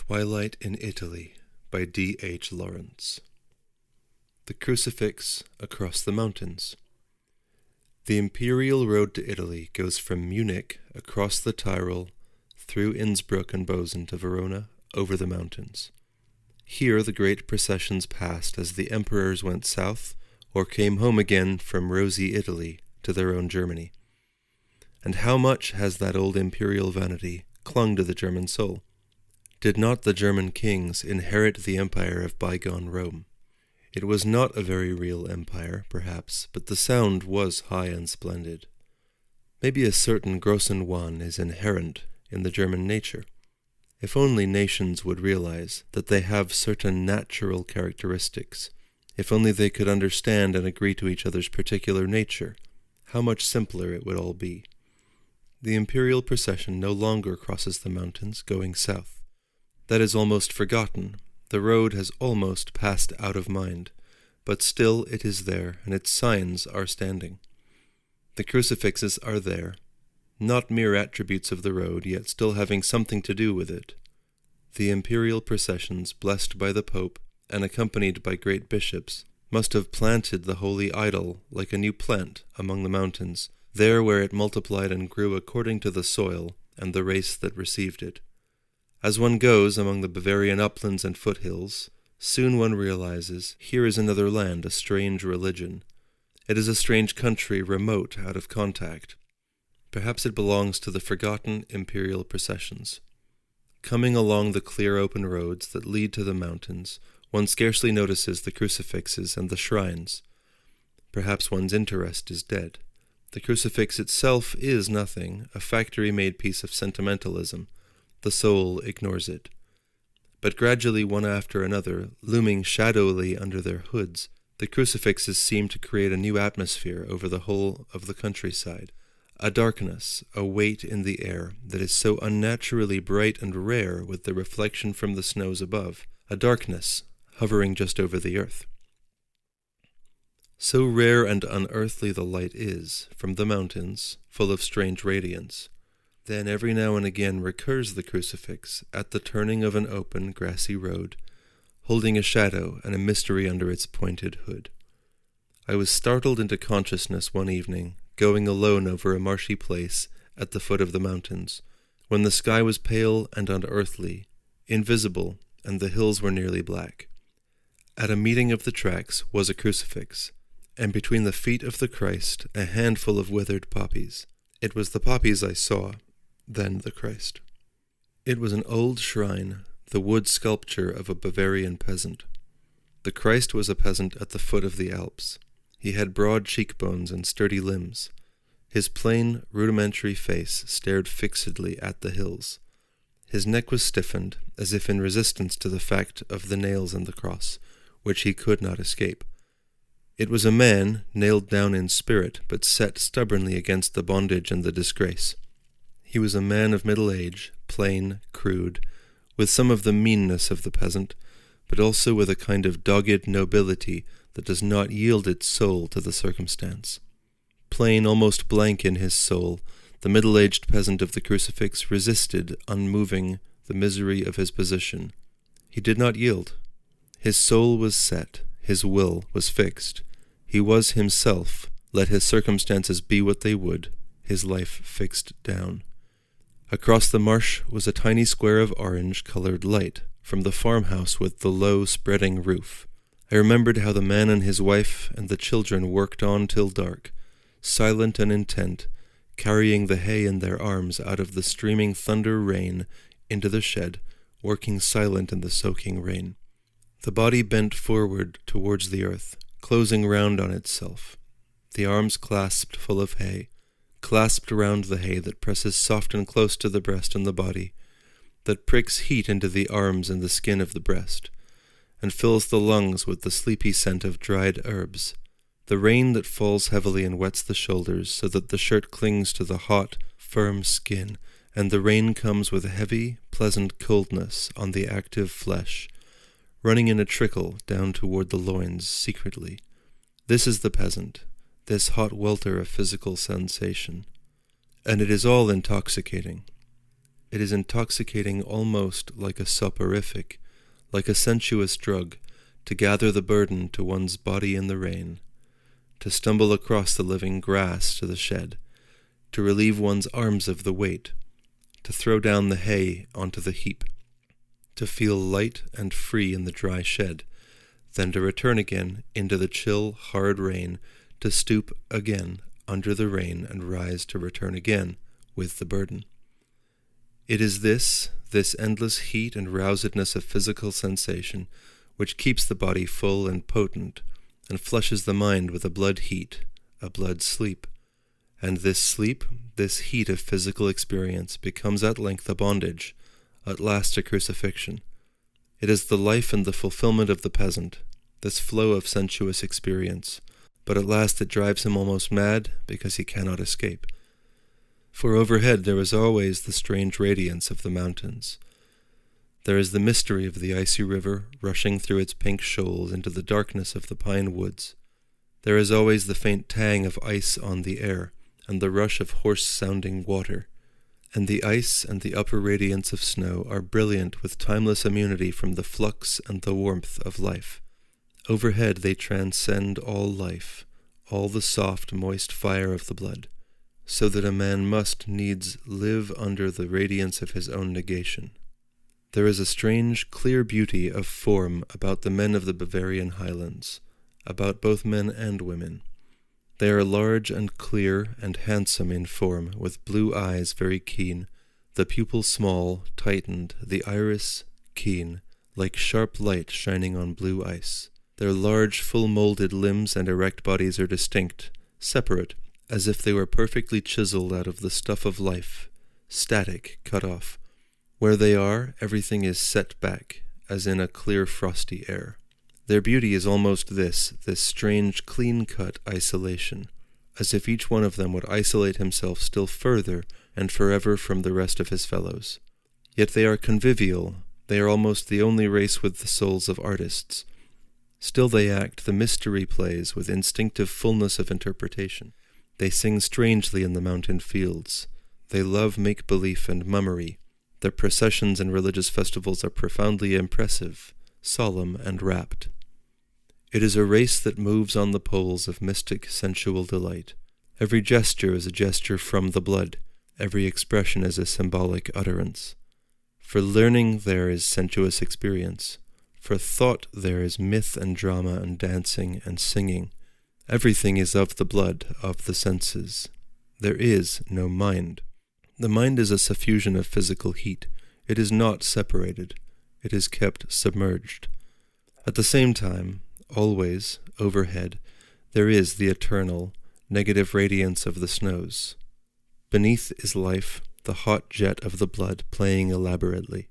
Twilight in Italy by D.H. Lawrence. The Crucifix across the mountains. The imperial road to Italy goes from Munich across the Tyrol, through Innsbruck and Bozen to Verona, over the mountains. Here the great processions passed as the emperors went south or came home again from rosy Italy to their own Germany. And how much has that old imperial vanity clung to the German soul? Did not the German kings inherit the empire of bygone Rome? It was not a very real empire, perhaps, but the sound was high and splendid. Maybe a certain großen Wahn is inherent in the German nature. If only nations would realize that they have certain natural characteristics, if only they could understand and agree to each other's particular nature, how much simpler it would all be. The imperial procession no longer crosses the mountains, going south. That is almost forgotten. The road has almost passed out of mind, but still it is there, and its signs are standing. The crucifixes are there, not mere attributes of the road, yet still having something to do with it. The imperial processions, blessed by the Pope, and accompanied by great bishops, must have planted the holy idol like a new plant among the mountains, there where it multiplied and grew according to the soil and the race that received it. As one goes among the Bavarian uplands and foothills, soon one realizes, here is another land, a strange religion. It is a strange country, remote, out of contact. Perhaps it belongs to the forgotten imperial processions. Coming along the clear open roads that lead to the mountains, one scarcely notices the crucifixes and the shrines. Perhaps one's interest is dead. The crucifix itself is nothing, a factory-made piece of sentimentalism. The soul ignores it. But gradually, one after another, looming shadowily under their hoods, the crucifixes seem to create a new atmosphere over the whole of the countryside, a darkness, a weight in the air that is so unnaturally bright and rare with the reflection from the snows above, a darkness hovering just over the earth. So rare and unearthly the light is, from the mountains, full of strange radiance. Then every now and again recurs the crucifix at the turning of an open, grassy road, holding a shadow and a mystery under its pointed hood. I was startled into consciousness one evening, going alone over a marshy place at the foot of the mountains, when the sky was pale and unearthly, invisible, and the hills were nearly black. At a meeting of the tracks was a crucifix, and between the feet of the Christ a handful of withered poppies. It was the poppies I saw, then the Christ. It was an old shrine, the wood sculpture of a Bavarian peasant. The Christ was a peasant at the foot of the Alps. He had broad cheekbones and sturdy limbs. His plain, rudimentary face stared fixedly at the hills. His neck was stiffened, as if in resistance to the fact of the nails and the cross, which he could not escape. It was a man, nailed down in spirit, but set stubbornly against the bondage and the disgrace. He was a man of middle age, plain, crude, with some of the meanness of the peasant, but also with a kind of dogged nobility that does not yield its soul to the circumstance. Plain, almost blank in his soul, the middle-aged peasant of the crucifix resisted, unmoving, the misery of his position. He did not yield. His soul was set, his will was fixed. He was himself, let his circumstances be what they would, his life fixed down. Across the marsh was a tiny square of orange-colored light, from the farmhouse with the low, spreading roof. I remembered how the man and his wife and the children worked on till dark, silent and intent, carrying the hay in their arms out of the streaming thunder rain into the shed, working silent in the soaking rain. The body bent forward towards the earth, closing round on itself, the arms clasped full of hay, clasped round the hay that presses soft and close to the breast and the body, that pricks heat into the arms and the skin of the breast, and fills the lungs with the sleepy scent of dried herbs, the rain that falls heavily and wets the shoulders so that the shirt clings to the hot, firm skin, and the rain comes with a heavy, pleasant coldness on the active flesh, running in a trickle down toward the loins secretly. This is the peasant, this hot welter of physical sensation. And it is all intoxicating. It is intoxicating almost like a soporific, like a sensuous drug, to gather the burden to one's body in the rain, to stumble across the living grass to the shed, to relieve one's arms of the weight, to throw down the hay onto the heap, to feel light and free in the dry shed, then to return again into the chill, hard rain, to stoop again under the rain and rise to return again with the burden. It is this endless heat and rousedness of physical sensation, which keeps the body full and potent, and flushes the mind with a blood heat, a blood sleep. And this sleep, this heat of physical experience, becomes at length a bondage, at last a crucifixion. It is the life and the fulfillment of the peasant, this flow of sensuous experience, but at last it drives him almost mad because he cannot escape. For overhead there is always the strange radiance of the mountains. There is the mystery of the icy river rushing through its pink shoals into the darkness of the pine woods. There is always the faint tang of ice on the air, and the rush of hoarse-sounding water. And the ice and the upper radiance of snow are brilliant with timeless immunity from the flux and the warmth of life. Overhead they transcend all life, all the soft, moist fire of the blood, so that a man must needs live under the radiance of his own negation. There is a strange, clear beauty of form about the men of the Bavarian highlands, about both men and women. They are large and clear and handsome in form, with blue eyes very keen, the pupil small, tightened, the iris keen, like sharp light shining on blue ice. Their large, full-moulded limbs and erect bodies are distinct, separate, as if they were perfectly chiseled out of the stuff of life, static, cut off. Where they are, everything is set back, as in a clear frosty air. Their beauty is almost this strange, clean-cut isolation, as if each one of them would isolate himself still further and forever from the rest of his fellows. Yet they are convivial, they are almost the only race with the souls of artists. Still they act the mystery plays with instinctive fullness of interpretation. They sing strangely in the mountain fields. They love make-belief and mummery. Their processions and religious festivals are profoundly impressive, solemn and rapt. It is a race that moves on the poles of mystic sensual delight. Every gesture is a gesture from the blood. Every expression is a symbolic utterance. For learning there is sensuous experience. For thought there is myth and drama and dancing and singing. Everything is of the blood, of the senses. There is no mind. The mind is a suffusion of physical heat. It is not separated. It is kept submerged. At the same time, always, overhead, there is the eternal, negative radiance of the snows. Beneath is life, the hot jet of the blood playing elaborately.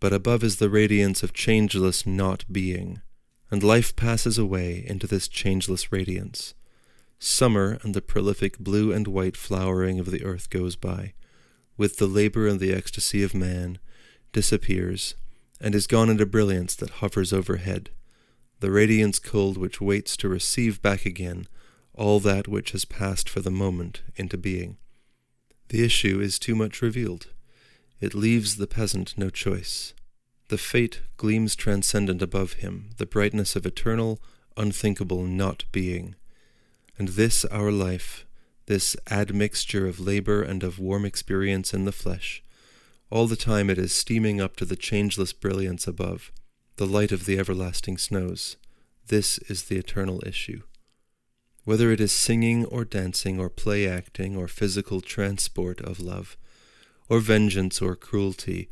But above is the radiance of changeless not-being, and life passes away into this changeless radiance. Summer and the prolific blue and white flowering of the earth goes by, with the labor and the ecstasy of man, disappears, and is gone into brilliance that hovers overhead, the radiance cold which waits to receive back again all that which has passed for the moment into being. The issue is too much revealed. It leaves the peasant no choice. The fate gleams transcendent above him, the brightness of eternal, unthinkable not-being. And this our life, this admixture of labor and of warm experience in the flesh, all the time it is steaming up to the changeless brilliance above, the light of the everlasting snows. This is the eternal issue. Whether it is singing or dancing or play-acting or physical transport of love, or vengeance or cruelty,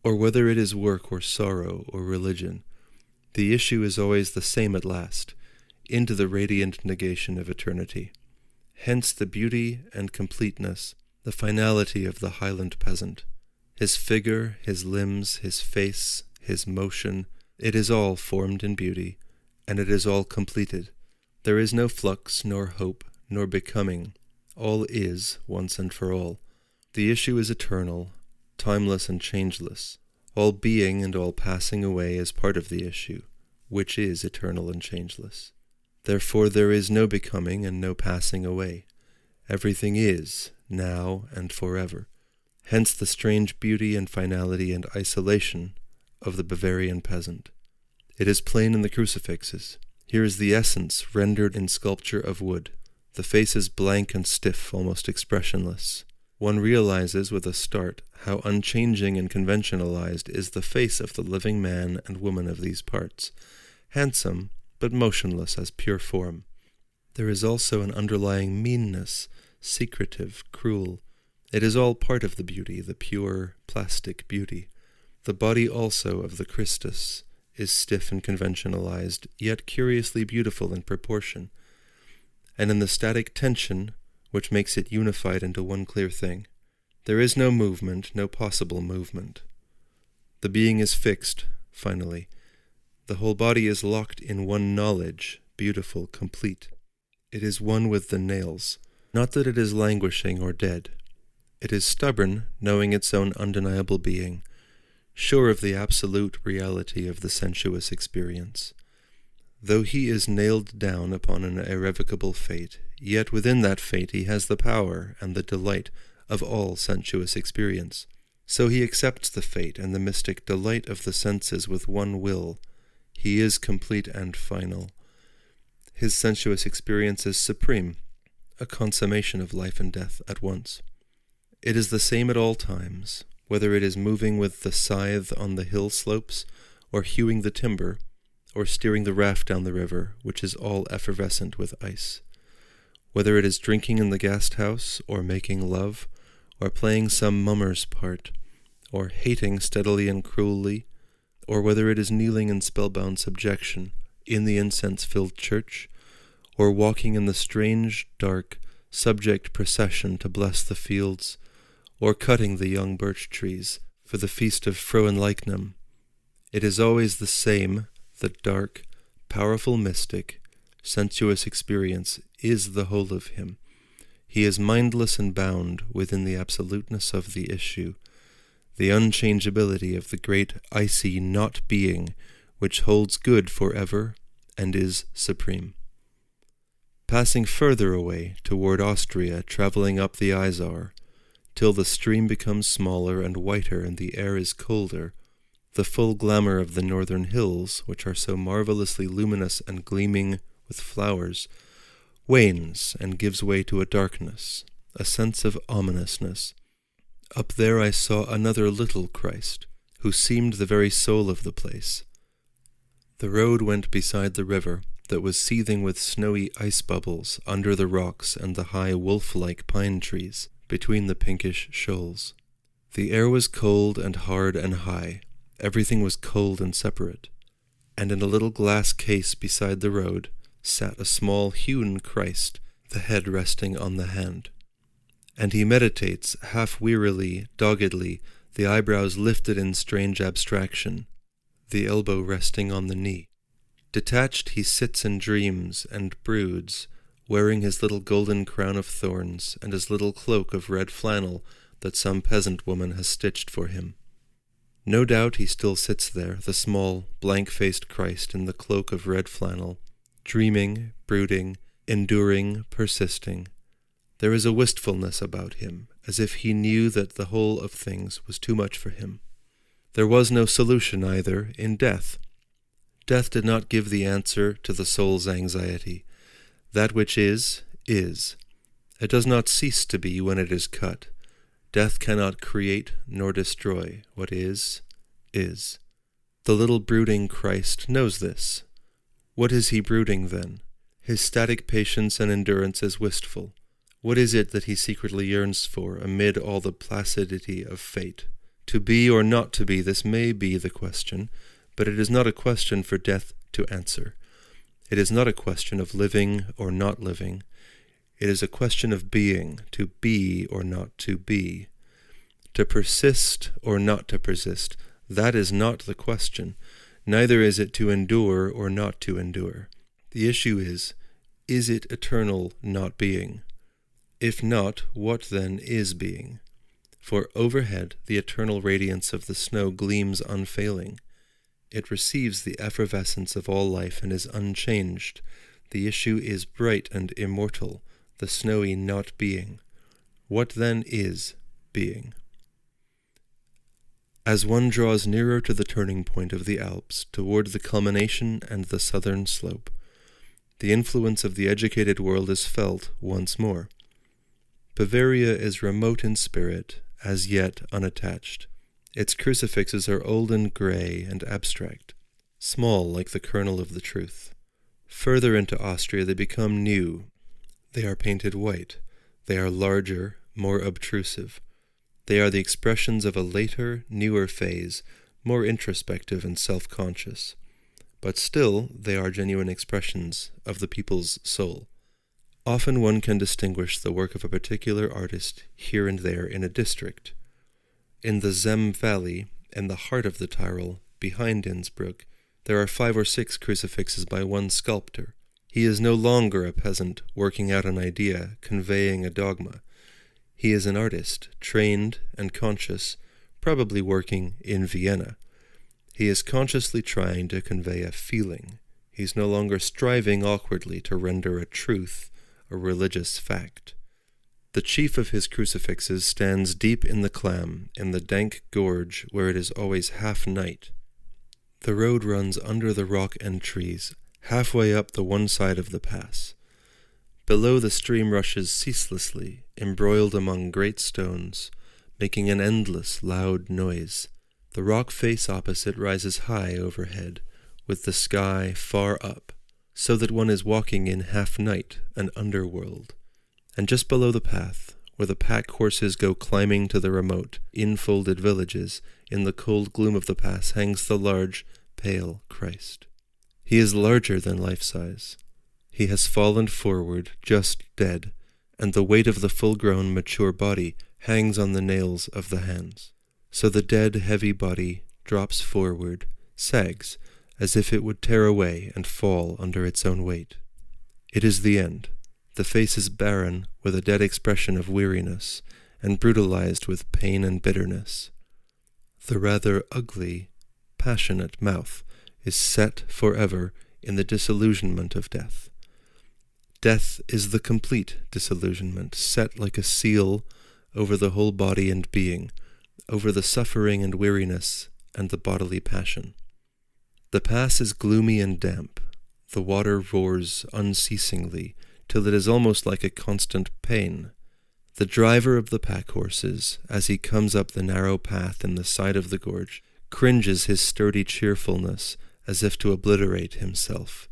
or whether it is work or sorrow or religion, the issue is always the same at last, into the radiant negation of eternity. Hence the beauty and completeness, the finality of the Highland peasant. His figure, his limbs, his face, his motion, it is all formed in beauty, and it is all completed. There is no flux, nor hope, nor becoming. All is, once and for all. The issue is eternal, timeless and changeless. All being and all passing away is part of the issue, which is eternal and changeless. Therefore there is no becoming and no passing away. Everything is, now and forever. Hence the strange beauty and finality and isolation of the Bavarian peasant. It is plain in the crucifixes. Here is the essence rendered in sculpture of wood. The face is blank and stiff, almost expressionless. One realizes with a start how unchanging and conventionalized is the face of the living man and woman of these parts, handsome but motionless as pure form. There is also an underlying meanness, secretive, cruel. It is all part of the beauty, the pure, plastic beauty. The body also of the Christus is stiff and conventionalized, yet curiously beautiful in proportion, and in the static tension which makes it unified into one clear thing. There is no movement, no possible movement. The being is fixed, finally. The whole body is locked in one knowledge, beautiful, complete. It is one with the nails. Not that it is languishing or dead. It is stubborn, knowing its own undeniable being, sure of the absolute reality of the sensuous experience. Though he is nailed down upon an irrevocable fate, yet within that fate he has the power and the delight of all sensuous experience. So he accepts the fate and the mystic delight of the senses with one will. He is complete and final. His sensuous experience is supreme, a consummation of life and death at once. It is the same at all times, whether it is moving with the scythe on the hill slopes, or hewing the timber, or steering the raft down the river, which is all effervescent with ice. Whether it is drinking in the gasthouse, or making love, or playing some mummer's part, or hating steadily and cruelly, or whether it is kneeling in spellbound subjection in the incense-filled church, or walking in the strange, dark, subject procession to bless the fields, or cutting the young birch trees for the feast of Frohenleichnam, it is always the same. The dark, powerful mystic, sensuous experience is the whole of him. He is mindless and bound within the absoluteness of the issue, the unchangeability of the great icy not-being which holds good forever and is supreme. Passing further away toward Austria, traveling up the Isar, till the stream becomes smaller and whiter and the air is colder, the full glamour of the northern hills, which are so marvelously luminous and gleaming with flowers, wanes and gives way to a darkness, a sense of ominousness. Up there I saw another little Christ, who seemed the very soul of the place. The road went beside the river, that was seething with snowy ice bubbles under the rocks and the high wolf-like pine trees between the pinkish shoals. The air was cold and hard and high. Everything was cold and separate, and in a little glass case beside the road sat a small hewn Christ, the head resting on the hand. And he meditates, half wearily, doggedly, the eyebrows lifted in strange abstraction, the elbow resting on the knee. Detached he sits and dreams and broods, wearing his little golden crown of thorns and his little cloak of red flannel that some peasant woman has stitched for him. No doubt he still sits there, the small, blank-faced Christ in the cloak of red flannel, dreaming, brooding, enduring, persisting. There is a wistfulness about him, as if he knew that the whole of things was too much for him. There was no solution either in death. Death did not give the answer to the soul's anxiety. That which is, is. It does not cease to be when it is cut. Death cannot create nor destroy. What is, is. The little brooding Christ knows this. What is he brooding then? His static patience and endurance is wistful. What is it that he secretly yearns for amid all the placidity of fate? To be or not to be, this may be the question, but it is not a question for death to answer. It is not a question of living or not living. It is a question of being, to be or not to be. To persist or not to persist, that is not the question. Neither is it to endure or not to endure. The issue is it eternal not being? If not, what then is being? For overhead the eternal radiance of the snow gleams unfailing. It receives the effervescence of all life and is unchanged. The issue is bright and immortal, the snowy not being. What then is being? As one draws nearer to the turning point of the Alps, toward the culmination and the southern slope, the influence of the educated world is felt once more. Bavaria is remote in spirit, as yet unattached. Its crucifixes are old and grey and abstract, small like the kernel of the truth. Further into Austria they become new. They are painted white. They are larger, more obtrusive. They are the expressions of a later, newer phase, more introspective and self-conscious. But still, they are genuine expressions of the people's soul. Often one can distinguish the work of a particular artist here and there in a district. In the Zem Valley, in the heart of the Tyrol, behind Innsbruck, there are 5 or 6 crucifixes by one sculptor. He is no longer a peasant working out an idea, conveying a dogma. He is an artist, trained and conscious, probably working in Vienna. He is consciously trying to convey a feeling. He is no longer striving awkwardly to render a truth, a religious fact. The chief of his crucifixes stands deep in the clam, in the dank gorge where it is always half night. The road runs under the rock and trees, halfway up the one side of the pass. Below the stream rushes ceaselessly, embroiled among great stones, making an endless, loud noise. The rock face opposite rises high overhead, with the sky far up, so that one is walking in half-night, an underworld. And just below the path, where the pack horses go climbing to the remote, infolded villages, in the cold gloom of the pass hangs the large, pale Christ. He is larger than life-size. He has fallen forward, just dead, and the weight of the full-grown, mature body hangs on the nails of the hands. So the dead, heavy body drops forward, sags, as if it would tear away and fall under its own weight. It is the end. The face is barren, with a dead expression of weariness, and brutalized with pain and bitterness. The rather ugly, passionate mouth is set forever in the disillusionment of death. Death is the complete disillusionment, set like a seal over the whole body and being, over the suffering and weariness and the bodily passion. The pass is gloomy and damp. The water roars unceasingly, till it is almost like a constant pain. The driver of the pack horses, as he comes up the narrow path in the side of the gorge, cringes his sturdy cheerfulness as if to obliterate himself,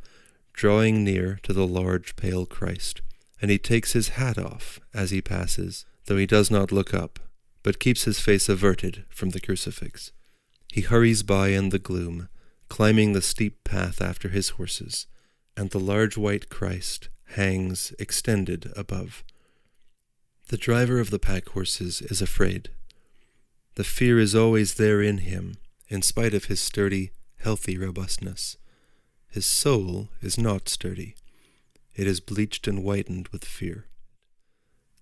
drawing near to the large pale Christ, and he takes his hat off as he passes, though he does not look up, but keeps his face averted from the crucifix. He hurries by in the gloom, climbing the steep path after his horses, and the large white Christ hangs extended above. The driver of the pack horses is afraid. The fear is always there in him, in spite of his sturdy, healthy robustness. His soul is not sturdy. It is bleached and whitened with fear.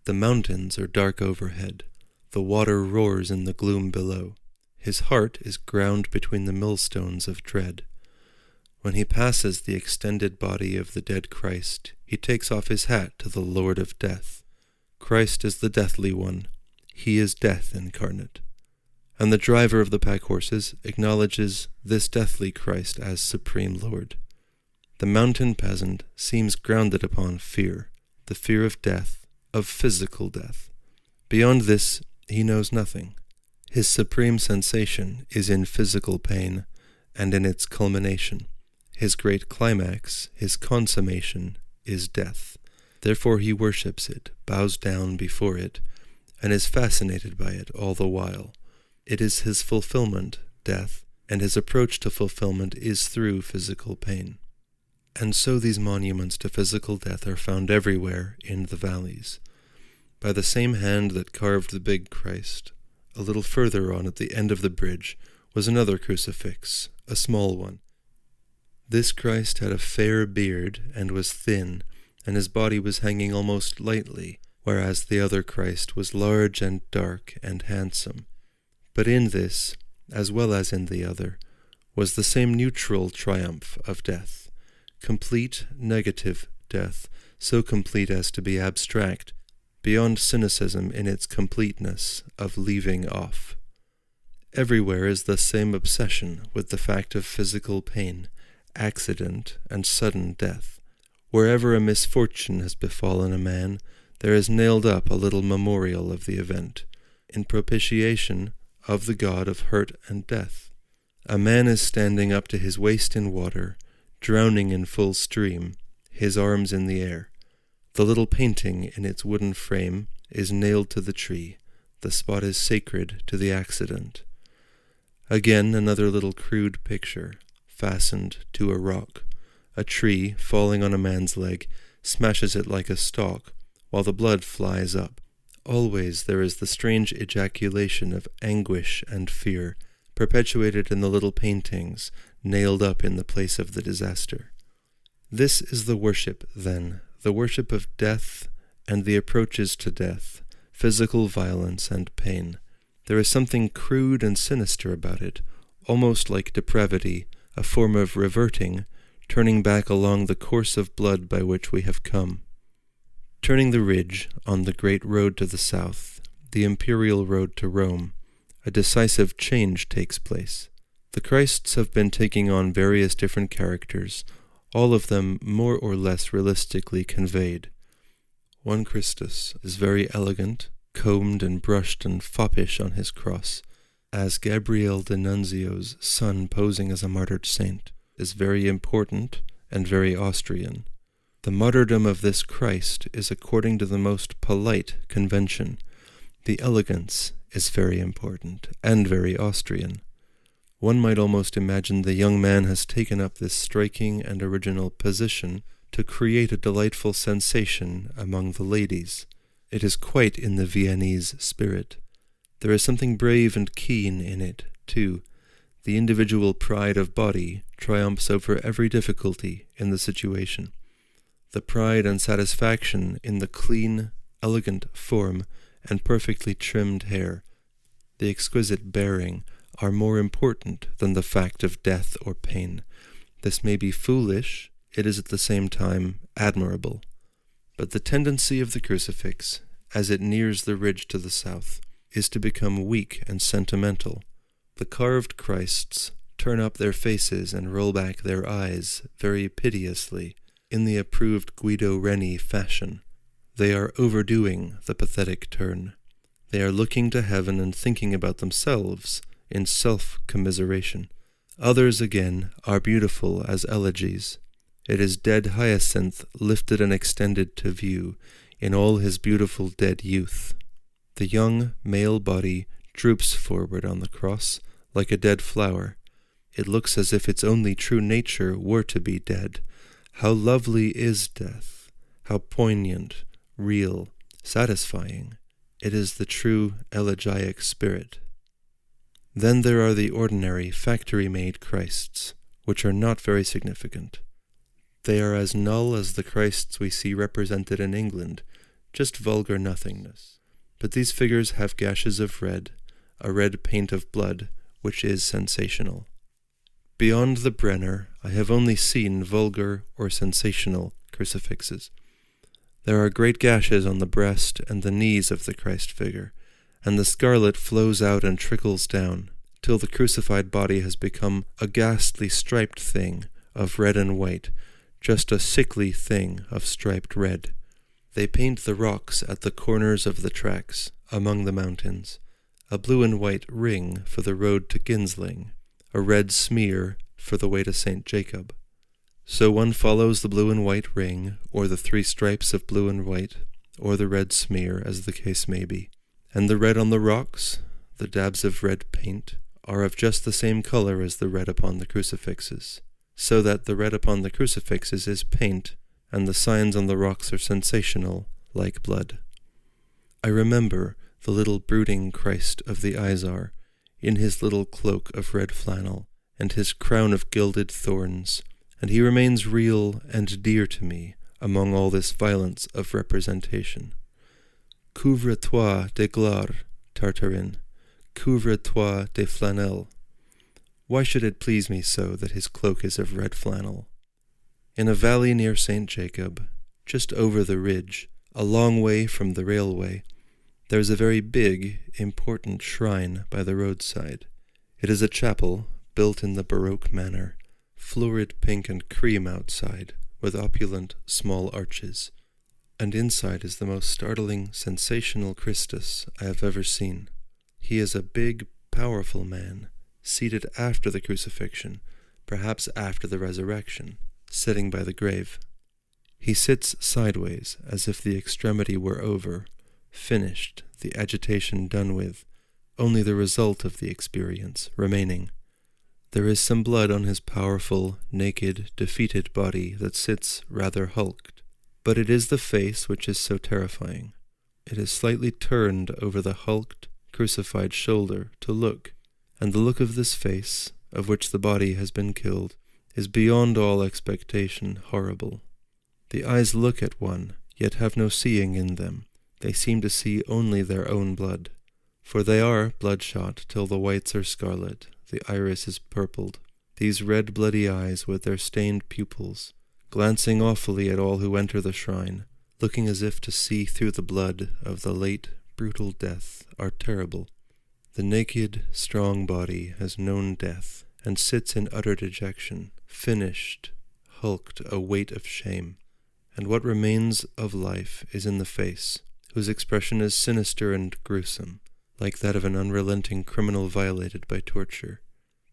The mountains are dark overhead. The water roars in the gloom below. His heart is ground between the millstones of dread. When he passes the extended body of the dead Christ, he takes off his hat to the Lord of Death. Christ is the deathly one. He is death incarnate. And the driver of the pack horses acknowledges this deathly Christ as supreme Lord. The mountain peasant seems grounded upon fear, the fear of death, of physical death. Beyond this, he knows nothing. His supreme sensation is in physical pain, and in its culmination. His great climax, his consummation, is death. Therefore he worships it, bows down before it, and is fascinated by it all the while. It is his fulfillment, death, and his approach to fulfillment is through physical pain. And so these monuments to physical death are found everywhere in the valleys. By the same hand that carved the big Christ, a little further on at the end of the bridge was another crucifix, a small one. This Christ had a fair beard and was thin, and his body was hanging almost lightly, whereas the other Christ was large and dark and handsome. But in this, as well as in the other, was the same neutral triumph of death, complete negative death, so complete as to be abstract, beyond cynicism in its completeness of leaving off. Everywhere is the same obsession with the fact of physical pain, accident, and sudden death. Wherever a misfortune has befallen a man, there is nailed up a little memorial of the event, in propitiation of the god of hurt and death. A man is standing up to his waist in water, drowning in full stream, his arms in the air. The little painting in its wooden frame is nailed to the tree. The spot is sacred to the accident. Again, another little crude picture, fastened to a rock. A tree, falling on a man's leg, smashes it like a stalk, while the blood flies up. Always there is the strange ejaculation of anguish and fear, perpetuated in the little paintings, nailed up in the place of the disaster. This is the worship, then, the worship of death and the approaches to death, physical violence and pain. There is something crude and sinister about it, almost like depravity, a form of reverting, turning back along the course of blood by which we have come. Turning the ridge on the great road to the south, the imperial road to Rome, a decisive change takes place. The Christs have been taking on various different characters, all of them more or less realistically conveyed. One Christus is very elegant, combed and brushed and foppish on his cross, as Gabriel D'Annunzio's son posing as a martyred saint is very important and very Austrian. The martyrdom of this Christ is according to the most polite convention. The elegance is very important and very Austrian. One might almost imagine the young man has taken up this striking and original position to create a delightful sensation among the ladies. It is quite in the Viennese spirit. There is something brave and keen in it, too. The individual pride of body triumphs over every difficulty in the situation. The pride and satisfaction in the clean, elegant form and perfectly trimmed hair, the exquisite bearing, are more important than the fact of death or pain. This may be foolish, it is at the same time admirable. But the tendency of the crucifix, as it nears the ridge to the south, is to become weak and sentimental. The carved Christs turn up their faces and roll back their eyes very piteously, in the approved Guido Reni fashion. They are overdoing the pathetic turn. They are looking to heaven and thinking about themselves in self-commiseration. Others, again, are beautiful as elegies. It is dead Hyacinth lifted and extended to view in all his beautiful dead youth. The young male body droops forward on the cross like a dead flower. It looks as if its only true nature were to be dead. How lovely is death! How poignant, real, satisfying! It is the true elegiac spirit. Then there are the ordinary factory-made Christs, which are not very significant. They are as null as the Christs we see represented in England, just vulgar nothingness. But these figures have gashes of red, a red paint of blood, which is sensational. Beyond the Brenner, I have only seen vulgar or sensational crucifixes. There are great gashes on the breast and the knees of the Christ figure, and the scarlet flows out and trickles down, till the crucified body has become a ghastly striped thing of red and white, just a sickly thing of striped red. They paint the rocks at the corners of the tracks, among the mountains, a blue and white ring for the road to Ginsling, a red smear for the way to St. Jacob. So one follows the blue and white ring, or the 3 stripes of blue and white, or the red smear, as the case may be. And the red on the rocks, the dabs of red paint, are of just the same color as the red upon the crucifixes, so that the red upon the crucifixes is paint, and the signs on the rocks are sensational, like blood. I remember the little brooding Christ of the Izar, in his little cloak of red flannel, and his crown of gilded thorns, and he remains real and dear to me among all this violence of representation. Couvre-toi de gloire, Tartarin, couvre-toi de flanelle. Why should it please me so that his cloak is of red flannel? In a valley near St. Jacob, just over the ridge, a long way from the railway, there is a very big, important shrine by the roadside. It is a chapel built in the Baroque manner, florid pink and cream outside, with opulent small arches, and inside is the most startling, sensational Christus I have ever seen. He is a big, powerful man, seated after the crucifixion, perhaps after the resurrection, sitting by the grave. He sits sideways, as if the extremity were over, finished, the agitation done with, only the result of the experience remaining. There is some blood on his powerful, naked, defeated body that sits rather hulked, but it is the face which is so terrifying. It is slightly turned over the hulked, crucified shoulder to look, and the look of this face, of which the body has been killed, is beyond all expectation horrible. The eyes look at one, yet have no seeing in them. They seem to see only their own blood, for they are bloodshot till the whites are scarlet, the iris is purpled. These red bloody eyes with their stained pupils, glancing awfully at all who enter the shrine, looking as if to see through the blood of the late brutal death, are terrible. The naked, strong body has known death, and sits in utter dejection, finished, hulked, a weight of shame. And what remains of life is in the face, whose expression is sinister and gruesome, like that of an unrelenting criminal violated by torture.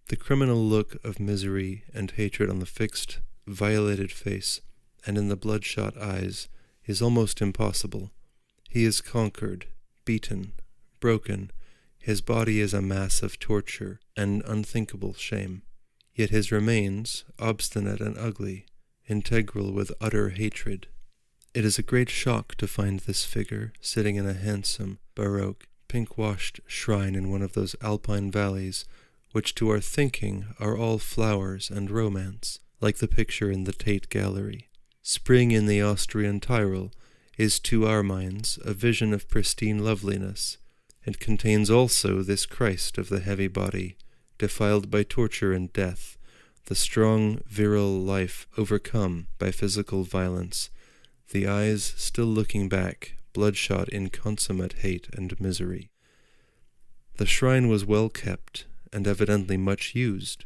The criminal look of misery and hatred on the fixed, violated face, and in the bloodshot eyes, is almost impossible. He is conquered, beaten, broken. His body is a mass of torture and unthinkable shame. Yet his remains, obstinate and ugly, integral with utter hatred. It is a great shock to find this figure sitting in a handsome, baroque, pink-washed shrine in one of those alpine valleys which to our thinking are all flowers and romance, like the picture in the Tate Gallery. Spring in the Austrian Tyrol is to our minds a vision of pristine loveliness. It contains also this Christ of the heavy body, defiled by torture and death, the strong, virile life overcome by physical violence, the eyes still looking back, bloodshot in consummate hate and misery. The shrine was well kept, and evidently much used.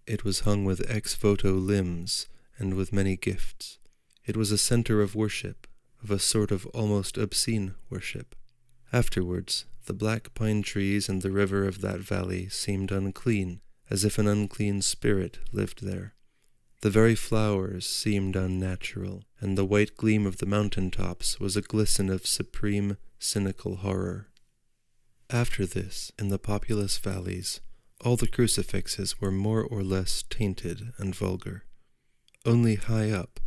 It was hung with ex voto limbs, and with many gifts. It was a center of worship, of a sort of almost obscene worship. Afterwards, the black pine trees and the river of that valley seemed unclean, as if an unclean spirit lived there. The very flowers seemed unnatural, and the white gleam of the mountain tops was a glisten of supreme, cynical horror. After this, in the populous valleys, all the crucifixes were more or less tainted and vulgar. Only high up,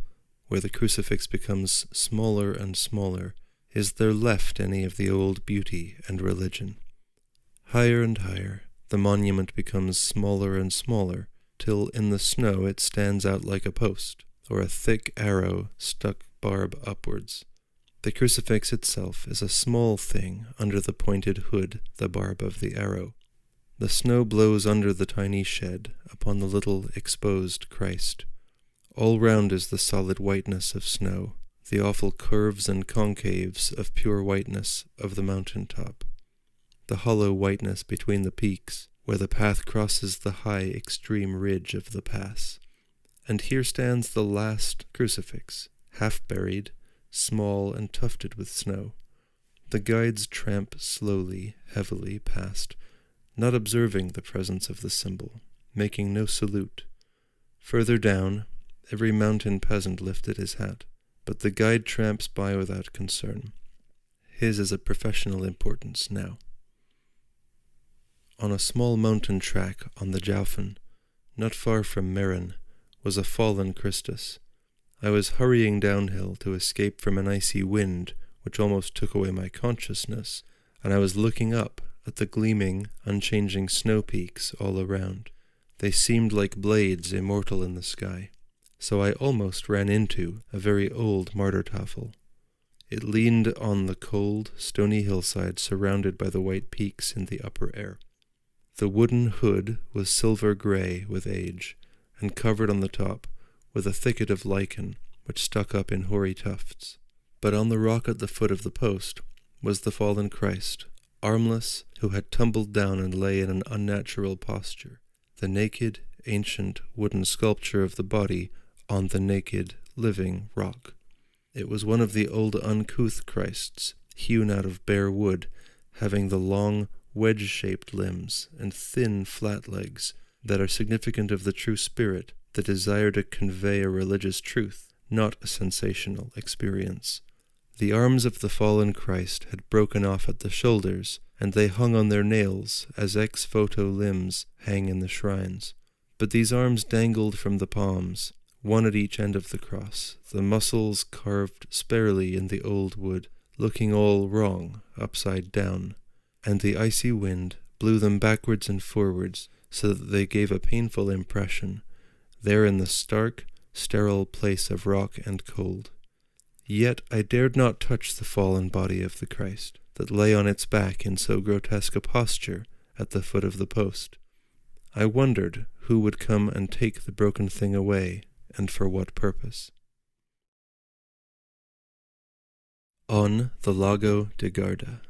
where the crucifix becomes smaller and smaller, is there left any of the old beauty and religion. Higher and higher, the monument becomes smaller and smaller, till in the snow it stands out like a post, or a thick arrow stuck barb upwards. The crucifix itself is a small thing under the pointed hood, the barb of the arrow. The snow blows under the tiny shed upon the little exposed Christ. All round is the solid whiteness of snow, the awful curves and concaves of pure whiteness of the mountain top, the hollow whiteness between the peaks, where the path crosses the high extreme ridge of the pass. And here stands the last crucifix, half buried, small and tufted with snow. The guides tramp slowly, heavily past, not observing the presence of the symbol, making no salute. Further down, every mountain peasant lifted his hat, but the guide tramps by without concern. His is a professional importance now. On a small mountain track on the Jaufen, not far from Meran, was a fallen Christus. I was hurrying downhill to escape from an icy wind which almost took away my consciousness, and I was looking up at the gleaming, unchanging snow peaks all around. They seemed like blades immortal in the sky, so I almost ran into a very old Martertafel. It leaned on the cold, stony hillside surrounded by the white peaks in the upper air. The wooden hood was silver-gray with age, and covered on the top with a thicket of lichen which stuck up in hoary tufts. But on the rock at the foot of the post was the fallen Christ, armless, who had tumbled down and lay in an unnatural posture, the naked, ancient wooden sculpture of the body on the naked, living rock. It was one of the old uncouth Christs, hewn out of bare wood, having the long, wedge-shaped limbs and thin, flat legs that are significant of the true spirit, the desire to convey a religious truth, not a sensational experience. The arms of the fallen Christ had broken off at the shoulders, and they hung on their nails as ex-voto limbs hang in the shrines. But these arms dangled from the palms, one at each end of the cross, the muscles carved sparely in the old wood, looking all wrong, upside down, and the icy wind blew them backwards and forwards, so that they gave a painful impression, there in the stark, sterile place of rock and cold. Yet I dared not touch the fallen body of the Christ, that lay on its back in so grotesque a posture at the foot of the post. I wondered who would come and take the broken thing away, and for what purpose. On the Lago De Garda.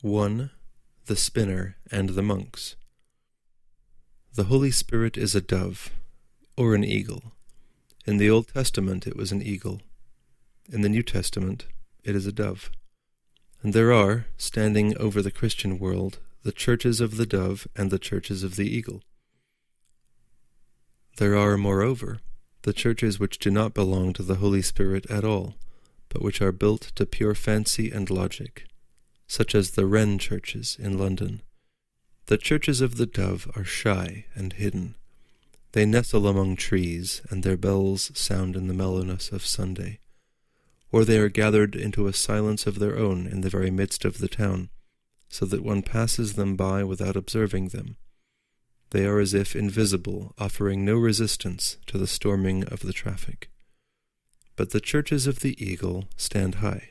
1. The Spinner and the Monks. The Holy Spirit is a dove, or an eagle. In the Old Testament it was an eagle. In the New Testament it is a dove. And there are, standing over the Christian world, the churches of the dove and the churches of the eagle. There are, moreover, the churches which do not belong to the Holy Spirit at all, but which are built to pure fancy and logic, such as the Wren churches in London. The churches of the dove are shy and hidden. They nestle among trees, and their bells sound in the mellowness of Sunday. Or they are gathered into a silence of their own in the very midst of the town, so that one passes them by without observing them. They are as if invisible, offering no resistance to the storming of the traffic. But the churches of the eagle stand high,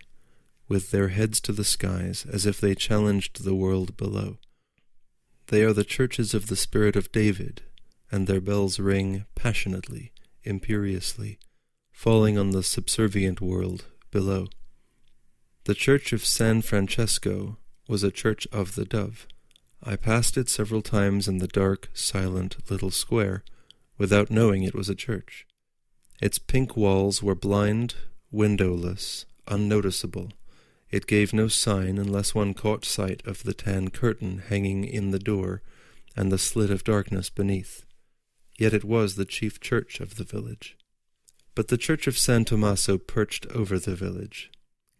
with their heads to the skies, as if they challenged the world below. They are the churches of the Spirit of David, and their bells ring passionately, imperiously, falling on the subservient world below. The church of San Francesco was a church of the dove. I passed it several times in the dark, silent little square, without knowing it was a church. Its pink walls were blind, windowless, unnoticeable. It gave no sign unless one caught sight of the tan curtain hanging in the door and the slit of darkness beneath. Yet it was the chief church of the village. But the church of San Tommaso perched over the village.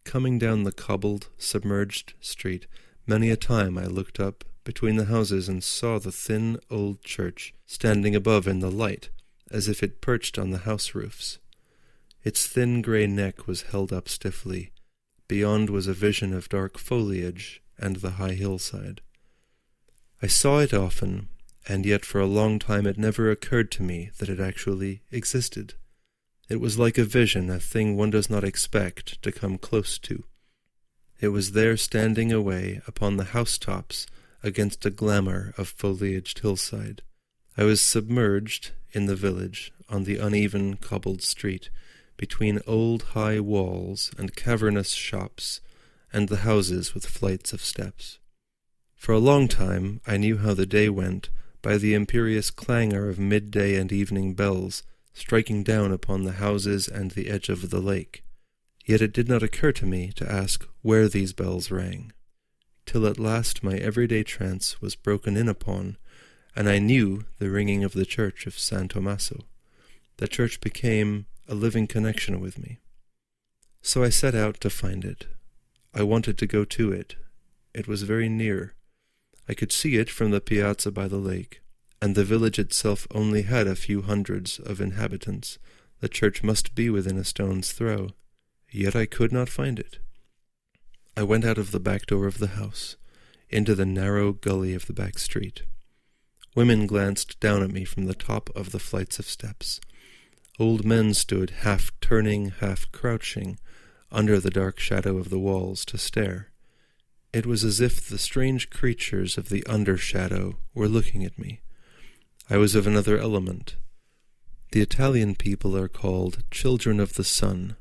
Coming down the cobbled, submerged street, many a time I looked up between the houses and saw the thin old church standing above in the light, as if it perched on the house roofs. Its thin grey neck was held up stiffly. Beyond was a vision of dark foliage and the high hillside. I saw it often, and yet for a long time it never occurred to me that it actually existed. It was like a vision, a thing one does not expect to come close to. It was there standing away upon the housetops against a glamour of foliaged hillside. I was submerged in the village on the uneven cobbled street, between old high walls and cavernous shops, and the houses with flights of steps. For a long time I knew how the day went by the imperious clangor of midday and evening bells striking down upon the houses and the edge of the lake. Yet it did not occur to me to ask where these bells rang, till at last my everyday trance was broken in upon, and I knew the ringing of the church of San Tommaso. The church became a living connection with me. So I set out to find it. I wanted to go to it. It was very near. I could see it from the piazza by the lake, and the village itself only had a few hundreds of inhabitants. The church must be within a stone's throw. Yet I could not find it. I went out of the back door of the house, into the narrow gully of the back street. Women glanced down at me from the top of the flights of steps. Old men stood half turning, half crouching, under the dark shadow of the walls to stare. It was as if the strange creatures of the undershadow were looking at me. I was of another element. The Italian people are called children of the sun.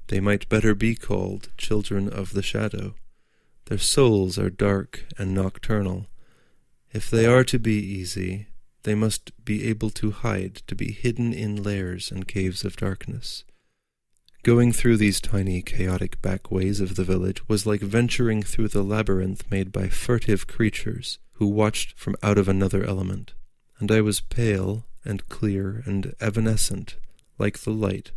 They might better be called children of the shadow. Their souls are dark and nocturnal. If they are to be easy, they must be able to hide, to be hidden in lairs and caves of darkness. Going through these tiny, chaotic back ways of the village was like venturing through the labyrinth made by furtive creatures who watched from out of another element, and I was pale and clear and evanescent like the light,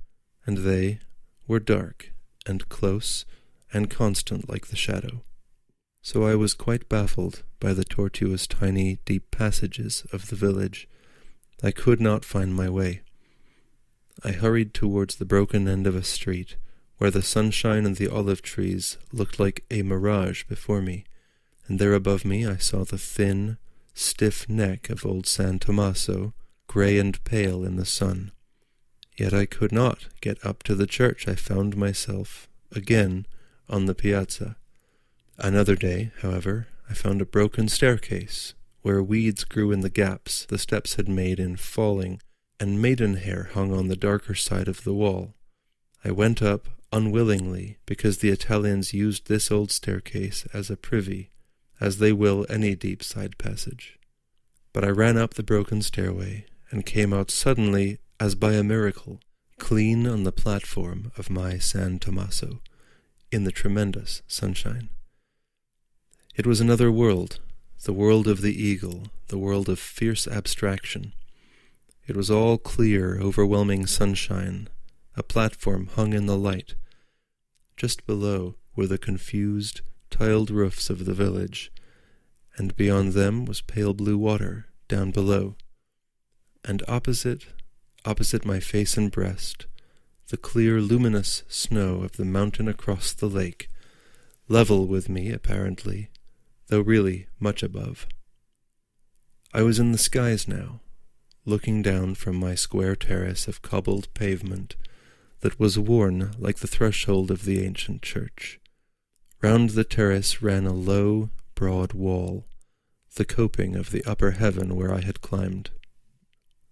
and they were dark and close and constant like the shadow. So I was quite baffled by the tortuous, tiny, deep passages of the village. I could not find my way. I hurried towards the broken end of a street, where the sunshine and the olive trees looked like a mirage before me, and there above me I saw the thin, stiff neck of old San Tommaso, grey and pale in the sun. Yet I could not get up to the church. I found myself again on the piazza. Another day, however, I found a broken staircase, where weeds grew in the gaps the steps had made in falling, and maidenhair hung on the darker side of the wall. I went up unwillingly, because the Italians used this old staircase as a privy, as they will any deep side passage. But I ran up the broken stairway, and came out suddenly, as by a miracle, clean on the platform of my San Tommaso, in the tremendous sunshine. It was another world, the world of the eagle, the world of fierce abstraction. It was all clear, overwhelming sunshine, a platform hung in the light. Just below were the confused, tiled roofs of the village, and beyond them was pale blue water down below. And opposite my face and breast, the clear, luminous snow of the mountain across the lake, level with me, apparently, though really much above. I was in the skies now, looking down from my square terrace of cobbled pavement that was worn like the threshold of the ancient church. Round the terrace ran a low, broad wall, the coping of the upper heaven where I had climbed.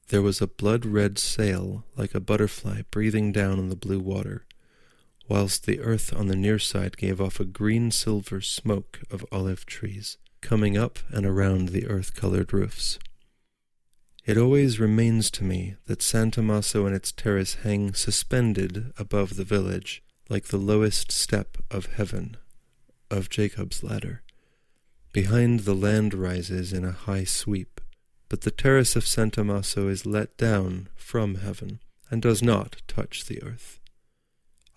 There was a blood-red sail like a butterfly breathing down on the blue water, whilst the earth on the near side gave off a green-silver smoke of olive trees, coming up and around the earth-colored roofs. It always remains to me that San Tommaso and its terrace hang suspended above the village, like the lowest step of heaven, of Jacob's ladder. Behind the land rises in a high sweep, but the terrace of San Tommaso is let down from heaven, and does not touch the earth.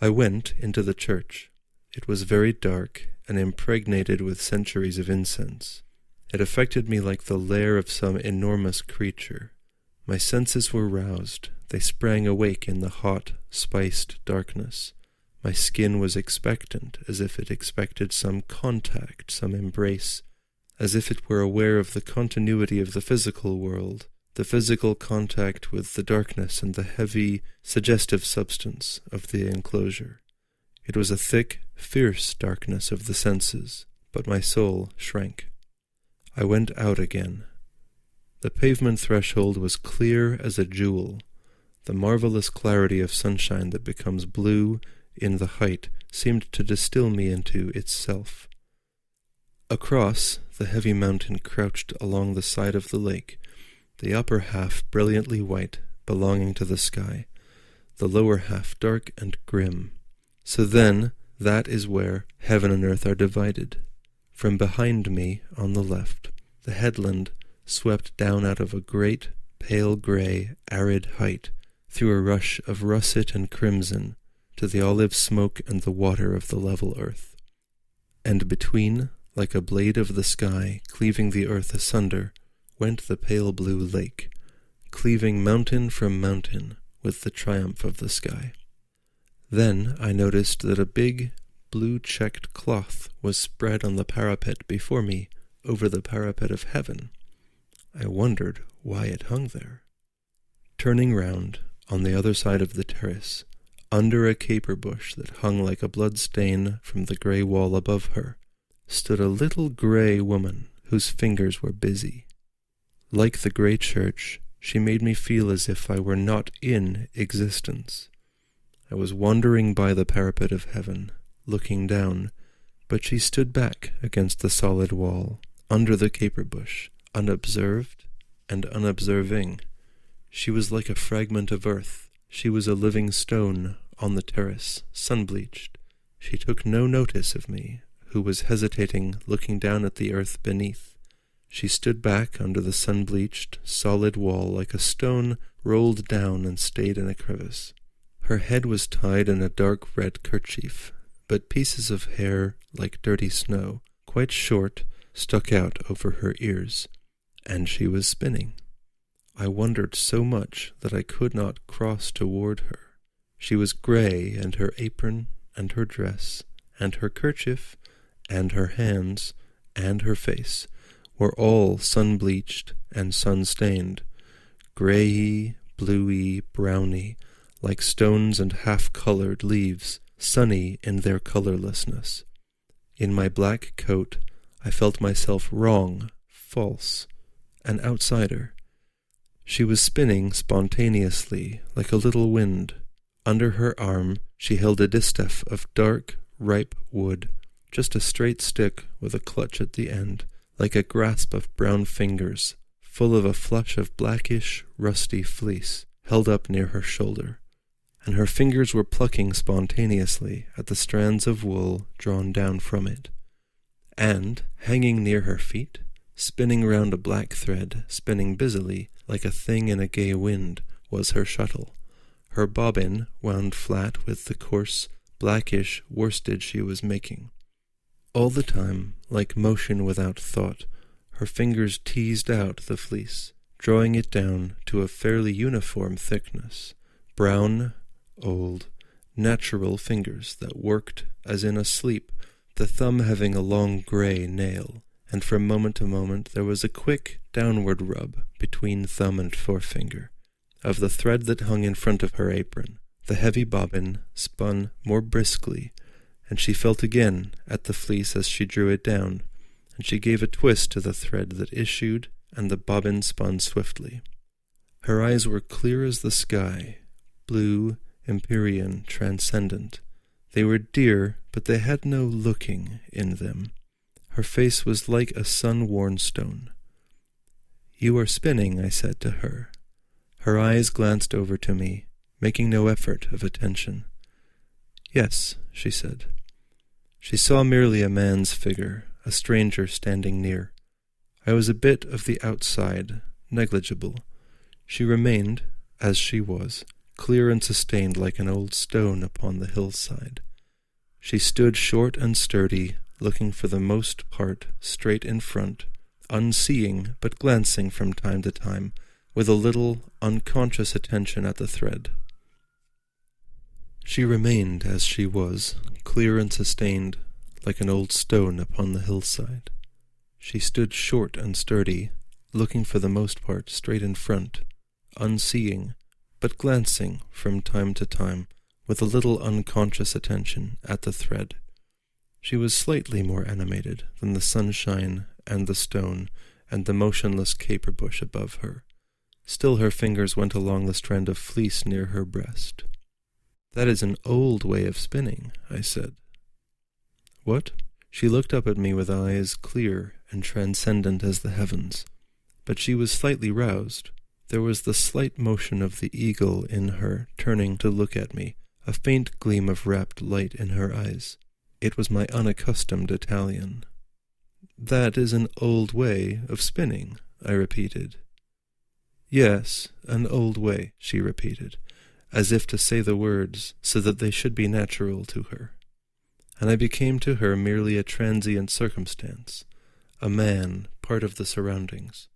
I went into the church. It was very dark and impregnated with centuries of incense. It affected me like the lair of some enormous creature. My senses were roused. They sprang awake in the hot, spiced darkness. My skin was expectant, as if it expected some contact, some embrace, as if it were aware of the continuity of the physical world, the physical contact with the darkness and the heavy, suggestive substance of the enclosure. It was a thick, fierce darkness of the senses, but my soul shrank. I went out again. The pavement threshold was clear as a jewel. The marvelous clarity of sunshine that becomes blue in the height seemed to distill me into itself. Across, the heavy mountain crouched along the side of the lake, the upper half brilliantly white, belonging to the sky, the lower half dark and grim. So then, that is where heaven and earth are divided. From behind me, on the left, the headland swept down out of a great, pale grey, arid height, through a rush of russet and crimson, to the olive smoke and the water of the level earth. And between, like a blade of the sky cleaving the earth asunder, went the pale blue lake, cleaving mountain from mountain with the triumph of the sky. Then I noticed that a big, blue-checked cloth was spread on the parapet before me, over the parapet of heaven. I wondered why it hung there. Turning round, on the other side of the terrace, under a caper bush that hung like a blood stain from the grey wall above her, stood a little grey woman whose fingers were busy. Like the grey church, she made me feel as if I were not in existence. I was wandering by the parapet of heaven, looking down, But she stood back against the solid wall, under the caper bush, unobserved and unobserving. She was like a fragment of earth. She was a living stone on the terrace, sun-bleached. She took no notice of me, who was hesitating, looking down at the earth beneath. She stood back under the sun-bleached, solid wall like a stone rolled down and stayed in a crevice. Her head was tied in a dark red kerchief, but pieces of hair, like dirty snow, quite short, stuck out over her ears, and she was spinning. I wondered so much that I could not cross toward her. She was grey, and her apron, and her dress, and her kerchief, and her hands, and her face were all sun-bleached and sun-stained, grey-y, bluey, browny, like stones and half-coloured leaves, sunny in their colourlessness. In my black coat I felt myself wrong, false, an outsider. She was spinning spontaneously, like a little wind. Under her arm she held a distaff of dark, ripe wood, just a straight stick with a clutch at the end, like a grasp of brown fingers, full of a flush of blackish, rusty fleece, held up near her shoulder. And her fingers were plucking spontaneously at the strands of wool drawn down from it. And, hanging near her feet, spinning round a black thread, spinning busily, like a thing in a gay wind, was her shuttle. Her bobbin wound flat with the coarse, blackish worsted she was making. All the time, like motion without thought, her fingers teased out the fleece, drawing it down to a fairly uniform thickness, brown, old, natural fingers that worked as in a sleep, the thumb having a long grey nail, and from moment to moment there was a quick downward rub between thumb and forefinger of the thread that hung in front of her apron. The heavy bobbin spun more briskly, and she felt again at the fleece as she drew it down, and she gave a twist to the thread that issued, and the bobbin spun swiftly. Her eyes were clear as the sky, blue, empyrean, transcendent. They were dear, but they had no looking in them. Her face was like a sun-worn stone. "You are spinning," I said to her. Her eyes glanced over to me, making no effort of attention. "Yes," she said. She saw merely a man's figure, a stranger standing near. I was a bit of the outside, negligible. She remained, as she was, clear and sustained like an old stone upon the hillside. She stood short and sturdy, looking for the most part straight in front, unseeing but glancing from time to time, with a little unconscious attention at the thread. She remained as she was, clear and sustained, like an old stone upon the hillside. She stood short and sturdy, looking for the most part straight in front, unseeing, but glancing from time to time, with a little unconscious attention at the thread. She was slightly more animated than the sunshine and the stone and the motionless caper bush above her. Still her fingers went along the strand of fleece near her breast. "That is an old way of spinning," I said. "What?" She looked up at me with eyes clear and transcendent as the heavens, but she was slightly roused. There was the slight motion of the eagle in her turning to look at me, a faint gleam of rapt light in her eyes. It was my unaccustomed Italian. "That is an old way of spinning," I repeated. "Yes, an old way," she repeated, as if to say the words so that they should be natural to her. And I became to her merely a transient circumstance, a man, part of the surroundings.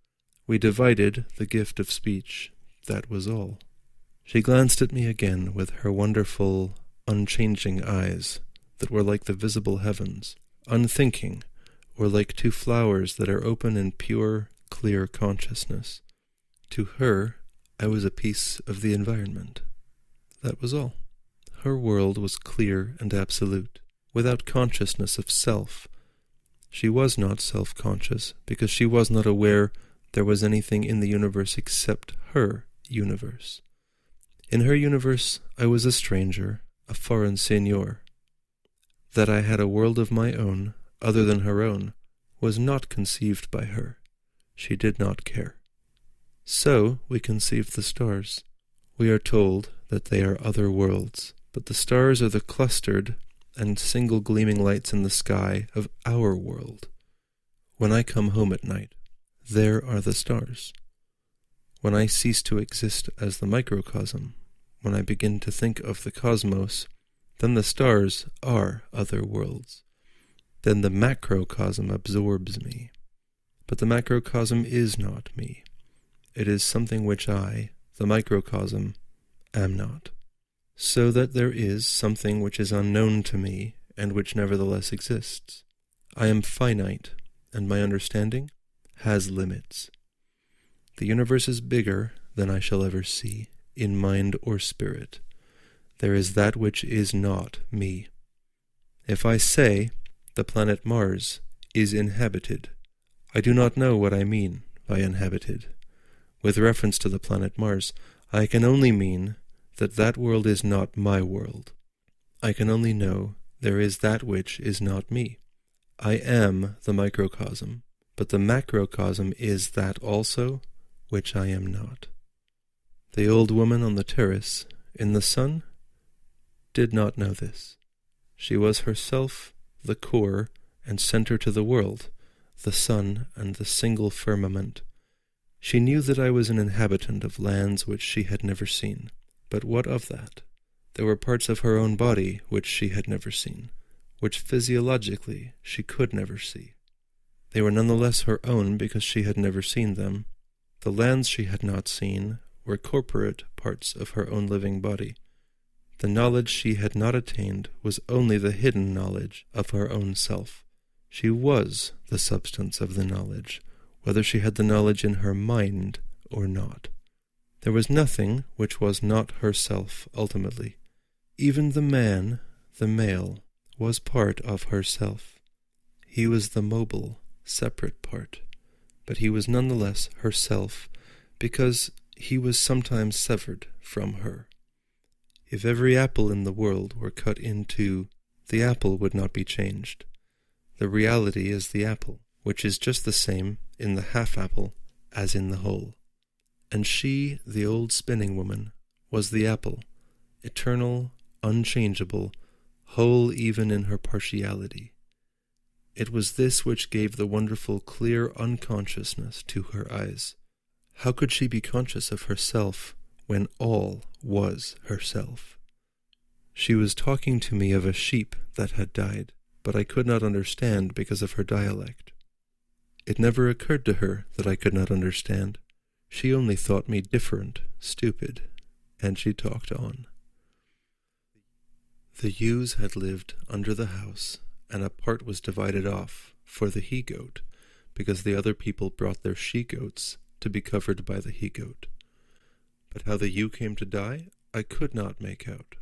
We divided the gift of speech, that was all. She glanced at me again with her wonderful, unchanging eyes that were like the visible heavens, unthinking, or like two flowers that are open in pure, clear consciousness. To her, I was a piece of the environment. That was all. Her world was clear and absolute, without consciousness of self. She was not self-conscious, because she was not aware there was anything in the universe except her universe. In her universe, I was a stranger, a foreign seigneur. That I had a world of my own, other than her own, was not conceived by her. She did not care. So we conceived the stars. We are told that they are other worlds, but the stars are the clustered and single gleaming lights in the sky of our world. When I come home at night, there are the stars. When I cease to exist as the microcosm, when I begin to think of the cosmos, then the stars are other worlds. Then the macrocosm absorbs me. But the macrocosm is not me. It is something which I, the microcosm, am not. So that there is something which is unknown to me, and which nevertheless exists. I am finite, and my understanding has limits. The universe is bigger than I shall ever see, in mind or spirit. There is that which is not me. If I say, the planet Mars is inhabited, I do not know what I mean by inhabited. With reference to the planet Mars, I can only mean that that world is not my world. I can only know there is that which is not me. I am the microcosm, but the macrocosm is that also which I am not. The old woman on the terrace, in the sun, did not know this. She was herself the core and center to the world, the sun and the single firmament. She knew that I was an inhabitant of lands which she had never seen. But what of that? There were parts of her own body which she had never seen, which physiologically she could never see. They were none the less her own because she had never seen them. The lands she had not seen were corporate parts of her own living body. The knowledge she had not attained was only the hidden knowledge of her own self. She was the substance of the knowledge, whether she had the knowledge in her mind or not. There was nothing which was not herself ultimately. Even the man, the male, was part of herself. He was the mobile, separate part, but he was none the less herself, because he was sometimes severed from her. If every apple in the world were cut in two, the apple would not be changed. The reality is the apple, which is just the same in the half-apple as in the whole. And she, the old spinning woman, was the apple, eternal, unchangeable, whole even in her partiality. It was this which gave the wonderful clear unconsciousness to her eyes. How could she be conscious of herself when all was herself? She was talking to me of a sheep that had died, but I could not understand because of her dialect. It never occurred to her that I could not understand. She only thought me different, stupid, and she talked on. The ewes had lived under the house, and a part was divided off for the he-goat, because the other people brought their she-goats to be covered by the he-goat. But how the ewe came to die, I could not make out.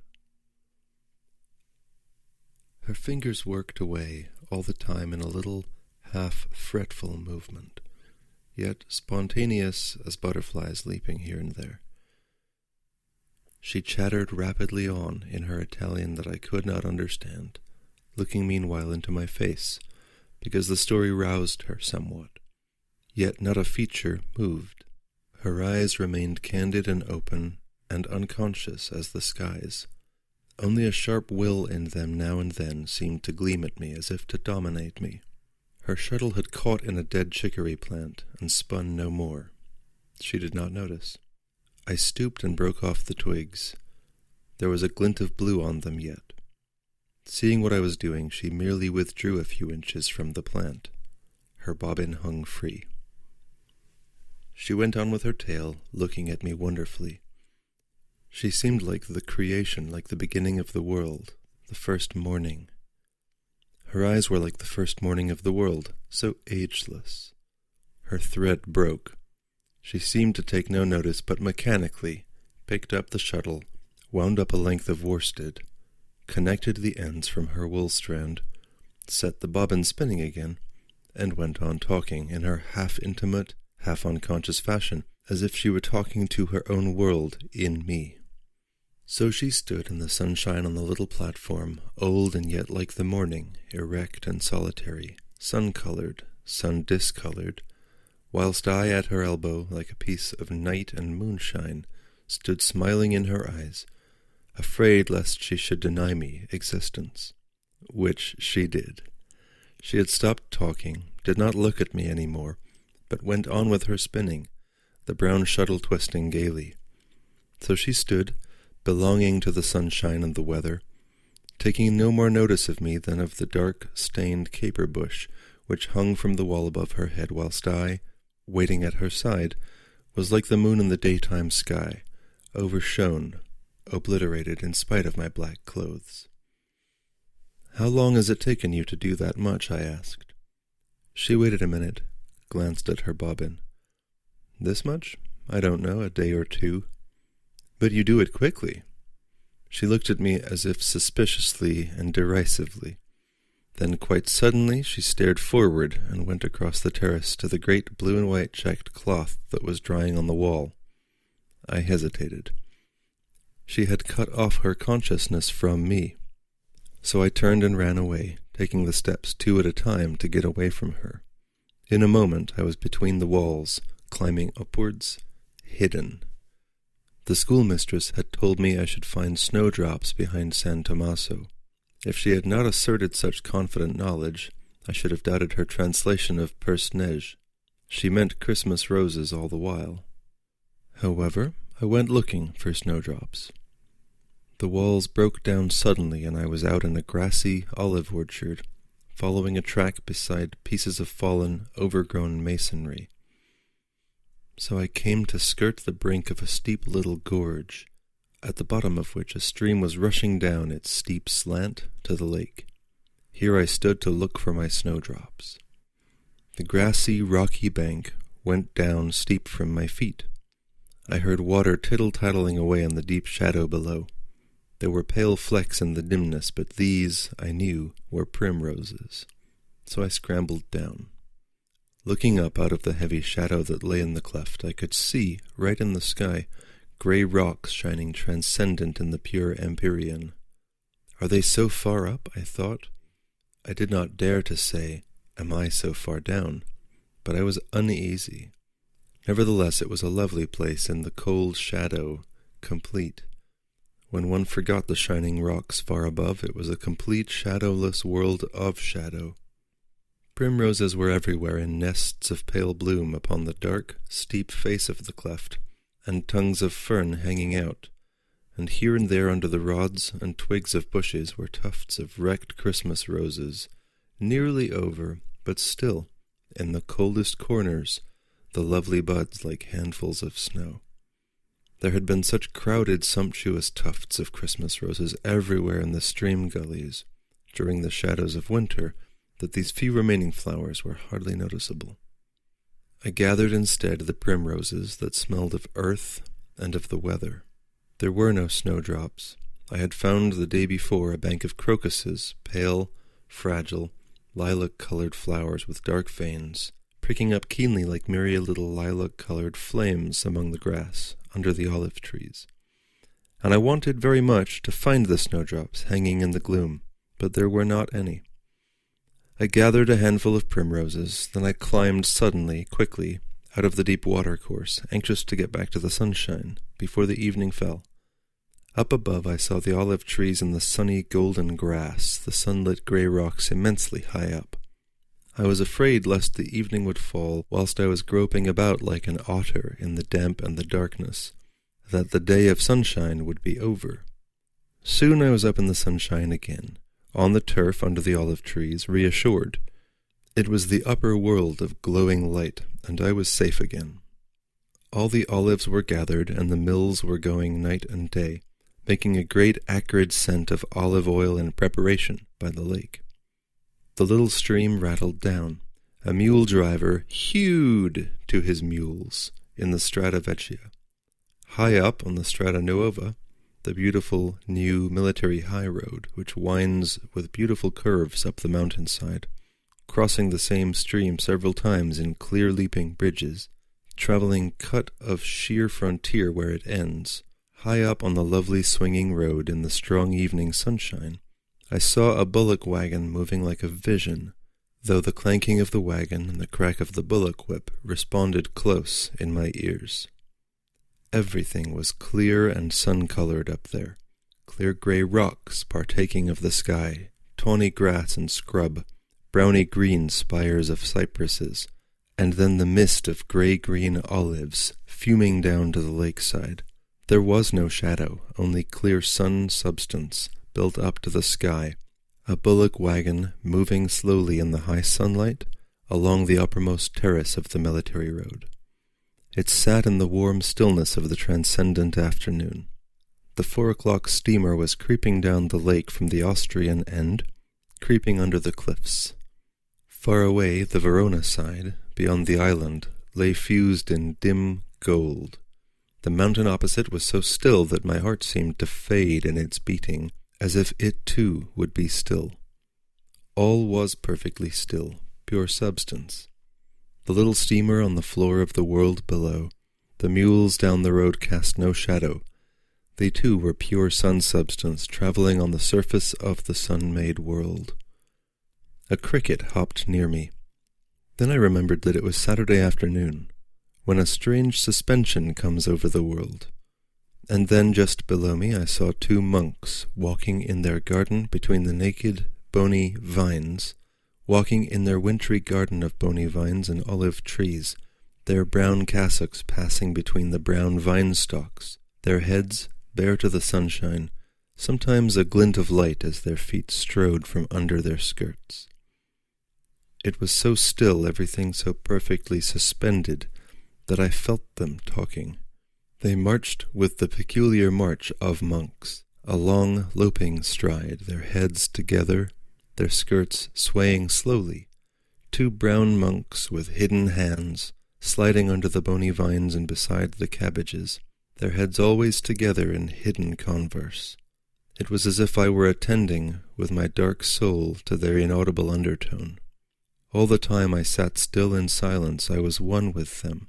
Her fingers worked away all the time in a little half-fretful movement, yet spontaneous as butterflies leaping here and there. She chattered rapidly on in her Italian that I could not understand, looking meanwhile into my face, because the story roused her somewhat. Yet not a feature moved. Her eyes remained candid and open, and unconscious as the skies. Only a sharp will in them now and then seemed to gleam at me as if to dominate me. Her shuttle had caught in a dead chicory plant and spun no more. She did not notice. I stooped and broke off the twigs. There was a glint of blue on them yet. Seeing what I was doing, she merely withdrew a few inches from the plant. Her bobbin hung free. She went on with her tale, looking at me wonderfully. She seemed like the creation, like the beginning of the world, the first morning. Her eyes were like the first morning of the world, so ageless. Her thread broke. She seemed to take no notice, but mechanically picked up the shuttle, wound up a length of worsted, connected the ends from her wool strand, set the bobbin spinning again, and went on talking in her half-intimate, half-unconscious fashion, as if she were talking to her own world in me. So she stood in the sunshine on the little platform, old and yet like the morning, erect and solitary, sun-colored, sun-discolored, whilst I at her elbow, like a piece of night and moonshine, stood smiling in her eyes, afraid lest she should deny me existence, which she did. She had stopped talking, did not look at me any more, but went on with her spinning, the brown shuttle twisting gaily. So she stood, belonging to the sunshine and the weather, taking no more notice of me than of the dark, stained caper bush which hung from the wall above her head, whilst I, waiting at her side, was like the moon in the daytime sky, overshone, obliterated in spite of my black clothes. "How long has it taken you to do that much?" I asked. She waited a minute, glanced at her bobbin. "This much? I don't know, a day or two." "But you do it quickly." She looked at me as if suspiciously and derisively. Then quite suddenly she stared forward and went across the terrace to the great blue and white checked cloth that was drying on the wall. I hesitated. She had cut off her consciousness from me. So I turned and ran away, taking the steps 2 at a time to get away from her. In a moment I was between the walls, climbing upwards, hidden. The schoolmistress had told me I should find snowdrops behind San Tommaso. If she had not asserted such confident knowledge, I should have doubted her translation of Persnage. She meant Christmas roses all the while. However, I went looking for snowdrops. The walls broke down suddenly, and I was out in a grassy olive orchard, following a track beside pieces of fallen, overgrown masonry. So I came to skirt the brink of a steep little gorge, at the bottom of which a stream was rushing down its steep slant to the lake. Here I stood to look for my snowdrops. The grassy, rocky bank went down steep from my feet. I heard water tittle-tattling away in the deep shadow below. There were pale flecks in the dimness, but these, I knew, were primroses. So I scrambled down. Looking up out of the heavy shadow that lay in the cleft, I could see, right in the sky, grey rocks shining transcendent in the pure empyrean. Are they so far up? I thought. I did not dare to say, am I so far down? But I was uneasy. Nevertheless, it was a lovely place in the cold shadow, complete. When one forgot the shining rocks far above, it was a complete shadowless world of shadow. Primroses were everywhere in nests of pale bloom upon the dark, steep face of the cleft, and tongues of fern hanging out, and here and there under the rods and twigs of bushes were tufts of wrecked Christmas roses, nearly over, but still, in the coldest corners, the lovely buds like handfuls of snow. There had been such crowded, sumptuous tufts of Christmas roses everywhere in the stream gullies, during the shadows of winter, that these few remaining flowers were hardly noticeable. I gathered instead the primroses that smelled of earth and of the weather. There were no snowdrops. I had found the day before a bank of crocuses, pale, fragile, lilac-colored flowers with dark veins, pricking up keenly like myriad little lilac-colored flames among the grass, under the olive trees. And I wanted very much to find the snowdrops hanging in the gloom, but there were not any. I gathered a handful of primroses, then I climbed suddenly, quickly, out of the deep watercourse, anxious to get back to the sunshine, before the evening fell. Up above I saw the olive trees and the sunny golden grass, the sunlit grey rocks immensely high up. I was afraid lest the evening would fall whilst I was groping about like an otter in the damp and the darkness, that the day of sunshine would be over. Soon I was up in the sunshine again, on the turf under the olive trees, reassured. It was the upper world of glowing light, and I was safe again. All the olives were gathered, and the mills were going night and day, making a great acrid scent of olive oil in preparation by the lake. The little stream rattled down. A mule driver hewed to his mules in the Strada Vecchia. High up on the Strada Nuova, the beautiful new military high road, which winds with beautiful curves up the mountainside, crossing the same stream several times in clear leaping bridges, traveling cut of sheer frontier where it ends, High up on the lovely swinging road in the strong evening sunshine, I saw a bullock wagon moving like a vision, though the clanking of the wagon and the crack of the bullock whip responded close in my ears. Everything was clear and sun-colored up there, clear grey rocks partaking of the sky, tawny grass and scrub, browny green spires of cypresses, and then the mist of grey-green olives fuming down to the lakeside. There was no shadow, only clear sun substance built up to the sky, a bullock wagon moving slowly in the high sunlight along the uppermost terrace of the military road. It sat in the warm stillness of the transcendent afternoon. The 4 o'clock steamer was creeping down the lake from the Austrian end, creeping under the cliffs. Far away, the Verona side, beyond the island, lay fused in dim gold. The mountain opposite was so still that my heart seemed to fade in its beating, as if it too would be still. All was perfectly still, pure substance. The little steamer on the floor of the world below, the mules down the road cast no shadow. They too were pure sun substance travelling on the surface of the sun-made world. A cricket hopped near me. Then I remembered that it was Saturday afternoon, when a strange suspension comes over the world. And then just below me I saw 2 monks walking in their garden between the naked, bony vines, walking in their wintry garden of bony vines and olive trees, their brown cassocks passing between the brown vine stalks, their heads bare to the sunshine, sometimes a glint of light as their feet strode from under their skirts. It was so still, everything so perfectly suspended, that I felt them talking. They marched with the peculiar march of monks, a long loping stride, their heads together, their skirts swaying slowly. 2 brown monks with hidden hands, sliding under the bony vines and beside the cabbages, their heads always together in hidden converse. It was as if I were attending with my dark soul to their inaudible undertone. All the time I sat still in silence, I was one with them,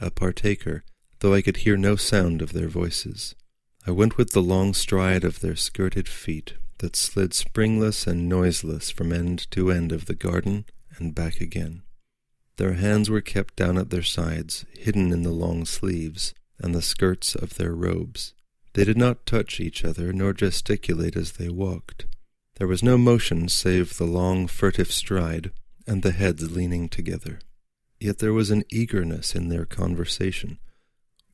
a partaker, though I could hear no sound of their voices. I went with the long stride of their skirted feet that slid springless and noiseless from end to end of the garden and back again. Their hands were kept down at their sides, hidden in the long sleeves and the skirts of their robes. They did not touch each other nor gesticulate as they walked. There was no motion save the long furtive stride and the heads leaning together. Yet there was an eagerness in their conversation,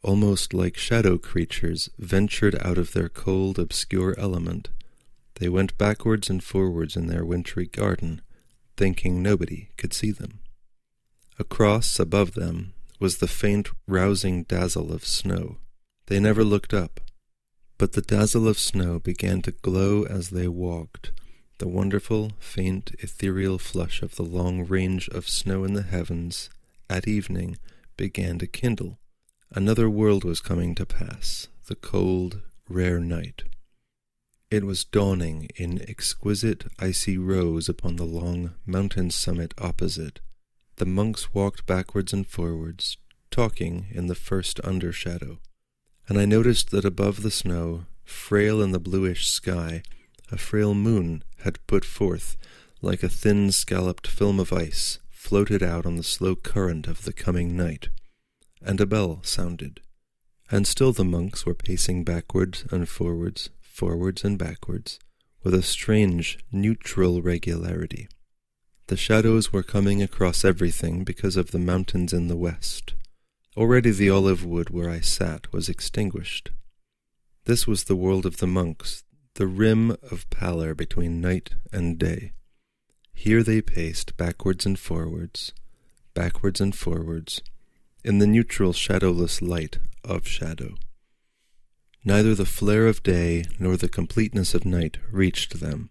almost like shadow creatures ventured out of their cold, obscure element. They went backwards and forwards in their wintry garden, thinking nobody could see them. Across, above them, was the faint, rousing dazzle of snow. They never looked up, but the dazzle of snow began to glow as they walked. The wonderful, faint, ethereal flush of the long range of snow in the heavens at evening began to kindle. Another world was coming to pass, the cold, rare night. It was dawning in exquisite, icy rows upon the long mountain summit opposite. The monks walked backwards and forwards, talking in the first undershadow, and I noticed that above the snow, frail in the bluish sky, a frail moon had put forth, like a thin scalloped film of ice, floated out on the slow current of the coming night, and a bell sounded. And still the monks were pacing backwards and forwards, forwards and backwards, with a strange, neutral regularity. The shadows were coming across everything because of the mountains in the west. Already the olive wood where I sat was extinguished. This was the world of the monks, the rim of pallor between night and day. Here they paced backwards and forwards, in the neutral shadowless light of shadow. Neither the flare of day nor the completeness of night reached them.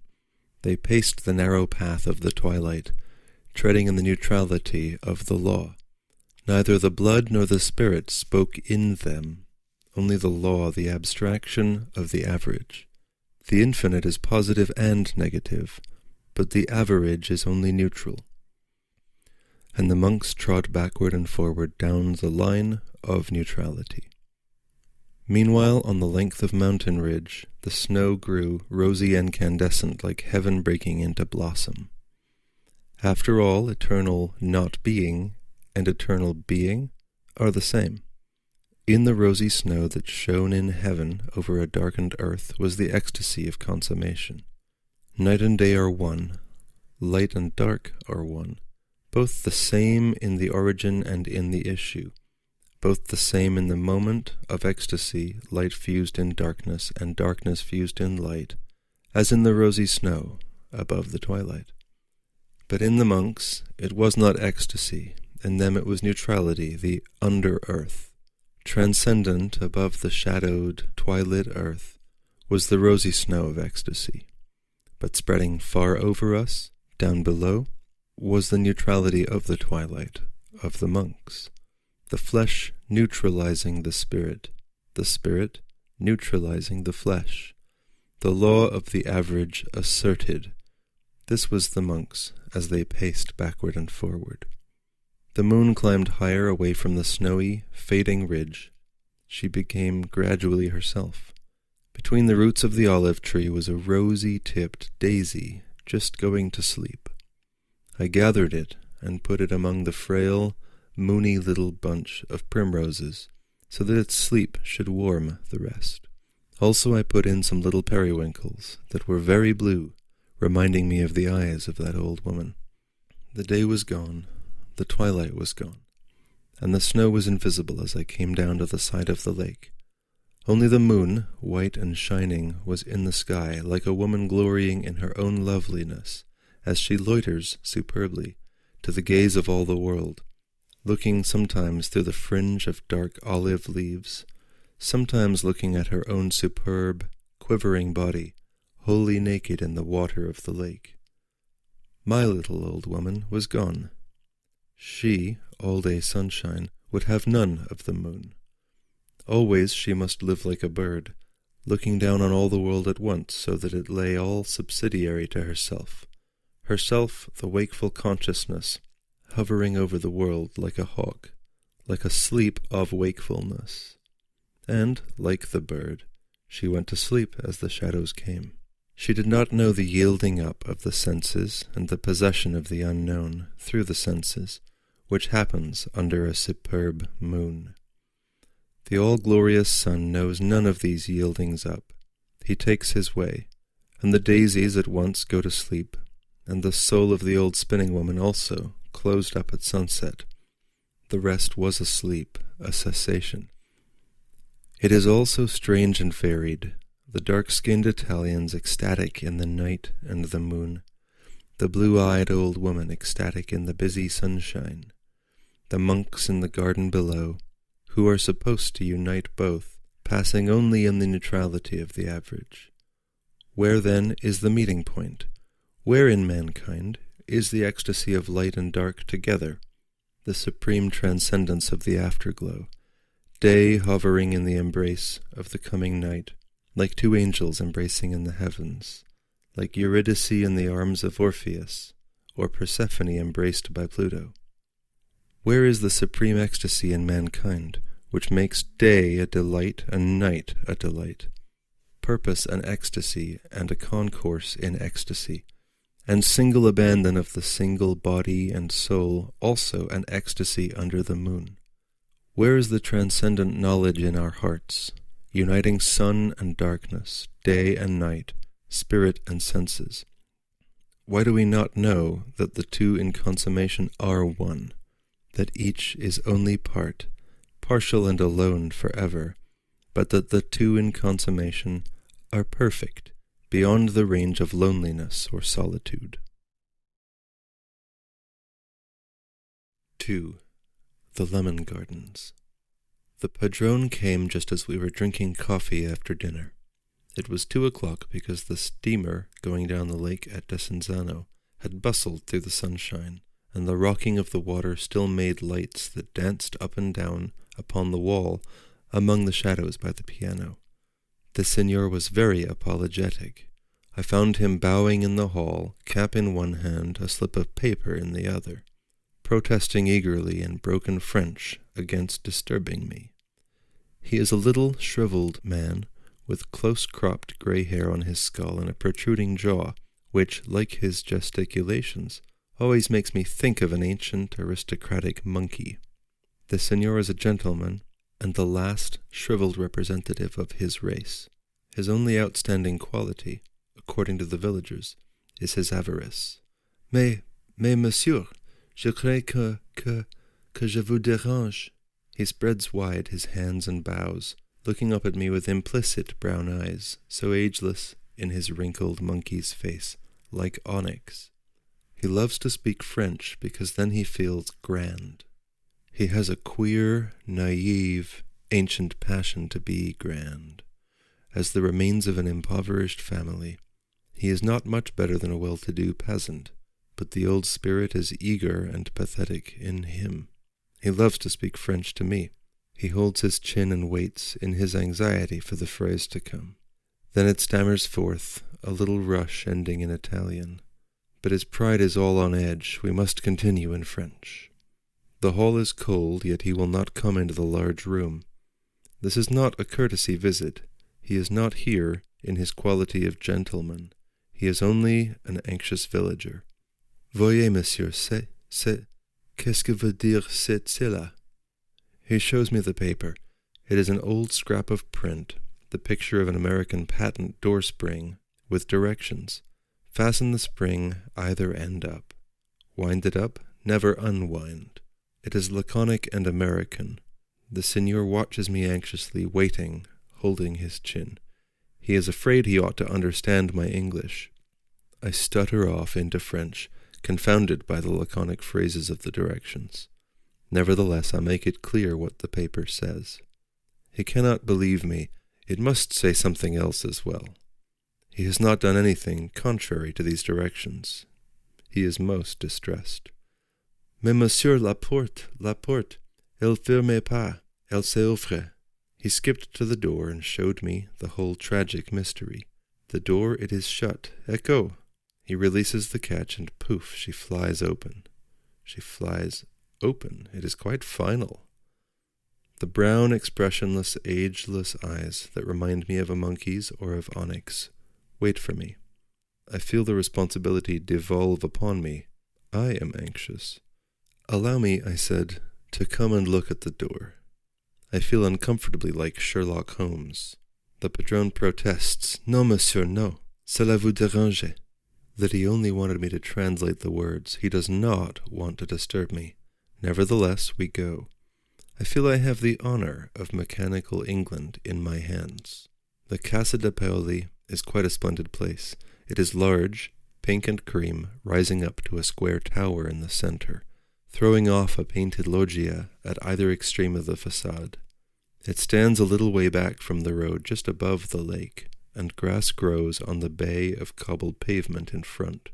They paced the narrow path of the twilight, treading in the neutrality of the law. Neither the blood nor the spirit spoke in them, only the law, the abstraction of the average. The infinite is positive and negative, but the average is only neutral. And the monks trod backward and forward down the line of neutrality. Meanwhile, on the length of mountain ridge, the snow grew rosy and incandescent like heaven breaking into blossom. After all, eternal not being and eternal being are the same. In the rosy snow that shone in heaven over a darkened earth was the ecstasy of consummation. Night and day are one, light and dark are one, both the same in the origin and in the issue, both the same in the moment of ecstasy, light fused in darkness and darkness fused in light, as in the rosy snow above the twilight. But in the monks it was not ecstasy, in them it was neutrality, the under-earth. Transcendent above the shadowed, twilit earth was the rosy snow of ecstasy, but spreading far over us, down below, was the neutrality of the twilight, of the monks, the flesh neutralizing the spirit neutralizing the flesh, the law of the average asserted. This was the monks as they paced backward and forward. The moon climbed higher away from the snowy, fading ridge. She became gradually herself. Between the roots of the olive tree was a rosy-tipped daisy just going to sleep. I gathered it and put it among the frail, moony little bunch of primroses, so that its sleep should warm the rest. Also I put in some little periwinkles that were very blue, reminding me of the eyes of that old woman. The day was gone, the twilight was gone, and the snow was invisible as I came down to the side of the lake. Only the moon, white and shining, was in the sky, like a woman glorying in her own loveliness, as she loiters superbly, to the gaze of all the world, looking sometimes through the fringe of dark olive leaves, sometimes looking at her own superb, quivering body, wholly naked in the water of the lake. My little old woman was gone. She, all-day sunshine, would have none of the moon. Always she must live like a bird, looking down on all the world at once, so that it lay all subsidiary to herself the wakeful consciousness, hovering over the world like a hawk, like a sleep of wakefulness. And, like the bird, she went to sleep as the shadows came. She did not know the yielding up of the senses and the possession of the unknown through the senses, which happens under a superb moon. The all-glorious sun knows none of these yieldings up. He takes his way, and the daisies at once go to sleep, and the soul of the old spinning woman also closed up at sunset. The rest was a sleep, a cessation. It is all so strange and varied, the dark-skinned Italians ecstatic in the night and the moon, the blue-eyed old woman ecstatic in the busy sunshine, the monks in the garden below, who are supposed to unite both, passing only in the neutrality of the average. Where, then, is the meeting point? Where in mankind is the ecstasy of light and dark together, the supreme transcendence of the afterglow, day hovering in the embrace of the coming night, like two angels embracing in the heavens, like Eurydice in the arms of Orpheus, or Persephone embraced by Pluto? Where is the supreme ecstasy in mankind, which makes day a delight and night a delight, purpose an ecstasy and a concourse in ecstasy, and single abandon of the single body and soul also an ecstasy under the moon? Where is the transcendent knowledge in our hearts, uniting sun and darkness, day and night, spirit and senses? Why do we not know that the two in consummation are one, that each is only part, partial and alone forever, but that the two in consummation are perfect, beyond the range of loneliness or solitude? 2. The Lemon Gardens. The padrone came just as we were drinking coffee after dinner. It was 2:00 because the steamer going down the lake at Desenzano had bustled through the sunshine, and the rocking of the water still made lights that danced up and down upon the wall among the shadows by the piano. The signor was very apologetic. I found him bowing in the hall, cap in one hand, a slip of paper in the other, protesting eagerly in broken French against disturbing me. He is a little, shriveled man, with close-cropped grey hair on his skull and a protruding jaw, which, like his gesticulations, always makes me think of an ancient aristocratic monkey. The signor is a gentleman, and the last shriveled representative of his race. His only outstanding quality, according to the villagers, is his avarice. Mais, monsieur, je crains que je vous dérange. He spreads wide his hands and bows, looking up at me with implicit brown eyes, so ageless in his wrinkled monkey's face, like onyx. He loves to speak French because then he feels grand. He has a queer, naive, ancient passion to be grand. As the remains of an impoverished family, he is not much better than a well-to-do peasant, but the old spirit is eager and pathetic in him. He loves to speak French to me. He holds his chin and waits in his anxiety for the phrase to come. Then it stammers forth, a little rush ending in Italian. But his pride is all on edge. We must continue in French. The hall is cold, yet he will not come into the large room. This is not a courtesy visit. He is not here in his quality of gentleman. He is only an anxious villager. Voyez, monsieur, qu'est-ce que veut dire cela? He shows me the paper. It is an old scrap of print, the picture of an American patent door spring, with directions. Fasten the spring either end up. Wind it up, never unwind. It is laconic and American. The signor watches me anxiously, waiting, holding his chin. He is afraid he ought to understand my English. I stutter off into French, confounded by the laconic phrases of the directions. Nevertheless, I make it clear what the paper says. He cannot believe me. It must say something else as well. He has not done anything contrary to these directions. He is most distressed. Mais monsieur, la porte, elle ferme pas, elle s'ouvre. He skipped to the door and showed me the whole tragic mystery. The door, it is shut. Echo! He releases the catch, and poof, she flies open. She flies open. It is quite final. The brown, expressionless, ageless eyes that remind me of a monkey's or of onyx wait for me. I feel the responsibility devolve upon me. I am anxious. Allow me, I said, to come and look at the door. I feel uncomfortably like Sherlock Holmes. The patron protests, Non, monsieur, no. Cela vous dérange. That he only wanted me to translate the words. He does not want to disturb me. Nevertheless, we go. I feel I have the honor of mechanical England in my hands. The Casa de Paoli is quite a splendid place. It is large, pink and cream, rising up to a square tower in the center, throwing off a painted loggia at either extreme of the facade. It stands a little way back from the road, just above the lake, and grass grows on the bay of cobbled pavement in front.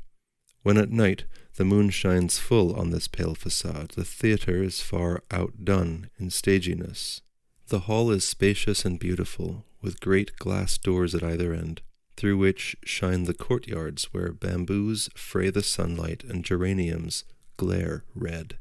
When at night the moon shines full on this pale facade, the theatre is far outdone in staginess. The hall is spacious and beautiful, with great glass doors at either end, through which shine the courtyards where bamboos fray the sunlight and geraniums glare red.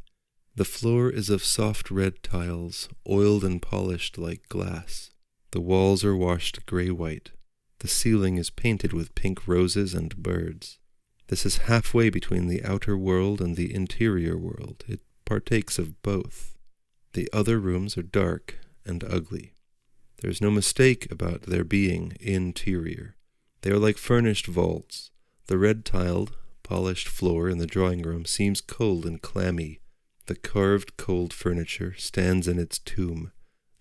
The floor is of soft red tiles, oiled and polished like glass. The walls are washed grey-white. The ceiling is painted with pink roses and birds. This is halfway between the outer world and the interior world. It partakes of both. The other rooms are dark and ugly. There is no mistake about their being interior. They are like furnished vaults. The red-tiled, polished floor in the drawing room seems cold and clammy. The carved, cold furniture stands in its tomb.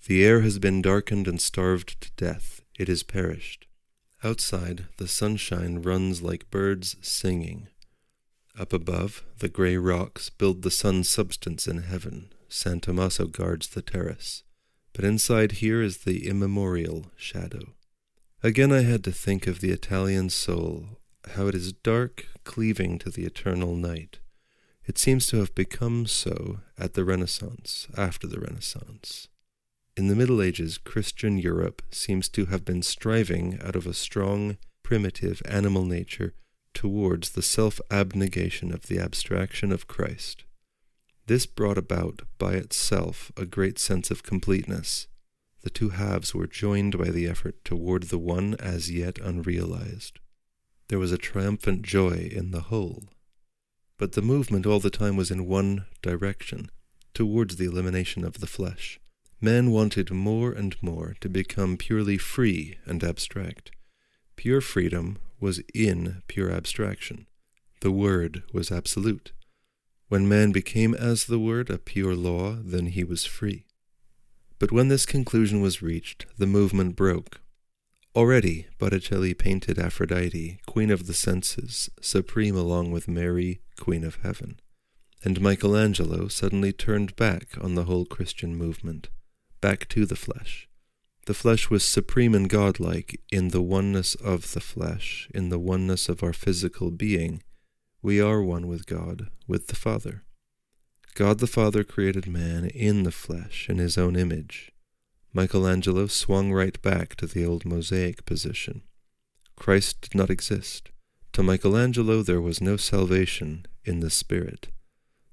The air has been darkened and starved to death. It is perished. Outside, the sunshine runs like birds singing. Up above, the grey rocks build the sun's substance in heaven. San Tommaso guards the terrace. But inside here is the immemorial shadow. Again I had to think of the Italian soul, how it is dark, cleaving to the eternal night. It seems to have become so at the Renaissance, after the Renaissance. In the Middle Ages, Christian Europe seems to have been striving out of a strong, primitive animal nature towards the self-abnegation of the abstraction of Christ. This brought about by itself a great sense of completeness. The two halves were joined by the effort toward the one as yet unrealized. There was a triumphant joy in the whole. But the movement all the time was in one direction, towards the elimination of the flesh. Man wanted more and more to become purely free and abstract. Pure freedom was in pure abstraction. The Word was absolute. When man became as the Word, a pure law, then he was free. But when this conclusion was reached, the movement broke. Already Botticelli painted Aphrodite, queen of the senses, supreme along with Mary, queen of heaven. And Michelangelo suddenly turned back on the whole Christian movement, back to the flesh. The flesh was supreme and godlike in the oneness of the flesh, in the oneness of our physical being. We are one with God, with the Father. God the Father created man in the flesh, in his own image. Michelangelo swung right back to the old Mosaic position. Christ did not exist. To Michelangelo there was no salvation in the Spirit.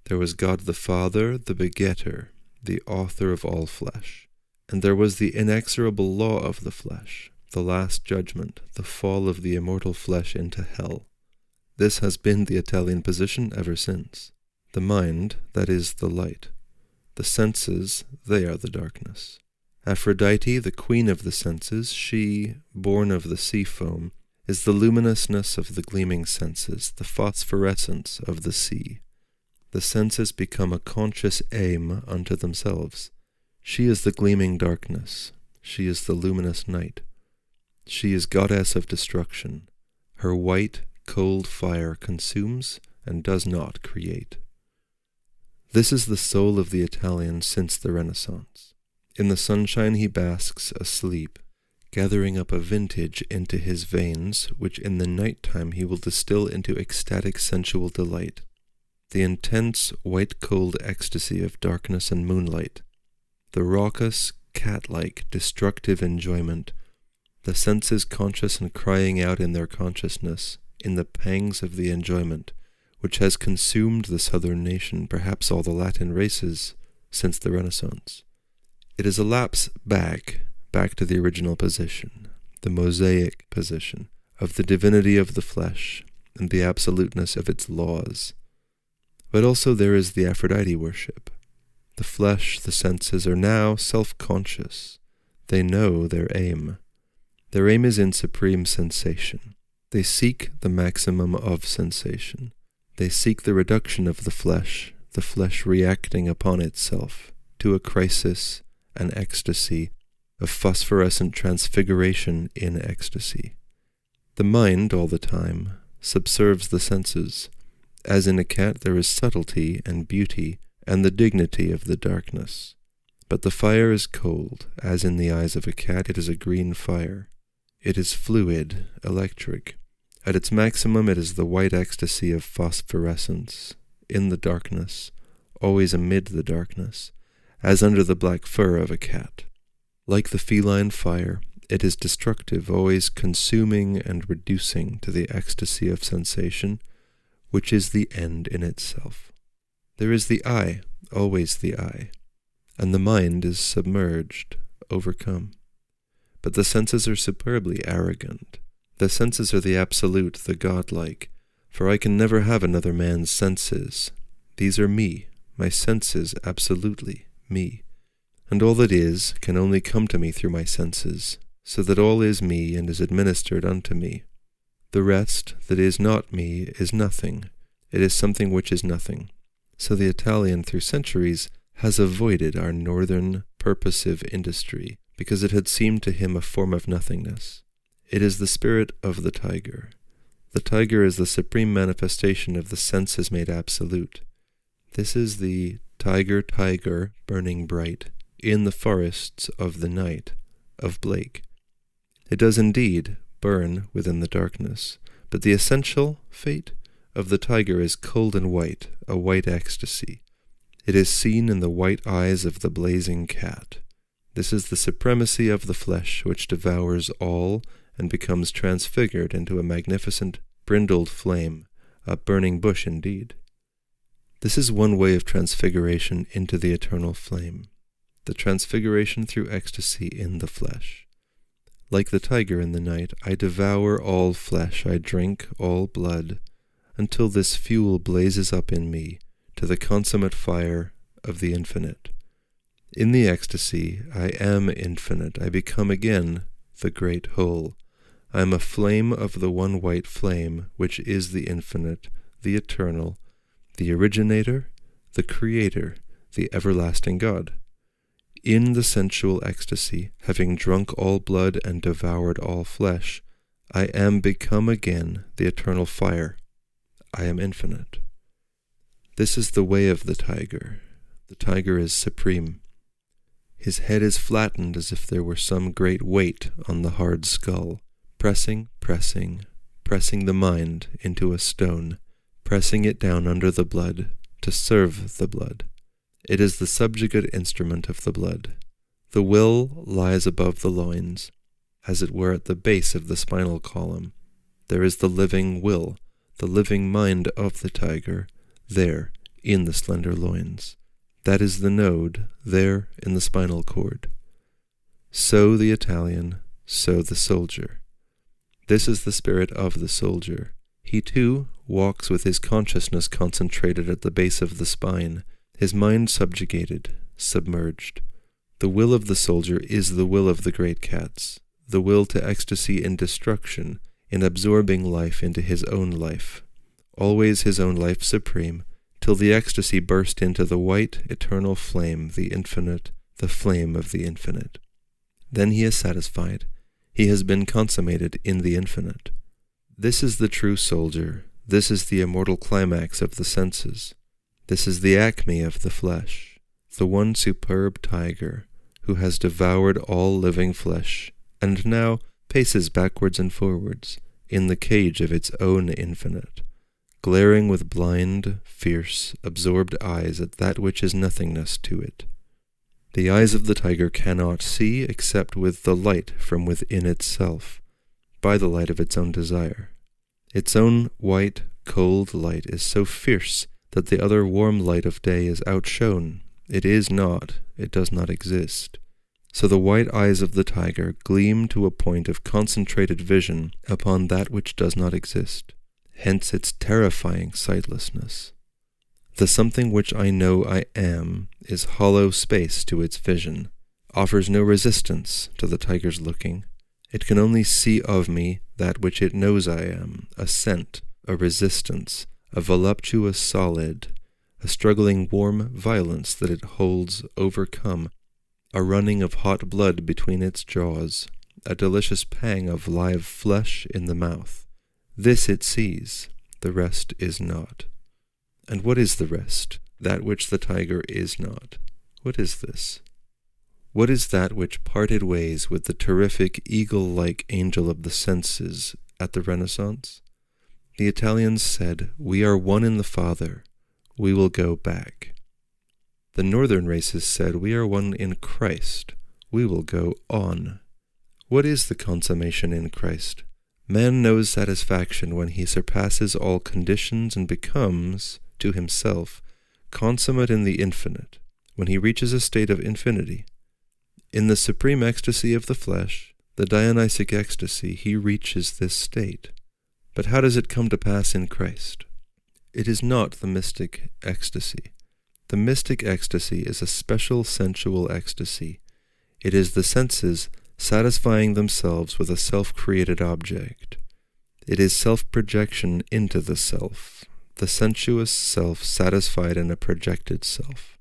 There was God the Father, the begetter, the author of all flesh. And there was the inexorable law of the flesh, the last judgment, the fall of the immortal flesh into hell. This has been the Italian position ever since. The mind, that is the light. The senses, they are the darkness. Aphrodite, the queen of the senses, she, born of the sea foam, is the luminousness of the gleaming senses, the phosphorescence of the sea. The senses become a conscious aim unto themselves. She is the gleaming darkness. She is the luminous night. She is goddess of destruction. Her white, cold fire consumes and does not create. This is the soul of the Italian since the Renaissance. In the sunshine he basks asleep, gathering up a vintage into his veins, which in the night-time he will distill into ecstatic sensual delight. The intense, white-cold ecstasy of darkness and moonlight, the raucous, cat-like, destructive enjoyment, the senses conscious and crying out in their consciousness, in the pangs of the enjoyment, which has consumed the southern nation, perhaps all the Latin races, since the Renaissance. It is a lapse back to the original position, the Mosaic position, of the divinity of the flesh and the absoluteness of its laws. But also there is the Aphrodite worship. The flesh, the senses, are now self-conscious. They know their aim. Their aim is in supreme sensation. They seek the maximum of sensation. They seek the reduction of the flesh reacting upon itself, to a crisis, an ecstasy, a phosphorescent transfiguration in ecstasy. The mind, all the time, subserves the senses. As in a cat there is subtlety and beauty and the dignity of the darkness. But the fire is cold, as in the eyes of a cat it is a green fire. It is fluid, electric. At its maximum it is the white ecstasy of phosphorescence, in the darkness, always amid the darkness, as under the black fur of a cat. Like the feline fire, it is destructive, always consuming and reducing to the ecstasy of sensation, which is the end in itself. There is the I, always the I, and the mind is submerged, overcome. But the senses are superbly arrogant. The senses are the absolute, the godlike, for I can never have another man's senses. These are me, my senses absolutely me. And all that is can only come to me through my senses, so that all is me and is administered unto me. The rest that is not me is nothing. It is something which is nothing. So the Italian through centuries has avoided our northern purposive industry, because it had seemed to him a form of nothingness. It is the spirit of the tiger. The tiger is the supreme manifestation of the senses made absolute. This is the tiger burning bright in the forests of the night of Blake. It does indeed burn within the darkness, but the essential fate of the tiger is cold and white, a white ecstasy. It is seen in the white eyes of the blazing cat. This is the supremacy of the flesh which devours all and becomes transfigured into a magnificent brindled flame, a burning bush indeed. This is one way of transfiguration into the eternal flame. the transfiguration through ecstasy in the flesh. Like the tiger in the night, I devour all flesh, I drink all blood, until this fuel blazes up in me to the consummate fire of the infinite. In the ecstasy, I am infinite. I become again the great whole. I am a flame of the one white flame, which is the infinite, the eternal, the originator, the creator, the everlasting God. In the sensual ecstasy, having drunk all blood and devoured all flesh, I am become again the eternal fire. I am infinite. This is the way of the tiger. The tiger is supreme. His head is flattened as if there were some great weight on the hard skull, pressing the mind into a stone, pressing it down under the blood, to serve the blood. It is the subjugate instrument of the blood. The will lies above the loins, as it were at the base of the spinal column. There is the living will, the living mind of the tiger, there, in the slender loins. That is the node, there in the spinal cord. So the Italian, so the soldier. This is the spirit of the soldier. He too walks with his consciousness concentrated at the base of the spine, his mind subjugated, submerged. The will of the soldier is the will of the great cats, the will to ecstasy in destruction, in absorbing life into his own life, always his own life supreme, till the ecstasy burst into the white, eternal flame, the infinite, the flame of the infinite. Then he is satisfied. He has been consummated in the infinite. This is the true soldier. This is the immortal climax of the senses. This is the acme of the flesh, the one superb tiger who has devoured all living flesh, and now paces backwards and forwards in the cage of its own infinite, glaring with blind, fierce, absorbed eyes at that which is nothingness to it. The eyes of the tiger cannot see except with the light from within itself, by the light of its own desire. Its own white, cold light is so fierce that the other warm light of day is outshone. It is not, it does not exist. So the white eyes of the tiger gleam to a point of concentrated vision upon that which does not exist. Hence its terrifying sightlessness. The something which I know I am is hollow space to its vision, offers no resistance to the tiger's looking. It can only see of me that which it knows I am, a scent, a resistance, a voluptuous solid, a struggling warm violence that it holds overcome, a running of hot blood between its jaws, a delicious pang of live flesh in the mouth. This it sees, the rest is not. And what is the rest? That which the tiger is not. What is this? What is that which parted ways with the terrific eagle-like angel of the senses at the Renaissance? The Italians said, "We are one in the Father. We will go back." The northern races said, "We are one in Christ. We will go on." What is the consummation in Christ? Man knows satisfaction when he surpasses all conditions and becomes, to himself, consummate in the infinite, when he reaches a state of infinity. In the supreme ecstasy of the flesh, the Dionysic ecstasy, he reaches this state. But how does it come to pass in Christ? It is not the mystic ecstasy. The mystic ecstasy is a special sensual ecstasy. It is the senses satisfying themselves with a self-created object. It is self-projection into the self, the sensuous self satisfied in a projected self.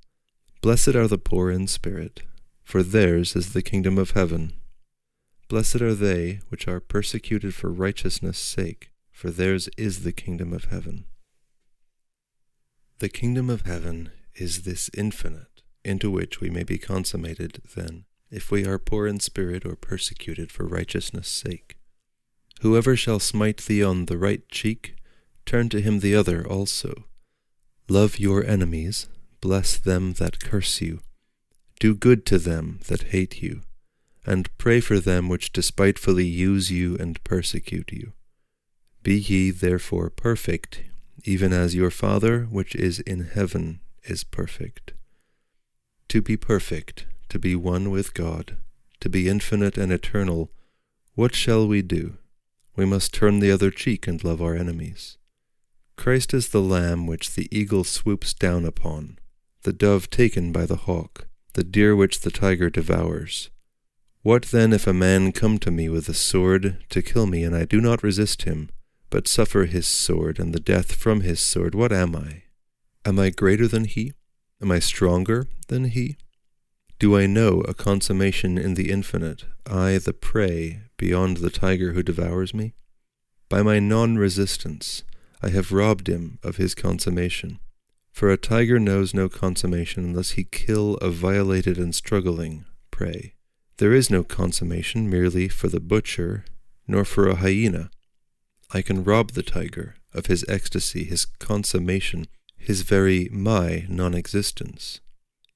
Blessed are the poor in spirit, for theirs is the kingdom of heaven. Blessed are they which are persecuted for righteousness' sake, for theirs is the kingdom of heaven. The kingdom of heaven is this infinite, into which we may be consummated, then, if we are poor in spirit or persecuted for righteousness' sake. Whoever shall smite thee on the right cheek, turn to him the other also. Love your enemies, bless them that curse you, do good to them that hate you, and pray for them which despitefully use you and persecute you. Be ye therefore perfect, even as your Father which is in heaven is perfect. To be perfect, to be one with God, to be infinite and eternal, what shall we do? We must turn the other cheek and love our enemies. Christ is the lamb which the eagle swoops down upon, the dove taken by the hawk, the deer which the tiger devours. What then if a man come to me with a sword to kill me, and I do not resist him, but suffer his sword and the death from his sword? What am I? Am I greater than he? Am I stronger than he? Do I know a consummation in the infinite, I the prey, beyond the tiger who devours me? By my non-resistance, I have robbed him of his consummation. For a tiger knows no consummation unless he kill a violated and struggling prey. There is no consummation merely for the butcher, nor for a hyena. I can rob the tiger of his ecstasy, his consummation, his very my non-existence.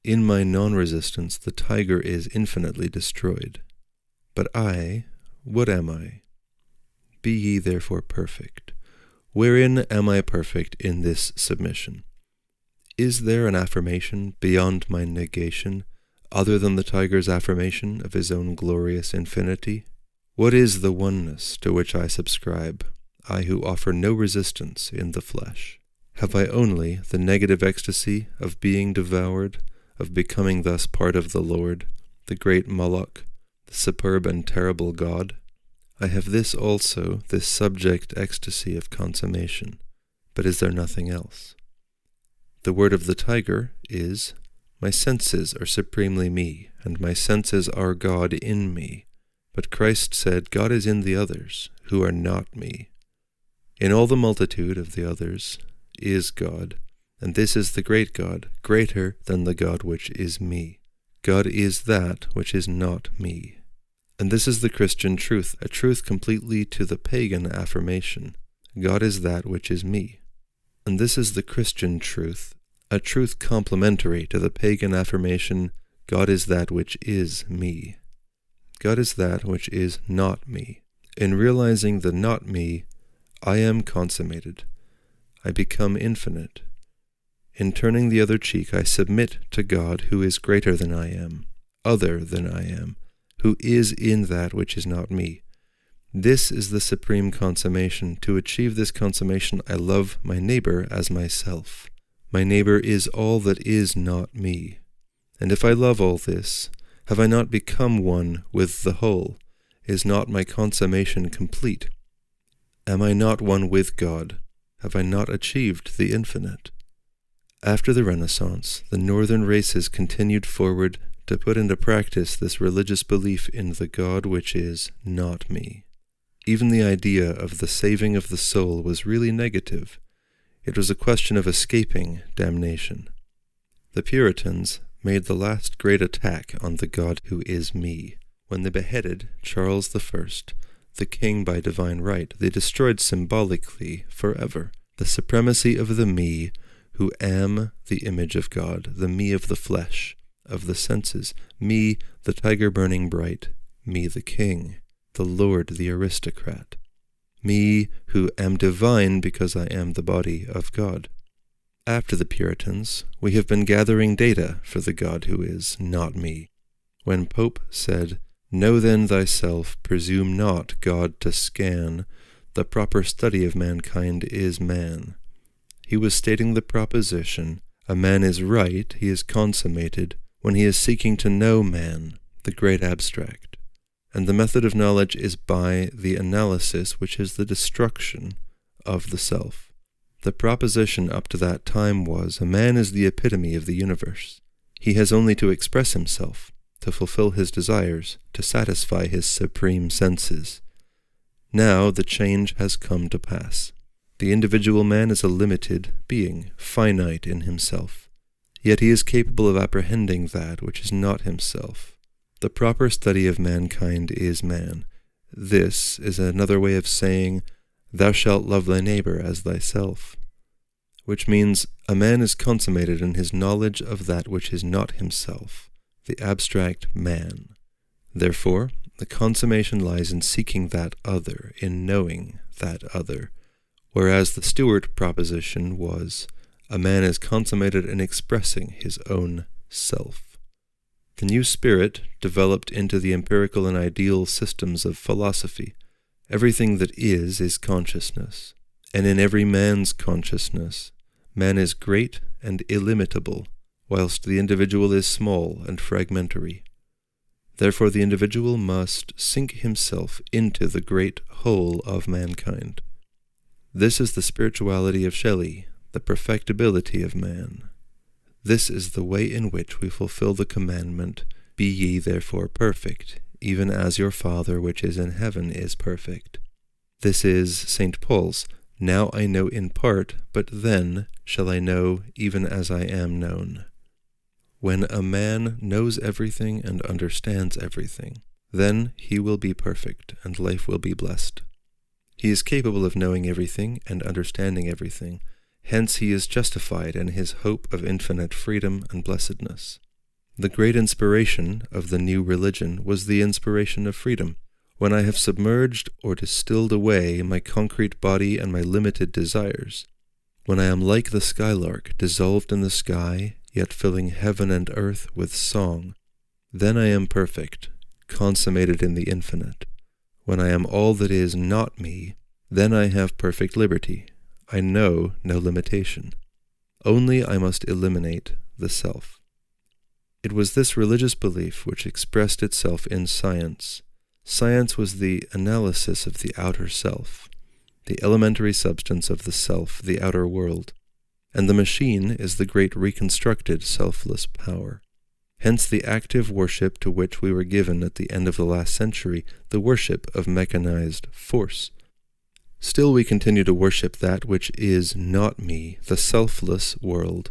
In my non-resistance, the tiger is infinitely destroyed. But I, what am I? Be ye therefore perfect. Wherein am I perfect? In this submission. Is there an affirmation beyond my negation, other than the tiger's affirmation of his own glorious infinity? What is the oneness to which I subscribe, I who offer no resistance in the flesh? Have I only the negative ecstasy of being devoured, of becoming thus part of the Lord, the great Moloch, the superb and terrible God? I have this also, this subject ecstasy of consummation, but is there nothing else? The word of the tiger is, my senses are supremely me, and my senses are God in me. But Christ said, God is in the others, who are not me. In all the multitude of the others is God, and this is the great God, greater than the God which is me. God is that which is not me. And this is the Christian truth, a truth completely to the pagan affirmation. God is that which is me. And this is the Christian truth, a truth complementary to the pagan affirmation, God is that which is me. God is that which is not me. In realizing the not me, I am consummated. I become infinite. In turning the other cheek, I submit to God who is greater than I am, other than I am, who is in that which is not me. This is the supreme consummation. To achieve this consummation, I love my neighbor as myself. My neighbor is all that is not me. And if I love all this, have I not become one with the whole? Is not my consummation complete? Am I not one with God? Have I not achieved the infinite? After the Renaissance, the northern races continued forward to put into practice this religious belief in the God which is not me. Even the idea of the saving of the soul was really negative. It was a question of escaping damnation. The Puritans made the last great attack on the God who is me. When they beheaded Charles I, the king by divine right, they destroyed symbolically forever the supremacy of the me, who am the image of God, the me of the flesh, of the senses, me, the tiger burning bright, me, the king, the Lord, the aristocrat, me, who am divine because I am the body of God. After the Puritans, we have been gathering data for the God who is not me. When Pope said, Know then thyself, presume not God to scan, the proper study of mankind is man. He was stating the proposition, a man is right, he is consummated, when he is seeking to know man, the great abstract. And the method of knowledge is by the analysis, which is the destruction of the self. The proposition up to that time was, a man is the epitome of the universe. He has only to express himself, to fulfill his desires, to satisfy his supreme senses. Now the change has come to pass. The individual man is a limited being, finite in himself. Yet he is capable of apprehending that which is not himself. The proper study of mankind is man. This is another way of saying, Thou shalt love thy neighbor as thyself, which means a man is consummated in his knowledge of that which is not himself, the abstract man. Therefore, the consummation lies in seeking that other, in knowing that other, whereas the Stuart proposition was, a man is consummated in expressing his own self. The new spirit developed into the empirical and ideal systems of philosophy. Everything that is consciousness, and in every man's consciousness, man is great and illimitable, whilst the individual is small and fragmentary. Therefore the individual must sink himself into the great whole of mankind. This is the spirituality of Shelley, the perfectibility of man. This is the way in which we fulfill the commandment, "Be ye therefore perfect, even as your Father which is in heaven is perfect." This is St. Paul's, "Now I know in part, but then shall I know even as I am known." When a man knows everything and understands everything, then he will be perfect and life will be blessed. He is capable of knowing everything and understanding everything. Hence he is justified in his hope of infinite freedom and blessedness. The great inspiration of the new religion was the inspiration of freedom. When I have submerged or distilled away my concrete body and my limited desires, when I am like the skylark dissolved in the sky, yet filling heaven and earth with song, then I am perfect, consummated in the infinite. When I am all that is not me, then I have perfect liberty. I know no limitation. Only I must eliminate the self. It was this religious belief which expressed itself in science. Science was the analysis of the outer self, the elementary substance of the self, the outer world, and the machine is the great reconstructed selfless power. Hence the active worship to which we were given at the end of the last century, the worship of mechanized force. Still we continue to worship that which is not me, the selfless world,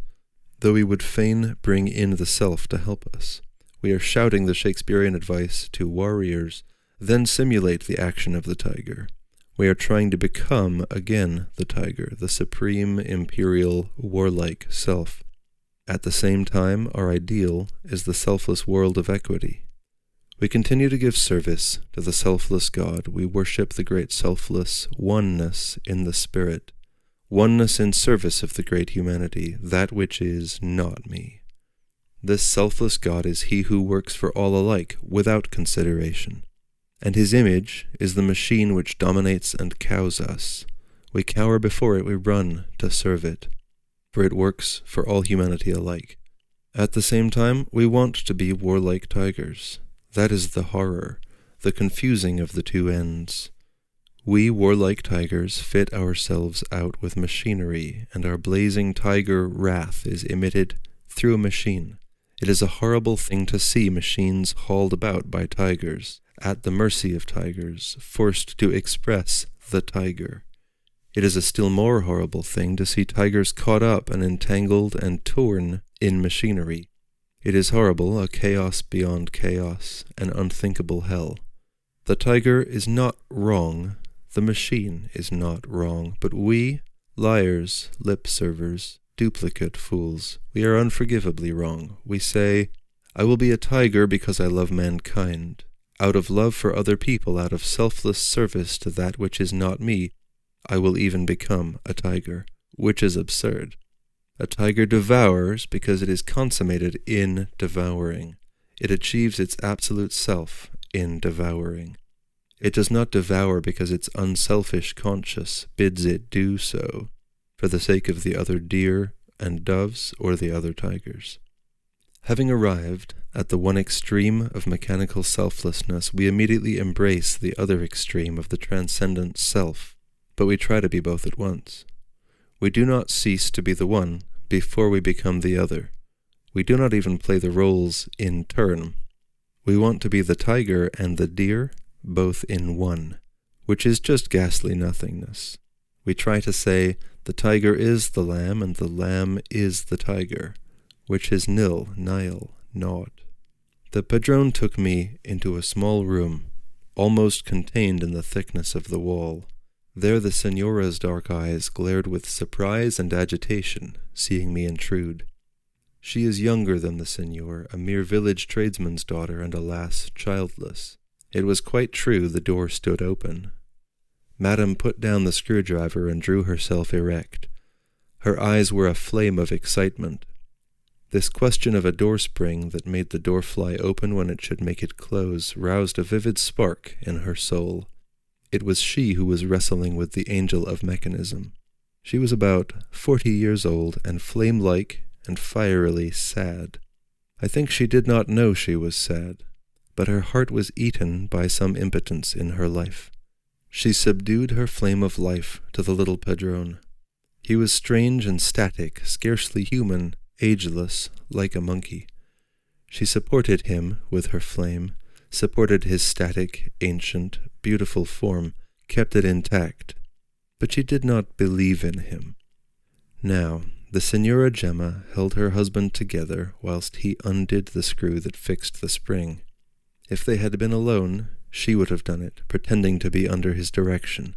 though we would fain bring in the self to help us. We are shouting the Shakespearean advice to warriors, then simulate the action of the tiger. We are trying to become again the tiger, the supreme, imperial, warlike self. At the same time, our ideal is the selfless world of equity. We continue to give service to the selfless God. We worship the great selfless oneness in the Spirit, oneness in service of the great humanity, that which is not me. This selfless God is he who works for all alike, without consideration. And his image is the machine which dominates and cows us. We cower before it, we run to serve it, for it works for all humanity alike. At the same time, we want to be warlike tigers. That is the horror, the confusing of the two ends. We warlike tigers fit ourselves out with machinery, and our blazing tiger wrath is emitted through a machine. It is a horrible thing to see machines hauled about by tigers, at the mercy of tigers, forced to express the tiger. It is a still more horrible thing to see tigers caught up and entangled and torn in machinery. It is horrible, a chaos beyond chaos, an unthinkable hell. The tiger is not wrong, the machine is not wrong, but we, liars, lip-servers, duplicate fools, we are unforgivably wrong. We say, "I will be a tiger because I love mankind. Out of love for other people, out of selfless service to that which is not me, I will even become a tiger," which is absurd. A tiger devours because it is consummated in devouring. It achieves its absolute self in devouring. It does not devour because its unselfish conscience bids it do so, for the sake of the other deer and doves or the other tigers. Having arrived at the one extreme of mechanical selflessness, we immediately embrace the other extreme of the transcendent self, but we try to be both at once. We do not cease to be the one before we become the other. We do not even play the roles in turn. We want to be the tiger and the deer, both in one, which is just ghastly nothingness. We try to say, the tiger is the lamb and the lamb is the tiger, which is nil, naught. The padrone took me into a small room, almost contained in the thickness of the wall. There the Signora's dark eyes glared with surprise and agitation, seeing me intrude. She is younger than the Signor, a mere village tradesman's daughter, and alas, childless. It was quite true the door stood open. Madame put down the screwdriver and drew herself erect. Her eyes were a flame of excitement. This question of a door spring that made the door fly open when it should make it close roused a vivid spark in her soul. It was she who was wrestling with the angel of mechanism. She was about 40 years old and flame-like and fierily sad. I think she did not know she was sad, but her heart was eaten by some impotence in her life. She subdued her flame of life to the little padrone. He was strange and static, scarcely human, ageless, like a monkey. She supported him with her flame, supported his static, ancient, beautiful form, kept it intact. But she did not believe in him. Now, the Signora Gemma held her husband together whilst he undid the screw that fixed the spring. If they had been alone, she would have done it, pretending to be under his direction.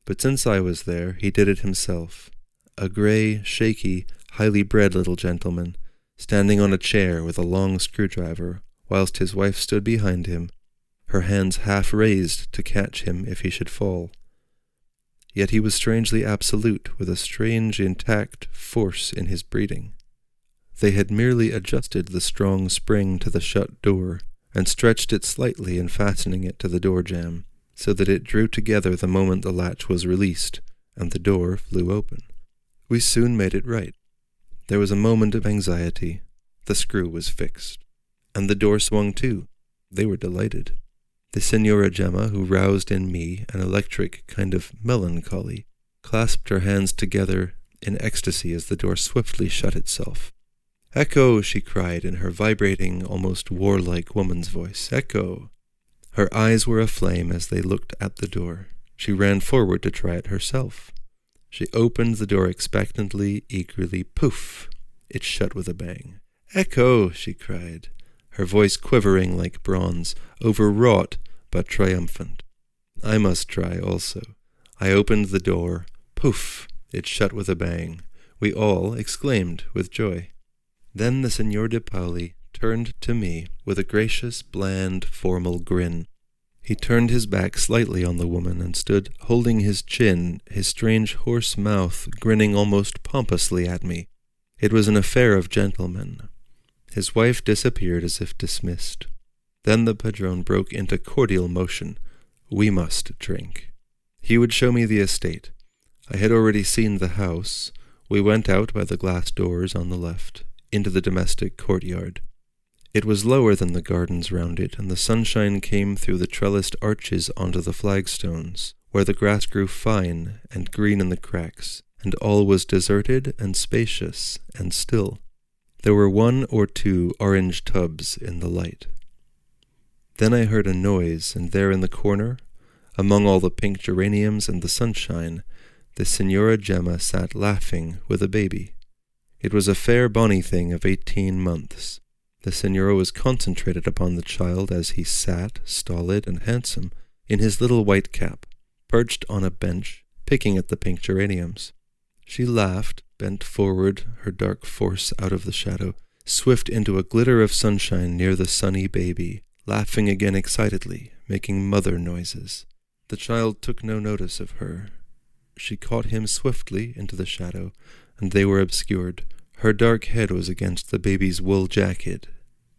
But since I was there, he did it himself. A grey, shaky, highly bred little gentleman, standing on a chair with a long screwdriver, whilst his wife stood behind him, her hands half raised to catch him if he should fall. Yet he was strangely absolute, with a strange, intact force in his breeding. They had merely adjusted the strong spring to the shut door, and stretched it slightly in fastening it to the door jamb, so that it drew together the moment the latch was released, and the door flew open. We soon made it right. There was a moment of anxiety. The screw was fixed. And the door swung too. They were delighted. The Signora Gemma, who roused in me an electric kind of melancholy, clasped her hands together in ecstasy as the door swiftly shut itself. "Ecco!" she cried in her vibrating, almost warlike woman's voice. "Ecco!" Her eyes were aflame as they looked at the door. She ran forward to try it herself. She opened the door expectantly, eagerly. Poof! It shut with a bang. "Ecco!" she cried, her voice quivering like bronze, overwrought but triumphant. I must try also. I opened the door. Poof! It shut with a bang. We all exclaimed with joy. Then the Signor de Paoli turned to me with a gracious, bland, formal grin. He turned his back slightly on the woman and stood holding his chin, his strange hoarse mouth grinning almost pompously at me. It was an affair of gentlemen. His wife disappeared as if dismissed. Then the padrone broke into cordial motion. We must drink. He would show me the estate. I had already seen the house. We went out by the glass doors on the left, into the domestic courtyard. It was lower than the gardens round it, and the sunshine came through the trellised arches onto the flagstones, where the grass grew fine and green in the cracks, and all was deserted and spacious and still. There were 1 or 2 orange tubs in the light. Then I heard a noise, and there in the corner, among all the pink geraniums and the sunshine, the Signora Gemma sat laughing with a baby. It was a fair bonny thing of 18 months. The Signora was concentrated upon the child as he sat, stolid and handsome, in his little white cap, perched on a bench, picking at the pink geraniums. She laughed, bent forward, her dark force out of the shadow, swift into a glitter of sunshine near the sunny baby, laughing again excitedly, making mother noises. The child took no notice of her. She caught him swiftly into the shadow, and they were obscured. Her dark head was against the baby's wool jacket.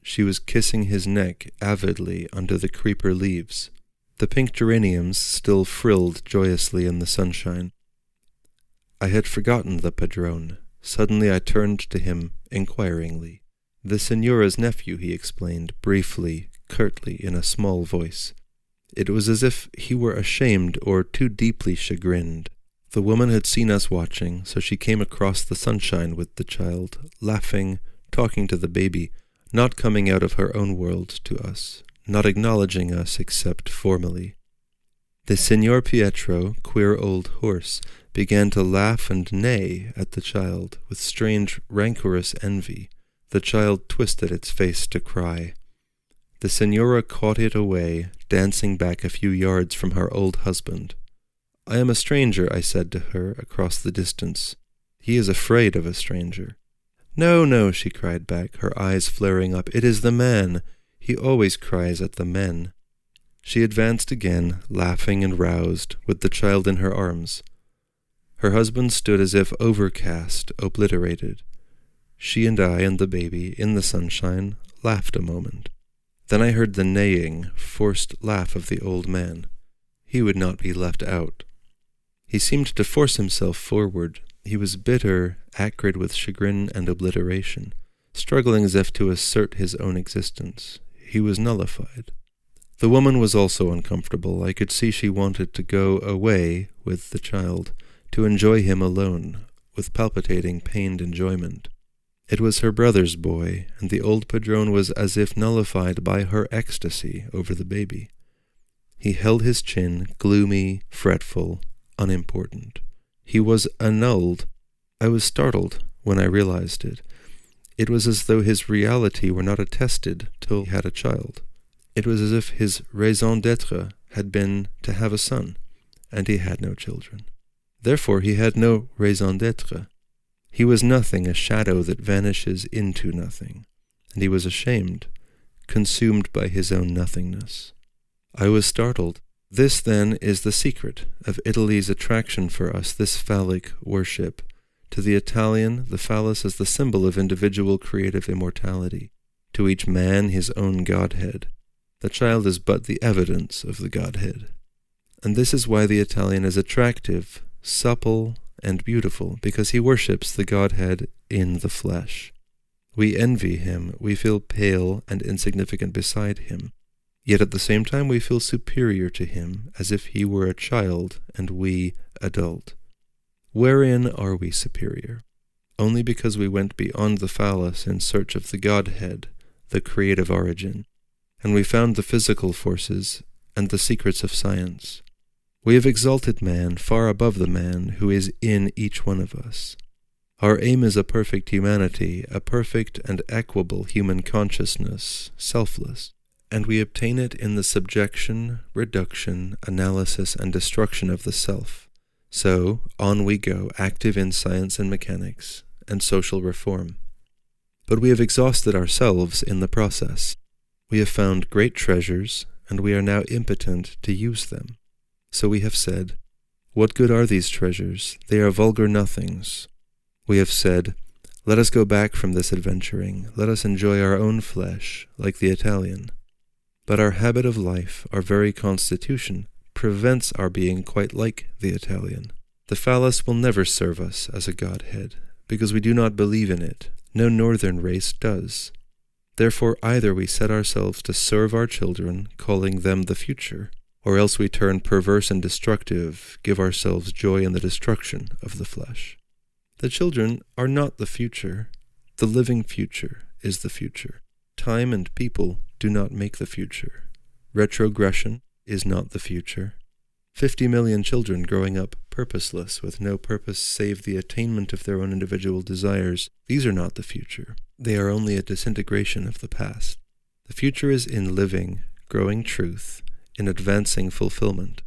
She was kissing his neck avidly under the creeper leaves. The pink geraniums still frilled joyously in the sunshine. I had forgotten the padrone. Suddenly I turned to him inquiringly. "The Signora's nephew," he explained, briefly, curtly, in a small voice. It was as if he were ashamed or too deeply chagrined. The woman had seen us watching, so she came across the sunshine with the child, laughing, talking to the baby, not coming out of her own world to us, not acknowledging us except formally. The Signor Pietro, queer old horse, began to laugh and neigh at the child with strange rancorous envy. The child twisted its face to cry. The Signora caught it away, dancing back a few yards from her old husband. "I am a stranger," I said to her across the distance. "He is afraid of a stranger." "No, no," she cried back, her eyes flaring up. "It is the man. He always cries at the men." She advanced again, laughing and roused, with the child in her arms. Her husband stood as if overcast, obliterated. She and I and the baby, in the sunshine, laughed a moment. Then I heard the neighing, forced laugh of the old man. He would not be left out. He seemed to force himself forward. He was bitter, acrid with chagrin and obliteration, struggling as if to assert his own existence. He was nullified. The woman was also uncomfortable. I could see she wanted to go away with the child, to enjoy him alone, with palpitating, pained enjoyment. It was her brother's boy, and the old padrone was as if nullified by her ecstasy over the baby. He held his chin, gloomy, fretful, unimportant. He was annulled. I was startled when I realized it. It was as though his reality were not attested till he had a child. It was as if his raison d'être had been to have a son, and he had no children. Therefore he had no raison d'être. He was nothing, a shadow that vanishes into nothing, and he was ashamed, consumed by his own nothingness. I was startled. This, then, is the secret of Italy's attraction for us, this phallic worship. To the Italian, the phallus is the symbol of individual creative immortality. To each man his own godhead. The child is but the evidence of the godhead. And this is why the Italian is attractive, supple, and beautiful, because he worships the Godhead in the flesh. We envy him, we feel pale and insignificant beside him, yet at the same time we feel superior to him, as if he were a child and we adult. Wherein are we superior? Only because we went beyond the phallus in search of the Godhead, the creative origin, and we found the physical forces and the secrets of science. We have exalted man far above the man who is in each one of us. Our aim is a perfect humanity, a perfect and equable human consciousness, selfless, and we obtain it in the subjection, reduction, analysis, and destruction of the self. So, on we go, active in science and mechanics, and social reform. But we have exhausted ourselves in the process. We have found great treasures, and we are now impotent to use them. So we have said, what good are these treasures? They are vulgar nothings. We have said, let us go back from this adventuring. Let us enjoy our own flesh, like the Italian. But our habit of life, our very constitution, prevents our being quite like the Italian. The phallus will never serve us as a godhead, because we do not believe in it. No northern race does. Therefore either we set ourselves to serve our children, calling them the future, or else we turn perverse and destructive, give ourselves joy in the destruction of the flesh. The children are not the future. The living future is the future. Time and people do not make the future. Retrogression is not the future. 50 million children growing up purposeless, with no purpose save the attainment of their own individual desires, these are not the future. They are only a disintegration of the past. The future is in living, growing truth, in advancing fulfillment.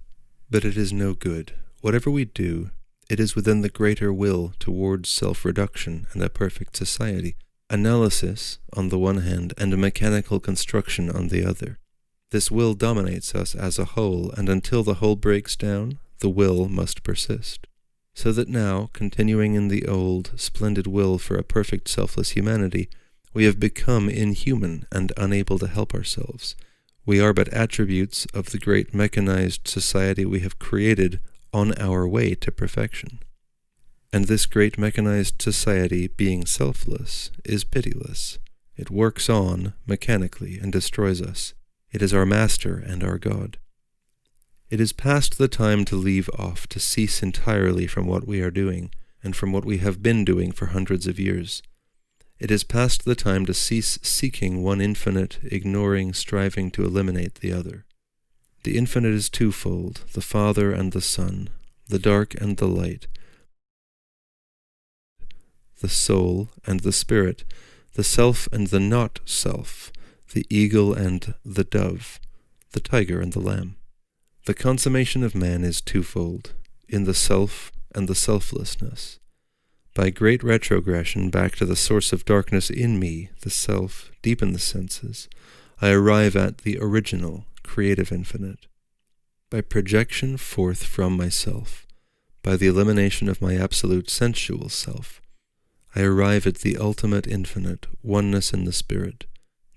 But it is no good. Whatever we do, it is within the greater will towards self-reduction and a perfect society, analysis on the one hand and a mechanical construction on the other. This will dominates us as a whole, and until the whole breaks down, the will must persist. So that now, continuing in the old, splendid will for a perfect selfless humanity, we have become inhuman and unable to help ourselves. We are but attributes of the great mechanized society we have created on our way to perfection. And this great mechanized society, being selfless, is pitiless. It works on mechanically and destroys us. It is our master and our God. It is past the time to leave off, to cease entirely from what we are doing, and from what we have been doing for hundreds of years. It is past the time to cease seeking one infinite, ignoring, striving to eliminate the other. The infinite is twofold, the Father and the Son, the dark and the light, the soul and the spirit, the self and the not-self, the eagle and the dove, the tiger and the lamb. The consummation of man is twofold, in the self and the selflessness. By great retrogression back to the source of darkness in me, the self, deep in the senses, I arrive at the original, creative infinite. By projection forth from myself, by the elimination of my absolute sensual self, I arrive at the ultimate infinite, oneness in the Spirit.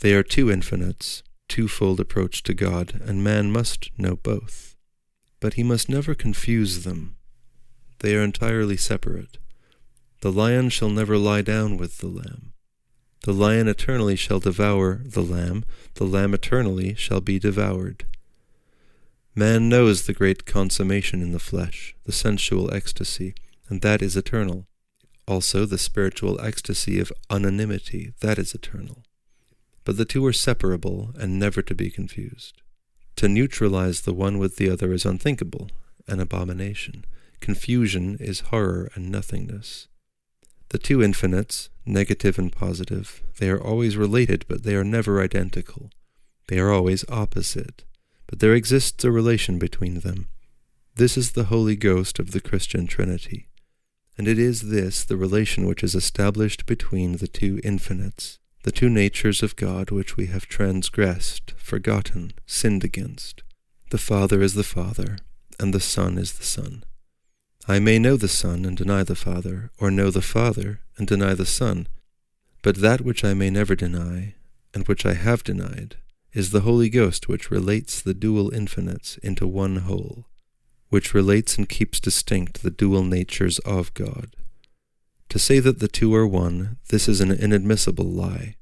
They are two infinites, twofold approach to God, and man must know both. But he must never confuse them. They are entirely separate. The lion shall never lie down with the lamb. The lion eternally shall devour the lamb eternally shall be devoured. Man knows the great consummation in the flesh, the sensual ecstasy, and that is eternal. Also the spiritual ecstasy of unanimity, that is eternal. But the two are separable and never to be confused. To neutralize the one with the other is unthinkable, an abomination. Confusion is horror and nothingness. The two infinites, negative and positive, they are always related, but they are never identical. They are always opposite, but there exists a relation between them. This is the Holy Ghost of the Christian Trinity, and it is this the relation which is established between the two infinites, the two natures of God which we have transgressed, forgotten, sinned against. The Father is the Father, and the Son is the Son. I may know the Son and deny the Father, or know the Father and deny the Son, but that which I may never deny, and which I have denied, is the Holy Ghost which relates the dual infinites into one whole, which relates and keeps distinct the dual natures of God. To say that the two are one, this is an inadmissible lie.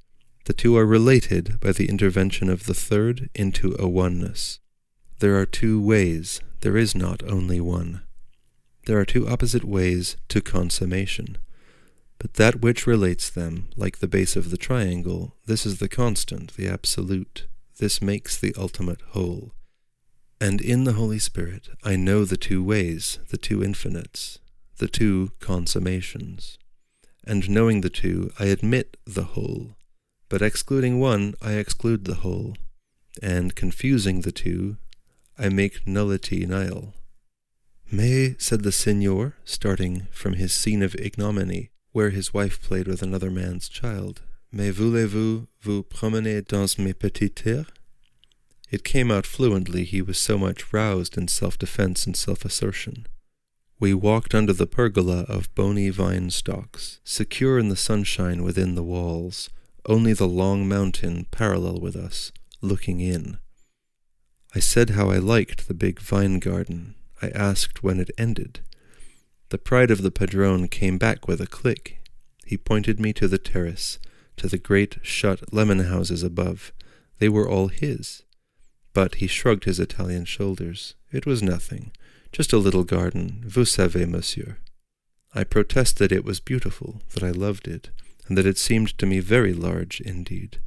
The two are related by the intervention of the third into a oneness. There are two ways, there is not only one. There are two opposite ways to consummation. But that which relates them, like the base of the triangle, this is the constant, the absolute. This makes the ultimate whole. And in the Holy Spirit I know the two ways, the two infinites, the two consummations. And knowing the two, I admit the whole. But excluding one, I exclude the whole. And confusing the two, I make nullity nihil. Mais, said the Signor, starting from his scene of ignominy, where his wife played with another man's child, mais voulez-vous vous promener dans mes petites terres? It came out fluently, he was so much roused in self-defense and self-assertion. We walked under the pergola of bony vine stalks, secure in the sunshine within the walls, only the long mountain parallel with us, looking in. I said how I liked the big vine garden. I asked when it ended. The pride of the padrone came back with a click. He pointed me to the terrace, to the great shut lemon houses above. They were all his. But he shrugged his Italian shoulders. It was nothing. Just a little garden, vous savez, monsieur. I protested it was beautiful, that I loved it, and that it seemed to me very large indeed.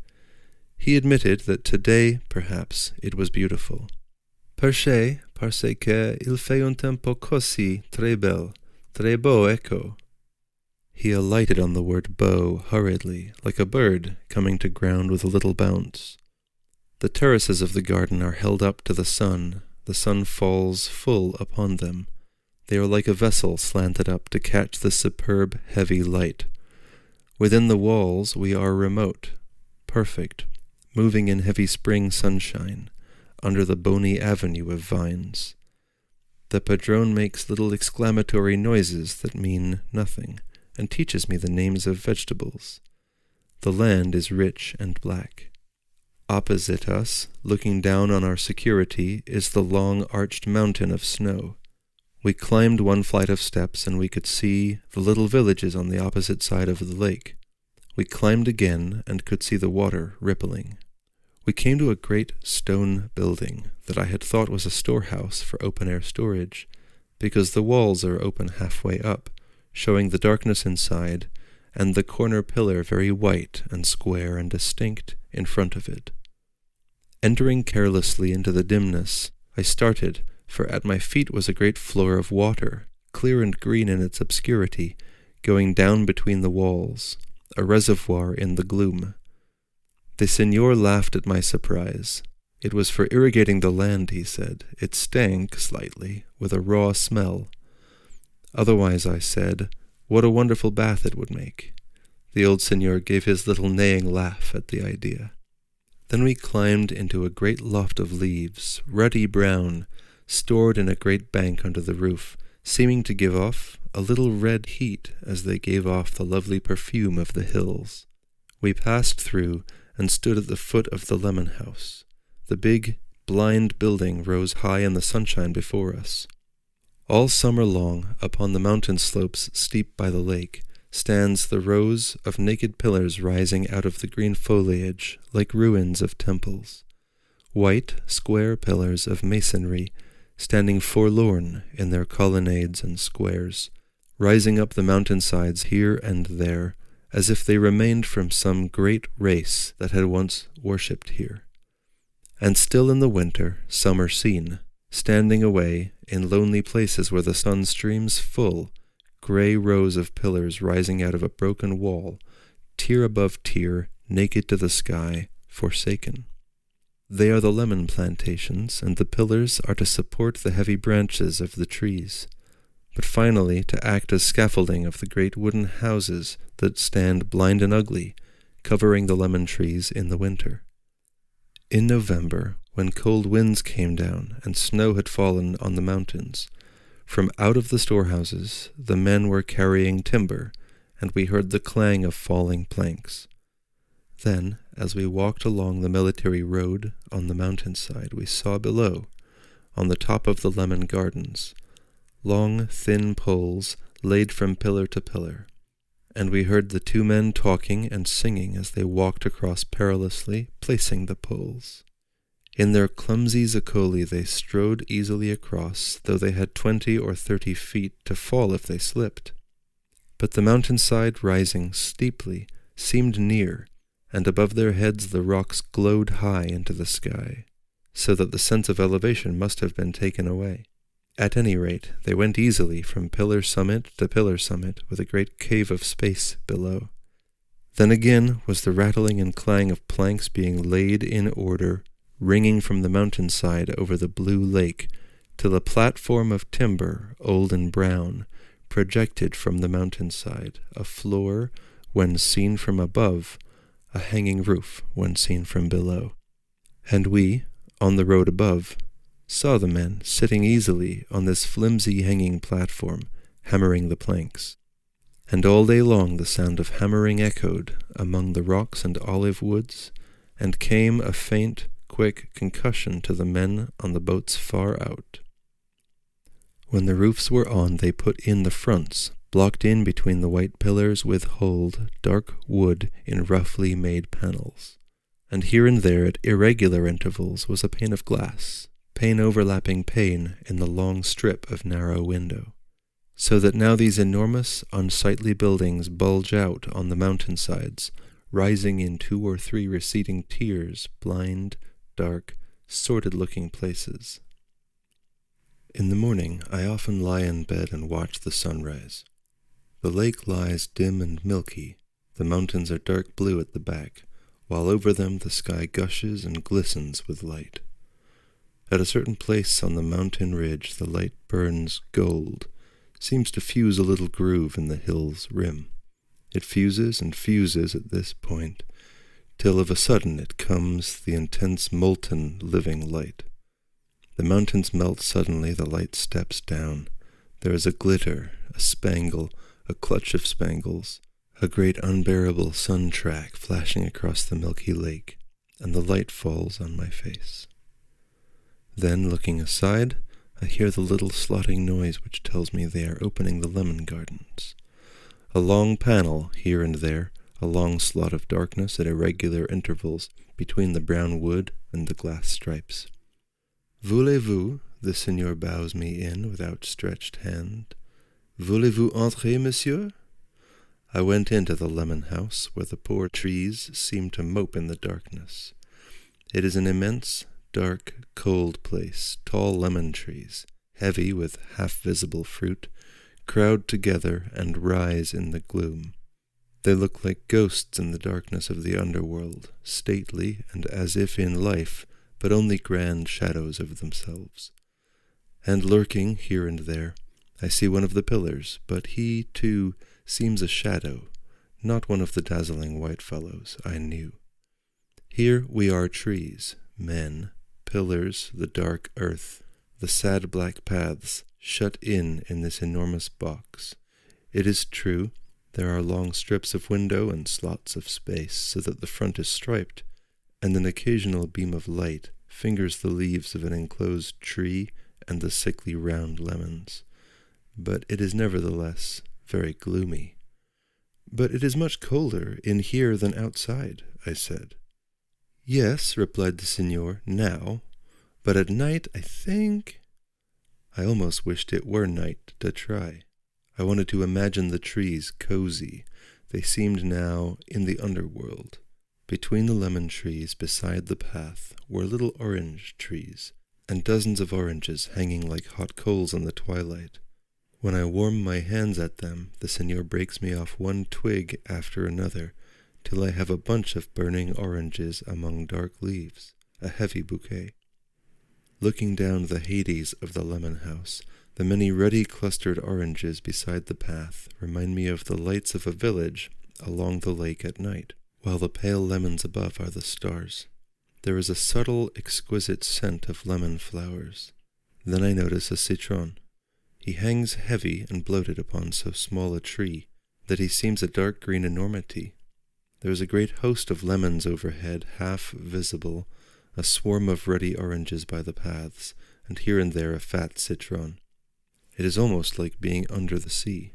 He admitted that today, perhaps, it was beautiful. Parce que il fait un tempo così très bel, très beau, ecco. He alighted on the word beau hurriedly, like a bird coming to ground with a little bounce. The terraces of the garden are held up to the sun falls full upon them. They are like a vessel slanted up to catch the superb, heavy light. Within the walls we are remote, perfect, moving in heavy spring sunshine, under the bony avenue of vines. The padrone makes little exclamatory noises that mean nothing, and teaches me the names of vegetables. The land is rich and black. Opposite us, looking down on our security, is the long arched mountain of snow. We climbed one flight of steps, and we could see the little villages on the opposite side of the lake. We climbed again, and could see the water rippling. We came to a great stone building that I had thought was a storehouse for open-air storage, because the walls are open halfway up, showing the darkness inside, and the corner pillar very white and square and distinct in front of it. Entering carelessly into the dimness, I started, for at my feet was a great floor of water, clear and green in its obscurity, going down between the walls, a reservoir in the gloom. The Signor laughed at my surprise. It was for irrigating the land, he said. It stank slightly, with a raw smell. Otherwise, I said, what a wonderful bath it would make. The old Signor gave his little neighing laugh at the idea. Then we climbed into a great loft of leaves, ruddy brown, stored in a great bank under the roof, seeming to give off a little red heat as they gave off the lovely perfume of the hills. We passed through and stood at the foot of the lemon house. The big, blind building rose high in the sunshine before us. All summer long, upon the mountain slopes steep by the lake, stands the rows of naked pillars rising out of the green foliage like ruins of temples. White, square pillars of masonry, standing forlorn in their colonnades and squares, rising up the mountainsides here and there, as if they remained from some great race that had once worshipped here. And still in the winter, some are seen, standing away in lonely places where the sun streams full, grey rows of pillars rising out of a broken wall, tier above tier, naked to the sky, forsaken. They are the lemon plantations, and the pillars are to support the heavy branches of the trees, but finally to act as scaffolding of the great wooden houses that stand blind and ugly, covering the lemon trees in the winter. In November, when cold winds came down and snow had fallen on the mountains, from out of the storehouses the men were carrying timber, and we heard the clang of falling planks. Then, as we walked along the military road on the mountainside, we saw below, on the top of the lemon gardens, long, thin poles laid from pillar to pillar, and we heard the two men talking and singing as they walked across perilously, placing the poles. In their clumsy zoccoli they strode easily across, though they had 20 or 30 feet to fall if they slipped. But the mountainside, rising steeply, seemed near, and above their heads the rocks glowed high into the sky, so that the sense of elevation must have been taken away. At any rate, they went easily from pillar summit to pillar summit, with a great cave of space below. Then again was the rattling and clang of planks being laid in order, ringing from the mountainside over the blue lake, till a platform of timber, old and brown, projected from the mountainside, a floor, when seen from above, a hanging roof when seen from below. And we, on the road above, saw the men sitting easily on this flimsy hanging platform, hammering the planks. And all day long the sound of hammering echoed among the rocks and olive woods, and came a faint, quick concussion to the men on the boats far out. When the roofs were on, they put in the fronts, blocked in between the white pillars with hulled, dark wood in roughly made panels. And here and there, at irregular intervals, was a pane of glass, pane overlapping pane in the long strip of narrow window. So that now these enormous, unsightly buildings bulge out on the mountainsides, rising in 2 or 3 receding tiers, blind, dark, sordid-looking places. In the morning, I often lie in bed and watch the sunrise. The lake lies dim and milky, the mountains are dark blue at the back, while over them the sky gushes and glistens with light. At a certain place on the mountain ridge the light burns gold, seems to fuse a little groove in the hill's rim. It fuses and fuses at this point, till of a sudden it comes the intense molten living light. The mountains melt suddenly, the light steps down. There is a glitter, a spangle, a clutch of spangles, a great unbearable sun track flashing across the milky lake, and the light falls on my face. Then, looking aside, I hear the little slotting noise which tells me they are opening the lemon gardens. A long panel, here and there, a long slot of darkness at irregular intervals between the brown wood and the glass stripes. Voulez-vous? The Signor bows me in with outstretched hand. Voulez-vous entrer, monsieur? I went into the lemon house, where the poor trees seem to mope in the darkness. It is an immense, dark, cold place. Tall lemon trees, heavy with half-visible fruit, crowd together and rise in the gloom. They look like ghosts in the darkness of the underworld, stately and as if in life, but only grand shadows of themselves. And lurking here and there, I see one of the pillars, but he, too, seems a shadow, not one of the dazzling white fellows I knew. Here we are trees, men, pillars, the dark earth, the sad black paths, shut in this enormous box, It is true, there are long strips of window and slots of space, so that the front is striped, and an occasional beam of light fingers the leaves of an enclosed tree and the sickly round lemons. But it is nevertheless very gloomy. "But it is much colder in here than outside," I said. "Yes," replied the signor, "now. But at night, I think—" I almost wished it were night to try. I wanted to imagine the trees cozy. They seemed now in the underworld. Between the lemon trees beside the path were little orange trees, and dozens of oranges hanging like hot coals in the twilight. When I warm my hands at them, the signor breaks me off one twig after another, till I have a bunch of burning oranges among dark leaves, a heavy bouquet. Looking down the Hades of the lemon house, the many ruddy clustered oranges beside the path remind me of the lights of a village along the lake at night, while the pale lemons above are the stars. There is a subtle, exquisite scent of lemon flowers. Then I notice a citron. He hangs heavy and bloated upon so small a tree that he seems a dark green enormity. There is a great host of lemons overhead, half visible, a swarm of ruddy oranges by the paths, and here and there a fat citron. It is almost like being under the sea.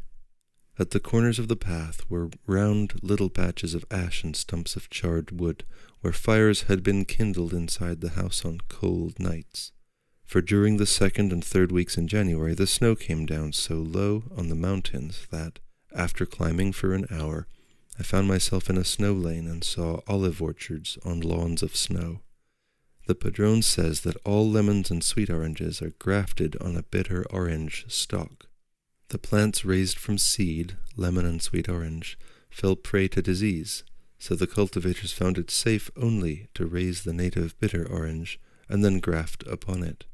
At the corners of the path were round little patches of ash and stumps of charred wood, where fires had been kindled inside the house on cold nights. For during the 2nd and 3rd weeks in January the snow came down so low on the mountains that, after climbing for an hour, I found myself in a snow lane and saw olive orchards on lawns of snow. The padrone says that all lemons and sweet oranges are grafted on a bitter orange stalk. The plants raised from seed, lemon and sweet orange, fell prey to disease, so the cultivators found it safe only to raise the native bitter orange and then graft upon it.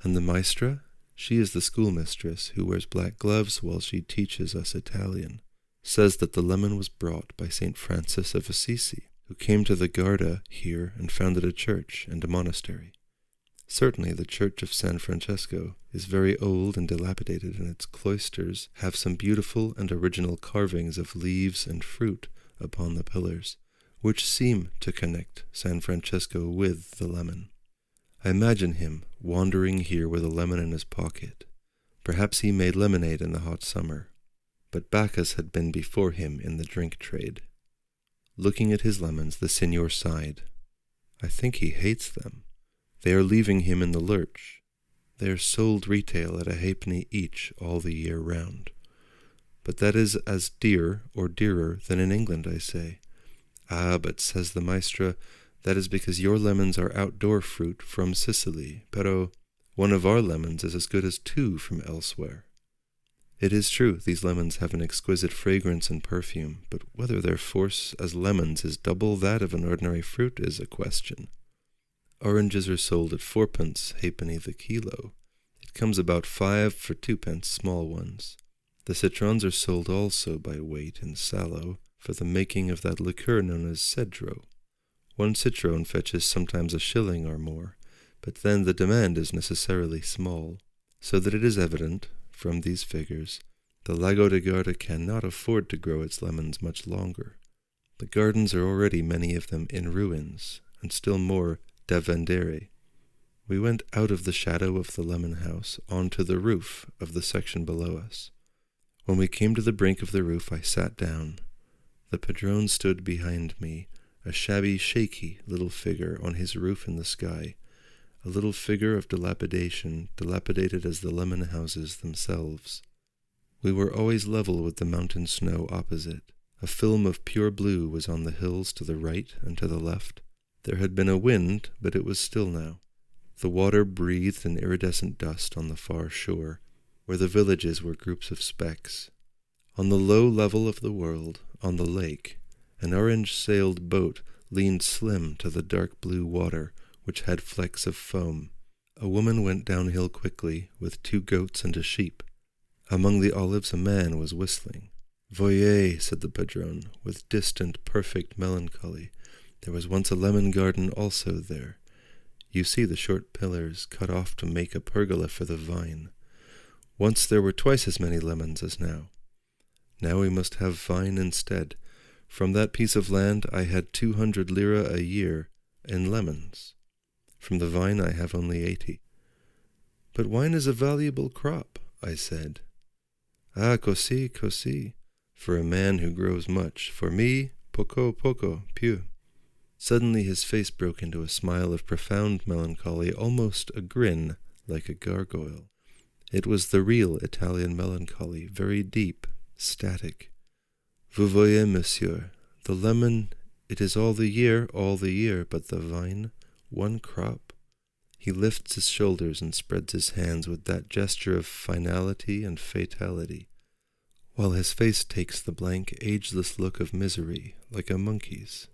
And the maestra, she is the schoolmistress who wears black gloves while she teaches us Italian, says that the lemon was brought by St. Francis of Assisi, who came to the Garda here and founded a church and a monastery. Certainly the church of San Francesco is very old and dilapidated, and its cloisters have some beautiful and original carvings of leaves and fruit upon the pillars, which seem to connect San Francesco with the lemon. I imagine him wandering here with a lemon in his pocket. Perhaps he made lemonade in the hot summer, but Bacchus had been before him in the drink trade. Looking at his lemons, the signor sighed. I think he hates them. They are leaving him in the lurch. They are sold retail at a halfpenny each all the year round. But that is as dear or dearer than in England, I say. Ah, but says the maestra, that is because your lemons are outdoor fruit from Sicily, pero one of our lemons is as good as 2 from elsewhere. It is true, these lemons have an exquisite fragrance and perfume, but whether their force as lemons is double that of an ordinary fruit is a question. Oranges are sold at 4d. halfpenny the kilo. It comes about 5 for 2d. small ones. The citrons are sold also by weight in sallow for the making of that liqueur known as cedro. 1 citron fetches sometimes a shilling or more, but then the demand is necessarily small, so that it is evident, from these figures, the Lago De Garda cannot afford to grow its lemons much longer. The gardens are already many of them in ruins, and still more da vendere. We went out of the shadow of the lemon house onto the roof of the section below us. When we came to the brink of the roof, I sat down. The padrone stood behind me, a shabby, shaky little figure on his roof in the sky, a little figure of dilapidation, dilapidated as the lemon houses themselves. We were always level with the mountain snow opposite. A film of pure blue was on the hills to the right and to the left. There had been a wind, but it was still now. The water breathed an iridescent dust on the far shore, where the villages were groups of specks. On the low level of the world, on the lake, an orange-sailed boat leaned slim to the dark blue water, which had flecks of foam. A woman went downhill quickly, with 2 goats and a sheep. Among the olives a man was whistling. "Voyez," said the padrone, with distant, perfect melancholy. "There was once a lemon garden also there. You see the short pillars cut off to make a pergola for the vine. Once there were twice as many lemons as now. Now we must have vine instead. From that piece of land I had 200 lira a year in lemons. From the vine I have only 80. But wine is a valuable crop, I said. Ah, così, for a man who grows much. For me, poco, più. Suddenly his face broke into a smile of profound melancholy, almost a grin, like a gargoyle. It was the real Italian melancholy, very deep, static. Vous voyez, monsieur, the lemon, it is all the year, but the vine, one crop. He lifts his shoulders and spreads his hands with that gesture of finality and fatality, while his face takes the blank, ageless look of misery, like a monkey's.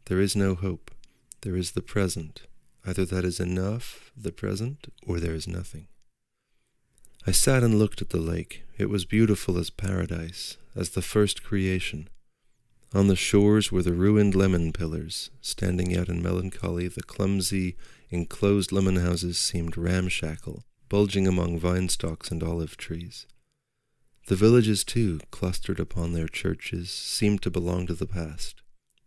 There is no hope. There is the present. Either that is enough, the present, or there is nothing. I sat and looked at the lake. It was beautiful as paradise, as the first creation. On the shores were the ruined lemon pillars. Standing out in melancholy, the clumsy, enclosed lemon houses seemed ramshackle, bulging among vine stalks and olive trees. The villages, too, clustered upon their churches, seemed to belong to the past.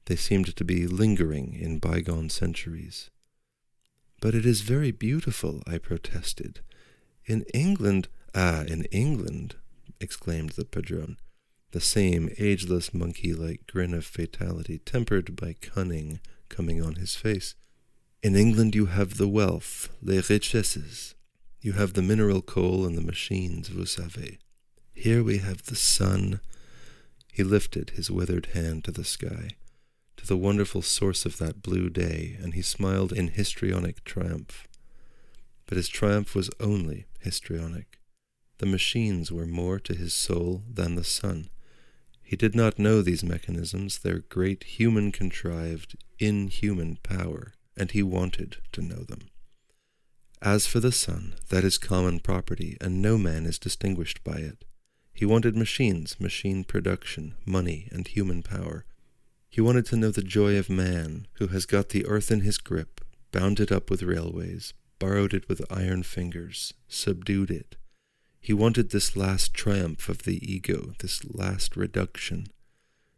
They seemed to be lingering in bygone centuries. But it is very beautiful, I protested. In England, exclaimed the padrone, the same ageless monkey-like grin of fatality, tempered by cunning, coming on his face. In England you have the wealth, les richesses. You have the mineral coal and the machines, vous savez. Here we have the sun. He lifted his withered hand to the sky, to the wonderful source of that blue day, and he smiled in histrionic triumph. But his triumph was only histrionic. The machines were more to his soul than the sun. He did not know these mechanisms, their great human-contrived, inhuman power, and he wanted to know them. As for the sun, that is common property, and no man is distinguished by it. He wanted machines, machine production, money, and human power. He wanted to know the joy of man, who has got the earth in his grip, bound it up with railways, borrowed it with iron fingers, subdued it. He wanted this last triumph of the ego, this last reduction.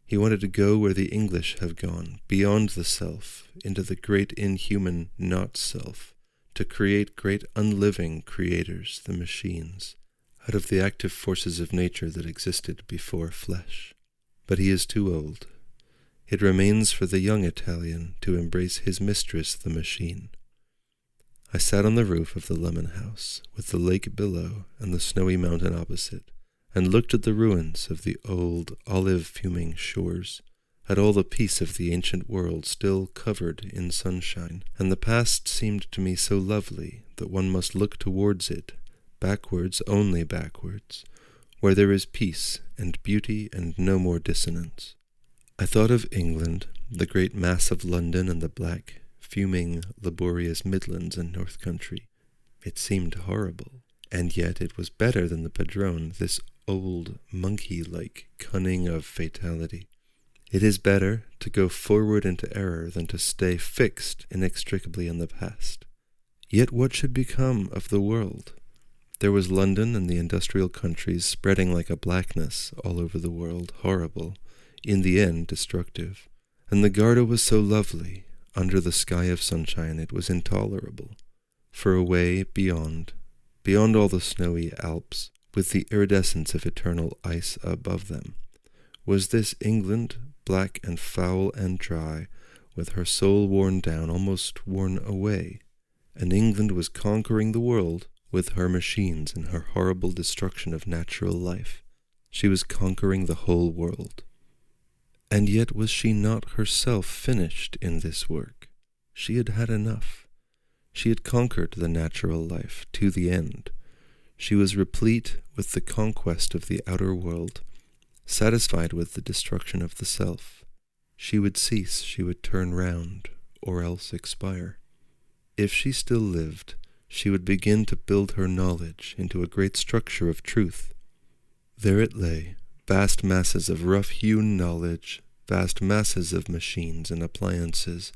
He wanted to go where the English have gone, beyond the self, into the great inhuman not-self, to create great unliving creators, the machines, out of the active forces of nature that existed before flesh. But he is too old. It remains for the young Italian to embrace his mistress, the machine. I sat on the roof of the lemon house, with the lake below and the snowy mountain opposite, and looked at the ruins of the old, olive-fuming shores, at all the peace of the ancient world still covered in sunshine, and the past seemed to me so lovely that one must look towards it, backwards, only backwards, where there is peace and beauty and no more dissonance. I thought of England, the great mass of London and the black, fuming, laborious Midlands and North Country. It seemed horrible, and yet it was better than the padrone, this old, monkey-like cunning of fatality. It is better to go forward into error than to stay fixed inextricably in the past. Yet what should become of the world? There was London and the industrial countries spreading like a blackness all over the world, horrible, in the end destructive. And the Garda was so lovely. Under the sky of sunshine it was intolerable. For away beyond all the snowy Alps, with the iridescence of eternal ice above them, was this England, black and foul and dry, with her soul worn down, almost worn away. And England was conquering the world with her machines and her horrible destruction of natural life. She was conquering the whole world. And yet was she not herself finished in this work? She had had enough. She had conquered the natural life to the end. She was replete with the conquest of the outer world, satisfied with the destruction of the self. She would cease, she would turn round, or else expire. If she still lived, she would begin to build her knowledge into a great structure of truth. There it lay, vast masses of rough-hewn knowledge, vast masses of machines and appliances,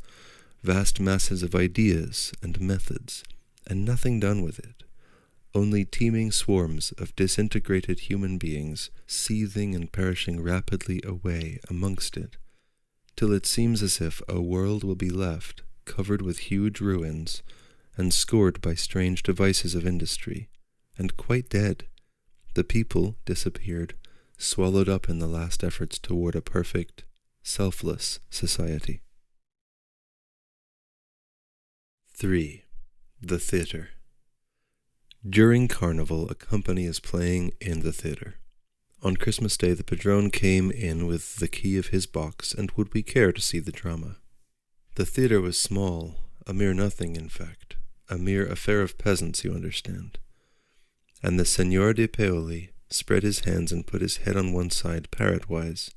vast masses of ideas and methods, and nothing done with it. only teeming swarms of disintegrated human beings seething and perishing rapidly away amongst it, till it seems as if a world will be left covered with huge ruins and scored by strange devices of industry, and quite dead, the people disappeared, swallowed up in the last efforts toward a perfect, selfless society. 3. The Theatre. During Carnival, a company is playing in the theatre. On Christmas Day, the padrone came in with the key of his box, and would we care to see the drama? The theatre was small, a mere nothing, in fact, a mere affair of peasants, you understand. And the Signor de Paoli spread his hands and put his head on one side parrot-wise,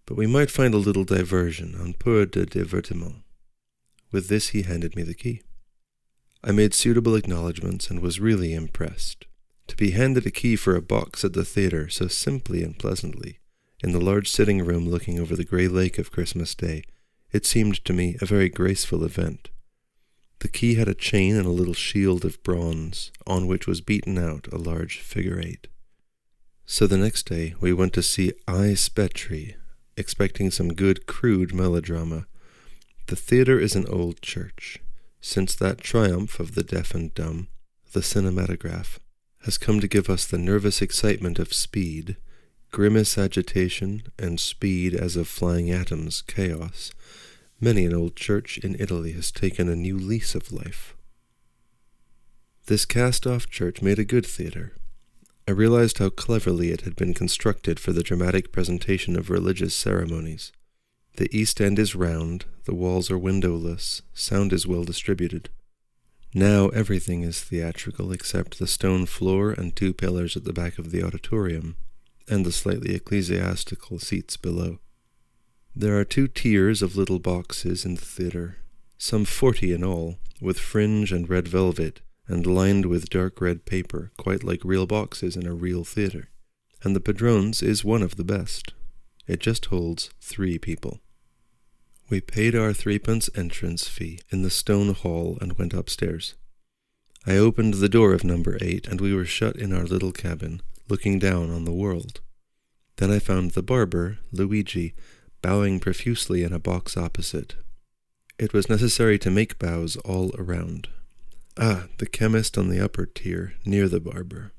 but we might find a little diversion, un peu de divertiment. With this he handed me the key. I made suitable acknowledgments and was really impressed. To be handed a key for a box at the theatre so simply and pleasantly, in the large sitting room looking over the grey lake of Christmas Day, it seemed to me a very graceful event. The key had a chain and a little shield of bronze, on which was beaten out a large figure 8. So the next day we went to see I Spetri, expecting some good crude melodrama. The theatre is an old church. Since that triumph of the deaf and dumb, the cinematograph has come to give us the nervous excitement of speed, grimace agitation, and speed as of flying atoms, chaos. Many an old church in Italy has taken a new lease of life. This cast-off church made a good theatre. I realized how cleverly it had been constructed for the dramatic presentation of religious ceremonies. The east end is round, the walls are windowless, sound is well distributed. Now everything is theatrical except the stone floor and 2 pillars at the back of the auditorium, and the slightly ecclesiastical seats below. There are 2 tiers of little boxes in the theatre, some 40 in all, with fringe and red velvet, and lined with dark red paper, quite like real boxes in a real theatre. And the padrone's is one of the best. It just holds 3 people. We paid our 3d entrance fee in the stone hall and went upstairs. I opened the door of number 8, and we were shut in our little cabin, looking down on the world. Then I found the barber, Luigi, bowing profusely in a box opposite. It was necessary to make bows all around. The chemist on the upper tier, near the barber.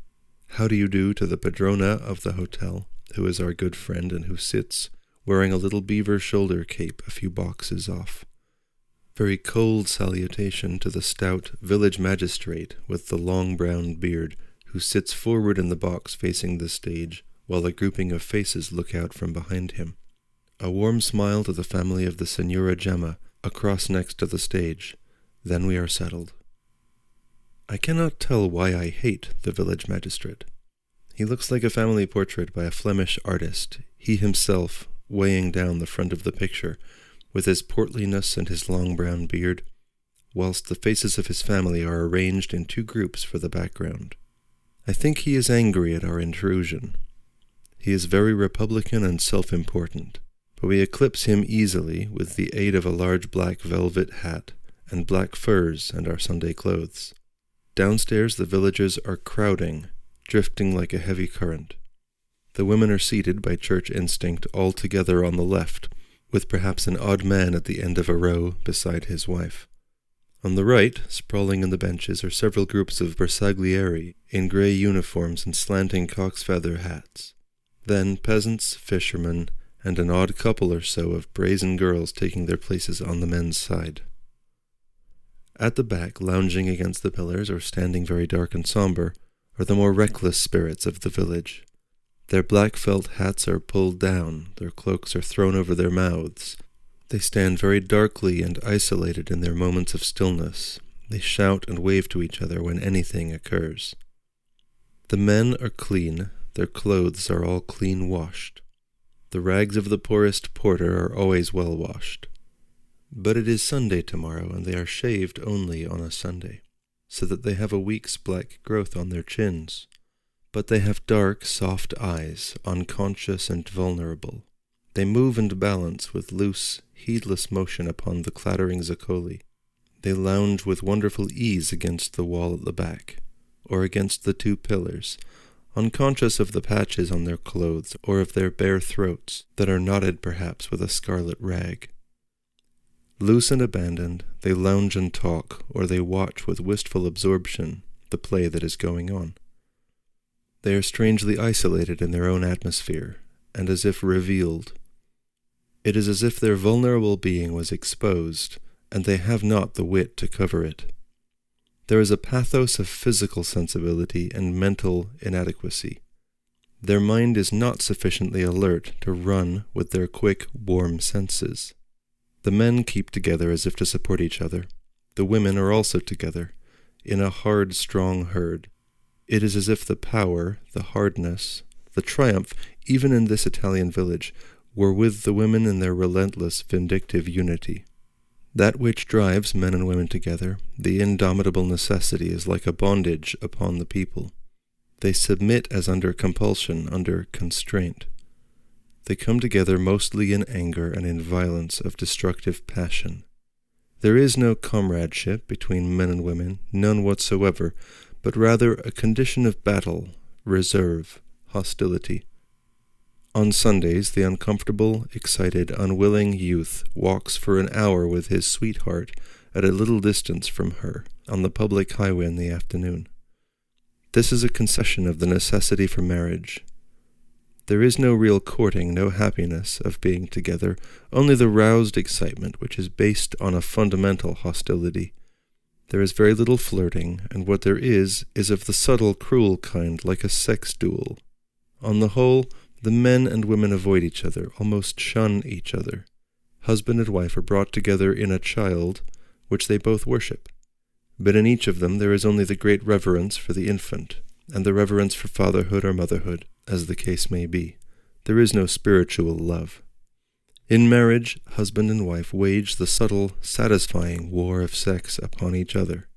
How do you do to the padrona of the hotel, who is our good friend and who sits, wearing a little beaver shoulder cape a few boxes off. Very cold salutation to the stout village magistrate with the long brown beard, who sits forward in the box facing the stage, while a grouping of faces look out from behind him. A warm smile to the family of the Signora Gemma, across next to the stage. Then we are settled. I cannot tell why I hate the village magistrate. He looks like a family portrait by a Flemish artist, he himself weighing down the front of the picture, with his portliness and his long brown beard, whilst the faces of his family are arranged in 2 groups for the background. I think he is angry at our intrusion. He is very republican and self-important, but we eclipse him easily with the aid of a large black velvet hat and black furs and our Sunday clothes. Downstairs the villagers are crowding, drifting like a heavy current. The women are seated by church instinct all together on the left, with perhaps an odd man at the end of a row beside his wife. On the right, sprawling on the benches, are several groups of bersaglieri in grey uniforms and slanting cock's feather hats. Then peasants, fishermen, and an odd couple or so of brazen girls taking their places on the men's side. At the back, lounging against the pillars or standing very dark and sombre, are the more reckless spirits of the village. Their black felt hats are pulled down, their cloaks are thrown over their mouths. They stand very darkly and isolated in their moments of stillness. They shout and wave to each other when anything occurs. The men are clean, their clothes are all clean washed. The rags of the poorest porter are always well washed. But it is Sunday tomorrow, and they are shaved only on a Sunday, so that they have a week's black growth on their chins. But they have dark, soft eyes, unconscious and vulnerable. They move and balance with loose, heedless motion upon the clattering zoccoli. They lounge with wonderful ease against the wall at the back. or against the 2 pillars, unconscious of the patches on their clothes or of their bare throats that are knotted perhaps with a scarlet rag. Loose and abandoned, they lounge and talk, or they watch with wistful absorption the play that is going on. They are strangely isolated in their own atmosphere, and as if revealed. It is as if their vulnerable being was exposed, and they have not the wit to cover it. There is a pathos of physical sensibility and mental inadequacy. Their mind is not sufficiently alert to run with their quick, warm senses. The men keep together as if to support each other. The women are also together, in a hard, strong herd. It is as if the power, the hardness, the triumph, even in this Italian village, were with the women in their relentless, vindictive unity. That which drives men and women together, the indomitable necessity, is like a bondage upon the people. They submit as under compulsion, under constraint. They come together mostly in anger and in violence of destructive passion. There is no comradeship between men and women, none whatsoever, but rather a condition of battle, reserve, hostility. On Sundays, the uncomfortable, excited, unwilling youth walks for an hour with his sweetheart at a little distance from her, on the public highway in the afternoon. This is a concession of the necessity for marriage. There is no real courting, no happiness of being together, only the roused excitement which is based on a fundamental hostility. There is very little flirting, and what there is of the subtle, cruel kind, like a sex duel. On the whole, the men and women avoid each other, almost shun each other. Husband and wife are brought together in a child, which they both worship. But in each of them there is only the great reverence for the infant, and the reverence for fatherhood or motherhood, as the case may be. There is no spiritual love. In marriage, husband and wife wage the subtle, satisfying war of sex upon each other.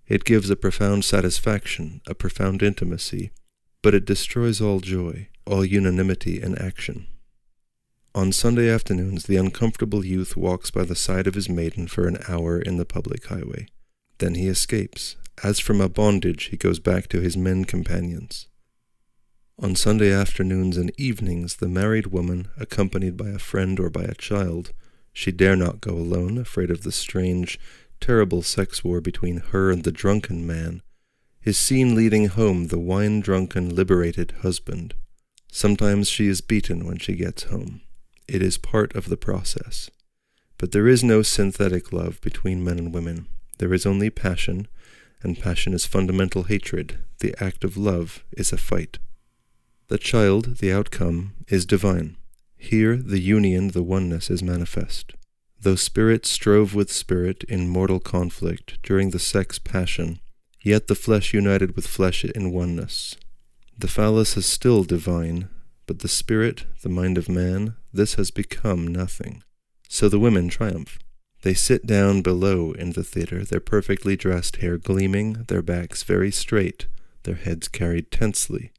It gives a profound satisfaction, a profound intimacy, but it destroys all joy, all unanimity and action. On Sunday afternoons, the uncomfortable youth walks by the side of his maiden for an hour in the public highway. Then he escapes. As from a bondage, he goes back to his men companions. On Sunday afternoons and evenings, the married woman, accompanied by a friend or by a child, she dare not go alone, afraid of the strange, terrible sex war between her and the drunken man, is seen leading home the wine-drunken, liberated husband. Sometimes she is beaten when she gets home. It is part of the process. But there is no synthetic love between men and women. There is only passion, and passion is fundamental hatred. The act of love is a fight. The child, the outcome, is divine. Here the union, the oneness, is manifest. Though spirit strove with spirit in mortal conflict during the sex passion, yet the flesh united with flesh in oneness. The phallus is still divine, but the spirit, the mind of man, this has become nothing. So the women triumph. They sit down below in the theater, their perfectly dressed hair gleaming, their backs very straight, their heads carried tensely.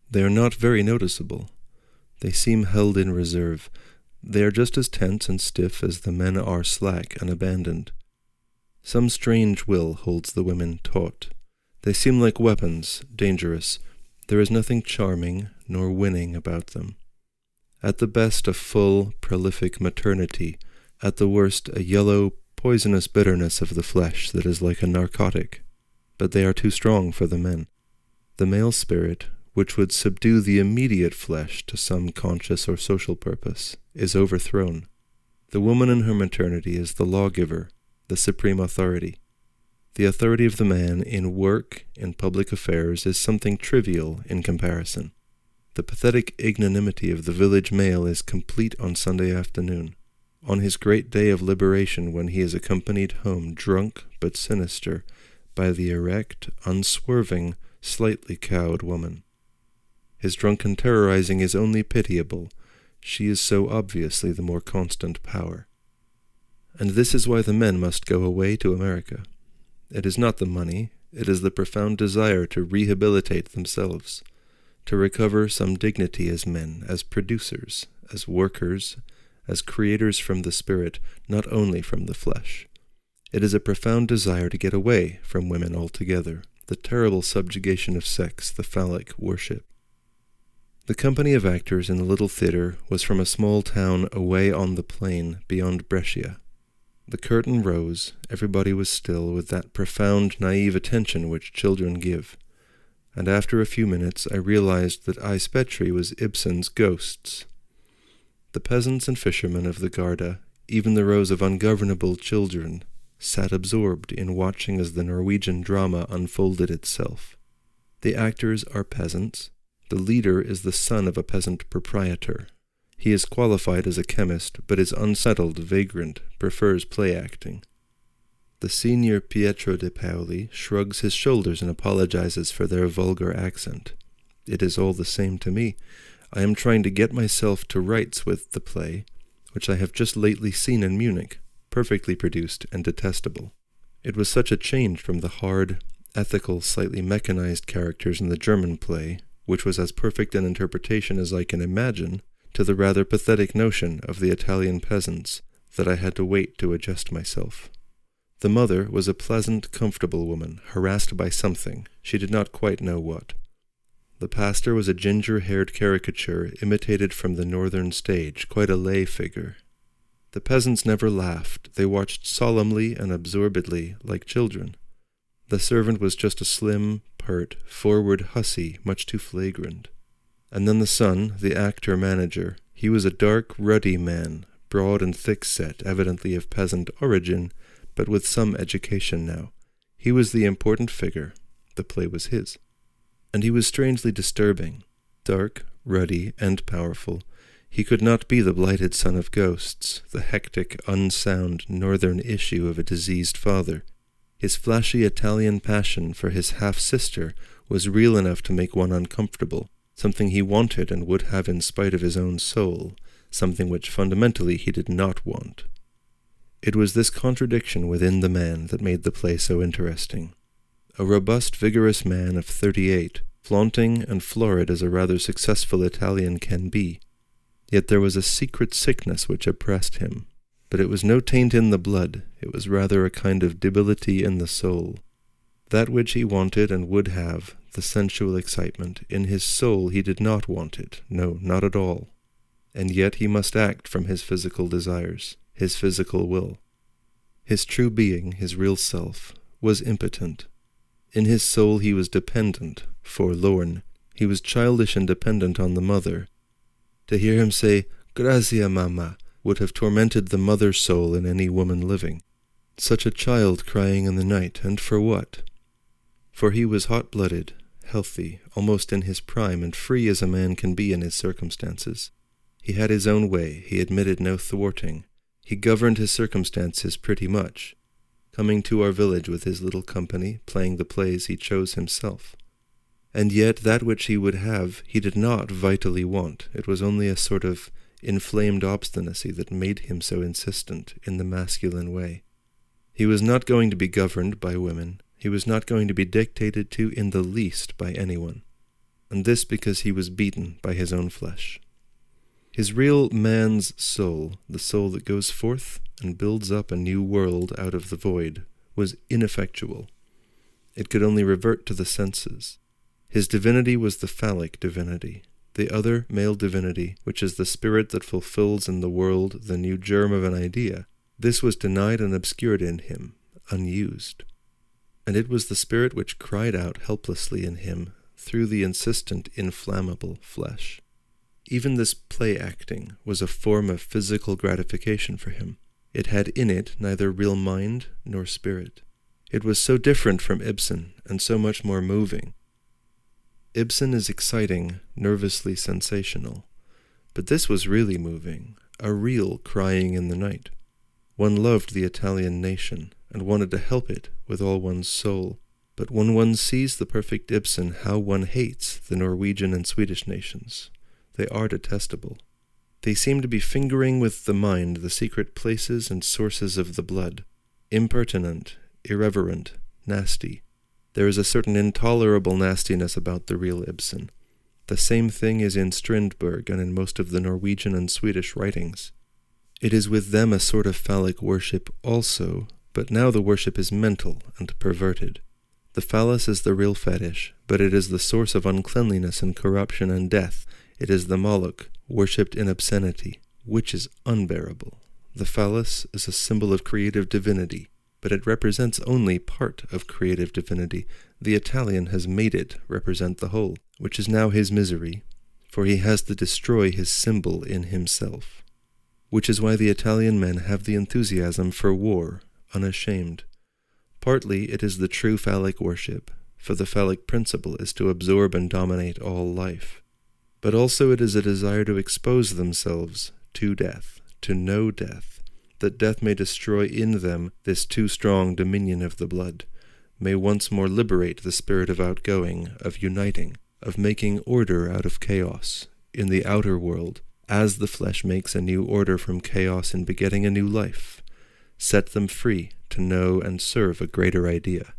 They are not very noticeable. They seem held in reserve. They are just as tense and stiff as the men are slack and abandoned. Some strange will holds the women taut. They seem like weapons, dangerous. There is nothing charming nor winning about them. At the best a full, prolific maternity, at the worst a yellow, poisonous bitterness of the flesh that is like a narcotic. But they are too strong for the men. The male spirit, which would subdue the immediate flesh to some conscious or social purpose, is overthrown. The woman in her maternity is the lawgiver, the supreme authority. The authority of the man in work, in public affairs, is something trivial in comparison. The pathetic ignominy of the village male is complete on Sunday afternoon, on his great day of liberation when he is accompanied home, drunk but sinister, by the erect, unswerving, slightly cowed woman. His drunken terrorizing is only pitiable. She is so obviously the more constant power. And this is why the men must go away to America. It is not the money, it is the profound desire to rehabilitate themselves, to recover some dignity as men, as producers, as workers, as creators from the spirit, not only from the flesh. It is a profound desire to get away from women altogether, the terrible subjugation of sex, the phallic worship. The company of actors in the little theatre was from a small town away on the plain beyond Brescia. The curtain rose, everybody was still, with that profound, naive attention which children give. And after a few minutes I realized that I Spetri was Ibsen's Ghosts. The peasants and fishermen of the Garda, even the rows of ungovernable children, sat absorbed in watching as the Norwegian drama unfolded itself. The actors are peasants. The leader is the son of a peasant proprietor. He is qualified as a chemist, but is unsettled, vagrant, prefers play acting. The senior Pietro de Paoli shrugs his shoulders and apologizes for their vulgar accent. It is all the same to me. I am trying to get myself to rights with the play, which I have just lately seen in Munich, perfectly produced and detestable. It was such a change from the hard, ethical, slightly mechanized characters in the German play, which was as perfect an interpretation as I can imagine, to the rather pathetic notion of the Italian peasants, that I had to wait to adjust myself. The mother was a pleasant, comfortable woman, harassed by something, she did not quite know what. The pastor was a ginger-haired caricature imitated from the northern stage, quite a lay figure. The peasants never laughed, they watched solemnly and absorbedly, like children. The servant was just a slim, pert, forward hussy, much too flagrant. And then the son, the actor-manager, he was a dark, ruddy man, broad and thick-set, evidently of peasant origin, but with some education now. He was the important figure. The play was his. And he was strangely disturbing. Dark, ruddy, and powerful. He could not be the blighted son of ghosts, the hectic, unsound northern issue of a diseased father. His flashy Italian passion for his half-sister was real enough to make one uncomfortable, something he wanted and would have in spite of his own soul, something which fundamentally he did not want. It was this contradiction within the man that made the play so interesting. A robust, vigorous man of 38, flaunting and florid as a rather successful Italian can be. Yet there was a secret sickness which oppressed him. But it was no taint in the blood, it was rather a kind of debility in the soul. That which he wanted and would have, the sensual excitement, in his soul he did not want it, no, not at all. And yet he must act from his physical desires, his physical will. His true being, his real self, was impotent. In his soul he was dependent, forlorn. He was childish and dependent on the mother. To hear him say, "Grazie, mamma," would have tormented the mother soul in any woman living. Such a child crying in the night, and for what? For he was hot-blooded, healthy, almost in his prime, and free as a man can be in his circumstances. He had his own way, he admitted no thwarting. He governed his circumstances pretty much, coming to our village with his little company, playing the plays he chose himself. And yet that which he would have he did not vitally want. It was only a sort of inflamed obstinacy that made him so insistent in the masculine way. He was not going to be governed by women. He was not going to be dictated to in the least by anyone. And this because he was beaten by his own flesh. His real man's soul, the soul that goes forth and builds up a new world out of the void, was ineffectual. It could only revert to the senses. His divinity was the phallic divinity, the other male divinity, which is the spirit that fulfills in the world the new germ of an idea. This was denied and obscured in him, unused. And it was the spirit which cried out helplessly in him through the insistent, inflammable flesh. Even this play-acting was a form of physical gratification for him. It had in it neither real mind nor spirit. It was so different from Ibsen, and so much more moving. Ibsen is exciting, nervously sensational. But this was really moving, a real crying in the night. One loved the Italian nation, and wanted to help it with all one's soul. But when one sees the perfect Ibsen, how one hates the Norwegian and Swedish nations. They are detestable. They seem to be fingering with the mind the secret places and sources of the blood. Impertinent, irreverent, nasty. There is a certain intolerable nastiness about the real Ibsen. The same thing is in Strindberg and in most of the Norwegian and Swedish writings. It is with them a sort of phallic worship also, but now the worship is mental and perverted. The phallus is the real fetish, but it is the source of uncleanliness and corruption and death. It is the Moloch, worshipped in obscenity, which is unbearable. The phallus is a symbol of creative divinity, but it represents only part of creative divinity. The Italian has made it represent the whole, which is now his misery, for he has to destroy his symbol in himself. Which is why the Italian men have the enthusiasm for war, unashamed. Partly it is the true phallic worship, for the phallic principle is to absorb and dominate all life. But also it is a desire to expose themselves to death, to know death, that death may destroy in them this too strong dominion of the blood, may once more liberate the spirit of outgoing, of uniting, of making order out of chaos in the outer world, as the flesh makes a new order from chaos in begetting a new life, set them free to know and serve a greater idea.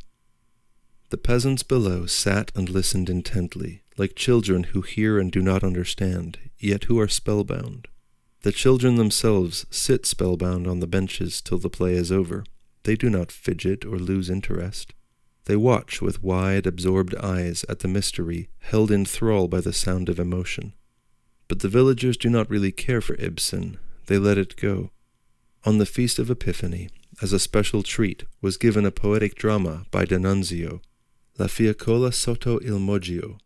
The peasants below sat and listened intently, like children who hear and do not understand, yet who are spellbound. The children themselves sit spellbound on the benches till the play is over. They do not fidget or lose interest. They watch with wide, absorbed eyes at the mystery, held in thrall by the sound of emotion. But the villagers do not really care for Ibsen. They let it go. On the Feast of Epiphany, as a special treat, was given a poetic drama by D'Annunzio, La fiaccola sotto il moggio,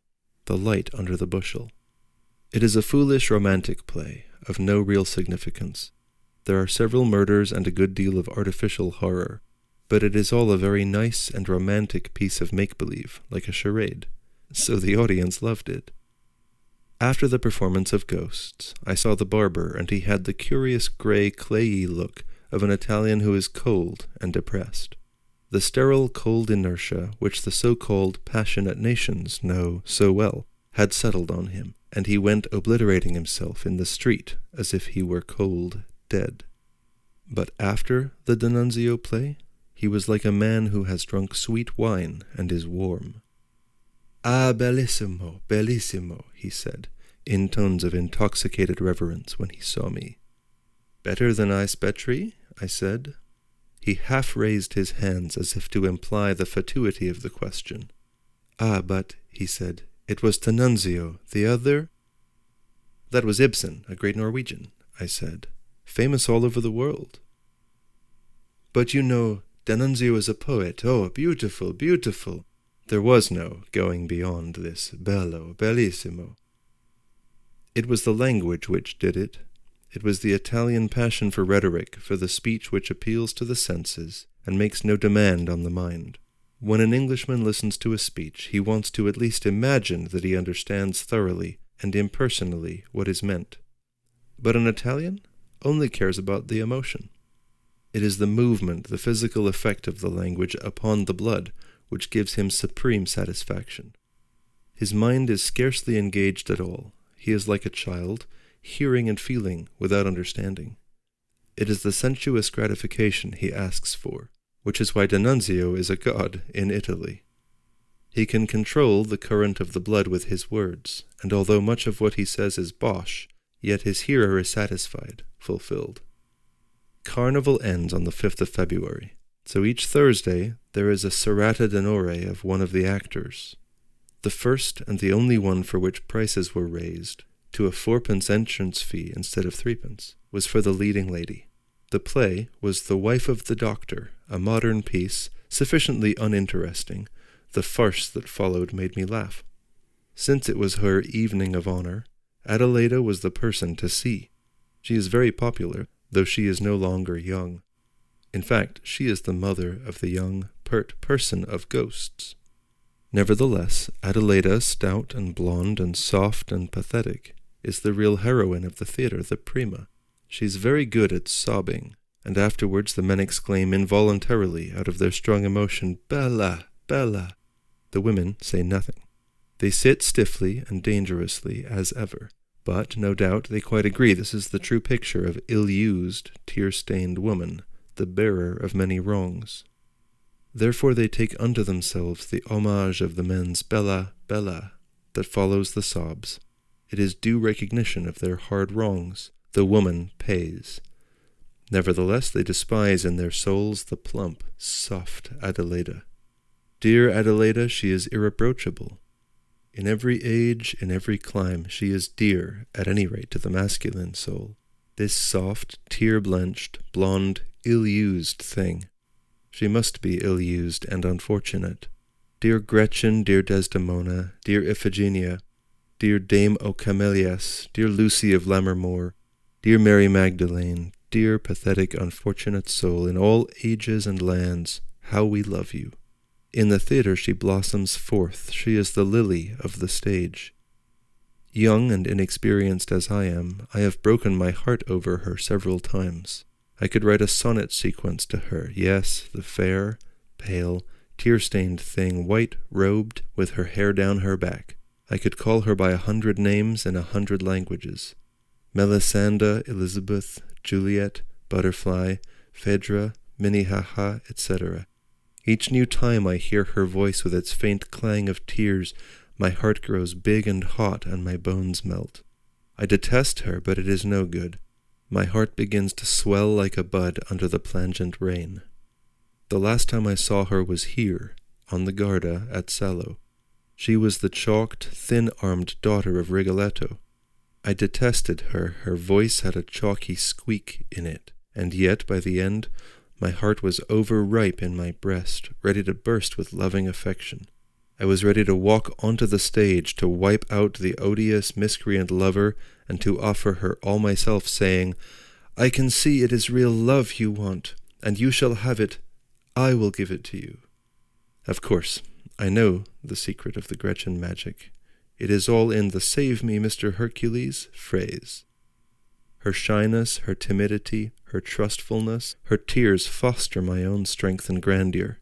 The Light Under the Bushel. It is a foolish romantic play, of no real significance. There are several murders and a good deal of artificial horror, but it is all a very nice and romantic piece of make-believe, like a charade. So the audience loved it. After the performance of Ghosts, I saw the barber, and he had the curious grey, clayey look of an Italian who is cold and depressed. The sterile, cold inertia which the so-called passionate nations know so well had settled on him, and he went obliterating himself in the street as if he were cold dead. But after the D'Annunzio play, he was like a man who has drunk sweet wine and is warm. "Ah, bellissimo, bellissimo," he said, in tones of intoxicated reverence when he saw me. "Better than I Spetri?" I said. He half raised his hands as if to imply the fatuity of the question. "Ah, but," he said, "it was D'Annunzio, the other—" "That was Ibsen, a great Norwegian," I said, "famous all over the world." "But you know, D'Annunzio is a poet. Oh, beautiful, beautiful." There was no going beyond this bello, bellissimo. It was the language which did it. It was the Italian passion for rhetoric, for the speech which appeals to the senses and makes no demand on the mind. When an Englishman listens to a speech, he wants to at least imagine that he understands thoroughly and impersonally what is meant. But an Italian only cares about the emotion. It is the movement, the physical effect of the language upon the blood, which gives him supreme satisfaction. His mind is scarcely engaged at all. He is like a child, hearing and feeling without understanding. It is the sensuous gratification he asks for, which is why D'Annunzio is a god in Italy. He can control the current of the blood with his words, and although much of what he says is bosh, yet his hearer is satisfied, fulfilled. Carnival ends on the 5th of February, so each Thursday there is a serata d'onore of one of the actors. The first and the only one for which prices were raised, to a 4-pence entrance fee instead of 3-pence, was for the leading lady. The play was The Wife of the Doctor, a modern piece, sufficiently uninteresting. The farce that followed made me laugh. Since it was her evening of honor, Adelaida was the person to see. She is very popular, though she is no longer young. In fact, she is the mother of the young, pert person of Ghosts. Nevertheless, Adelaida, stout and blonde and soft and pathetic, is the real heroine of the theatre, the prima. She's very good at sobbing, and afterwards the men exclaim involuntarily out of their strong emotion, "Bella, Bella!" The women say nothing. They sit stiffly and dangerously as ever, but no doubt they quite agree this is the true picture of ill-used, tear-stained woman, the bearer of many wrongs. Therefore they take unto themselves the homage of the men's "Bella, Bella" that follows the sobs. It is due recognition of their hard wrongs. The woman pays. Nevertheless they despise in their souls the plump, soft Adelaida. Dear Adelaida, she is irreproachable. In every age, in every clime, she is dear, at any rate to the masculine soul. This soft, tear-blenched, blonde, ill-used thing. She must be ill-used and unfortunate. Dear Gretchen, dear Desdemona, dear Iphigenia, dear Dame O'Camelias, dear Lucy of Lammermoor, dear Mary Magdalene, dear pathetic unfortunate soul, in all ages and lands, how we love you. In the theatre she blossoms forth, she is the lily of the stage. Young and inexperienced as I am, I have broken my heart over her several times. I could write a sonnet sequence to her, yes, the fair, pale, tear-stained thing, white-robed, with her hair down her back. I could call her by 100 names in 100 languages. Melisande, Elizabeth, Juliet, Butterfly, Phaedra, Minnehaha, etc. Each new time I hear her voice with its faint clang of tears, my heart grows big and hot and my bones melt. I detest her, but it is no good. My heart begins to swell like a bud under the plangent rain. The last time I saw her was here, on the Garda at Salo. She was the chalked, thin-armed daughter of Rigoletto. I detested her, her voice had a chalky squeak in it, and yet, by the end, my heart was overripe in my breast, ready to burst with loving affection. I was ready to walk onto the stage, to wipe out the odious, miscreant lover, and to offer her all myself, saying, "I can see it is real love you want, and you shall have it. I will give it to you." Of course, I know the secret of the Gretchen magic. It is all in the "Save me, Mr. Hercules" phrase. Her shyness, her timidity, her trustfulness, her tears foster my own strength and grandeur.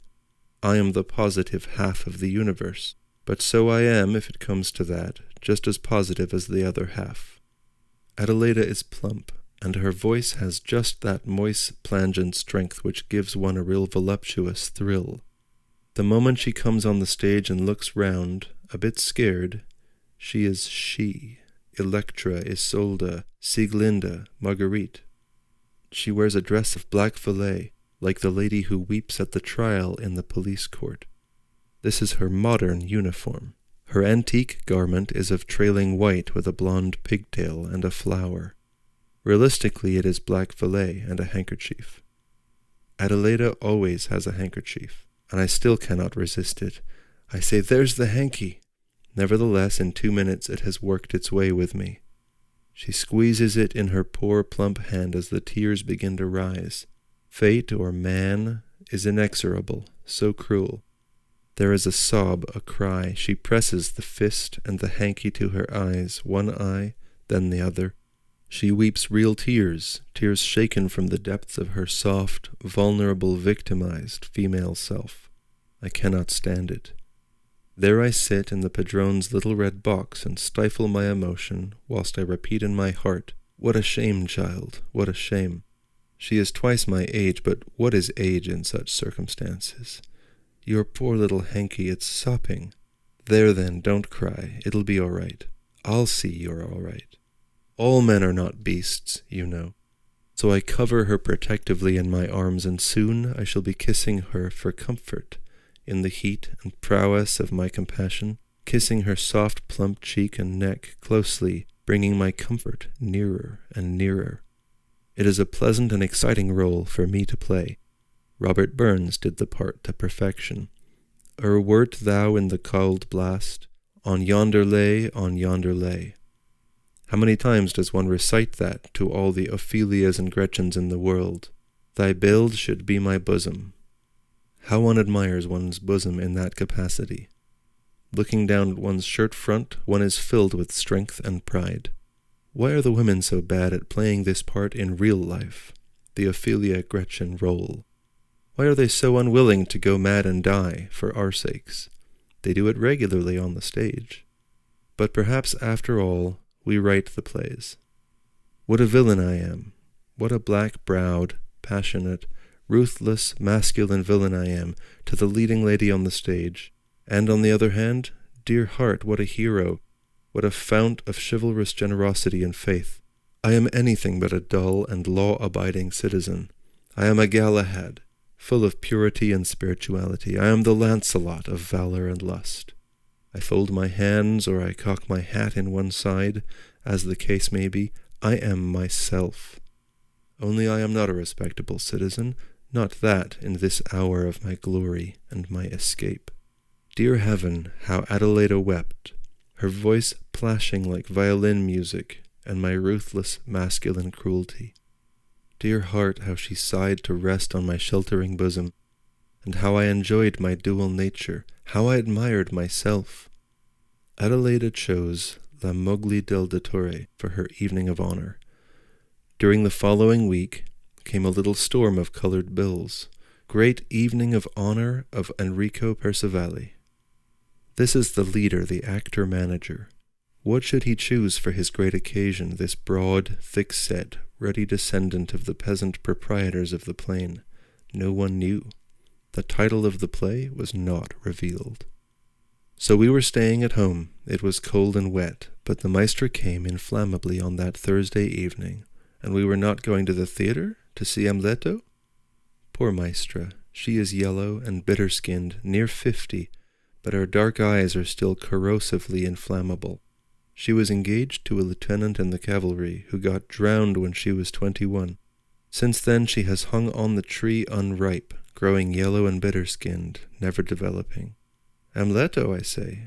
I am the positive half of the universe, but so I am, if it comes to that, just as positive as the other half. Adelaida is plump, and her voice has just that moist, plangent strength which gives one a real voluptuous thrill. The moment she comes on the stage and looks round, a bit scared, she is she. Electra, Isolde, Sieglinde, Marguerite. She wears a dress of black velvet, like the lady who weeps at the trial in the police court. This is her modern uniform. Her antique garment is of trailing white with a blonde pigtail and a flower. Realistically, it is black velvet and a handkerchief. Adelaida always has a handkerchief, and I still cannot resist it. I say, "There's the hanky." Nevertheless, in 2 minutes it has worked its way with me. She squeezes it in her poor plump hand as the tears begin to rise. Fate, or man, is inexorable, so cruel. There is a sob, a cry. She presses the fist and the hanky to her eyes, one eye, then the other. She weeps real tears, tears shaken from the depths of her soft, vulnerable, victimized female self. I cannot stand it. There I sit in the padrone's little red box and stifle my emotion, whilst I repeat in my heart, "What a shame, child, what a shame." She is twice my age, but what is age in such circumstances? Your poor little hanky, it's sopping. There then, don't cry, it'll be all right. I'll see you're all right. All men are not beasts, you know. So I cover her protectively in my arms, and soon I shall be kissing her for comfort, in the heat and prowess of my compassion, kissing her soft plump cheek and neck closely, bringing my comfort nearer and nearer. It is a pleasant and exciting role for me to play. Robert Burns did the part to perfection. Wert thou in the cauld blast, on yonder lay, on yonder lay. How many times does one recite that to all the Ophelias and Gretchens in the world? Thy build should be my bosom. How one admires one's bosom in that capacity. Looking down at one's shirt front, one is filled with strength and pride. Why are the women so bad at playing this part in real life, the Ophelia Gretchen role? Why are they so unwilling to go mad and die for our sakes? They do it regularly on the stage. But perhaps, after all, we write the plays. What a villain I am! What a black-browed, passionate, ruthless, masculine villain I am to the leading lady on the stage, and on the other hand, dear heart, what a hero, what a fount of chivalrous generosity and faith. I am anything but a dull and law-abiding citizen. I am a Galahad, full of purity and spirituality. I am the Lancelot of valor and lust. I fold my hands or I cock my hat in one side, as the case may be. I am myself. Only I am not a respectable citizen, not that in this hour of my glory and my escape. Dear heaven, how Adelaida wept, her voice plashing like violin music, and my ruthless masculine cruelty. Dear heart, how she sighed to rest on my sheltering bosom, and how I enjoyed my dual nature, how I admired myself. Adelaida chose La Mogli del Dottore for her evening of honor. During the following week came a little storm of colored bills. Great evening of honor of Enrico Percivali. This is the leader, the actor-manager. What should he choose for his great occasion, this broad, thick-set, ruddy descendant of the peasant proprietors of the plain? No one knew. The title of the play was not revealed. So we were staying at home. It was cold and wet, but the maestra came inflammably on that Thursday evening, and we were not going to the theatre to see Amleto? Poor maestra, she is yellow and bitter-skinned, near 50, but her dark eyes are still corrosively inflammable. She was engaged to a lieutenant in the cavalry who got drowned when she was 21. Since then she has hung on the tree unripe, growing yellow and bitter-skinned, never developing. Amleto, I say.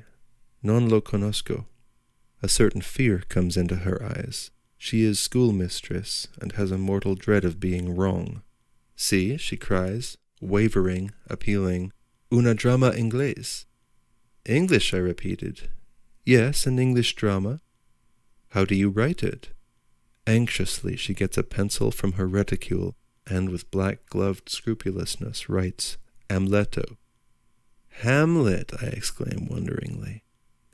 Non lo conosco. A certain fear comes into her eyes. She is schoolmistress, and has a mortal dread of being wrong. See, she cries, wavering, appealing, una drama inglese. English, I repeated. Yes, an English drama. How do you write it? Anxiously she gets a pencil from her reticule, and with black-gloved scrupulousness writes, Amleto. Hamlet, I exclaim wonderingly.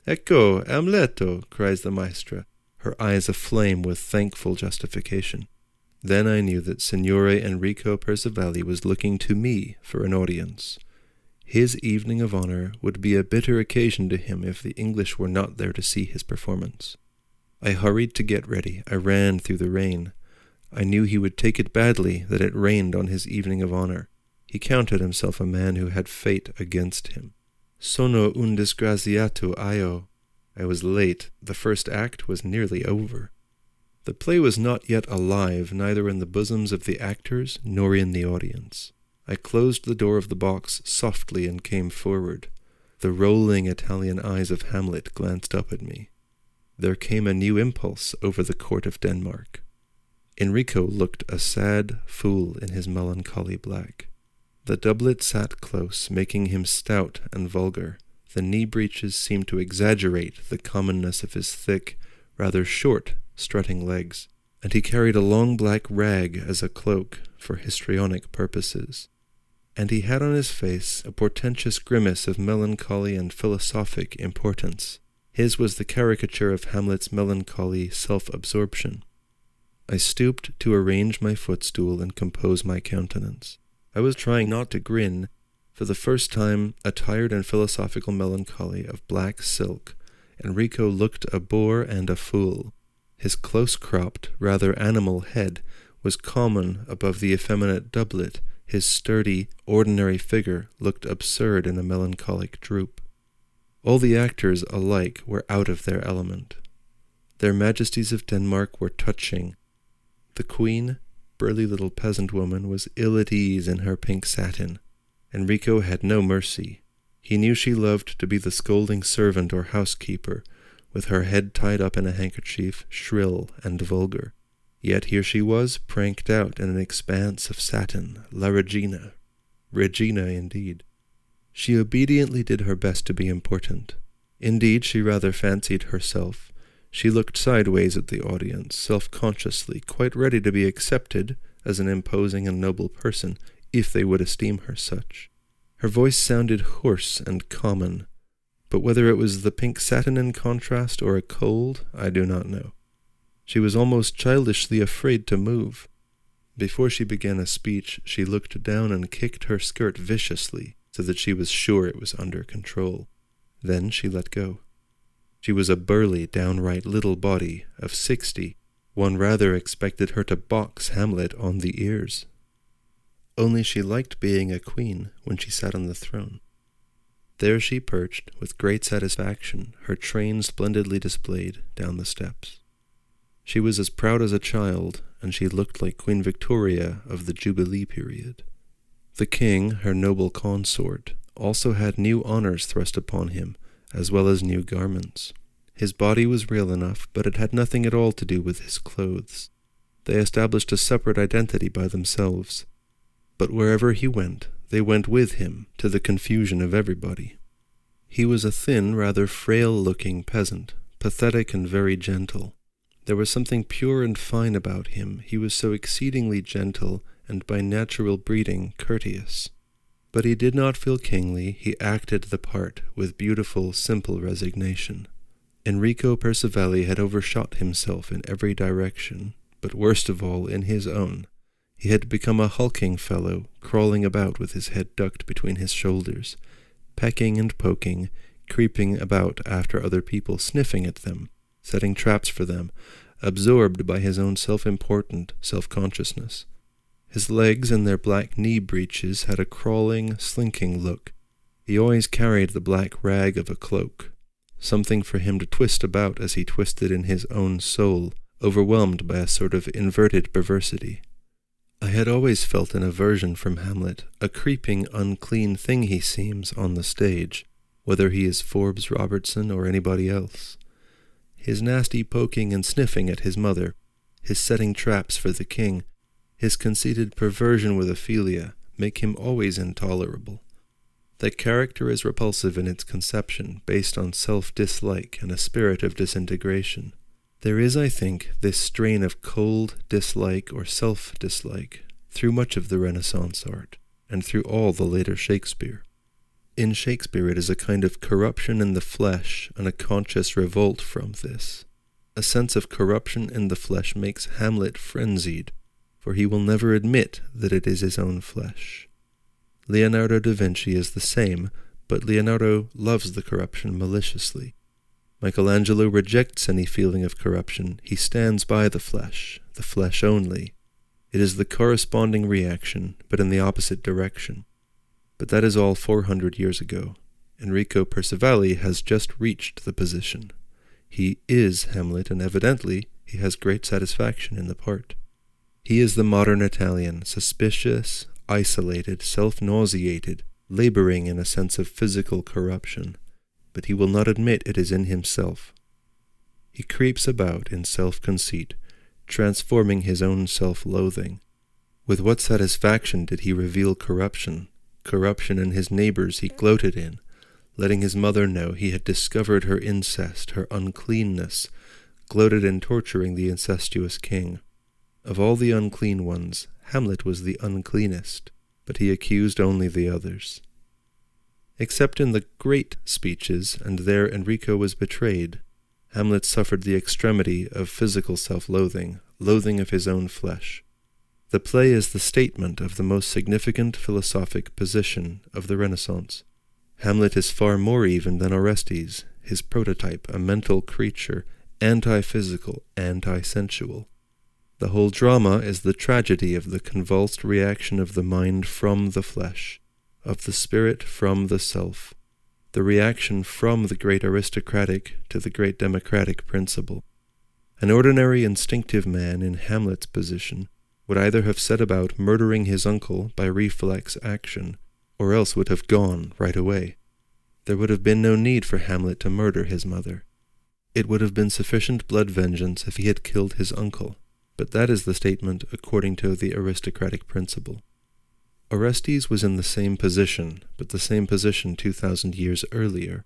Ecco, Amleto, cries the maestra, her eyes aflame with thankful justification. Then I knew that Signore Enrico Percivali was looking to me for an audience. His evening of honor would be a bitter occasion to him if the English were not there to see his performance. I hurried to get ready. I ran through the rain. I knew he would take it badly that it rained on his evening of honor. He counted himself a man who had fate against him. Sono un disgraziato io. I was late. The first act was nearly over. The play was not yet alive, neither in the bosoms of the actors nor in the audience. I closed the door of the box softly and came forward. The rolling Italian eyes of Hamlet glanced up at me. There came a new impulse over the court of Denmark. Enrico looked a sad fool in his melancholy black. The doublet sat close, making him stout and vulgar. The knee breeches seemed to exaggerate the commonness of his thick, rather short, strutting legs, and he carried a long black rag as a cloak for histrionic purposes. And he had on his face a portentous grimace of melancholy and philosophic importance. His was the caricature of Hamlet's melancholy self-absorption. I stooped to arrange my footstool and compose my countenance. I was trying not to grin. For the first time, attired in philosophical melancholy of black silk, Enrico looked a boor and a fool. His close-cropped, rather animal head was common above the effeminate doublet. His sturdy, ordinary figure looked absurd in a melancholic droop. All the actors alike were out of their element. Their Majesties of Denmark were touching. The queen, burly little peasant woman, was ill at ease in her pink satin. Enrico had no mercy. He knew she loved to be the scolding servant or housekeeper, with her head tied up in a handkerchief, shrill and vulgar. Yet here she was, pranked out in an expanse of satin, La Regina. Regina, indeed. She obediently did her best to be important. Indeed, she rather fancied herself. She looked sideways at the audience, self-consciously, quite ready to be accepted as an imposing and noble person, if they would esteem her such. Her voice sounded hoarse and common, but whether it was the pink satin in contrast or a cold, I do not know. She was almost childishly afraid to move. Before she began a speech, she looked down and kicked her skirt viciously, so that she was sure it was under control. Then she let go. She was a burly, downright little body of 60. One rather expected her to box Hamlet on the ears. only she liked being a queen when she sat on the throne. There she perched, with great satisfaction, her train splendidly displayed, down the steps. She was as proud as a child, and she looked like Queen Victoria of the Jubilee period. The king, her noble consort, also had new honors thrust upon him, as well as new garments. His body was real enough, but it had nothing at all to do with his clothes. They established a separate identity by themselves. But wherever he went, they went with him, to the confusion of everybody. He was a thin, rather frail-looking peasant, pathetic and very gentle. There was something pure and fine about him. He was so exceedingly gentle, and by natural breeding courteous. But he did not feel kingly. He acted the part with beautiful, simple resignation. Enrico Percivalli had overshot himself in every direction, but worst of all in his own. He had become a hulking fellow, crawling about with his head ducked between his shoulders, pecking and poking, creeping about after other people, sniffing at them, setting traps for them, absorbed by his own self-important self-consciousness. His legs in their black knee breeches had a crawling, slinking look. He always carried the black rag of a cloak, something for him to twist about as he twisted in his own soul, overwhelmed by a sort of inverted perversity. I had always felt an aversion from Hamlet, a creeping, unclean thing he seems on the stage, whether he is Forbes Robertson or anybody else. His nasty poking and sniffing at his mother, his setting traps for the king, his conceited perversion with Ophelia, make him always intolerable. That character is repulsive in its conception, based on self-dislike and a spirit of disintegration. There is, I think, this strain of cold dislike or self-dislike through much of the Renaissance art, and through all the later Shakespeare. In Shakespeare it is a kind of corruption in the flesh and a conscious revolt from this. A sense of corruption in the flesh makes Hamlet frenzied, for he will never admit that it is his own flesh. Leonardo da Vinci is the same, but Leonardo loves the corruption maliciously. Michelangelo rejects any feeling of corruption. He stands by the flesh only. It is the corresponding reaction, but in the opposite direction. But that is all 400 years ago. Enrico Percivalli has just reached the position. He is Hamlet, and evidently he has great satisfaction in the part. He is the modern Italian, suspicious, isolated, self-nauseated, laboring in a sense of physical corruption. But he will not admit it is in himself. He creeps about in self-conceit, transforming his own self-loathing. With what satisfaction did he reveal corruption in his neighbors he gloated in, letting his mother know he had discovered her incest, her uncleanness, gloated in torturing the incestuous king. Of all the unclean ones, Hamlet was the uncleanest, but he accused only the others. Except in the great speeches, and there Enrico was betrayed, Hamlet suffered the extremity of physical self-loathing, loathing of his own flesh. The play is the statement of the most significant philosophic position of the Renaissance. Hamlet is far more even than Orestes, his prototype, a mental creature, anti-physical, anti-sensual. The whole drama is the tragedy of the convulsed reaction of the mind from the flesh, of the spirit from the self, the reaction from the great aristocratic to the great democratic principle. An ordinary instinctive man in Hamlet's position would either have set about murdering his uncle by reflex action, or else would have gone right away. There would have been no need for Hamlet to murder his mother. It would have been sufficient blood vengeance if he had killed his uncle, but that is the statement according to the aristocratic principle. Orestes was in the same position, but the same position 2,000 years earlier,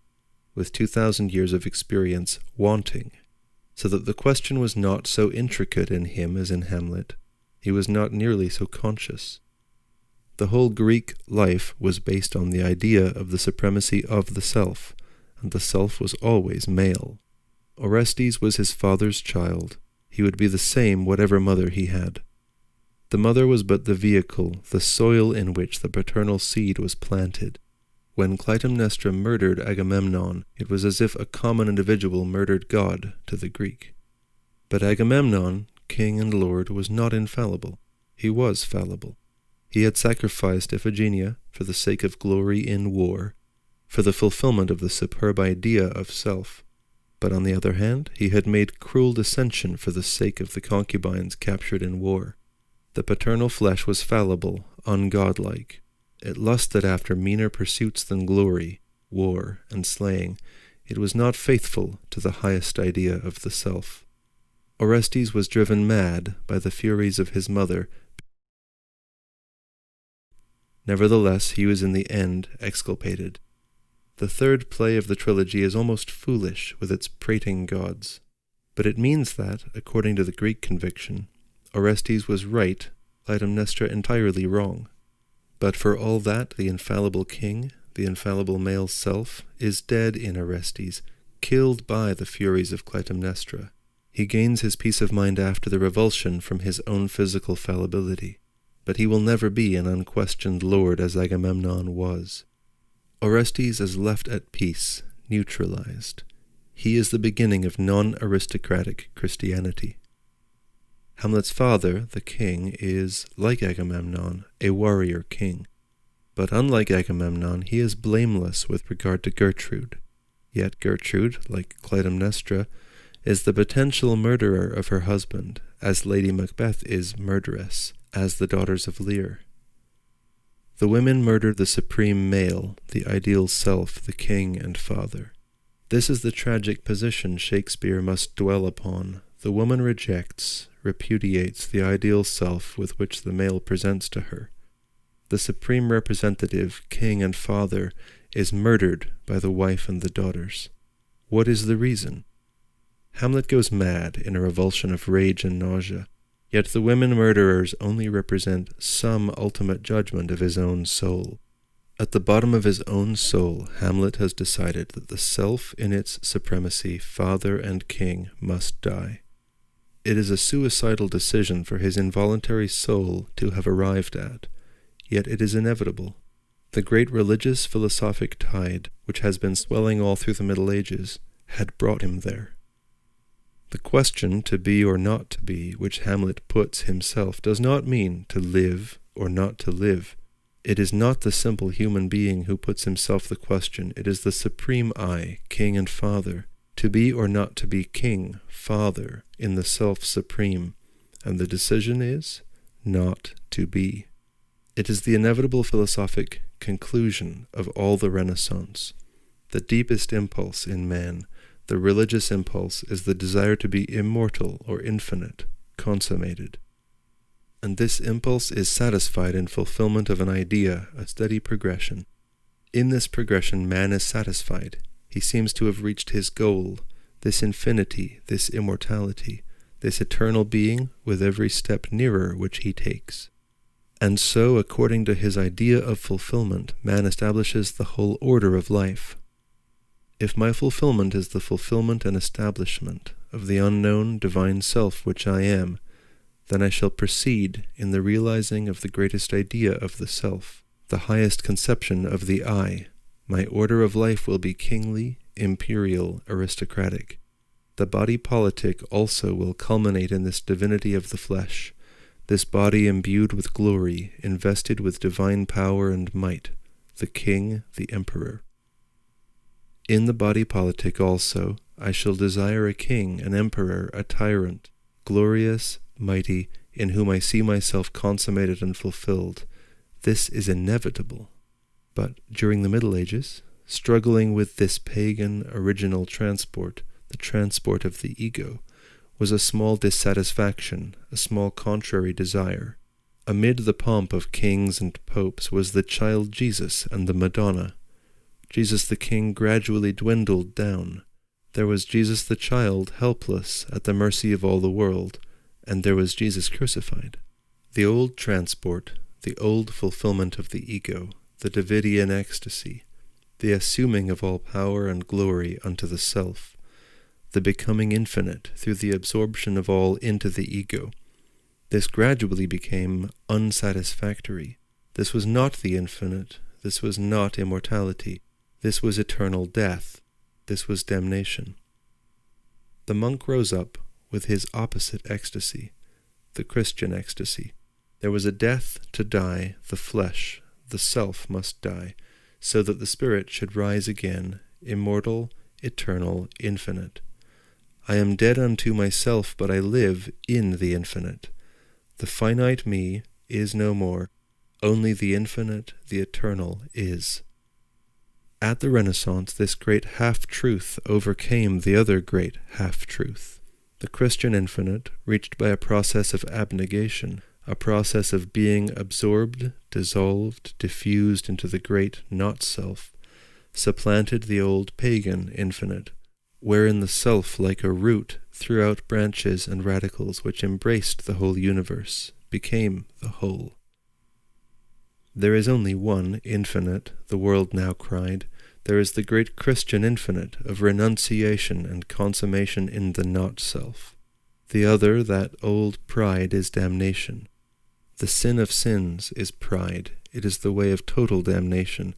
with 2,000 years of experience wanting, so that the question was not so intricate in him as in Hamlet. He was not nearly so conscious. The whole Greek life was based on the idea of the supremacy of the self, and the self was always male. Orestes was his father's child. He would be the same whatever mother he had. The mother was but the vehicle, the soil in which the paternal seed was planted. When Clytemnestra murdered Agamemnon, it was as if a common individual murdered God to the Greek. But Agamemnon, king and lord, was not infallible. He was fallible. He had sacrificed Iphigenia for the sake of glory in war, for the fulfillment of the superb idea of self. But on the other hand, he had made cruel dissension for the sake of the concubines captured in war. The paternal flesh was fallible, ungodlike. It lusted after meaner pursuits than glory, war, and slaying. It was not faithful to the highest idea of the self. Orestes was driven mad by the furies of his mother. Nevertheless, he was in the end exculpated. The third play of the trilogy is almost foolish with its prating gods, but it means that, according to the Greek conviction, Orestes was right, Clytemnestra entirely wrong. But for all that, the infallible king, the infallible male self, is dead in Orestes, killed by the furies of Clytemnestra. He gains his peace of mind after the revulsion from his own physical fallibility, but he will never be an unquestioned lord as Agamemnon was. Orestes is left at peace, neutralized. He is the beginning of non-aristocratic Christianity. Hamlet's father, the king, is, like Agamemnon, a warrior king. But unlike Agamemnon, he is blameless with regard to Gertrude. Yet Gertrude, like Clytemnestra, is the potential murderer of her husband, as Lady Macbeth is murderess, as the daughters of Lear. The women murder the supreme male, the ideal self, the king and father. This is the tragic position Shakespeare must dwell upon. The woman rejects, repudiates the ideal self with which the male presents to her. The supreme representative, king and father, is murdered by the wife and the daughters. What is the reason? Hamlet goes mad in a revulsion of rage and nausea. Yet the women murderers only represent some ultimate judgment of his own soul. At the bottom of his own soul, Hamlet has decided that the self in its supremacy, father and king, must die. It is a suicidal decision for his involuntary soul to have arrived at, yet it is inevitable. The great religious philosophic tide, which has been swelling all through the Middle Ages, had brought him there. The question to be or not to be, which Hamlet puts himself, does not mean to live or not to live. It is not the simple human being who puts himself the question. It is the supreme I, king and father, to be or not to be king, father, in the self-supreme, and the decision is not to be. It is the inevitable philosophic conclusion of all the Renaissance. The deepest impulse in man, the religious impulse, is the desire to be immortal or infinite, consummated. And this impulse is satisfied in fulfillment of an idea, a steady progression. In this progression, man is satisfied. He seems to have reached his goal, this infinity, this immortality, this eternal being with every step nearer which he takes. And so, according to his idea of fulfillment, man establishes the whole order of life. If my fulfillment is the fulfillment and establishment of the unknown divine self which I am, then I shall proceed in the realizing of the greatest idea of the self, the highest conception of the I. My order of life will be kingly, imperial, aristocratic. The body politic also will culminate in this divinity of the flesh, this body imbued with glory, invested with divine power and might, the king, the emperor. In the body politic also, I shall desire a king, an emperor, a tyrant, glorious, mighty, in whom I see myself consummated and fulfilled. This is inevitable. But during the Middle Ages, struggling with this pagan original transport, the transport of the ego, was a small dissatisfaction, a small contrary desire. Amid the pomp of kings and popes was the child Jesus and the Madonna. Jesus the King gradually dwindled down. There was Jesus the child, helpless, at the mercy of all the world, and there was Jesus crucified. The old transport, the old fulfillment of the ego, the Davidian ecstasy, the assuming of all power and glory unto the self, the becoming infinite through the absorption of all into the ego. This gradually became unsatisfactory. This was not the infinite. This was not immortality. This was eternal death. This was damnation. The monk rose up with his opposite ecstasy, the Christian ecstasy. There was a death to die, the flesh, the self must die, so that the spirit should rise again, immortal, eternal, infinite. I am dead unto myself, but I live in the infinite. The finite me is no more, only the infinite, the eternal is. At the Renaissance, this great half-truth overcame the other great half-truth. The Christian infinite, reached by a process of abnegation, a process of being absorbed, dissolved, diffused into the great not-self, supplanted the old pagan infinite, wherein the self, like a root, threw out branches and radicals which embraced the whole universe, became the whole. There is only one infinite, the world now cried. There is the great Christian infinite of renunciation and consummation in the not-self. The other, that old pride, is damnation. The sin of sins is pride. It is the way of total damnation,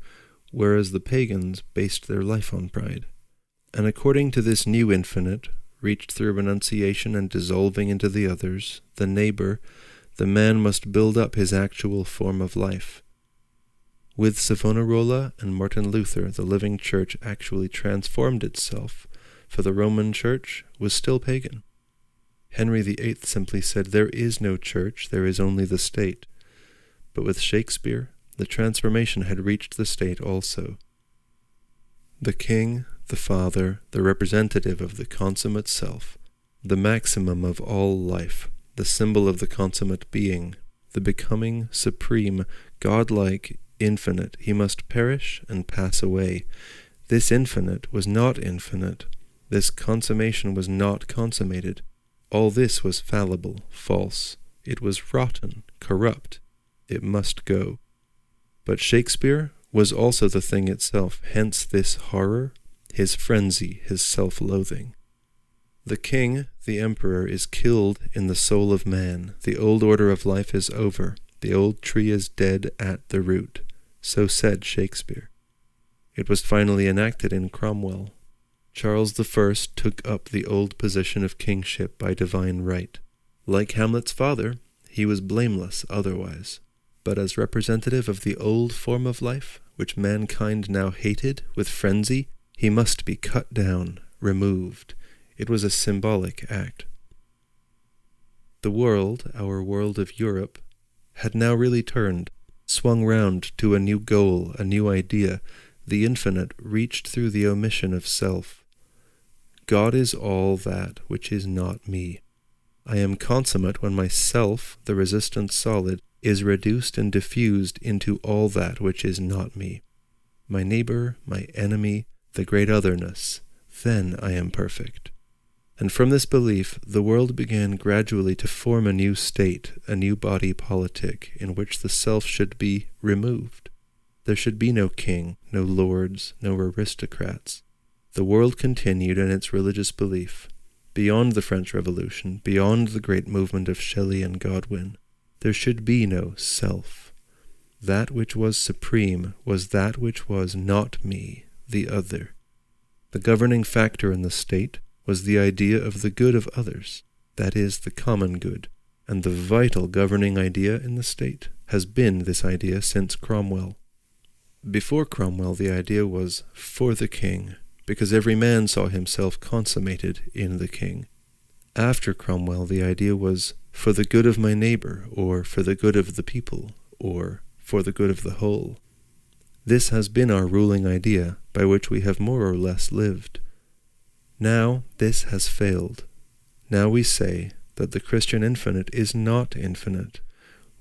whereas the pagans based their life on pride. And according to this new infinite, reached through renunciation and dissolving into the others, the neighbor, the man must build up his actual form of life. With Savonarola and Martin Luther, the living church actually transformed itself, for the Roman church was still pagan. Henry VIII simply said, "There is no church, there is only the state." But with Shakespeare, the transformation had reached the state also. The king, the father, the representative of the consummate self, the maximum of all life, the symbol of the consummate being, the becoming, supreme, godlike, infinite, he must perish and pass away. This infinite was not infinite. This consummation was not consummated. All this was fallible, false. It was rotten, corrupt. It must go. But Shakespeare was also the thing itself, hence this horror, his frenzy, his self-loathing. The king, the emperor, is killed in the soul of man. The old order of life is over. The old tree is dead at the root. So said Shakespeare. It was finally enacted in Cromwell. Charles I took up the old position of kingship by divine right. Like Hamlet's father, he was blameless otherwise. But as representative of the old form of life, which mankind now hated with frenzy, he must be cut down, removed. It was a symbolic act. The world, our world of Europe, had now really turned, swung round to a new goal, a new idea, the infinite reached through the omission of self. God is all that which is not me. I am consummate when my self, the resistant solid, is reduced and diffused into all that which is not me. My neighbor, my enemy, the great otherness, then I am perfect. And from this belief, the world began gradually to form a new state, a new body politic, in which the self should be removed. There should be no king, no lords, no aristocrats. The world continued in its religious belief. Beyond the French Revolution, beyond the great movement of Shelley and Godwin, there should be no self. That which was supreme was that which was not me, the other. The governing factor in the state was the idea of the good of others, that is, the common good, and the vital governing idea in the state has been this idea since Cromwell. Before Cromwell, the idea was for the king, because every man saw himself consummated in the king. After Cromwell, the idea was for the good of my neighbor, or for the good of the people, or for the good of the whole. This has been our ruling idea, by which we have more or less lived. Now this has failed. Now we say that the Christian infinite is not infinite.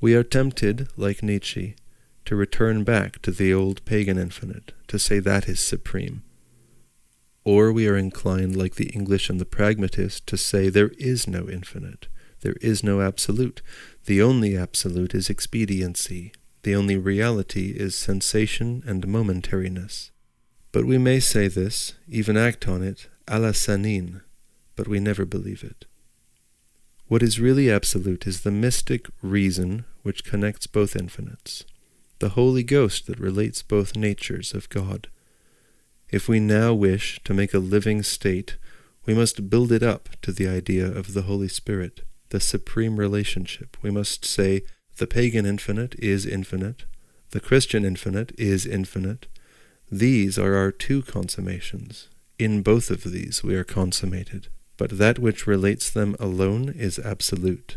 We are tempted, like Nietzsche, to return back to the old pagan infinite, to say that is supreme. Or we are inclined, like the English and the pragmatist, to say there is no infinite, there is no absolute. The only absolute is expediency. The only reality is sensation and momentariness. But we may say this, even act on it, à la Sanine, but we never believe it. What is really absolute is the mystic reason which connects both infinites, the Holy Ghost that relates both natures of God. If we now wish to make a living state, we must build it up to the idea of the Holy Spirit, the supreme relationship. We must say, The pagan infinite is infinite. The Christian infinite is infinite. These are our two consummations. In both of these we are consummated, but that which relates them alone is absolute.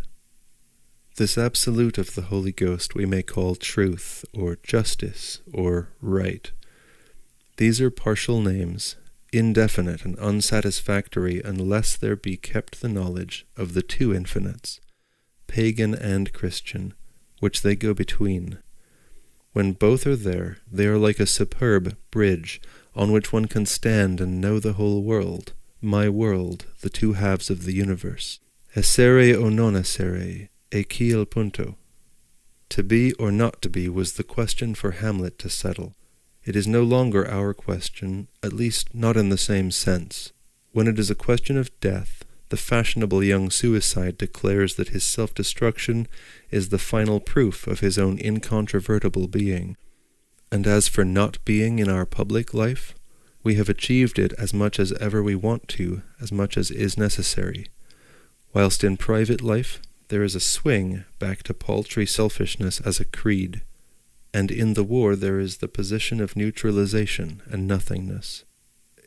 This absolute of the Holy Ghost we may call truth, or justice, or right. These are partial names, indefinite and unsatisfactory unless there be kept the knowledge of the two infinites, pagan and Christian, which they go between. When both are there, they are like a superb bridge on which one can stand and know the whole world, my world, the two halves of the universe. Essere o non essere, e qui il punto. To be or not to be was the question for Hamlet to settle. It is no longer our question, at least not in the same sense. When it is a question of death, the fashionable young suicide declares that his self-destruction is the final proof of his own incontrovertible being. And as for not being in our public life, we have achieved it as much as ever we want to, as much as is necessary. Whilst in private life, there is a swing back to paltry selfishness as a creed, and in the war there is the position of neutralization and nothingness.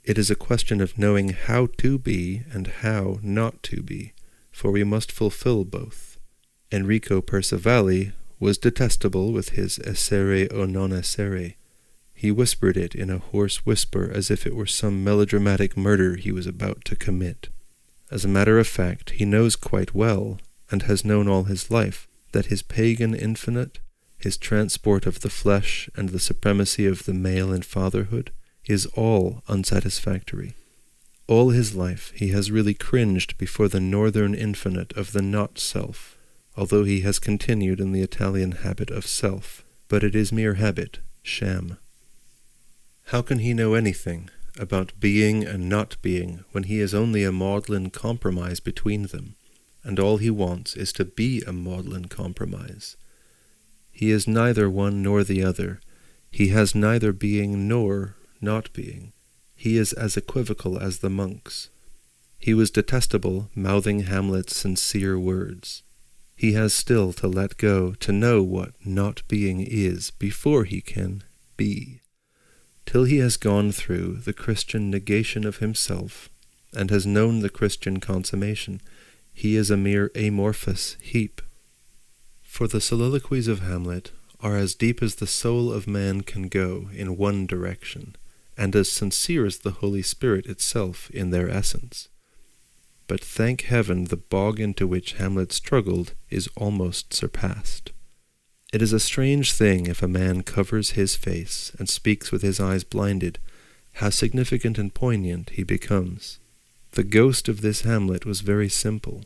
It is a question of knowing how to be and how not to be, for we must fulfill both. Enrico Percivali was detestable with his essere o non essere. He whispered it in a hoarse whisper as if it were some melodramatic murder he was about to commit. As a matter of fact, he knows quite well, and has known all his life, that his pagan infinite, his transport of the flesh and the supremacy of the male in fatherhood, is all unsatisfactory. All his life he has really cringed before the northern infinite of the not-self, although he has continued in the Italian habit of self, but it is mere habit, sham. How can he know anything about being and not being when he is only a maudlin compromise between them, and all he wants is to be a maudlin compromise? He is neither one nor the other. He has neither being nor not being. He is as equivocal as the monks. He was detestable, mouthing Hamlet's sincere words. He has still to let go, to know what not being is before he can be. Till he has gone through the Christian negation of himself, and has known the Christian consummation, he is a mere amorphous heap. For the soliloquies of Hamlet are as deep as the soul of man can go in one direction, and as sincere as the Holy Spirit itself in their essence. But thank heaven the bog into which Hamlet struggled is almost surpassed. It is a strange thing if a man covers his face and speaks with his eyes blinded, how significant and poignant he becomes. The ghost of this Hamlet was very simple.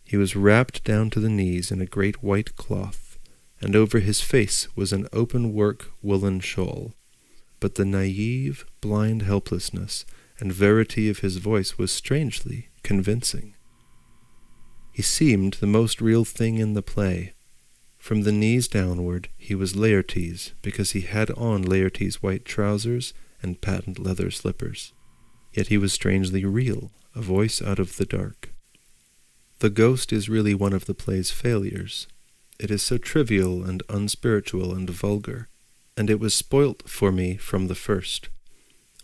He was wrapped down to the knees in a great white cloth, and over his face was an open-work woolen shawl. But the naive, blind helplessness and verity of his voice was strangely convincing. He seemed the most real thing in the play. From the knees downward he was Laertes, because he had on Laertes' white trousers and patent leather slippers. Yet he was strangely real, a voice out of the dark. The ghost is really one of the play's failures. It is so trivial and unspiritual and vulgar, and it was spoilt for me from the first.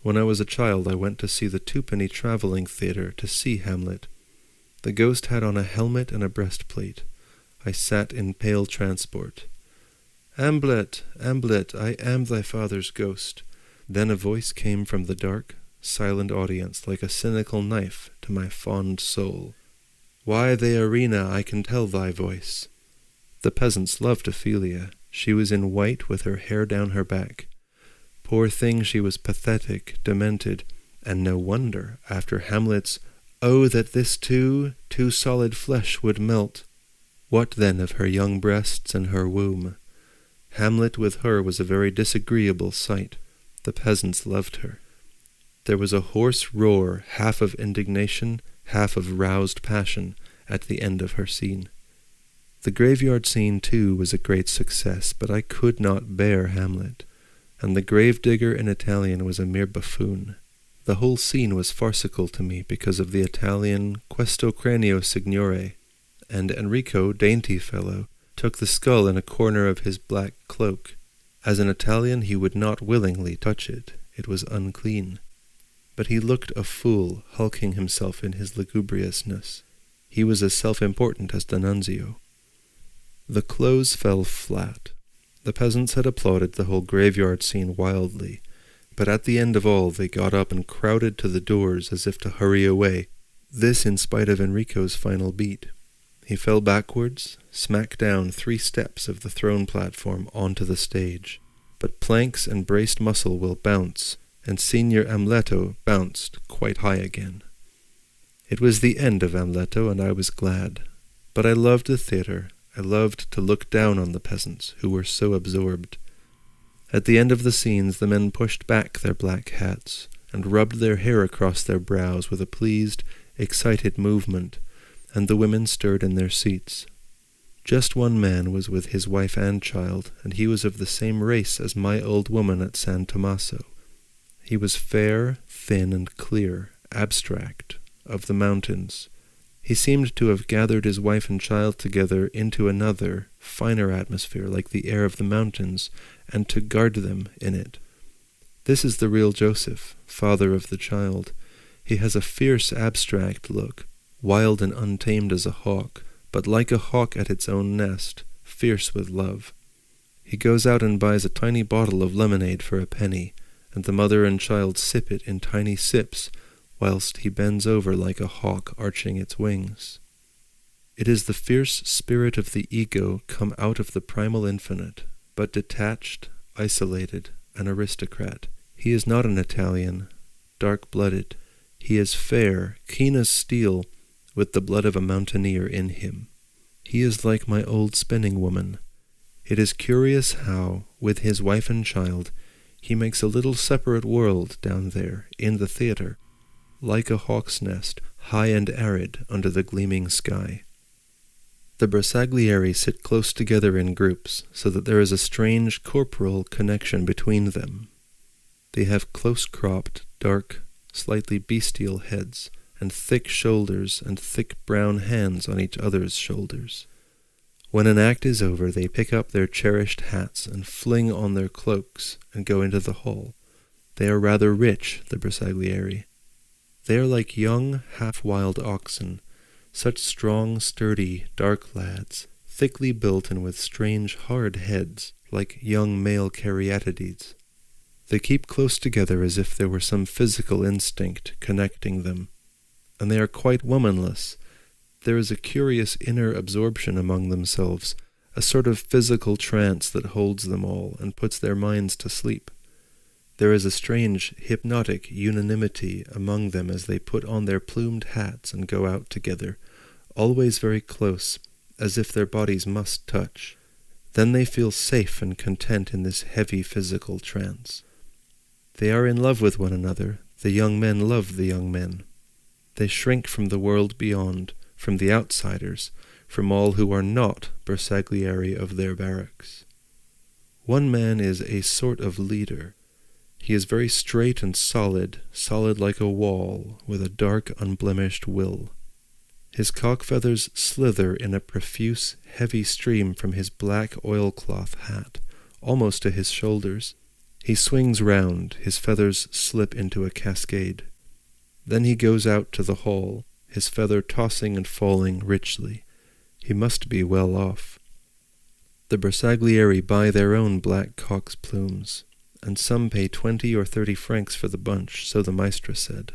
When I was a child I went to see the twopenny travelling theatre to see Hamlet. The ghost had on a helmet and a breastplate. I sat in pale transport. "Hamlet, Hamlet, I am thy father's ghost." Then a voice came from the dark, silent audience like a cynical knife to my fond soul. "Why the arena, I can tell thy voice." The peasants loved Ophelia. She was in white with her hair down her back. Poor thing, she was pathetic, demented, and no wonder, after Hamlet's "Oh, that this too solid flesh would melt." What then of her young breasts and her womb? Hamlet with her was a very disagreeable sight. The peasants loved her. There was a hoarse roar, half of indignation, half of roused passion, at the end of her scene. The graveyard scene, too, was a great success, but I could not bear Hamlet, and the gravedigger in Italian was a mere buffoon. The whole scene was farcical to me because of the Italian "questo cranio, signore," and Enrico, dainty fellow, took the skull in a corner of his black cloak. As an Italian he would not willingly touch it. It was unclean. But he looked a fool, hulking himself in his lugubriousness. He was as self-important as D'Annunzio. The clothes fell flat. The peasants had applauded the whole graveyard scene wildly, but at the end of all they got up and crowded to the doors as if to hurry away, this in spite of Enrico's final beat. He fell backwards, smack down 3 steps of the throne platform onto the stage. But planks and braced muscle will bounce, and Signor Amleto bounced quite high again. It was the end of Amleto, and I was glad. But I loved the theatre. I loved to look down on the peasants, who were so absorbed. At the end of the scenes the men pushed back their black hats, and rubbed their hair across their brows with a pleased, excited movement, and the women stirred in their seats. Just one man was with his wife and child, and he was of the same race as my old woman at San Tommaso. He was fair, thin, and clear, abstract, of the mountains. He seemed to have gathered his wife and child together into another, finer atmosphere like the air of the mountains, and to guard them in it. This is the real Joseph, father of the child. He has a fierce, abstract look, wild and untamed as a hawk, but like a hawk at its own nest, fierce with love. He goes out and buys a tiny bottle of lemonade for a penny, and the mother and child sip it in tiny sips, whilst he bends over like a hawk arching its wings. It is the fierce spirit of the ego come out of the primal infinite, but detached, isolated, an aristocrat. He is not an Italian, dark-blooded. He is fair, keen as steel, with the blood of a mountaineer in him. He is like my old spinning woman. It is curious how, with his wife and child, he makes a little separate world down there, in the theatre, like a hawk's nest, high and arid under the gleaming sky. The Bersaglieri sit close together in groups, so that there is a strange corporal connection between them. They have close-cropped, dark, slightly bestial heads, and thick shoulders and thick brown hands on each other's shoulders. When an act is over, they pick up their cherished hats and fling on their cloaks and go into the hall. They are rather rich, the Bersaglieri. They are like young, half-wild oxen, such strong, sturdy, dark lads, thickly built and with strange, hard heads, like young male caryatides. They keep close together as if there were some physical instinct connecting them, and they are quite womanless. There is a curious inner absorption among themselves, a sort of physical trance that holds them all and puts their minds to sleep. There is a strange, hypnotic unanimity among them as they put on their plumed hats and go out together, always very close, as if their bodies must touch. Then they feel safe and content in this heavy physical trance. They are in love with one another. The young men love the young men. They shrink from the world beyond, from the outsiders, from all who are not Bersaglieri of their barracks. One man is a sort of leader. He is very straight and solid like a wall, with a dark, unblemished will. His cock-feathers slither in a profuse, heavy stream from his black oilcloth hat, almost to his shoulders. He swings round, his feathers slip into a cascade. Then he goes out to the hall, his feather tossing and falling richly. He must be well off. The Bersaglieri buy their own black cock's plumes, and some pay 20 or 30 francs for the bunch, so the maestra said.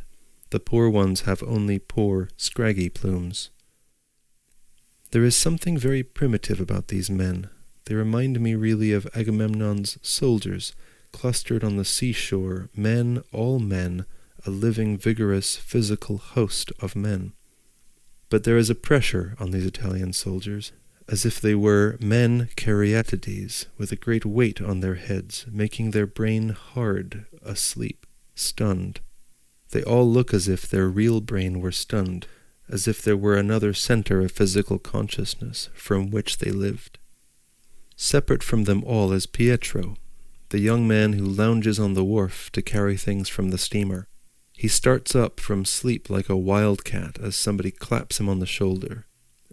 The poor ones have only poor, scraggy plumes. There is something very primitive about these men. They remind me really of Agamemnon's soldiers, clustered on the seashore, men, all men, a living, vigorous, physical host of men. But there is a pressure on these Italian soldiers, as if they were men caryatides, with a great weight on their heads, making their brain hard, asleep, stunned. They all look as if their real brain were stunned, as if there were another center of physical consciousness from which they lived. Separate from them all is Pietro, the young man who lounges on the wharf to carry things from the steamer. He starts up from sleep like a wildcat as somebody claps him on the shoulder.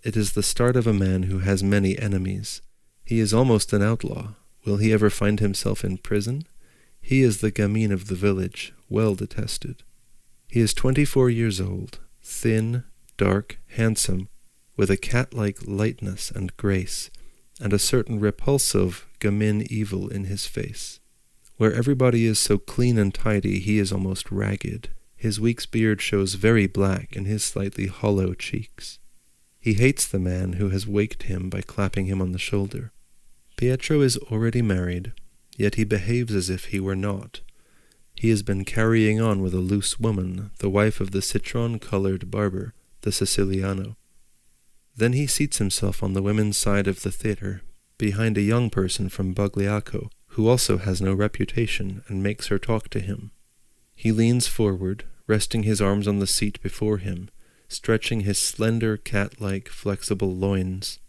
It is the start of a man who has many enemies. He is almost an outlaw. Will he ever find himself in prison? He is the gamine of the village, well detested. He is 24 years old, thin, dark, handsome, with a cat-like lightness and grace, and a certain repulsive gamine evil in his face. Where everybody is so clean and tidy, he is almost ragged. His week's beard shows very black in his slightly hollow cheeks. He hates the man who has waked him by clapping him on the shoulder. Pietro is already married, yet he behaves as if he were not. He has been carrying on with a loose woman, the wife of the citron-colored barber, the Siciliano. Then he seats himself on the women's side of the theatre, behind a young person from Bugliaco, who also has no reputation, and makes her talk to him. He leans forward, resting his arms on the seat before him, stretching his slender, cat-like, flexible loins.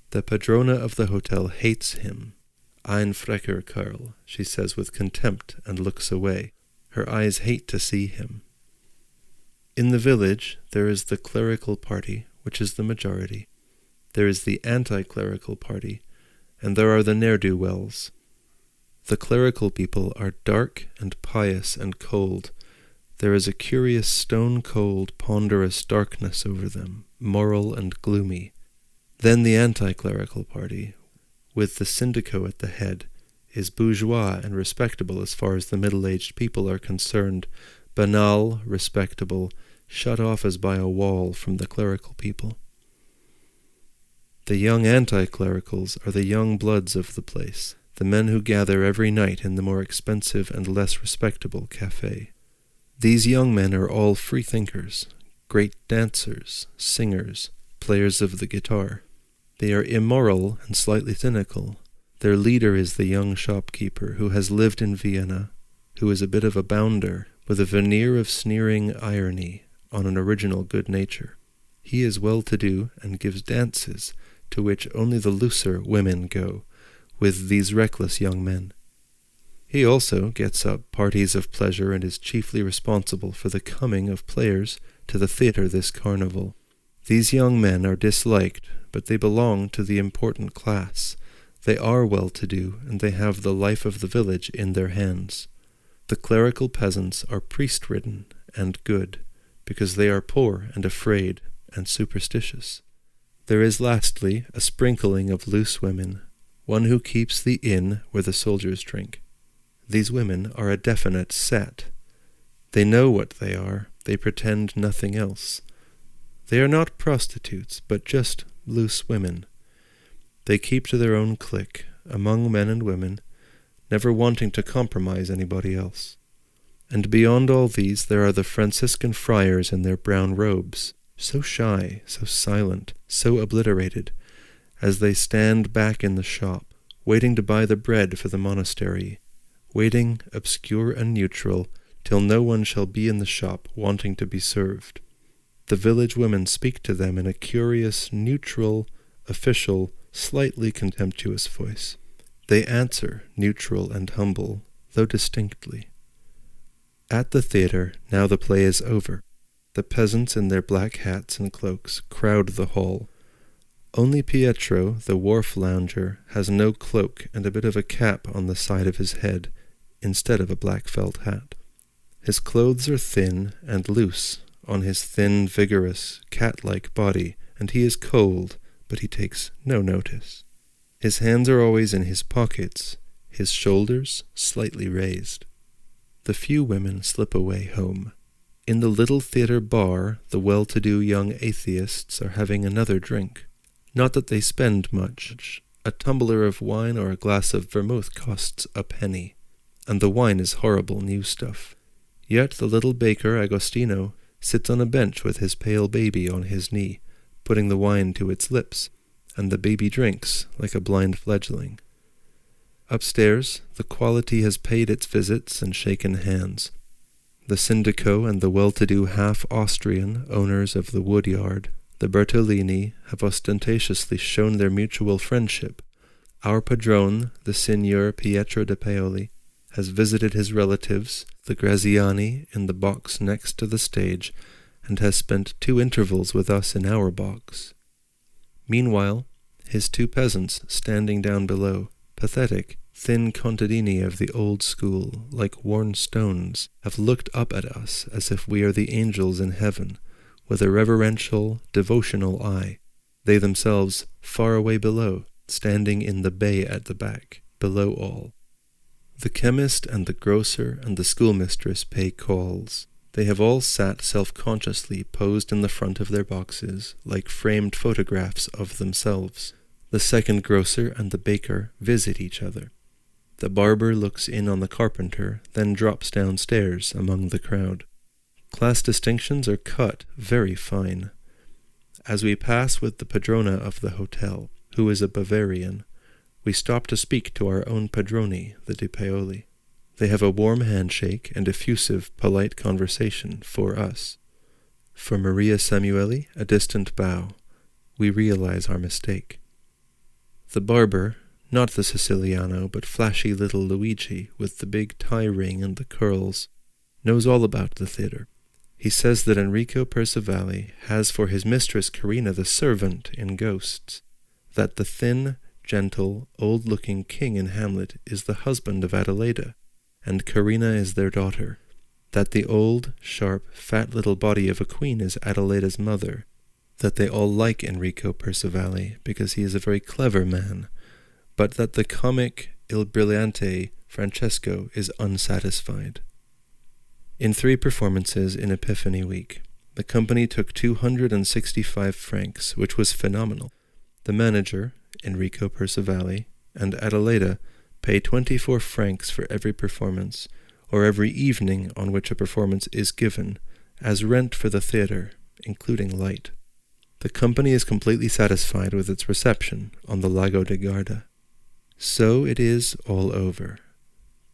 The padrona of the hotel hates him. Ein frecher Kerl, she says with contempt, and looks away. Her eyes hate to see him. In the village there is the clerical party, which is the majority. There is the anti-clerical party, and there are the ne'er-do-wells. The clerical people are dark and pious and cold. There is a curious stone-cold, ponderous darkness over them, moral and gloomy. Then the anti-clerical party, with the syndico at the head, is bourgeois and respectable as far as the middle-aged people are concerned, banal, respectable, shut off as by a wall from the clerical people. The young anti-clericals are the young bloods of the place, the men who gather every night in the more expensive and less respectable café. These young men are all free-thinkers, great dancers, singers, players of the guitar. They are immoral and slightly cynical. Their leader is the young shopkeeper who has lived in Vienna, who is a bit of a bounder, with a veneer of sneering irony on an original good nature. He is well-to-do and gives dances, to which only the looser women go, with these reckless young men. He also gets up parties of pleasure and is chiefly responsible for the coming of players to the theatre this carnival. These young men are disliked, but they belong to the important class. They are well-to-do, and they have the life of the village in their hands. The clerical peasants are priest-ridden and good, because they are poor and afraid and superstitious. There is lastly a sprinkling of loose women, one who keeps the inn where the soldiers drink. These women are a definite set. They know what they are, they pretend nothing else. They are not prostitutes, but just loose women. They keep to their own clique, among men and women, never wanting to compromise anybody else. And beyond all these there are the Franciscan friars in their brown robes, so shy, so silent, so obliterated, as they stand back in the shop, waiting to buy the bread for the monastery, waiting, obscure and neutral, till no one shall be in the shop wanting to be served. The village women speak to them in a curious, neutral, official, slightly contemptuous voice. They answer, neutral and humble, though distinctly. At the theatre, now the play is over. The peasants in their black hats and cloaks crowd the hall. Only Pietro, the wharf lounger, has no cloak and a bit of a cap on the side of his head, instead of a black felt hat. His clothes are thin and loose on his thin, vigorous, cat-like body, and he is cold, but he takes no notice. His hands are always in his pockets, his shoulders slightly raised. The few women slip away home. In the little theatre bar, the well-to-do young atheists are having another drink. Not that they spend much. A tumbler of wine or a glass of vermouth costs a penny, and the wine is horrible new stuff. Yet the little baker Agostino sits on a bench with his pale baby on his knee, putting the wine to its lips, and the baby drinks like a blind fledgling. Upstairs, the quality has paid its visits and shaken hands. The Syndico and the well-to-do half-Austrian owners of the wood yard, the Bertolini, have ostentatiously shown their mutual friendship. Our padrone, the Signor Pietro de Paoli, has visited his relatives, the Graziani, in the box next to the stage, and has spent 2 intervals with us in our box. Meanwhile, his two peasants standing down below, pathetic, thin contadini of the old school, like worn stones, have looked up at us as if we are the angels in heaven, with a reverential, devotional eye, they themselves far away below, standing in the bay at the back, below all. The chemist and the grocer and the schoolmistress pay calls. They have all sat self-consciously posed in the front of their boxes, like framed photographs of themselves. The second grocer and the baker visit each other. The barber looks in on the carpenter, then drops downstairs among the crowd. Class distinctions are cut very fine. As we pass with the padrona of the hotel, who is a Bavarian, we stop to speak to our own padroni, the Di Paoli. They have a warm handshake and effusive, polite conversation for us. For Maria Samueli, a distant bow. We realize our mistake. The barber, not the Siciliano, but flashy little Luigi with the big tie ring and the curls, knows all about the theatre. He says that Enrico Percivali has for his mistress Carina the servant in Ghosts, that the thin, gentle, old-looking king in Hamlet is the husband of Adelaida, and Carina is their daughter, that the old, sharp, fat little body of a queen is Adelaida's mother, that they all like Enrico Percivali because he is a very clever man, but that the comic Il Brillante Francesco is unsatisfied. In 3 performances in Epiphany week, the company took 265 francs, which was phenomenal. The manager, Enrico Percivali, and Adelaida pay 24 francs for every performance, or every evening on which a performance is given, as rent for the theatre, including light. The company is completely satisfied with its reception on the Lago De Garda. So it is all over.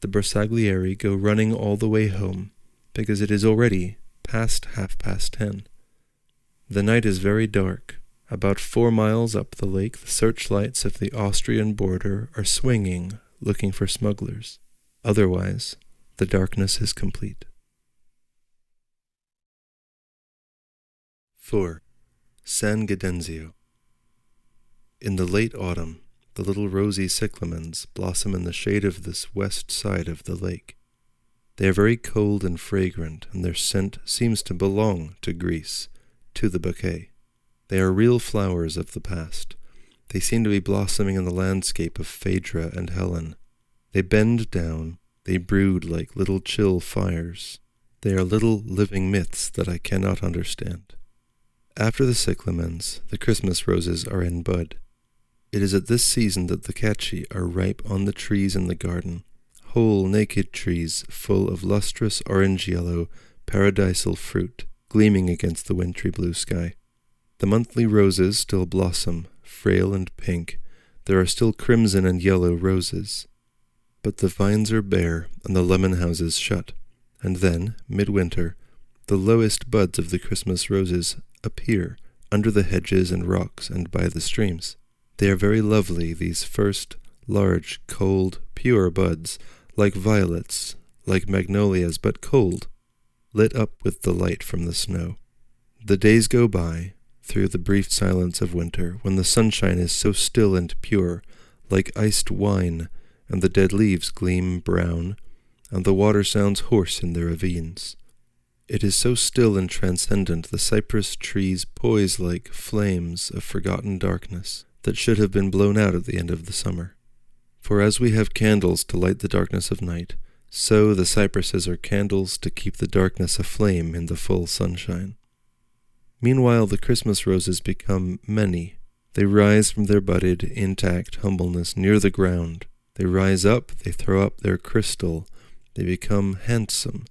The Bersaglieri go running all the way home, because it is already past 10:30. The night is very dark. About 4 miles up the lake, the searchlights of the Austrian border are swinging, looking for smugglers. Otherwise, the darkness is complete. 4. San Gaudenzio. In the late autumn, the little rosy cyclamens blossom in the shade of this west side of the lake. They are very cold and fragrant, and their scent seems to belong to Greece, to the bouquet. They are real flowers of the past. They seem to be blossoming in the landscape of Phaedra and Helen. They bend down, they brood like little chill fires. They are little living myths that I cannot understand. After the cyclamens, the Christmas roses are in bud. It is at this season that the cachi are ripe on the trees in the garden, whole naked trees full of lustrous orange-yellow, paradisal fruit, gleaming against the wintry blue sky. The monthly roses still blossom, frail and pink. There are still crimson and yellow roses. But the vines are bare and the lemon houses shut, and then, midwinter, the lowest buds of the Christmas roses appear under the hedges and rocks and by the streams. They are very lovely, these first, large, cold, pure buds, like violets, like magnolias, but cold, lit up with the light from the snow. The days go by, through the brief silence of winter, when the sunshine is so still and pure, like iced wine, and the dead leaves gleam brown, and the water sounds hoarse in the ravines. It is so still and transcendent, the cypress trees poise like flames of forgotten darkness that should have been blown out at the end of the summer. For as we have candles to light the darkness of night, so the cypresses are candles to keep the darkness aflame in the full sunshine. Meanwhile the Christmas roses become many. They rise from their budded, intact humbleness near the ground. They rise up, they throw up their crystal, they become handsome.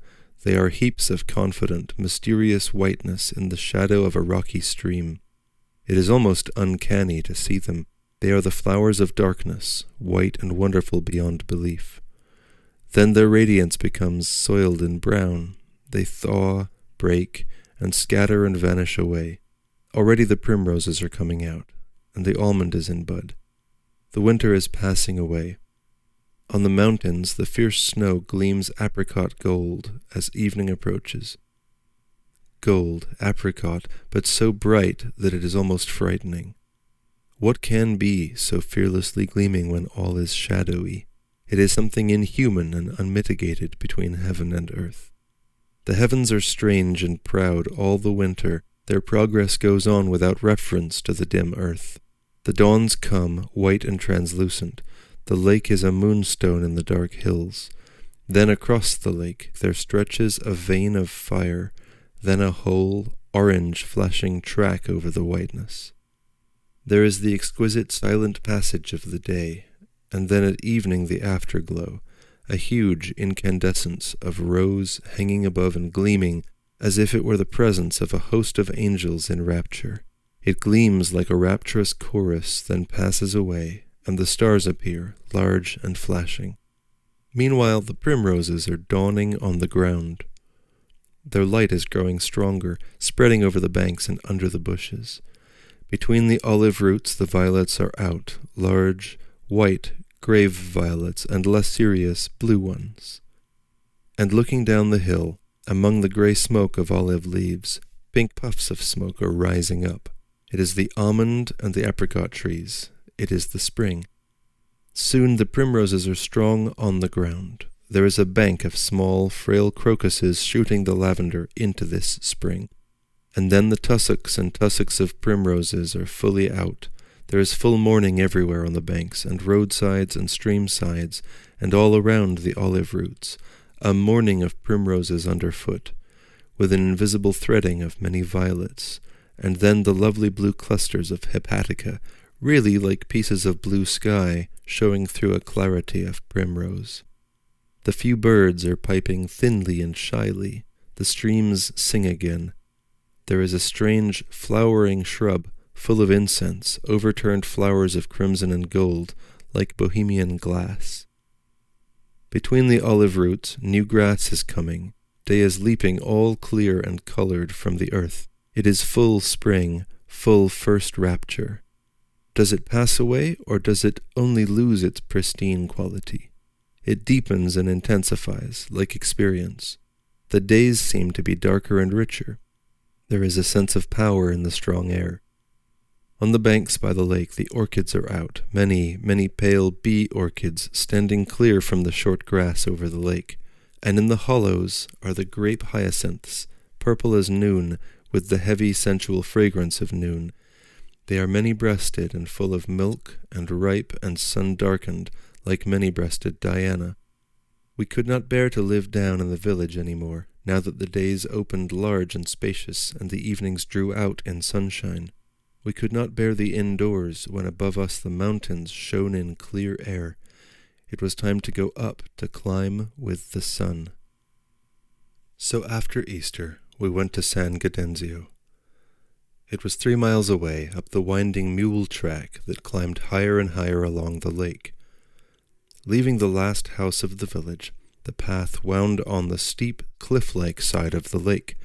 They are heaps of confident, mysterious whiteness in the shadow of a rocky stream. It is almost uncanny to see them. They are the flowers of darkness, white and wonderful beyond belief. Then their radiance becomes soiled and brown. They thaw, break, and scatter and vanish away. Already the primroses are coming out, and the almond is in bud. The winter is passing away. On the mountains the fierce snow gleams apricot gold as evening approaches. Gold, apricot, but so bright that it is almost frightening. What can be so fearlessly gleaming when all is shadowy? It is something inhuman and unmitigated between heaven and earth. The heavens are strange and proud all the winter. Their progress goes on without reference to the dim earth. The dawns come, white and translucent. The lake is a moonstone in the dark hills. Then across the lake there stretches a vein of fire, then a whole, orange, flashing track over the whiteness. There is the exquisite silent passage of the day, and then at evening the afterglow, a huge incandescence of rose hanging above and gleaming as if it were the presence of a host of angels in rapture. It gleams like a rapturous chorus, then passes away, and the stars appear, large and flashing. Meanwhile the primroses are dawning on the ground. Their light is growing stronger, spreading over the banks and under the bushes. Between the olive roots the violets are out, large, white, grave violets, and less serious, blue ones. And looking down the hill, among the grey smoke of olive leaves, pink puffs of smoke are rising up. It is the almond and the apricot trees. It is the spring. Soon the primroses are strong on the ground. There is a bank of small, frail crocuses shooting the lavender into this spring. And then the tussocks and tussocks of primroses are fully out. There is full mourning everywhere on the banks, and roadsides and streamsides, and all around the olive roots, a mourning of primroses underfoot, with an invisible threading of many violets, and then the lovely blue clusters of hepatica, really like pieces of blue sky, showing through a clarity of primrose. The few birds are piping thinly and shyly. The streams sing again. There is a strange flowering shrub, full of incense, overturned flowers of crimson and gold, like Bohemian glass. Between the olive roots, new grass is coming. Day is leaping all clear and colored from the earth. It is full spring, full first rapture. Does it pass away, or does it only lose its pristine quality? It deepens and intensifies, like experience. The days seem to be darker and richer. There is a sense of power in the strong air. On the banks by the lake the orchids are out, many, many pale bee orchids standing clear from the short grass over the lake, and in the hollows are the grape hyacinths, purple as noon, with the heavy sensual fragrance of noon. They are many-breasted and full of milk, and ripe and sun-darkened, like many-breasted Diana. We could not bear to live down in the village any more, now that the days opened large and spacious, and the evenings drew out in sunshine. We could not bear the indoors, when above us the mountains shone in clear air. It was time to go up, to climb with the sun. So after Easter, we went to San Gaudenzio. It was 3 miles away, up the winding mule track that climbed higher and higher along the lake. Leaving the last house of the village, the path wound on the steep, cliff-like side of the lake,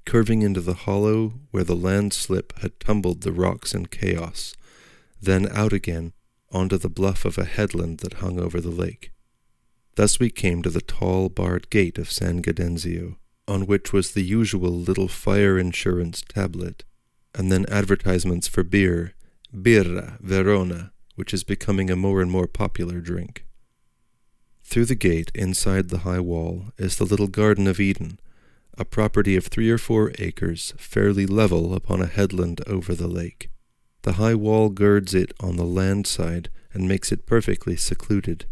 curving into the hollow where the landslip had tumbled the rocks in chaos, then out again onto the bluff of a headland that hung over the lake. Thus we came to the tall barred gate of San Gaudenzio, on which was the usual little fire insurance tablet, and then advertisements for beer, birra, Verona, which is becoming a more and more popular drink. Through the gate, inside the high wall, is the little Garden of Eden, a property of 3 or 4 acres, fairly level upon a headland over the lake. The high wall girds it on the land side and makes it perfectly secluded.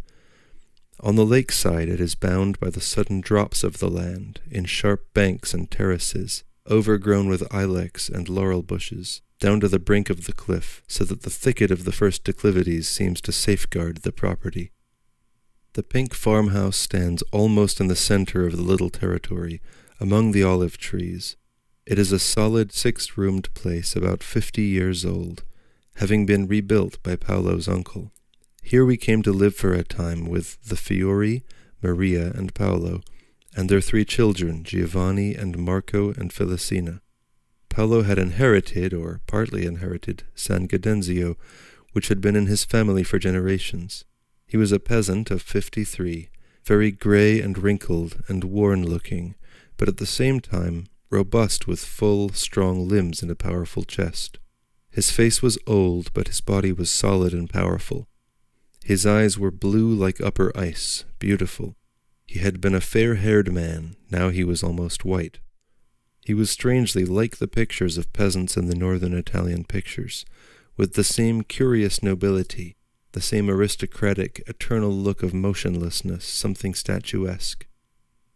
On the lake side it is bound by the sudden drops of the land, in sharp banks and terraces, overgrown with ilex and laurel bushes, down to the brink of the cliff, so that the thicket of the first declivities seems to safeguard the property. The pink farmhouse stands almost in the center of the little territory, among the olive trees. It is a solid 6-roomed place about 50 years old, having been rebuilt by Paolo's uncle. Here we came to live for a time with the Fiori, Maria, and Paolo, and their 3 children, Giovanni and Marco and Felicina. Paolo had inherited, or partly inherited, San Gaudenzio, which had been in his family for generations. He was a peasant of 53, very grey and wrinkled and worn-looking, but at the same time robust with full, strong limbs and a powerful chest. His face was old, but his body was solid and powerful. His eyes were blue like upper ice, beautiful. He had been a fair-haired man, now he was almost white. He was strangely like the pictures of peasants in the northern Italian pictures, with the same curious nobility, the same aristocratic, eternal look of motionlessness, something statuesque.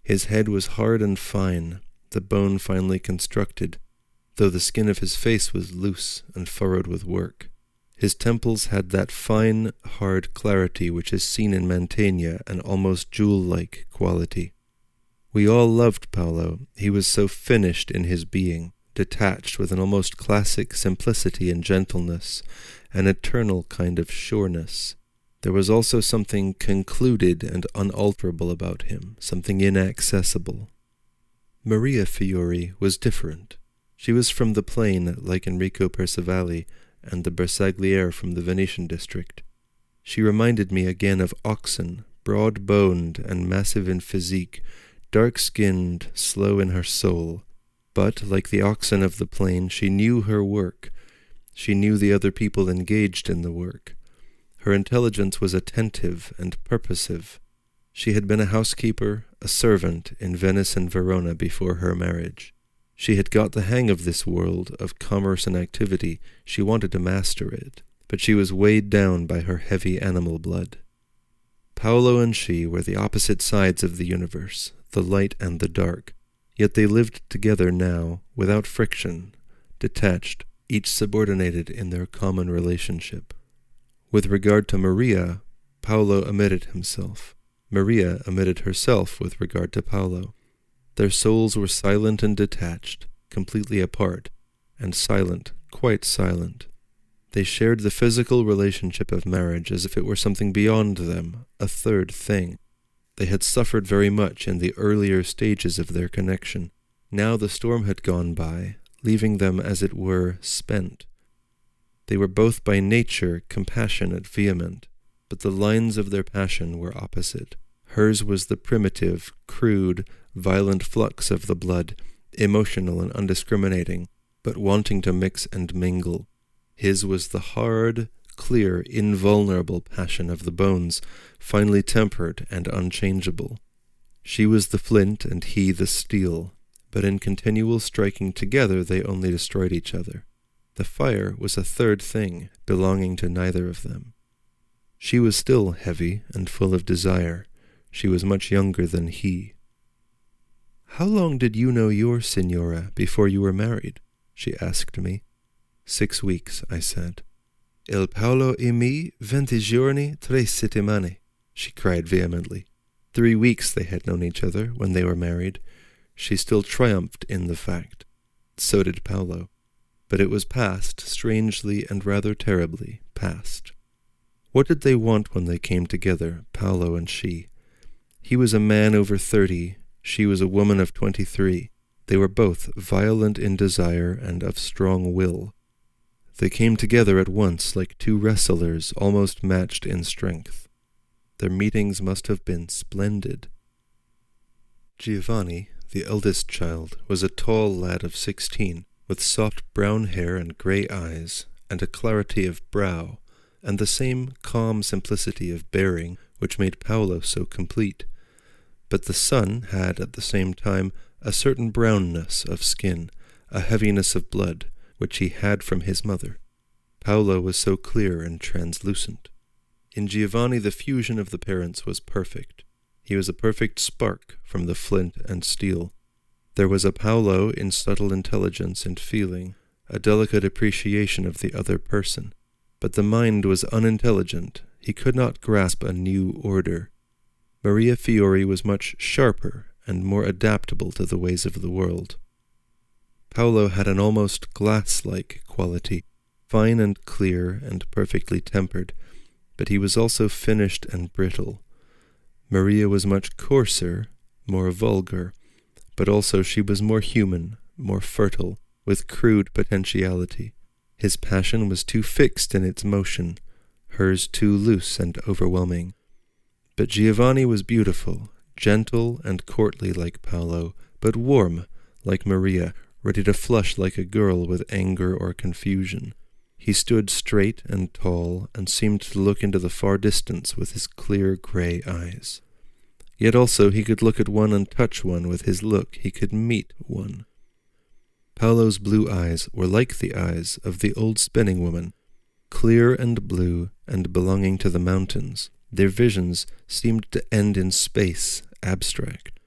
His head was hard and fine, the bone finely constructed, though the skin of his face was loose and furrowed with work. His temples had that fine, hard clarity which is seen in Mantegna, an almost jewel-like quality. We all loved Paolo. He was so finished in his being, detached with an almost classic simplicity and gentleness, an eternal kind of sureness. There was also something concluded and unalterable about him, something inaccessible. Maria Fiori was different. She was from the plain, like Enrico Percivali, and the Bersagliere from the Venetian district. She reminded me again of oxen, broad-boned and massive in physique, dark-skinned, slow in her soul. But, like the oxen of the plain, she knew her work. She knew the other people engaged in the work. Her intelligence was attentive and purposive. She had been a housekeeper, a servant, in Venice and Verona before her marriage. She had got the hang of this world, of commerce and activity. She wanted to master it, but she was weighed down by her heavy animal blood. Paolo and she were the opposite sides of the universe, the light and the dark, yet they lived together now, without friction, detached, each subordinated in their common relationship. With regard to Maria, Paolo omitted himself. Maria omitted herself with regard to Paolo. Their souls were silent and detached, completely apart, and silent, quite silent. They shared the physical relationship of marriage as if it were something beyond them, a third thing. They had suffered very much in the earlier stages of their connection. Now the storm had gone by, leaving them, as it were, spent. They were both by nature compassionate, vehement, but the lines of their passion were opposite. Hers was the primitive, crude, violent flux of the blood, emotional and undiscriminating, but wanting to mix and mingle. His was the hard, clear, invulnerable passion of the bones, finely tempered and unchangeable. She was the flint and he the steel, but in continual striking together they only destroyed each other. The fire was a third thing, belonging to neither of them. She was still heavy and full of desire. She was much younger than he. "How long did you know your signora before you were married?" she asked me. 6 weeks, I said. "Il Paolo e me 20 giorni, 3 settimane," she cried vehemently. 3 weeks they had known each other when they were married. She still triumphed in the fact. So did Paolo. But it was past, strangely and rather terribly past. What did they want when they came together, Paolo and she? He was a man over 30, she was a woman of 23. They were both violent in desire and of strong will. They came together at once like two wrestlers almost matched in strength. Their meetings must have been splendid. Giovanni, the eldest child, was a tall lad of 16, with soft brown hair and grey eyes, and a clarity of brow, and the same calm simplicity of bearing which made Paolo so complete. But the son had at the same time a certain brownness of skin, a heaviness of blood, which he had from his mother. Paolo was so clear and translucent. In Giovanni the fusion of the parents was perfect. He was a perfect spark from the flint and steel. There was a Paolo in subtle intelligence and feeling, a delicate appreciation of the other person. But the mind was unintelligent. He could not grasp a new order. Maria Fiori was much sharper and more adaptable to the ways of the world. Paolo had an almost glass-like quality, fine and clear and perfectly tempered, but he was also finished and brittle. Maria was much coarser, more vulgar, but also she was more human, more fertile, with crude potentiality. His passion was too fixed in its motion, hers too loose and overwhelming. But Giovanni was beautiful, gentle and courtly like Paolo, but warm, like Maria, ready to flush like a girl with anger or confusion. He stood straight and tall, and seemed to look into the far distance with his clear grey eyes. Yet also he could look at one and touch one with his look, he could meet one. Paolo's blue eyes were like the eyes of the old spinning woman, clear and blue and belonging to the mountains. Their visions seemed to end in space, abstract.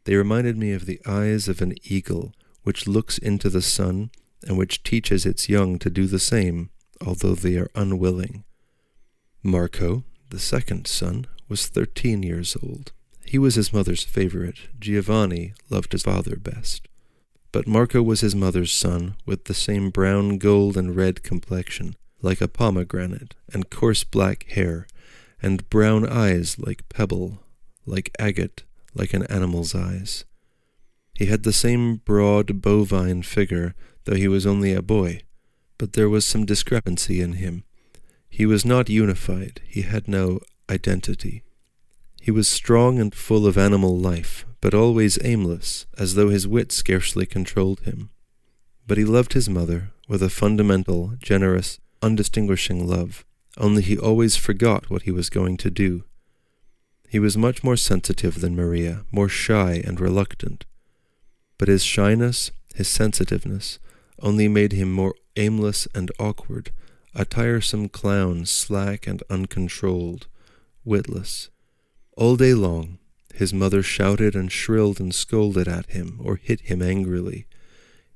They reminded me of the eyes of an eagle, which looks into the sun and which teaches its young to do the same, although they are unwilling. Marco, the second son, was 13 years old. He was his mother's favorite. Giovanni loved his father best. But Marco was his mother's son, with the same brown, gold, and red complexion, like a pomegranate, and coarse black hair, and brown eyes like pebble, like agate, like an animal's eyes. He had the same broad, bovine figure, though he was only a boy, but there was some discrepancy in him. He was not unified, he had no identity. He was strong and full of animal life, but always aimless, as though his wit scarcely controlled him. But he loved his mother with a fundamental, generous, undistinguishing love, only he always forgot what he was going to do. He was much more sensitive than Maria, more shy and reluctant. But his shyness, his sensitiveness, only made him more aimless and awkward, a tiresome clown, slack and uncontrolled, witless. All day long, his mother shouted and shrilled and scolded at him, or hit him angrily.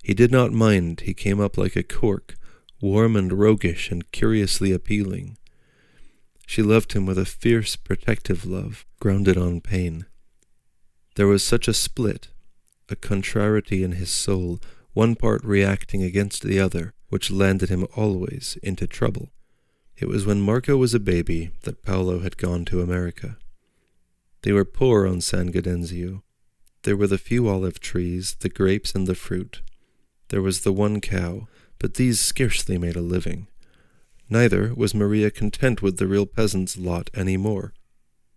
He did not mind, he came up like a cork, warm and roguish and curiously appealing. She loved him with a fierce, protective love, grounded on pain. There was such a split, a contrariety in his soul, one part reacting against the other, which landed him always into trouble. It was when Marco was a baby that Paolo had gone to America. They were poor on San Gaudenzio. There were the few olive trees, the grapes and the fruit. There was the one cow, but these scarcely made a living. Neither was Maria content with the real peasant's lot any more.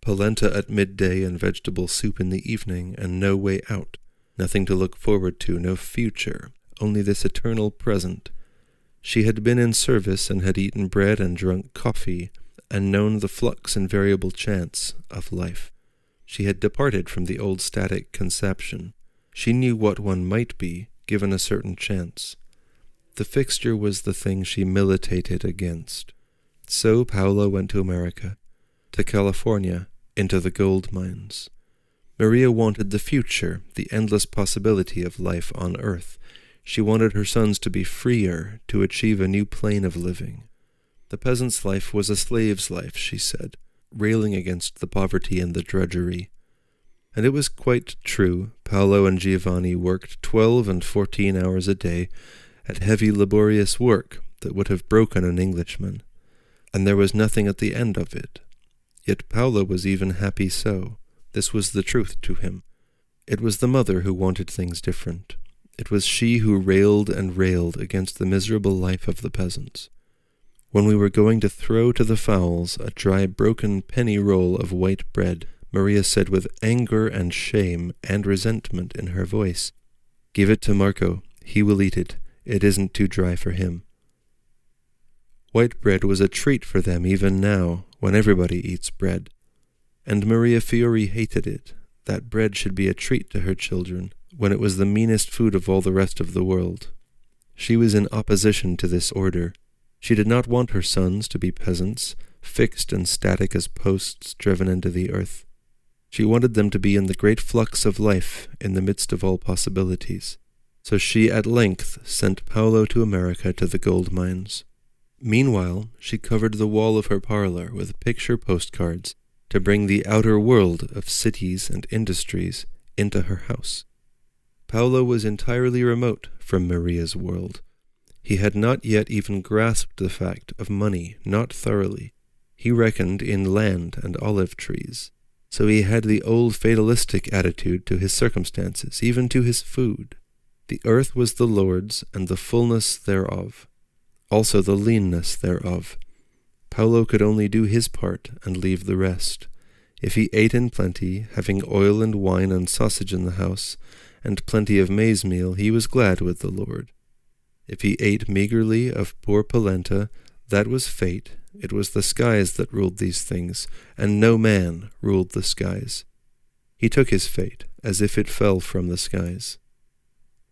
Polenta at midday and vegetable soup in the evening, and no way out. Nothing to look forward to, no future, only this eternal present. She had been in service and had eaten bread and drunk coffee, and known the flux and variable chance of life. She had departed from the old static conception. She knew what one might be, given a certain chance. The fixture was the thing she militated against. So Paolo went to America, to California, into the gold mines. Maria wanted the future, the endless possibility of life on earth. She wanted her sons to be freer, to achieve a new plane of living. The peasant's life was a slave's life, she said, railing against the poverty and the drudgery. And it was quite true. Paolo and Giovanni worked 12 and 14 hours a day at heavy laborious work that would have broken an Englishman, and there was nothing at the end of it. Yet Paolo was even happy so. This was the truth to him. It was the mother who wanted things different. It was she who railed and railed against the miserable life of the peasants. When we were going to throw to the fowls a dry broken penny roll of white bread, Maria said with anger and shame and resentment in her voice, "Give it to Marco. He will eat it. It isn't too dry for him." White bread was a treat for them even now, when everybody eats bread. And Maria Fiore hated it, that bread should be a treat to her children, when it was the meanest food of all the rest of the world. She was in opposition to this order. She did not want her sons to be peasants, fixed and static as posts driven into the earth. She wanted them to be in the great flux of life, in the midst of all possibilities. So she at length sent Paolo to America to the gold mines. Meanwhile, she covered the wall of her parlor with picture postcards to bring the outer world of cities and industries into her house. Paolo was entirely remote from Maria's world. He had not yet even grasped the fact of money, not thoroughly. He reckoned in land and olive trees. So he had the old fatalistic attitude to his circumstances, even to his food. The earth was the Lord's, and the fullness thereof, also the leanness thereof. Paolo could only do his part and leave the rest. If he ate in plenty, having oil and wine and sausage in the house, and plenty of maize meal, he was glad with the Lord. If he ate meagerly of poor polenta, that was fate. It was the skies that ruled these things, and no man ruled the skies. He took his fate as if it fell from the skies.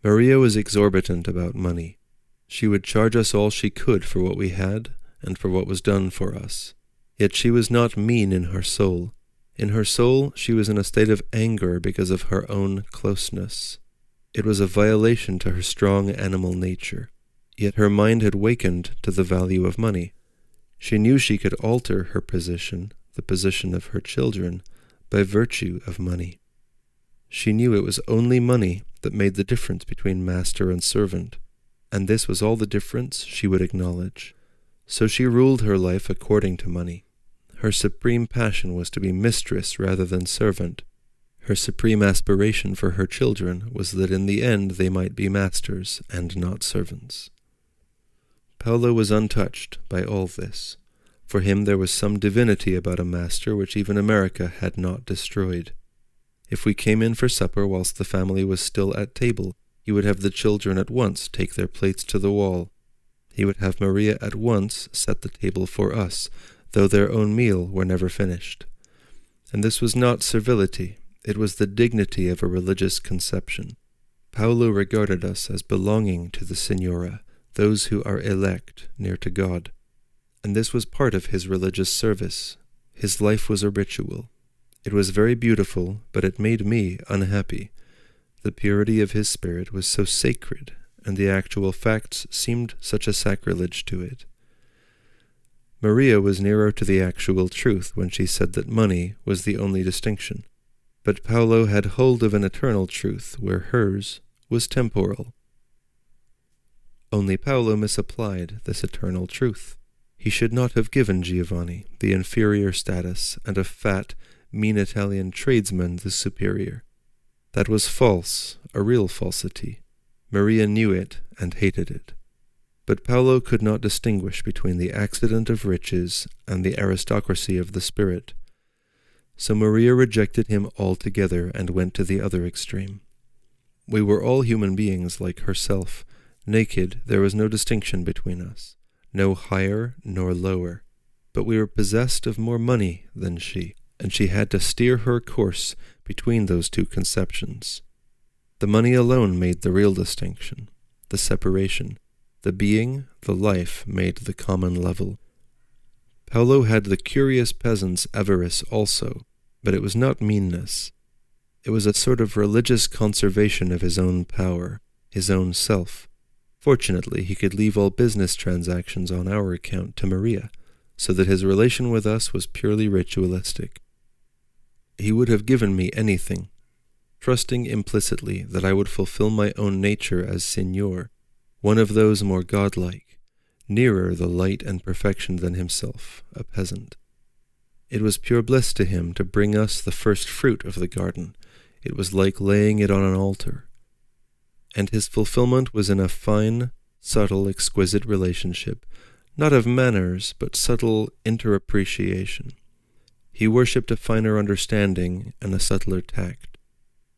Maria was exorbitant about money. She would charge us all she could for what we had and for what was done for us. Yet she was not mean in her soul. In her soul she was in a state of anger because of her own closeness. It was a violation to her strong animal nature. Yet her mind had wakened to the value of money. She knew she could alter her position, the position of her children, by virtue of money. She knew it was only money that made the difference between master and servant, and this was all the difference she would acknowledge. So she ruled her life according to money. Her supreme passion was to be mistress rather than servant. Her supreme aspiration for her children was that in the end they might be masters and not servants. Paolo was untouched by all this. For him there was some divinity about a master which even America had not destroyed. If we came in for supper whilst the family was still at table, he would have the children at once take their plates to the wall. He would have Maria at once set the table for us, though their own meal were never finished. And this was not servility, it was the dignity of a religious conception. Paolo regarded us as belonging to the Signora, those who are elect near to God. And this was part of his religious service. His life was a ritual. It was very beautiful, but it made me unhappy. The purity of his spirit was so sacred, and the actual facts seemed such a sacrilege to it. Maria was nearer to the actual truth when she said that money was the only distinction, but Paolo had hold of an eternal truth where hers was temporal. Only Paolo misapplied this eternal truth. He should not have given Giovanni the inferior status and a fat, mean Italian tradesman the superior. That was false, a real falsity. Maria knew it and hated it. But Paolo could not distinguish between the accident of riches and the aristocracy of the spirit. So Maria rejected him altogether and went to the other extreme. We were all human beings like herself. Naked, there was no distinction between us, no higher nor lower. But we were possessed of more money than she, and she had to steer her course between those two conceptions. The money alone made the real distinction, the separation. The being, the life, made the common level. Paolo had the curious peasant's avarice also, but it was not meanness. It was a sort of religious conservation of his own power, his own self. Fortunately, he could leave all business transactions on our account to Maria, so that his relation with us was purely ritualistic. He would have given me anything, trusting implicitly that I would fulfill my own nature as Signor, one of those more godlike, nearer the light and perfection than himself, a peasant. It was pure bliss to him to bring us the first fruit of the garden. It was like laying it on an altar. And his fulfillment was in a fine, subtle, exquisite relationship, not of manners, but subtle interappreciation. He worshipped a finer understanding and a subtler tact.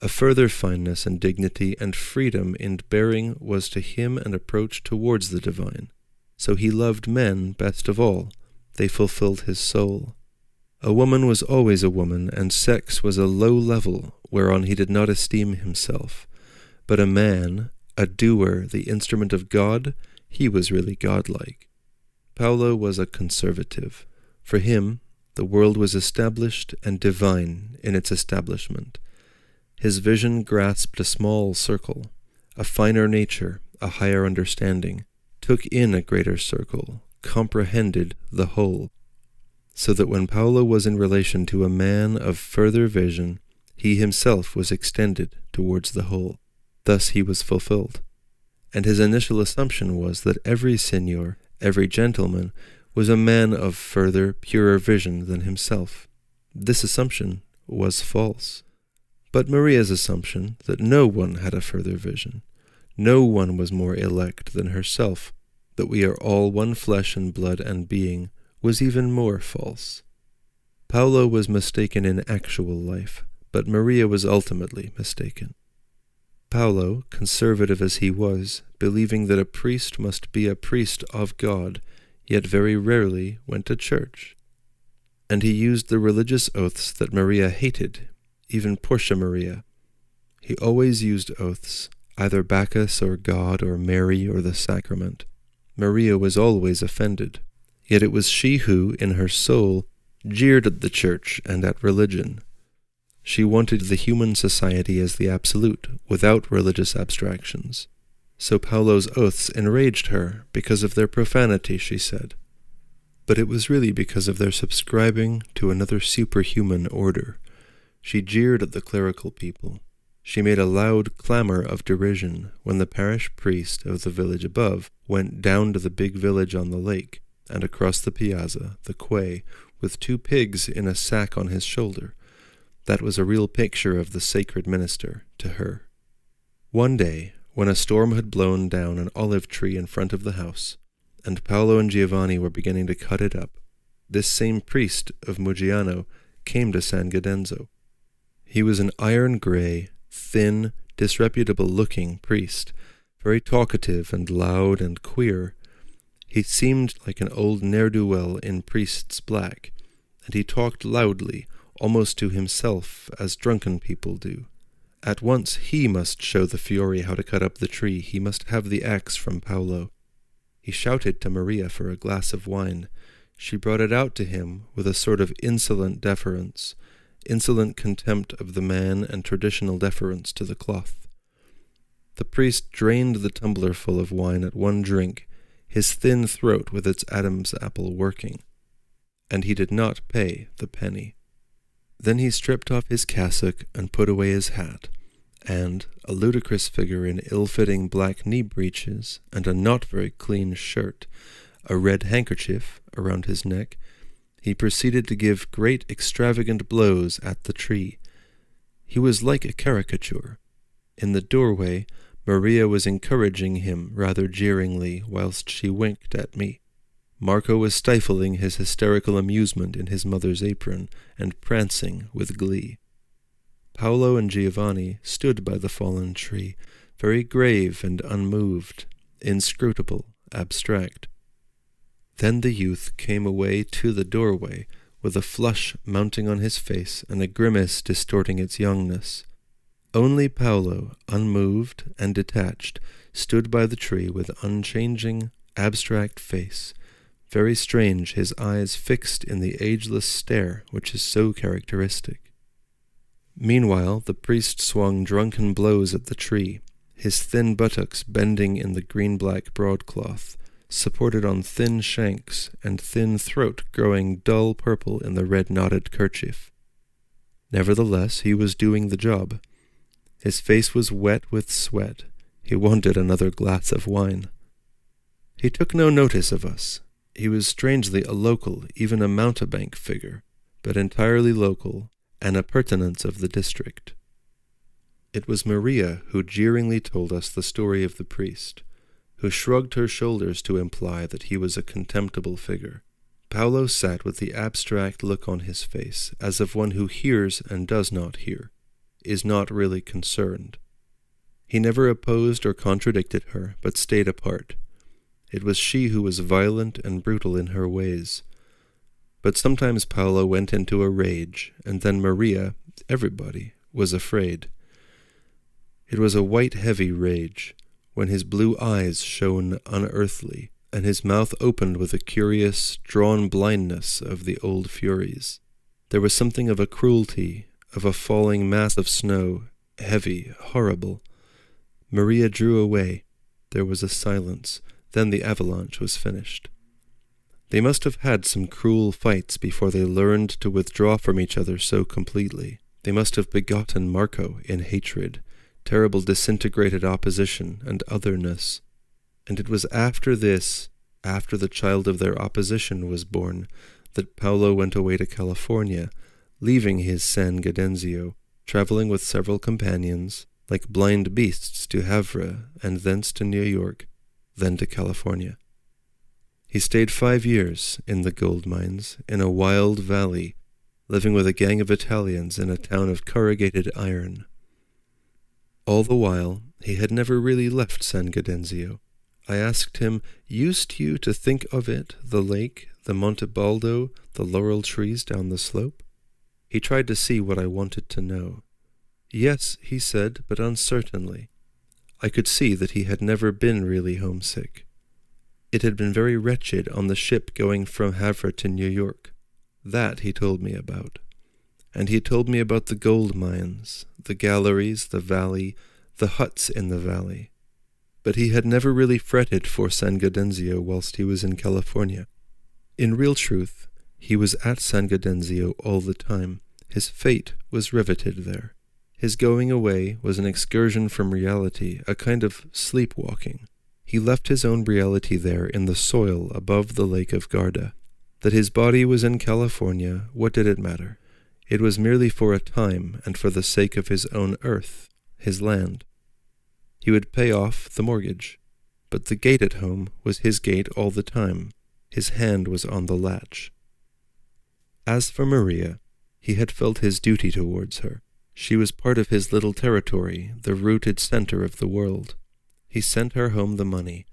A further fineness and dignity and freedom in bearing was to him an approach towards the divine. So he loved men best of all. They fulfilled his soul. A woman was always a woman, and sex was a low level whereon he did not esteem himself. But a man, a doer, the instrument of God, he was really godlike. Paolo was a conservative. For him, the world was established and divine in its establishment. His vision grasped a small circle, a finer nature, a higher understanding, took in a greater circle, comprehended the whole, so that when Paolo was in relation to a man of further vision, he himself was extended towards the whole. Thus he was fulfilled. And his initial assumption was that every signor, every gentleman, was a man of further, purer vision than himself. This assumption was false. But Maria's assumption that no one had a further vision, no one was more elect than herself, that we are all one flesh and blood and being, was even more false. Paolo was mistaken in actual life, but Maria was ultimately mistaken. Paolo, conservative as he was, believing that a priest must be a priest of God, yet very rarely went to church. And he used the religious oaths that Maria hated, even Portia Maria. He always used oaths, either Bacchus or God or Mary or the sacrament. Maria was always offended, yet it was she who, in her soul, jeered at the church and at religion. She wanted the human society as the absolute, without religious abstractions. So Paolo's oaths enraged her because of their profanity, she said. But it was really because of their subscribing to another superhuman order. She jeered at the clerical people. She made a loud clamor of derision when the parish priest of the village above went down to the big village on the lake, and across the piazza, the quay, with 2 pigs in a sack on his shoulder. That was a real picture of the sacred minister to her. One day, when a storm had blown down an olive tree in front of the house, and Paolo and Giovanni were beginning to cut it up, this same priest of Muggiano came to San Gaudenzio. He was an iron-gray, thin, disreputable-looking priest, very talkative and loud and queer. He seemed like an old ne'er-do-well in priest's black, and he talked loudly, almost to himself, as drunken people do. At once he must show the Fiori how to cut up the tree. He must have the axe from Paolo. He shouted to Maria for a glass of wine. She brought it out to him with a sort of insolent deference, insolent contempt of the man and traditional deference to the cloth. The priest drained the tumbler full of wine at one drink, his thin throat with its Adam's apple working, and he did not pay the penny. Then he stripped off his cassock and put away his hat, and, a ludicrous figure in ill-fitting black knee-breeches and a not very clean shirt, a red handkerchief around his neck, he proceeded to give great extravagant blows at the tree. He was like a caricature. In the doorway, Maria was encouraging him rather jeeringly whilst she winked at me. Marco was stifling his hysterical amusement in his mother's apron and prancing with glee. Paolo and Giovanni stood by the fallen tree, very grave and unmoved, inscrutable, abstract. Then the youth came away to the doorway, with a flush mounting on his face and a grimace distorting its youngness. Only Paolo, unmoved and detached, stood by the tree with unchanging, abstract face, very strange, his eyes fixed in the ageless stare which is so characteristic. Meanwhile the priest swung drunken blows at the tree, his thin buttocks bending in the green-black broadcloth, supported on thin shanks, and thin throat growing dull purple in the red-knotted kerchief. Nevertheless, he was doing the job. His face was wet with sweat. He wanted another glass of wine. He took no notice of us. He was strangely a local, even a mountebank figure, but entirely local, an appurtenance of the district. It was Maria who jeeringly told us the story of the priest, who shrugged her shoulders to imply that he was a contemptible figure. Paolo sat with the abstract look on his face, as of one who hears and does not hear, is not really concerned. He never opposed or contradicted her, but stayed apart. It was she who was violent and brutal in her ways. But sometimes Paolo went into a rage, and then Maria, everybody, was afraid. It was a white, heavy rage, when his blue eyes shone unearthly, and his mouth opened with a curious, drawn blindness of the old furies. There was something of a cruelty, of a falling mass of snow, heavy, horrible. Maria drew away. There was a silence. Then the avalanche was finished. They must have had some cruel fights before they learned to withdraw from each other so completely. They must have begotten Marco in hatred, terrible disintegrated opposition and otherness. And it was after this, after the child of their opposition was born, that Paolo went away to California, leaving his San Gaudenzio, traveling with several companions, like blind beasts to Havre, and thence to New York, then to California. He stayed 5 years in the gold mines, in a wild valley, living with a gang of Italians in a town of corrugated iron. All the while, He had never really left San Gaudenzio. I asked him, "Used you to think of it, the lake, the Monte Baldo, the laurel trees down the slope?" He tried to see what I wanted to know. "Yes," he said, but uncertainly. I could see that he had never been really homesick. It had been very wretched on the ship going from Havre to New York. That he told me about. And he told me about the gold mines, the galleries, the valley, the huts in the valley. But he had never really fretted for San Gaudenzio whilst he was in California. In real truth, he was at San Gaudenzio all the time. His fate was riveted there. His going away was an excursion from reality, a kind of sleepwalking. He left his own reality there in the soil above the Lake of Garda. That his body was in California, what did it matter? It was merely for a time and for the sake of his own earth, his land. He would pay off the mortgage, but the gate at home was his gate all the time. His hand was on the latch. As for Maria, he had felt his duty towards her. She was part of his little territory, the rooted center of the world. He sent her home the money,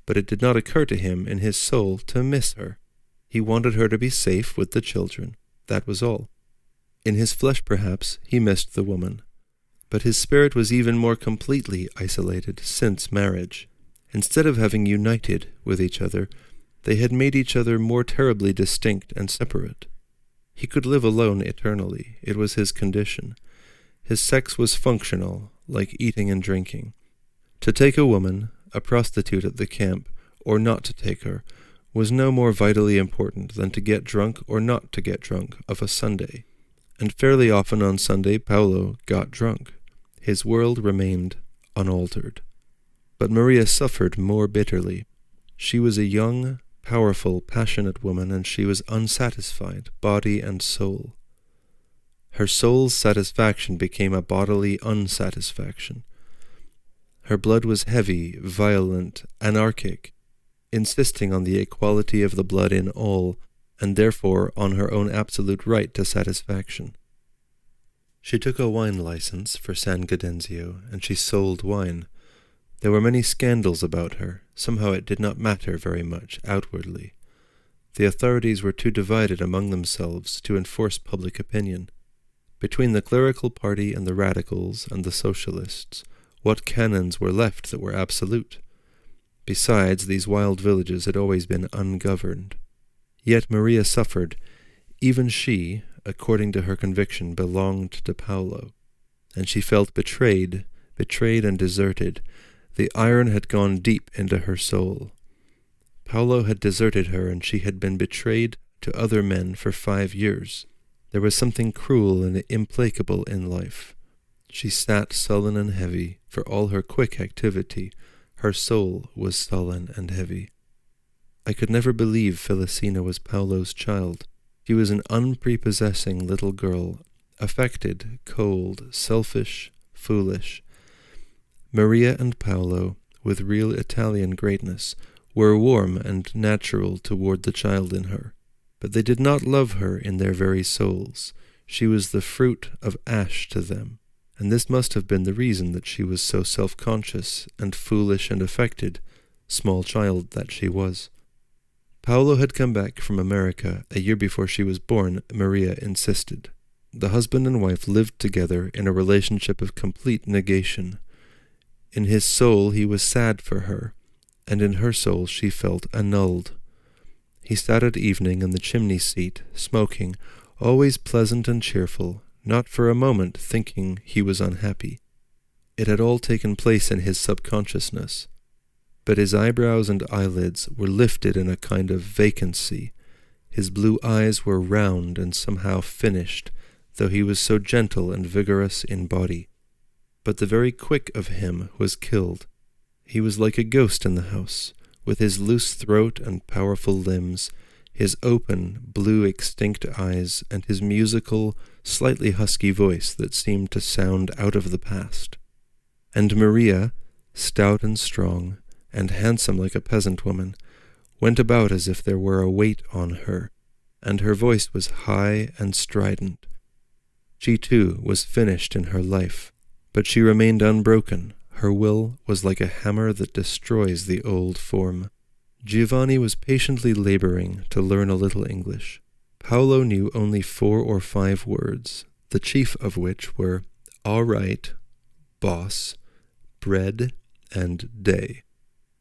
but it did not occur to him in his soul to miss her. He wanted her to be safe with the children. That was all. In his flesh, perhaps, he missed the woman. But his spirit was even more completely isolated since marriage. Instead of having united with each other, they had made each other more terribly distinct and separate. He could live alone eternally. It was his condition. His sex was functional, like eating and drinking. To take a woman, a prostitute at the camp, or not to take her, was no more vitally important than to get drunk or not to get drunk of a Sunday. And fairly often on Sunday Paolo got drunk. His world remained unaltered. But Maria suffered more bitterly. She was a young, powerful, passionate woman, and she was unsatisfied, body and soul. Her soul's satisfaction became a bodily unsatisfaction. Her blood was heavy, violent, anarchic, insisting on the equality of the blood in all, and therefore on her own absolute right to satisfaction. She took a wine license for San Gaudenzio, and she sold wine. There were many scandals about her. Somehow it did not matter very much outwardly. The authorities were too divided among themselves to enforce public opinion. Between the clerical party and the radicals and the socialists, what canons were left that were absolute? Besides, these wild villages had always been ungoverned. Yet Maria suffered. Even she, according to her conviction, belonged to Paolo, and she felt betrayed and deserted. The iron had gone deep into her soul. Paolo had deserted her, and she had been betrayed to other men for 5 years. There was something cruel and implacable in life. She sat sullen and heavy. For all her quick activity, her soul was sullen and heavy. I could never believe Felicina was Paolo's child. She was an unprepossessing little girl, affected, cold, selfish, foolish. Maria and Paolo, with real Italian greatness, were warm and natural toward the child in her, but they did not love her in their very souls. She was the fruit of ash to them, and this must have been the reason that she was so self-conscious and foolish and affected, small child that she was. Paolo had come back from America a year before she was born, Maria insisted. The husband and wife lived together in a relationship of complete negation. In his soul he was sad for her, and in her soul she felt annulled. He sat at evening in the chimney seat, smoking, always pleasant and cheerful, not for a moment thinking he was unhappy. It had all taken place in his subconsciousness. But his eyebrows and eyelids were lifted in a kind of vacancy. His blue eyes were round and somehow finished, though he was so gentle and vigorous in body. But the very quick of him was killed. He was like a ghost in the house, with his loose throat and powerful limbs, his open, blue, extinct eyes, and his musical, slightly husky voice that seemed to sound out of the past. And Maria, stout and strong, and handsome like a peasant woman, went about as if there were a weight on her, and her voice was high and strident. She too was finished in her life, but she remained unbroken. Her will was like a hammer that destroys the old form. Giovanni was patiently laboring to learn a little English. Paolo knew only 4 or 5 words, the chief of which were all right, boss, bread, and day.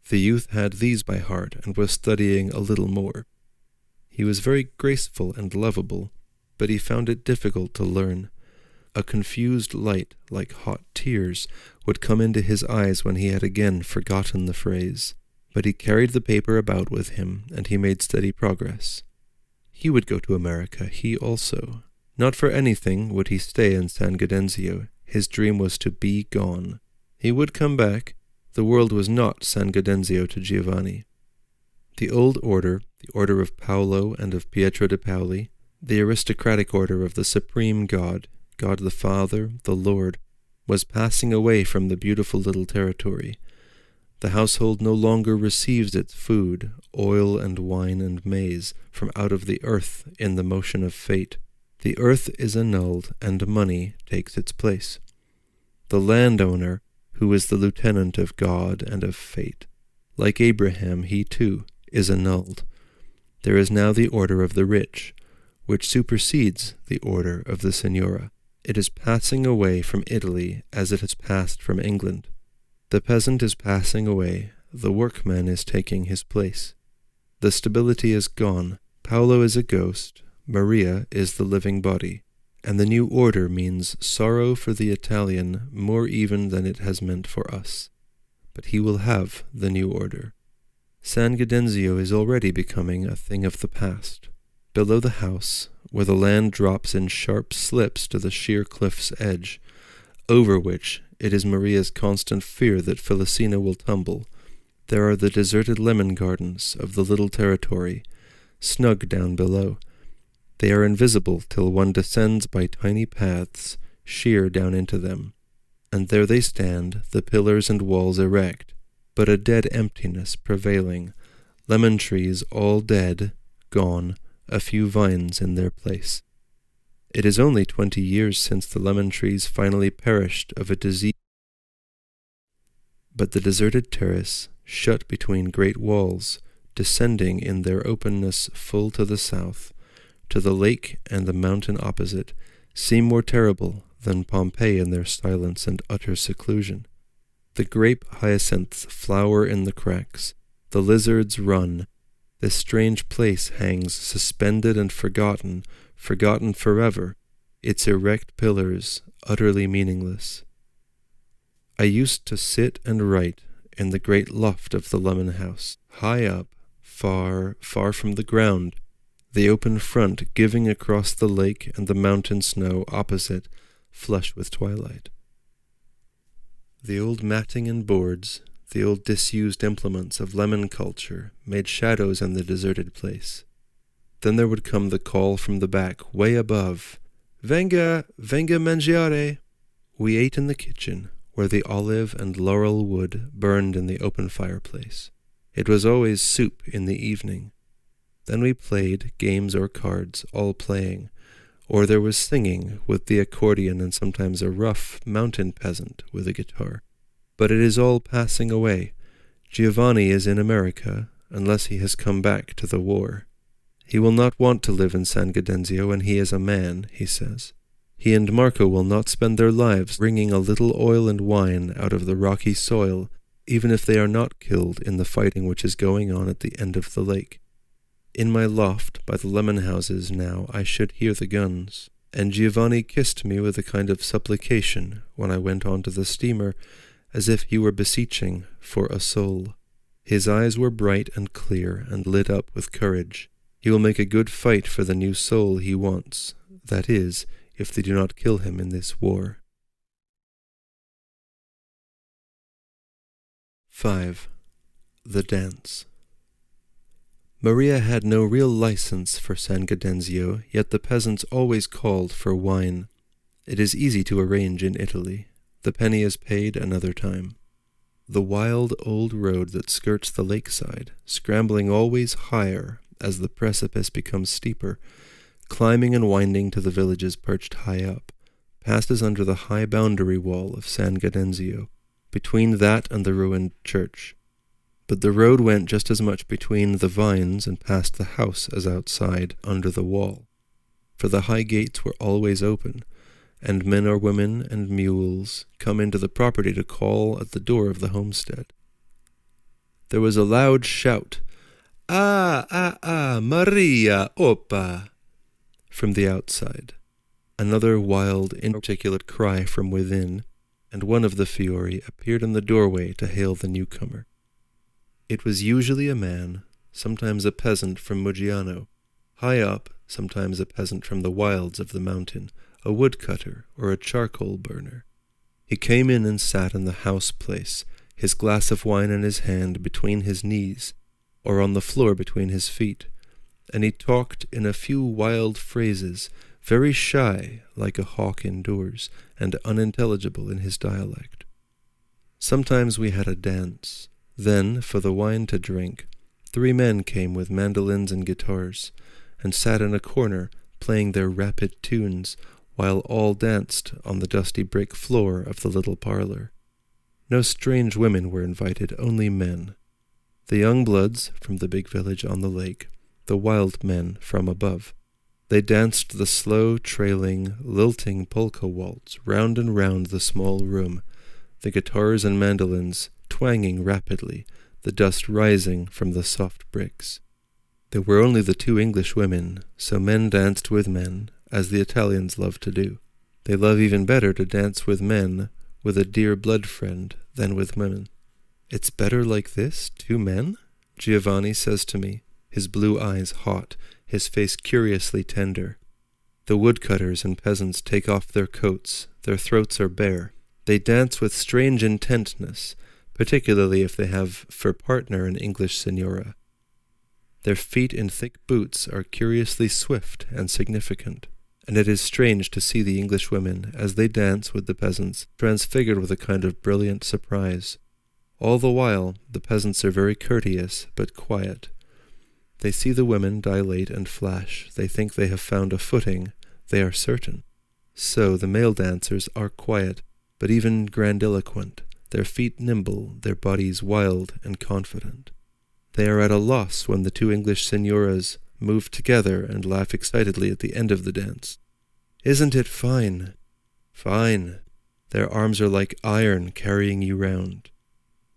The youth had these by heart and was studying a little more. He was very graceful and lovable, but he found it difficult to learn. A confused light, like hot tears, would come into his eyes when he had again forgotten the phrase. But he carried the paper about with him, and he made steady progress. He would go to America, he also. Not for anything would he stay in San Gaudenzio. His dream was to be gone. He would come back. The world was not San Gaudenzio to Giovanni. The old order, the order of Paolo and of Pietro de Paoli, the aristocratic order of the supreme God, God the Father, the Lord, was passing away from the beautiful little territory. The household no longer receives its food, oil and wine and maize, from out of the earth in the motion of fate. The earth is annulled, and money takes its place. The landowner, who is the lieutenant of God and of fate, like Abraham, he too is annulled. There is now the order of the rich, which supersedes the order of the Signora. It is passing away from Italy as it has passed from England. The peasant is passing away, the workman is taking his place. The stability is gone, Paolo is a ghost, Maria is the living body, and the new order means sorrow for the Italian more even than it has meant for us. But he will have the new order. San Gaudenzio is already becoming a thing of the past. Below the house, where the land drops in sharp slips to the sheer cliff's edge, over which it is Maria's constant fear that Felicina will tumble, there are the deserted lemon gardens of the little territory, snug down below. They are invisible till one descends by tiny paths, sheer down into them. And there they stand, the pillars and walls erect, but a dead emptiness prevailing, lemon trees all dead, gone, a few vines in their place. It is only 20 years since the lemon trees finally perished of a disease. But the deserted terrace, shut between great walls, descending in their openness full to the south, to the lake and the mountain opposite, seem more terrible than Pompeii in their silence and utter seclusion. The grape hyacinths flower in the cracks, the lizards run. This strange place hangs suspended and forgotten forever, its erect pillars utterly meaningless. I used to sit and write in the great loft of the lemon house, high up, far, far from the ground, the open front giving across the lake and the mountain snow opposite, flush with twilight. The old matting and boards, the old disused implements of lemon culture, made shadows in the deserted place. Then there would come the call from the back, way above, "Venga, venga mangiare!" We ate in the kitchen, where the olive and laurel wood burned in the open fireplace. It was always soup in the evening. Then we played games or cards, all playing, or there was singing with the accordion and sometimes a rough mountain peasant with a guitar. But it is all passing away. Giovanni is in America, unless he has come back to the war. He will not want to live in San Gaudenzio when he is a man, he says. He and Marco will not spend their lives wringing a little oil and wine out of the rocky soil, even if they are not killed in the fighting which is going on at the end of the lake. In my loft by the lemon houses now I should hear the guns, and Giovanni kissed me with a kind of supplication when I went on to the steamer, as if he were beseeching for a soul. His eyes were bright and clear and lit up with courage. He will make a good fight for the new soul he wants, that is, if they do not kill him in this war. 5. The Dance. Maria had no real license for San Gaudenzio, yet the peasants always called for wine. It is easy to arrange in Italy. The penny is paid another time. The wild old road that skirts the lakeside, scrambling always higher as the precipice becomes steeper, climbing and winding to the villages perched high up, passes under the high boundary wall of San Gaudenzio. between that and the ruined church. But the road went just as much between the vines and past the house as outside, under the wall. For the high gates were always open, and men or women and mules come into the property to call at the door of the homestead. There was a loud shout, "Ah, ah, ah, Maria, opa!" from the outside. Another wild, inarticulate cry from within, and one of the Fiori appeared in the doorway to hail the newcomer. It was usually a man, sometimes a peasant from Muggiano, high up, sometimes a peasant from the wilds of the mountain, a woodcutter or a charcoal burner. He came in and sat in the house place, his glass of wine in his hand between his knees, or on the floor between his feet, and he talked in a few wild phrases, very shy, like a hawk indoors, and unintelligible in his dialect. Sometimes we had a dance. Then, for the wine to drink, 3 men came with mandolins and guitars, and sat in a corner, playing their rapid tunes, while all danced on the dusty brick floor of the little parlor. No strange women were invited, only men. The young bloods from the big village on the lake, the wild men from above. They danced the slow, trailing, lilting polka waltz round and round the small room, the guitars and mandolins twanging rapidly, the dust rising from the soft bricks. There were only the 2 English women, so men danced with men, as the Italians love to do. They love even better to dance with men, with a dear blood friend, than with women. "It's better like this, 2 men?" Giovanni says to me, his blue eyes hot, his face curiously tender. The woodcutters and peasants take off their coats, their throats are bare. They dance with strange intentness, particularly if they have for partner an English signora. Their feet in thick boots are curiously swift and significant, and it is strange to see the English women, as they dance with the peasants, transfigured with a kind of brilliant surprise. All the while, the peasants are very courteous, but quiet. They see the women dilate and flash. They think they have found a footing. They are certain. So the male dancers are quiet, but even grandiloquent, their feet nimble, their bodies wild and confident. They are at a loss when the 2 English signoras move together and laugh excitedly at the end of the dance. "Isn't it fine?" "Fine." Their arms are like iron carrying you round.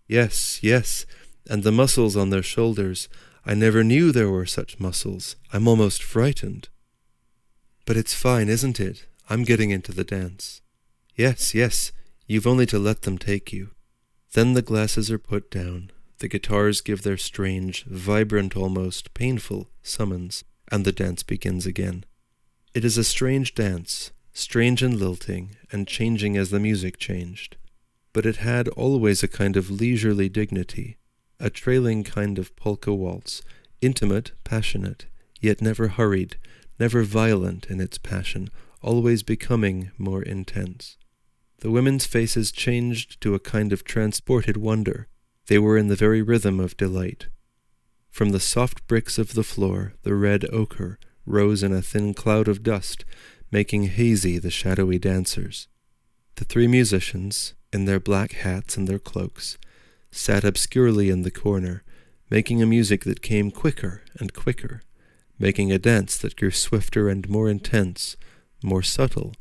"Yes, yes, and the muscles on their shoulders. I never knew there were such muscles. I'm almost frightened." "But it's fine, isn't it? I'm getting into the dance." "Yes, yes, you've only to let them take you." Then the glasses are put down. The guitars give their strange, vibrant, almost painful summons, and the dance begins again. It is a strange dance, strange and lilting, and changing as the music changed. But it had always a kind of leisurely dignity, a trailing kind of polka waltz, intimate, passionate, yet never hurried, never violent in its passion, always becoming more intense. The women's faces changed to a kind of transported wonder. They were in the very rhythm of delight. From the soft bricks of the floor, the red ochre rose in a thin cloud of dust, making hazy the shadowy dancers. The 3 musicians, in their black hats and their cloaks, sat obscurely in the corner, making a music that came quicker and quicker, making a dance that grew swifter and more intense, more subtle,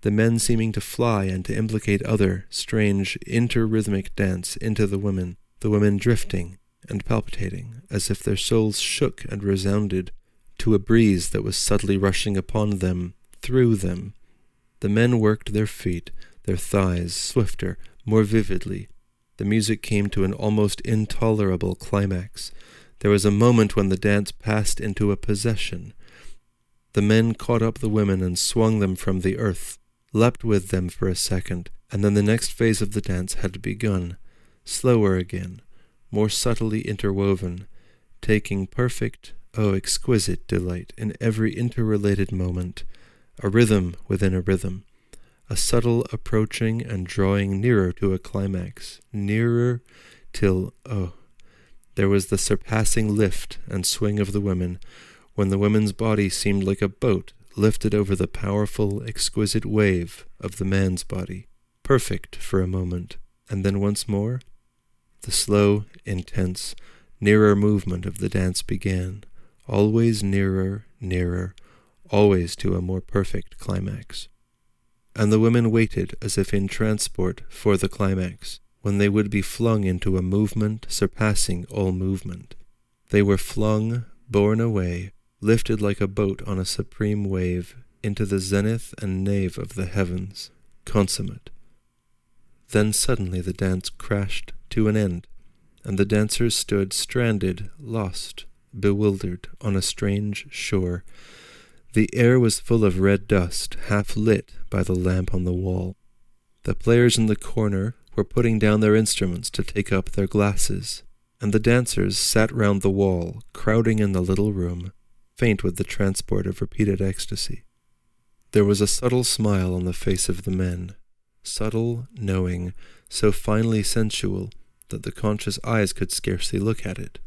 the men seeming to fly and to implicate other, strange, inter-rhythmic dance into the women drifting and palpitating, as if their souls shook and resounded to a breeze that was subtly rushing upon them, through them. The men worked their feet, their thighs, swifter, more vividly. The music came to an almost intolerable climax. There was a moment when the dance passed into a possession. The men caught up the women and swung them from the earth, leapt with them for a second, and then the next phase of the dance had begun, slower again, more subtly interwoven, taking perfect, exquisite delight in every interrelated moment, a rhythm within a rhythm, a subtle approaching and drawing nearer to a climax, nearer till, there was the surpassing lift and swing of the women, when the woman's body seemed like a boat lifted over the powerful, exquisite wave of the man's body, perfect for a moment, and then once more. The slow, intense, nearer movement of the dance began, always nearer, nearer, always to a more perfect climax. And the women waited as if in transport for the climax, when they would be flung into a movement surpassing all movement. They were flung, borne away, lifted like a boat on a supreme wave, into the zenith and nave of the heavens, consummate. Then suddenly the dance crashed to an end, and the dancers stood stranded, lost, bewildered, on a strange shore. The air was full of red dust, half lit by the lamp on the wall. The players in the corner were putting down their instruments to take up their glasses, and the dancers sat round the wall, crowding in the little room, faint with the transport of repeated ecstasy. There was a subtle smile on the face of the men, subtle, knowing, so finely sensual that the conscious eyes could scarcely look at it.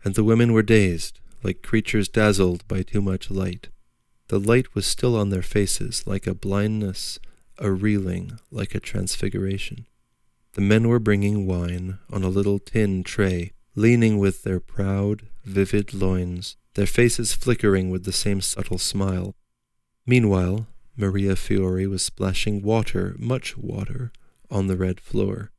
And the women were dazed, like creatures dazzled by too much light. The light was still on their faces, like a blindness, a reeling, like a transfiguration. The men were bringing wine on a little tin tray, leaning with their proud, vivid loins, their faces flickering with the same subtle smile. Meanwhile, Maria Fiore was splashing water, much water, on the red floor.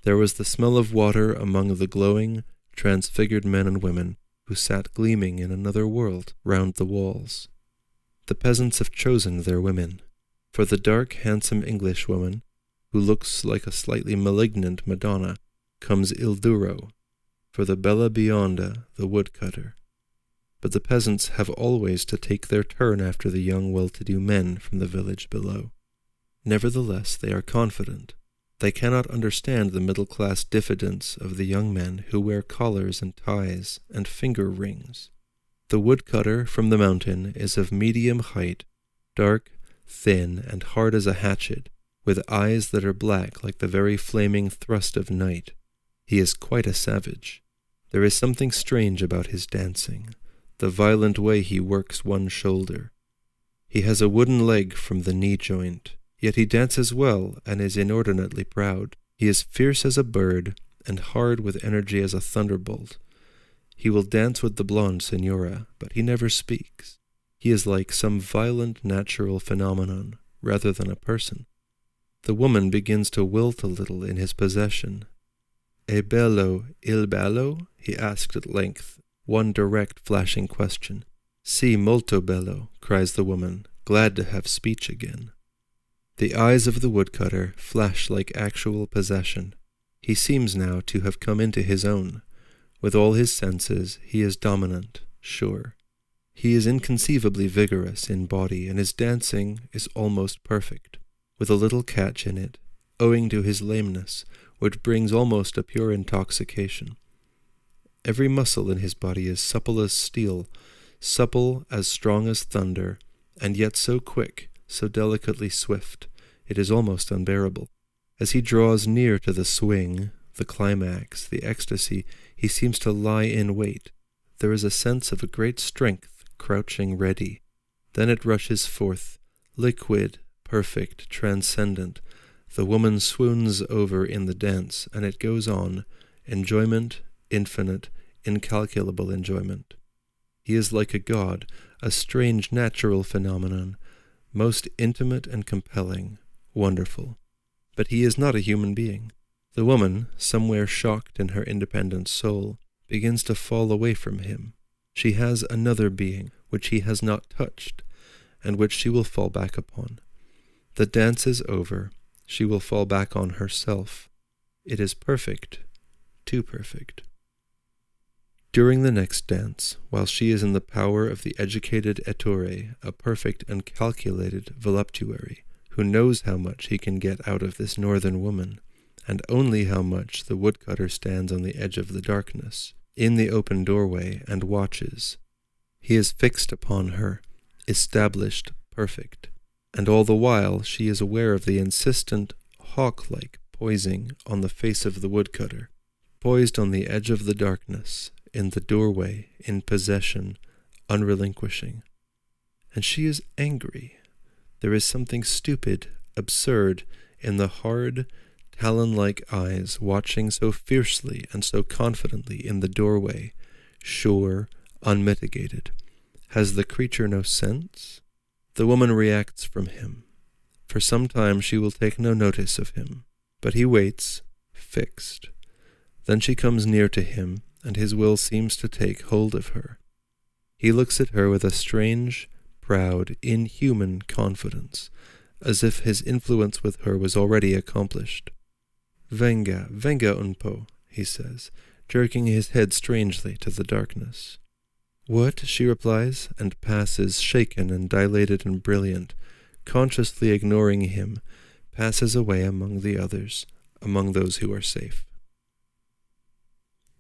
There was the smell of water among the glowing, transfigured men and women who sat gleaming in another world round the walls. The peasants have chosen their women. For the dark, handsome Englishwoman, who looks like a slightly malignant Madonna, comes Il Duro, for the bella bionda, the woodcutter. But the peasants have always to take their turn after the young well-to-do men from the village below. Nevertheless, they are confident. They cannot understand the middle-class diffidence of the young men who wear collars and ties and finger rings. The woodcutter from the mountain is of medium height, dark, thin, and hard as a hatchet, with eyes that are black like the very flaming thrust of night. He is quite a savage. There is something strange about his dancing, the violent way he works one shoulder. He has a wooden leg from the knee joint, yet he dances well and is inordinately proud. He is fierce as a bird and hard with energy as a thunderbolt. He will dance with the blonde senora, but he never speaks. He is like some violent natural phenomenon, rather than a person. The woman begins to wilt a little in his possession. "È bello il ballo?" he asked at length, one direct flashing question. "Sì, molto bello," cries the woman, glad to have speech again. The eyes of the woodcutter flash like actual possession. He seems now to have come into his own. With all his senses, he is dominant, sure. He is inconceivably vigorous in body, and his dancing is almost perfect, with a little catch in it, owing to his lameness, which brings almost a pure intoxication. Every muscle in his body is supple as steel, supple as strong as thunder, and yet so quick, so delicately swift, it is almost unbearable. As he draws near to the swing, the climax, the ecstasy, he seems to lie in wait. There is a sense of a great strength crouching ready. Then it rushes forth, liquid, perfect, transcendent. The woman swoons over in the dance, and it goes on, enjoyment, infinite, incalculable enjoyment. He is like a god, a strange natural phenomenon, most intimate and compelling, wonderful. But he is not a human being. The woman, somewhere shocked in her independent soul, begins to fall away from him. She has another being, which he has not touched, and which she will fall back upon. The dance is over. She will fall back on herself. It is perfect, too perfect. During the next dance, while she is in the power of the educated ettore, a perfect and calculated voluptuary, who knows how much he can get out of this northern woman, and only how much, the woodcutter stands on the edge of the darkness, in the open doorway, and watches. He is fixed upon her, established, perfect, and all the while she is aware of the insistent, hawk-like poising on the face of the woodcutter, poised on the edge of the darkness, in the doorway, in possession, unrelinquishing. And she is angry. There is something stupid, absurd, in the hard, talon-like eyes watching so fiercely and so confidently in the doorway, sure, unmitigated. Has the creature no sense? The woman reacts from him. For some time she will take no notice of him, but he waits, fixed. Then she comes near to him, and his will seems to take hold of her. He looks at her with a strange, proud, inhuman confidence, as if his influence with her was already accomplished. Venga, venga un po, he says, jerking his head strangely to the darkness. What, she replies, and passes, shaken and dilated and brilliant, consciously ignoring him, passes away among the others, among those who are safe.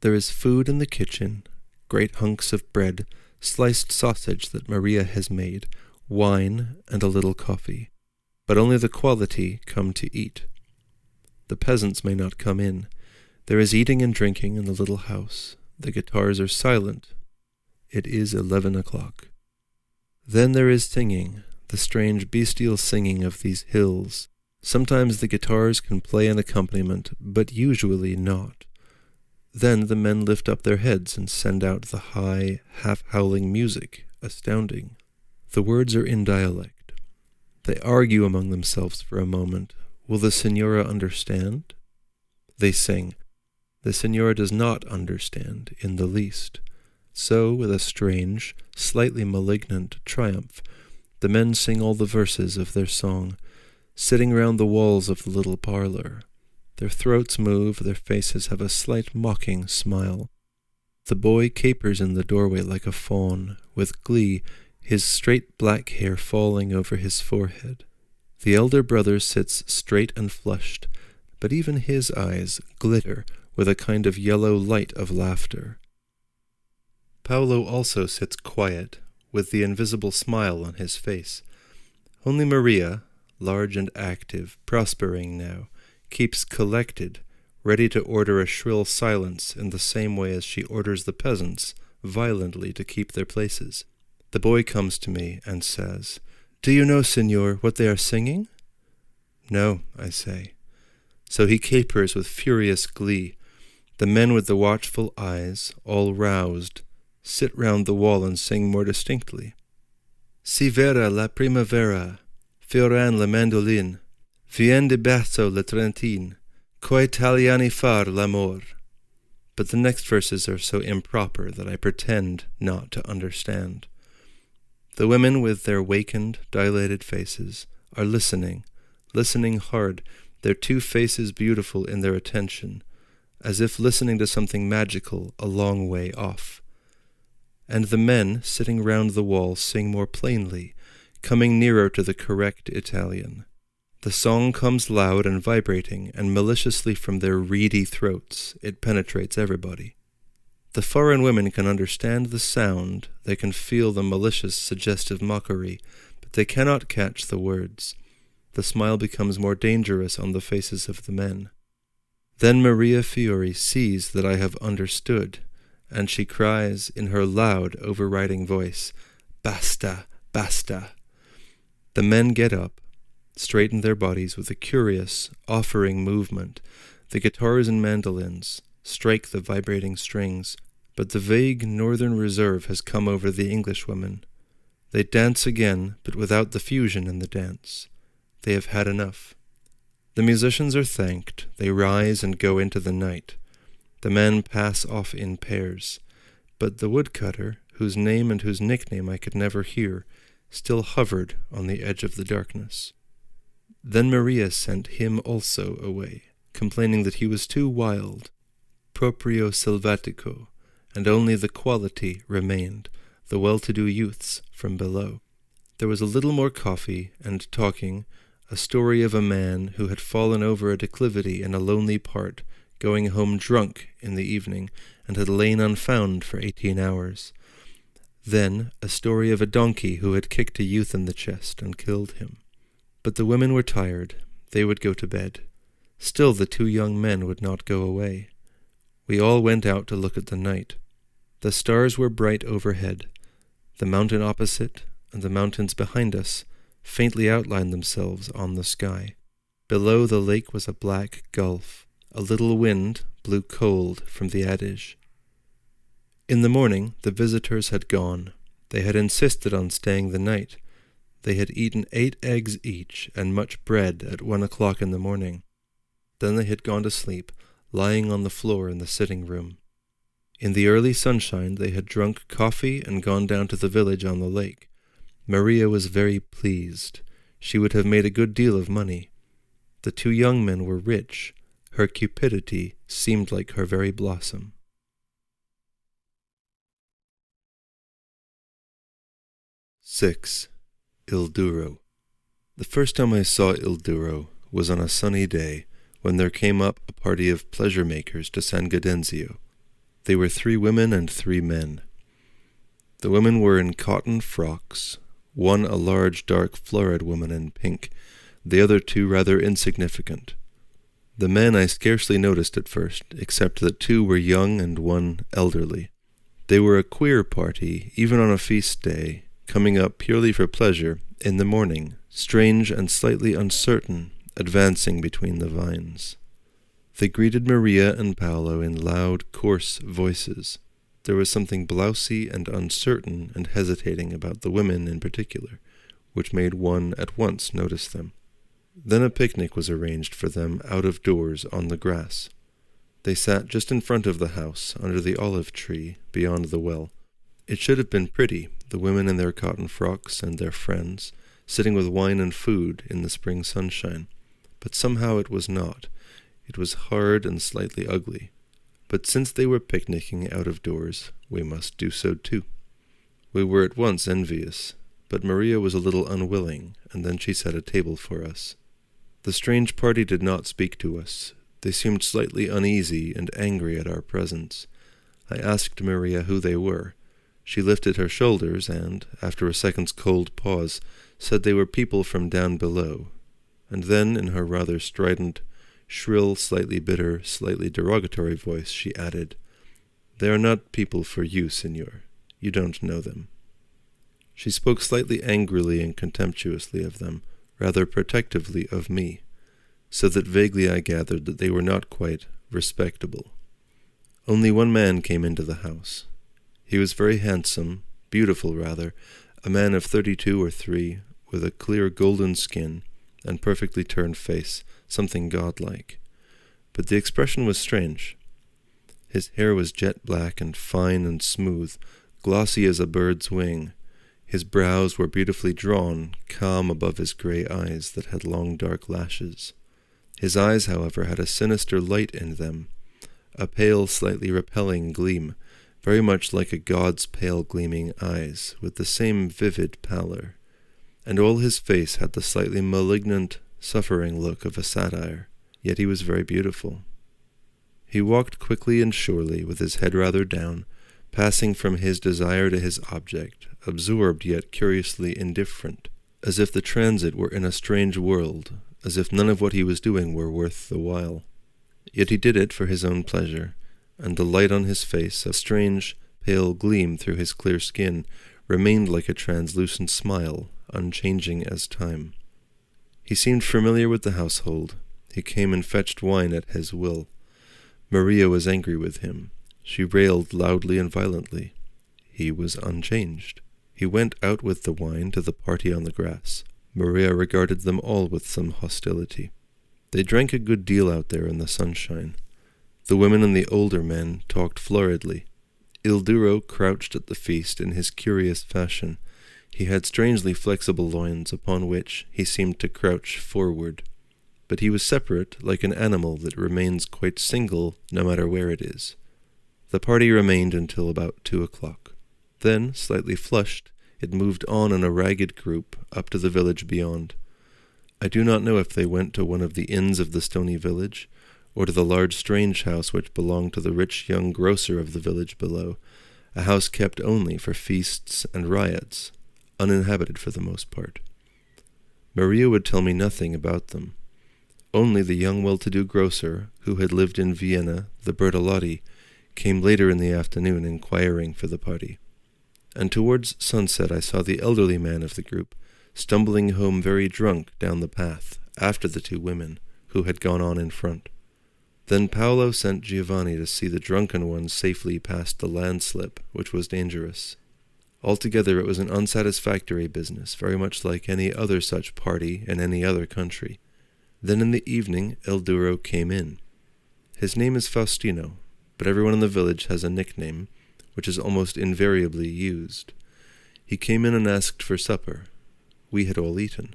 There is food in the kitchen, great hunks of bread, sliced sausage that Maria has made, wine, and a little coffee. But only the quality come to eat. The peasants may not come in. There is eating and drinking in the little house. The guitars are silent. It is 11 o'clock. Then there is singing, the strange bestial singing of these hills. Sometimes the guitars can play an accompaniment, but usually not. Then the men lift up their heads and send out the high, half-howling music, astounding. The words are in dialect. They argue among themselves for a moment. Will the signora understand? They sing. The signora does not understand in the least. So, with a strange, slightly malignant triumph, the men sing all the verses of their song, sitting round the walls of the little parlor. Their throats move, their faces have a slight mocking smile. The boy capers in the doorway like a fawn, with glee, his straight black hair falling over his forehead. The elder brother sits straight and flushed, but even his eyes glitter with a kind of yellow light of laughter. Paolo also sits quiet, with the invisible smile on his face. Only Maria, large and active, prospering now, keeps collected, ready to order a shrill silence in the same way as she orders the peasants violently to keep their places. The boy comes to me and says, "Do you know, signor, what they are singing?" "No," I say. So he capers with furious glee. The men with the watchful eyes, all roused, sit round the wall and sing more distinctly. Si vera la primavera, fioran la mandolin, vien de basso la trentin, coi italiani far l'amor. But the next verses are so improper that I pretend not to understand. The women with their wakened, dilated faces are listening hard, their two faces beautiful in their attention, as if listening to something magical a long way off. And the men sitting round the wall sing more plainly, coming nearer to the correct Italian. The song comes loud and vibrating, and maliciously from their reedy throats it penetrates everybody. The foreign women can understand the sound, they can feel the malicious, suggestive mockery, but they cannot catch the words. The smile becomes more dangerous on the faces of the men. Then Maria Fiori sees that I have understood, and she cries in her loud, overriding voice, "Basta, basta." The men get up, straighten their bodies with a curious, offering movement. The guitars and mandolins strike the vibrating strings, but the vague northern reserve has come over the Englishwomen. They dance again, but without the fusion in the dance. They have had enough. The musicians are thanked, they rise and go into the night. The men pass off in pairs, but the woodcutter, whose name and whose nickname I could never hear, still hovered on the edge of the darkness. Then Maria sent him also away, complaining that he was too wild, proprio selvatico, and only the quality remained, the well-to-do youths from below. There was a little more coffee and talking, a story of a man who had fallen over a declivity in a lonely part, going home drunk in the evening, and had lain unfound for 18 hours. Then a story of a donkey who had kicked a youth in the chest and killed him. But the women were tired. They would go to bed. Still the two young men would not go away. We all went out to look at the night. The stars were bright overhead. The mountain opposite and the mountains behind us faintly outlined themselves on the sky. Below the lake was a black gulf. A little wind blew cold from the Adige. In the morning the visitors had gone. They had insisted on staying the night. They had eaten 8 eggs each and much bread at 1 o'clock in the morning. Then they had gone to sleep, lying on the floor in the sitting room. In the early sunshine they had drunk coffee and gone down to the village on the lake. Maria was very pleased. She would have made a good deal of money. The 2 young men were rich. Her cupidity seemed like her very blossom. 6. Il Duro. The first time I saw Il Duro was on a sunny day, when there came up a party of pleasure-makers to San Gaudenzio. They were 3 women and 3 men. The women were in cotton frocks, one a large, dark, florid woman in pink, the other 2 rather insignificant. The men I scarcely noticed at first, except that 2 were young and 1 elderly. They were a queer party, even on a feast day, coming up purely for pleasure, in the morning, strange and slightly uncertain, advancing between the vines. They greeted Maria and Paolo in loud, coarse voices. There was something blousy and uncertain and hesitating about the women in particular, which made one at once notice them. Then a picnic was arranged for them out of doors on the grass. They sat just in front of the house, under the olive tree, beyond the well. It should have been pretty, the women in their cotton frocks and their friends, sitting with wine and food in the spring sunshine. But somehow it was not. It was hard and slightly ugly. But since they were picnicking out of doors, we must do so too. We were at once envious, but Maria was a little unwilling, and then she set a table for us. The strange party did not speak to us. They seemed slightly uneasy and angry at our presence. I asked Maria who they were. She lifted her shoulders and, after a second's cold pause, said they were people from down below. And then, in her rather strident, shrill, slightly bitter, slightly derogatory voice, she added, "They are not people for you, Signor. You don't know them." She spoke slightly angrily and contemptuously of them, rather protectively of me, so that vaguely I gathered that they were not quite respectable. Only 1 man came into the house. He was very handsome, beautiful rather, a man of 32 or 3, with a clear golden skin and perfectly turned face, something godlike. But the expression was strange. His hair was jet black and fine and smooth, glossy as a bird's wing. His brows were beautifully drawn, calm above his grey eyes that had long dark lashes. His eyes, however, had a sinister light in them, a pale, slightly repelling gleam, very much like a god's pale gleaming eyes, with the same vivid pallor. And all his face had the slightly malignant, suffering look of a satire, yet he was very beautiful. He walked quickly and surely, with his head rather down, passing from his desire to his object, absorbed yet curiously indifferent, as if the transit were in a strange world, as if none of what he was doing were worth the while. Yet he did it for his own pleasure, and the light on his face, a strange, pale gleam through his clear skin, remained like a translucent smile, unchanging as time. He seemed familiar with the household. He came and fetched wine at his will. Maria was angry with him. She railed loudly and violently. He was unchanged. He went out with the wine to the party on the grass. Maria regarded them all with some hostility. They drank a good deal out there in the sunshine. The women and the older men talked floridly. Il Duro crouched at the feast in his curious fashion. He had strangely flexible loins upon which he seemed to crouch forward. But he was separate, like an animal that remains quite single no matter where it is. The party remained until about 2 o'clock. Then, slightly flushed, it moved on in a ragged group up to the village beyond. I do not know if they went to one of the inns of the stony village, or to the large strange house which belonged to the rich young grocer of the village below, a house kept only for feasts and riots, uninhabited for the most part. Maria would tell me nothing about them. Only the young well-to-do grocer, who had lived in Vienna, the Bertolotti, came later in the afternoon inquiring for the party. And towards sunset I saw the elderly man of the group, stumbling home very drunk down the path, after the two women, who had gone on in front. Then Paolo sent Giovanni to see the drunken ones safely past the landslip, which was dangerous. Altogether it was an unsatisfactory business, very much like any other such party in any other country. Then in the evening Il Duro came in. His name is Faustino, but everyone in the village has a nickname, which is almost invariably used. He came in and asked for supper. We had all eaten.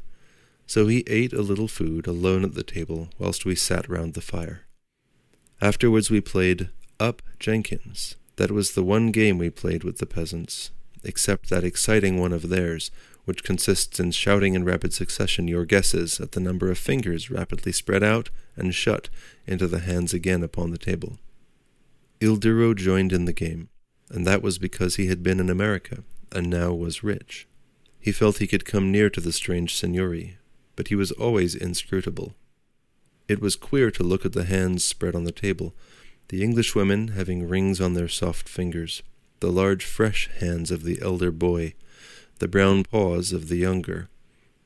So he ate a little food alone at the table whilst we sat round the fire. Afterwards we played Up Jenkins. That was the one game we played with the peasants, except that exciting one of theirs, which consists in shouting in rapid succession your guesses at the number of fingers rapidly spread out and shut into the hands again upon the table. Il Duro joined in the game, and that was because he had been in America, and now was rich. He felt he could come near to the strange signori, but he was always inscrutable. It was queer to look at the hands spread on the table, the English women having rings on their soft fingers, the large fresh hands of the elder boy, the brown paws of the younger,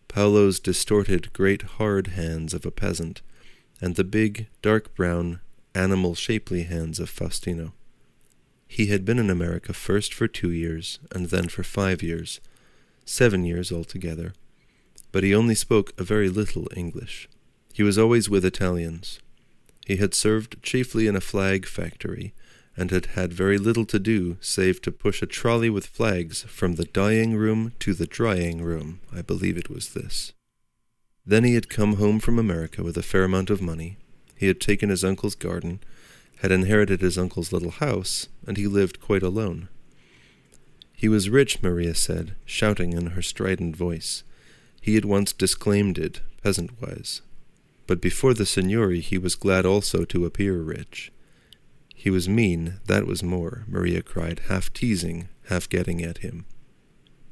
Paolo's distorted great hard hands of a peasant, and the big, dark brown, animal-shapely hands of Faustino. He had been in America first for 2 years, and then for 5 years, 7 years altogether, but he only spoke a very little English. He was always with Italians. He had served chiefly in a flag factory, and had had very little to do save to push a trolley with flags from the dyeing room to the drying room, I believe it was this. Then he had come home from America with a fair amount of money. He had taken his uncle's garden, had inherited his uncle's little house, and he lived quite alone. He was rich, Maria said, shouting in her strident voice. He had once disclaimed it, peasant-wise. But before the signori he was glad also to appear rich. He was mean, that was more, Maria cried, half teasing, half getting at him.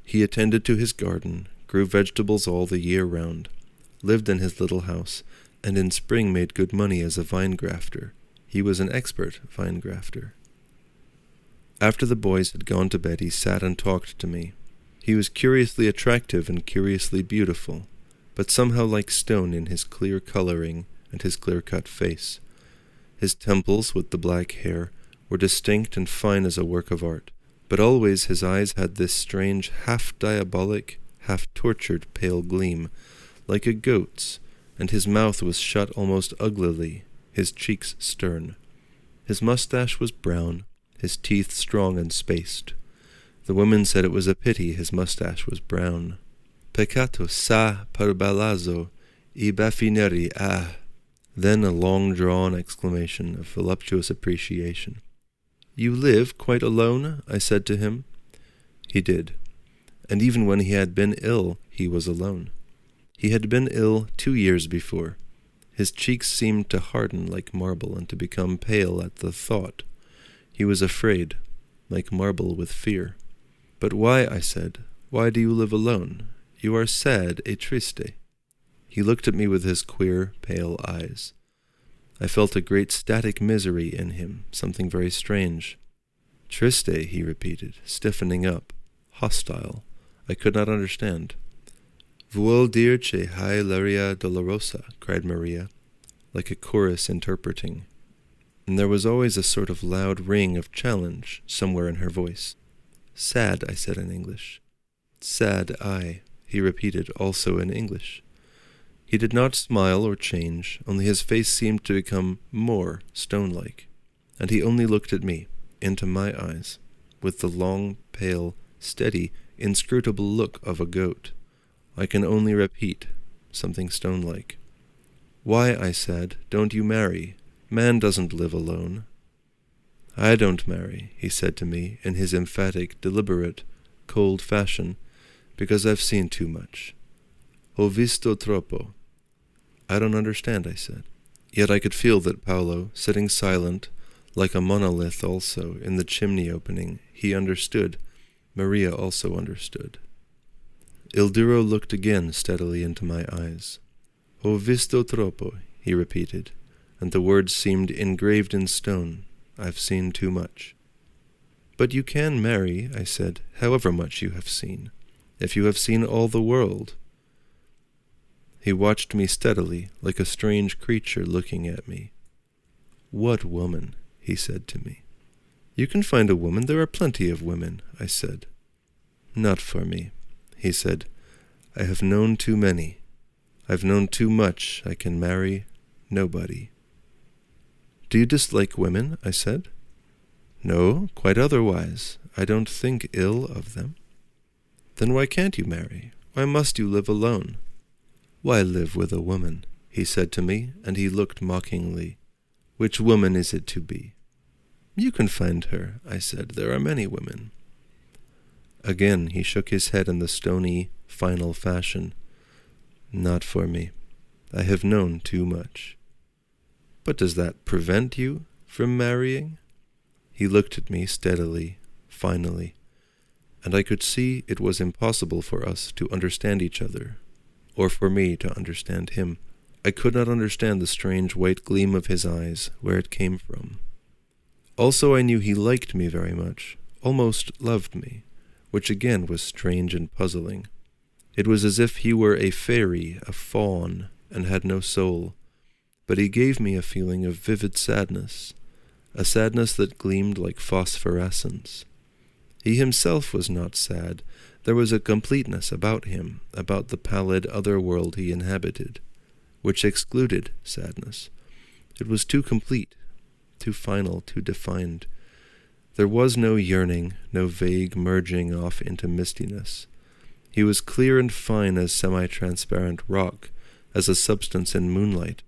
He attended to his garden, grew vegetables all the year round, lived in his little house, and in spring made good money as a vine-grafter. He was an expert vine-grafter. After the boys had gone to bed he sat and talked to me. He was curiously attractive and curiously beautiful, but somehow like stone in his clear coloring and his clear-cut face. His temples, with the black hair, were distinct and fine as a work of art, but always his eyes had this strange half-diabolic, half-tortured pale gleam, like a goat's, and his mouth was shut almost uglily, his cheeks stern. His mustache was brown, his teeth strong and spaced. The women said it was a pity his mustache was brown. Peccato sa per balazzo, I baffineri ah. Then a long-drawn exclamation of voluptuous appreciation. "You live quite alone?" I said to him. He did. And even when he had been ill, he was alone. He had been ill 2 years before. His cheeks seemed to harden like marble and to become pale at the thought. He was afraid, like marble with fear. "But why," I said, "why do you live alone? You are sad e triste." He looked at me with his queer, pale eyes. I felt a great static misery in him, something very strange. "Triste," he repeated, stiffening up, hostile. I could not understand. "Vuol dir che hai l'aria dolorosa," cried Maria, like a chorus interpreting. And there was always a sort of loud ring of challenge somewhere in her voice. "Sad," I said in English. "Sad, I," he repeated also in English. He did not smile or change, only his face seemed to become more stone-like, and he only looked at me, into my eyes, with the long, pale, steady, inscrutable look of a goat. I can only repeat, something stone-like. "Why," I said, "don't you marry? Man doesn't live alone." "I don't marry," he said to me, in his emphatic, deliberate, cold fashion, "because I've seen too much. Ho visto troppo." "I don't understand," I said. Yet I could feel that Paolo, sitting silent, like a monolith also, in the chimney opening, he understood. Maria also understood. Il Duro looked again steadily into my eyes. "Ho visto troppo," he repeated, and the words seemed engraved in stone. "I've seen too much." "But you can marry," I said, "however much you have seen, if you have seen all the world." He watched me steadily, like a strange creature looking at me. "What woman?" he said to me. "You can find a woman. There are plenty of women," I said. "Not for me," he said. "I have known too many. I've known too much. I can marry nobody." "Do you dislike women?" I said. "No, quite otherwise. I don't think ill of them." "Then why can't you marry? Why must you live alone?" "Why live with a woman?" he said to me, and he looked mockingly. "Which woman is it to be?" "You can find her," I said. "There are many women." Again he shook his head in the stony, final fashion. "Not for me. I have known too much." "But does that prevent you from marrying?" He looked at me steadily, finally, and I could see it was impossible for us to understand each other, or for me to understand him. I could not understand the strange white gleam of his eyes, where it came from. Also I knew he liked me very much, almost loved me, which again was strange and puzzling. It was as if he were a fairy, a faun, and had no soul, but he gave me a feeling of vivid sadness, a sadness that gleamed like phosphorescence. He himself was not sad. There was a completeness about him, about the pallid other world he inhabited, which excluded sadness. It was too complete, too final, too defined. There was no yearning, no vague merging off into mistiness. He was clear and fine as semi-transparent rock, as a substance in moonlight.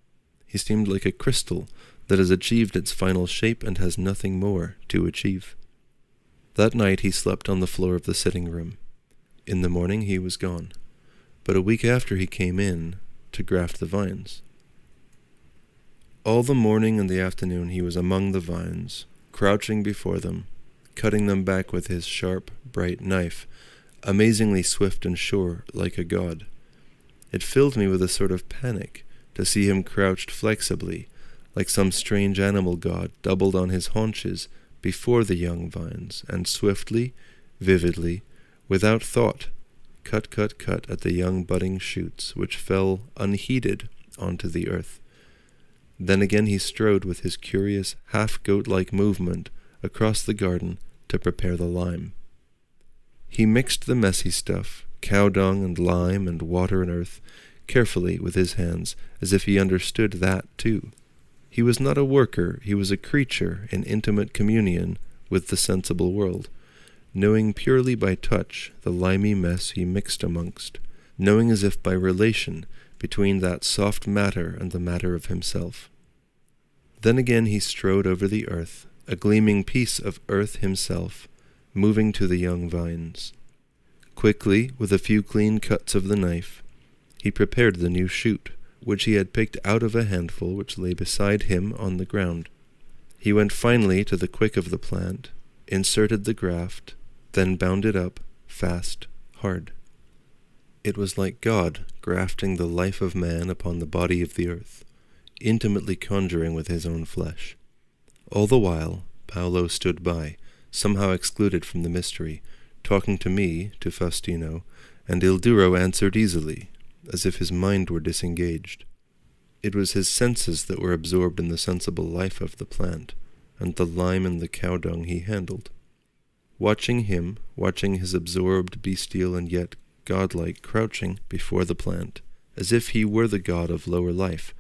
He seemed like a crystal that has achieved its final shape and has nothing more to achieve. That night he slept on the floor of the sitting room. In the morning he was gone, but a week after he came in to graft the vines. All the morning and the afternoon he was among the vines, crouching before them, cutting them back with his sharp, bright knife, amazingly swift and sure, like a god. It filled me with a sort of panic to see him crouched flexibly, like some strange animal god doubled on his haunches before the young vines, and swiftly, vividly, without thought, cut at the young budding shoots, which fell unheeded onto the earth. Then again he strode with his curious, half-goat-like movement across the garden to prepare the lime. He mixed the messy stuff, cow dung and lime and water and earth, carefully with his hands, as if he understood that too. He was not a worker, he was a creature in intimate communion with the sensible world, knowing purely by touch the limy mess he mixed amongst, knowing as if by relation between that soft matter and the matter of himself. Then again he strode over the earth, a gleaming piece of earth himself, moving to the young vines. Quickly, with a few clean cuts of the knife, he prepared the new shoot, which he had picked out of a handful which lay beside him on the ground. He went finally to the quick of the plant, inserted the graft, then bound it up, fast, hard. It was like God grafting the life of man upon the body of the earth, intimately conjuring with his own flesh. All the while, Paolo stood by, somehow excluded from the mystery, talking to me, to Faustino, and Il Duro answered easily, as if his mind were disengaged. It was his senses that were absorbed in the sensible life of the plant, and the lime and the cow dung he handled. Watching him, watching his absorbed, bestial, and yet godlike crouching before the plant, as if he were the god of lower life,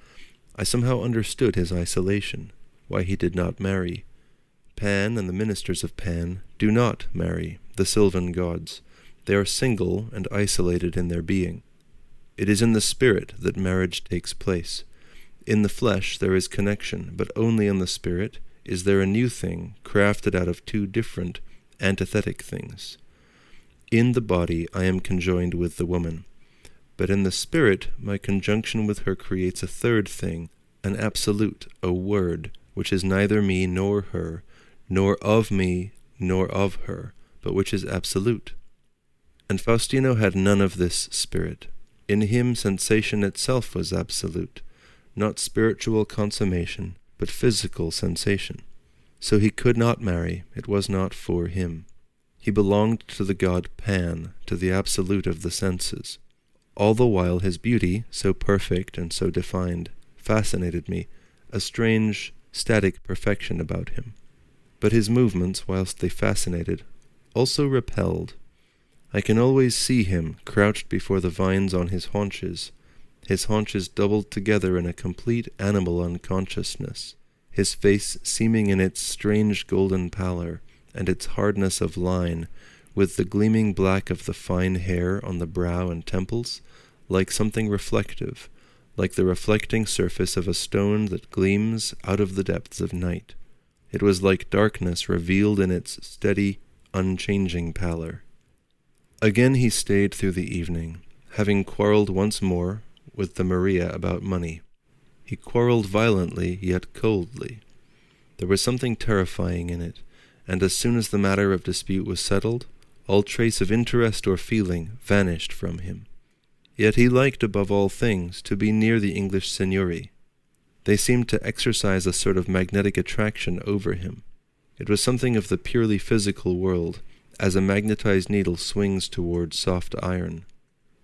I somehow understood his isolation, why he did not marry. Pan and the ministers of Pan do not marry, the sylvan gods. They are single and isolated in their being. It is in the spirit that marriage takes place. In the flesh there is connection, but only in the spirit is there a new thing crafted out of two different, antithetic things. In the body I am conjoined with the woman, but in the spirit my conjunction with her creates a third thing, an absolute, a word, which is neither me nor her, nor of me nor of her, but which is absolute. And Faustino had none of this spirit. In him sensation itself was absolute, not spiritual consummation, but physical sensation. So he could not marry, it was not for him. He belonged to the god Pan, to the absolute of the senses. All the while his beauty, so perfect and so defined, fascinated me, a strange, static perfection about him. But his movements, whilst they fascinated, also repelled. I can always see him crouched before the vines on his haunches doubled together in a complete animal unconsciousness, his face seeming in its strange golden pallor and its hardness of line, with the gleaming black of the fine hair on the brow and temples, like something reflective, like the reflecting surface of a stone that gleams out of the depths of night. It was like darkness revealed in its steady, unchanging pallor. Again he stayed through the evening, having quarrelled once more with the Maria about money. He quarrelled violently, yet coldly. There was something terrifying in it, and as soon as the matter of dispute was settled, all trace of interest or feeling vanished from him. Yet he liked above all things to be near the English signori. They seemed to exercise a sort of magnetic attraction over him. It was something of the purely physical world, as a magnetized needle swings towards soft iron.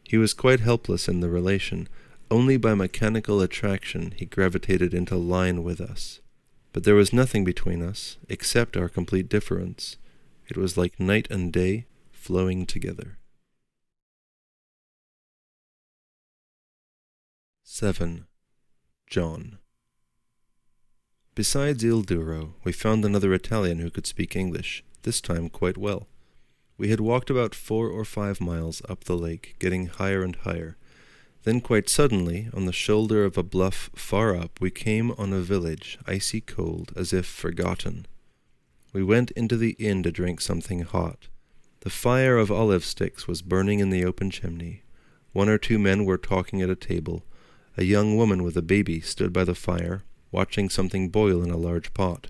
He was quite helpless in the relation. Only by mechanical attraction he gravitated into line with us. But there was nothing between us, except our complete difference. It was like night and day flowing together. 7. John. Besides Il Duro, we found another Italian who could speak English, this time quite well. We had walked about 4 or 5 miles up the lake, getting higher and higher. Then quite suddenly, on the shoulder of a bluff far up, we came on a village, icy cold, as if forgotten. We went into the inn to drink something hot. The fire of olive sticks was burning in the open chimney. 1 or 2 men were talking at a table. A young woman with a baby stood by the fire, watching something boil in a large pot.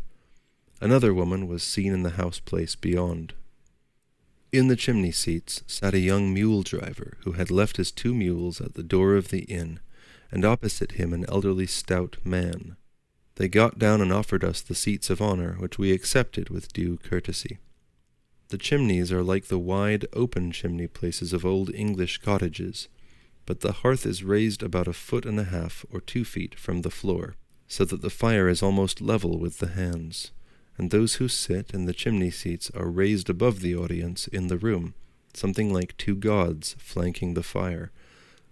Another woman was seen in the house place beyond. In the chimney seats sat a young mule driver who had left his 2 mules at the door of the inn, and opposite him an elderly stout man. They got down and offered us the seats of honor, which we accepted with due courtesy. The chimneys are like the wide, open chimney places of old English cottages, but the hearth is raised about 1.5 feet or 2 feet from the floor, so that the fire is almost level with the hands, and those who sit in the chimney seats are raised above the audience in the room, something like 2 gods flanking the fire,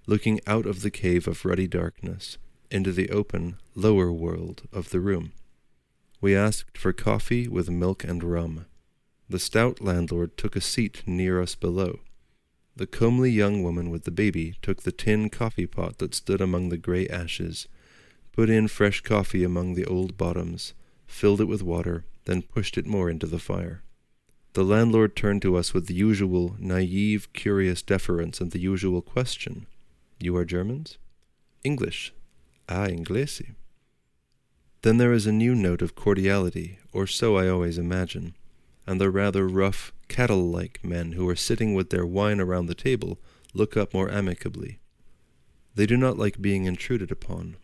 looking out of the cave of ruddy darkness into the open, lower world of the room. We asked for coffee with milk and rum. The stout landlord took a seat near us below. The comely young woman with the baby took the tin coffee pot that stood among the grey ashes, put in fresh coffee among the old bottoms, filled it with water, then pushed it more into the fire. The landlord turned to us with the usual naive, curious deference and the usual question. "You are Germans?" "English." "Ah, Inglesi." Then there is a new note of cordiality, or so I always imagine, and the rather rough, cattle-like men who are sitting with their wine around the table look up more amicably. They do not like being intruded upon.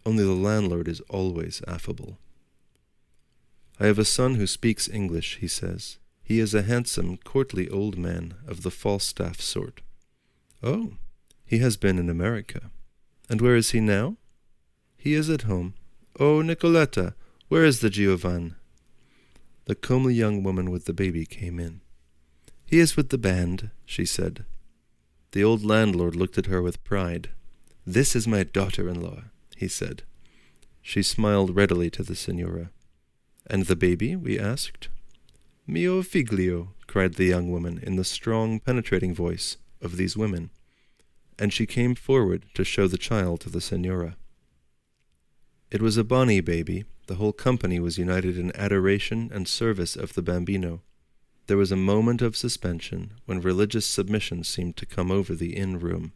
Only the landlord is always affable. "I have a son who speaks English," he says. "He is a handsome, courtly old man of the Falstaff sort." "Oh, he has been in America. And where is he now?" "He is at home. Oh, Nicoletta, where is the Giovan?" The comely young woman with the baby came in. "He is with the band," she said. The old landlord looked at her with pride. "This is my daughter-in-law," he said. She smiled readily to the signora. "And the baby?" we asked. "Mio figlio," cried the young woman in the strong, penetrating voice of these women, and she came forward to show the child to the signora. It was a bonny baby. The whole company was united in adoration and service of the bambino. There was a moment of suspension, when religious submission seemed to come over the inn-room.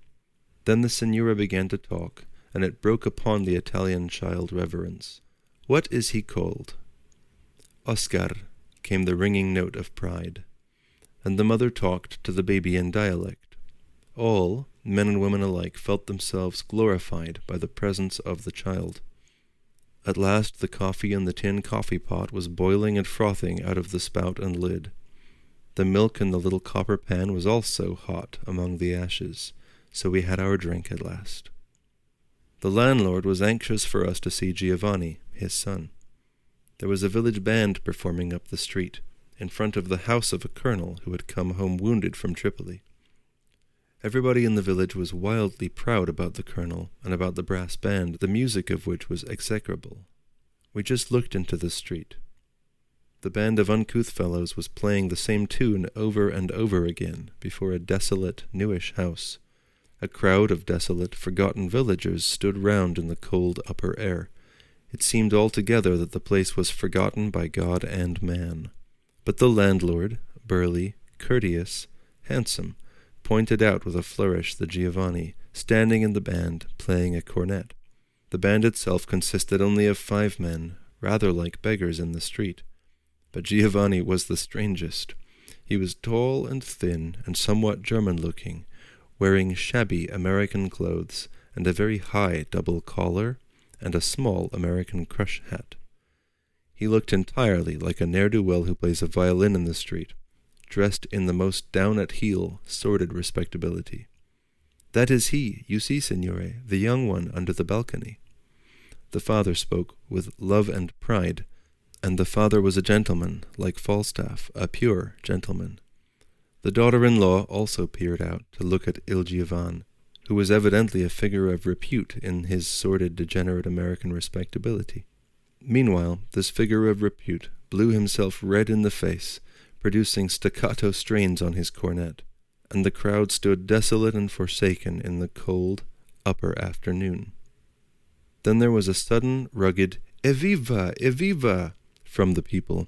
Then the signora began to talk, and it broke upon the Italian child reverence. "What is he called?" "Oscar," came the ringing note of pride. And the mother talked to the baby in dialect. All, men and women alike, felt themselves glorified by the presence of the child. At last the coffee in the tin coffee-pot was boiling and frothing out of the spout and lid. The milk in the little copper pan was also hot among the ashes, so we had our drink at last. The landlord was anxious for us to see Giovanni, his son. There was a village band performing up the street, in front of the house of a colonel who had come home wounded from Tripoli. Everybody in the village was wildly proud about the colonel and about the brass band, the music of which was execrable. We just looked into the street. The band of uncouth fellows was playing the same tune over and over again before a desolate, newish house. A crowd of desolate, forgotten villagers stood round in the cold upper air. It seemed altogether that the place was forgotten by God and man. But the landlord, burly, courteous, handsome, pointed out with a flourish the Giovanni, standing in the band, playing a cornet. The band itself consisted only of 5 men, rather like beggars in the street. But Giovanni was the strangest. He was tall and thin and somewhat German-looking, wearing shabby American clothes and a very high double collar and a small American crush hat. He looked entirely like a ne'er-do-well who plays a violin in the street, dressed in the most down-at-heel, sordid respectability. "That is he, you see, signore, the young one under the balcony." The father spoke with love and pride, and the father was a gentleman, like Falstaff, a pure gentleman. The daughter-in-law also peered out to look at Il Giovan, who was evidently a figure of repute in his sordid, degenerate American respectability. Meanwhile, this figure of repute blew himself red in the face, producing staccato strains on his cornet, and the crowd stood desolate and forsaken in the cold, upper afternoon. Then there was a sudden, rugged "Evviva! Evviva!" from the people.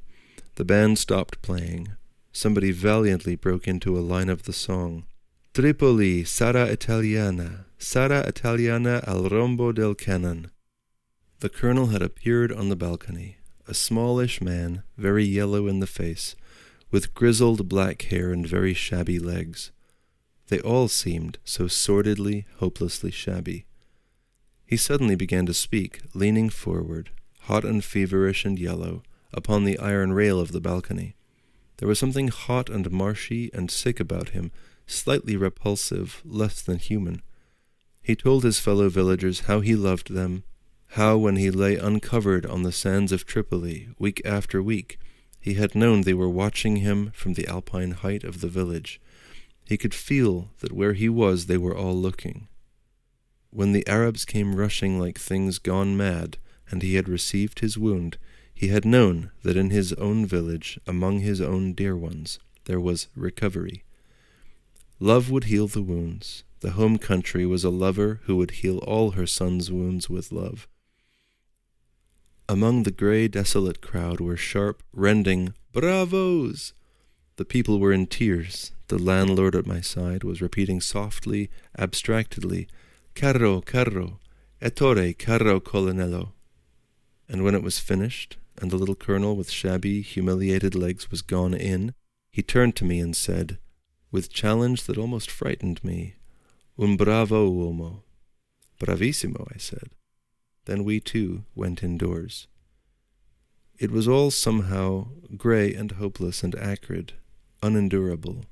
The band stopped playing. Somebody valiantly broke into a line of the song. "Tripoli, Sara Italiana al rombo del cannon." The colonel had appeared on the balcony, a smallish man, very yellow in the face, with grizzled black hair and very shabby legs. They all seemed so sordidly, hopelessly shabby. He suddenly began to speak, leaning forward, hot and feverish and yellow, upon the iron rail of the balcony. There was something hot and marshy and sick about him, slightly repulsive, less than human. He told his fellow villagers how he loved them, how when he lay uncovered on the sands of Tripoli, week after week, he had known they were watching him from the alpine height of the village. He could feel that where he was they were all looking. When the Arabs came rushing like things gone mad, and he had received his wound, he had known that in his own village, among his own dear ones, there was recovery. Love would heal the wounds. The home country was a lover who would heal all her sons' wounds with love. Among the grey, desolate crowd were sharp, rending "Bravos!" The people were in tears. The landlord at my side was repeating softly, abstractedly, "Carro, carro, ettore, carro, colonnello." And when it was finished, and the little colonel with shabby, humiliated legs was gone in, he turned to me and said, with challenge that almost frightened me, "Un bravo uomo." "Bravissimo," I said. Then we too went indoors. It was all somehow grey and hopeless and acrid, unendurable.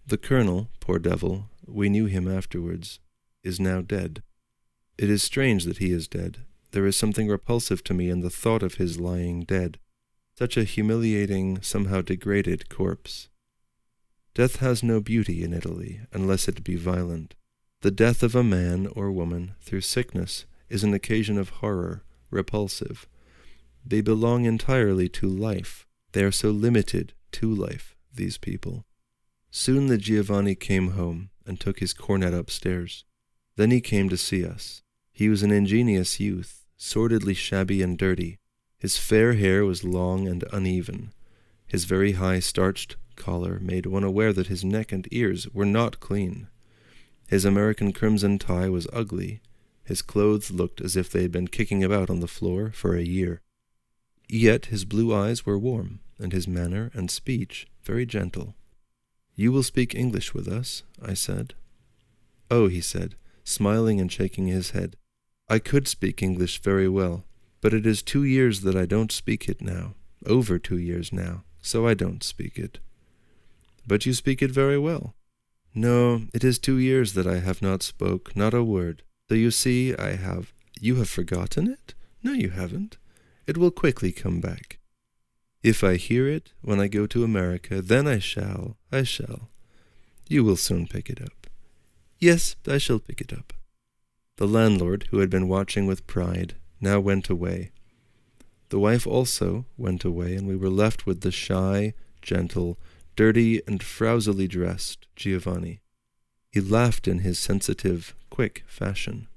The colonel, poor devil, we knew him afterwards, is now dead. It is strange that he is dead. There is something repulsive to me in the thought of his lying dead, such a humiliating, somehow degraded corpse. Death has no beauty in Italy, unless it be violent. The death of a man or woman through sickness is an occasion of horror, repulsive. They belong entirely to life. They are so limited to life, these people. Soon the Giovanni came home and took his cornet upstairs. Then he came to see us. He was an ingenious youth, sordidly shabby and dirty. His fair hair was long and uneven. His very high starched collar made one aware that his neck and ears were not clean. His American crimson tie was ugly. His clothes looked as if they had been kicking about on the floor for a year. Yet his blue eyes were warm, and his manner and speech very gentle. "You will speak English with us?" I said. "Oh," he said, smiling and shaking his head, "I could speak English very well, but it is 2 years that I don't speak it now, over 2 years now, so I don't speak it." "But you speak it very well." No, it is 2 years that I have not spoke, not a word. So you see, You have forgotten it? No, you haven't. It will quickly come back. If I hear it, when I go to America, then I shall. You will soon pick it up. Yes, I shall pick it up. The landlord, who had been watching with pride, now went away. The wife also went away, and we were left with the shy, gentle, dirty, and frowsily dressed Giovanni. He laughed in his sensitive, quick fashion.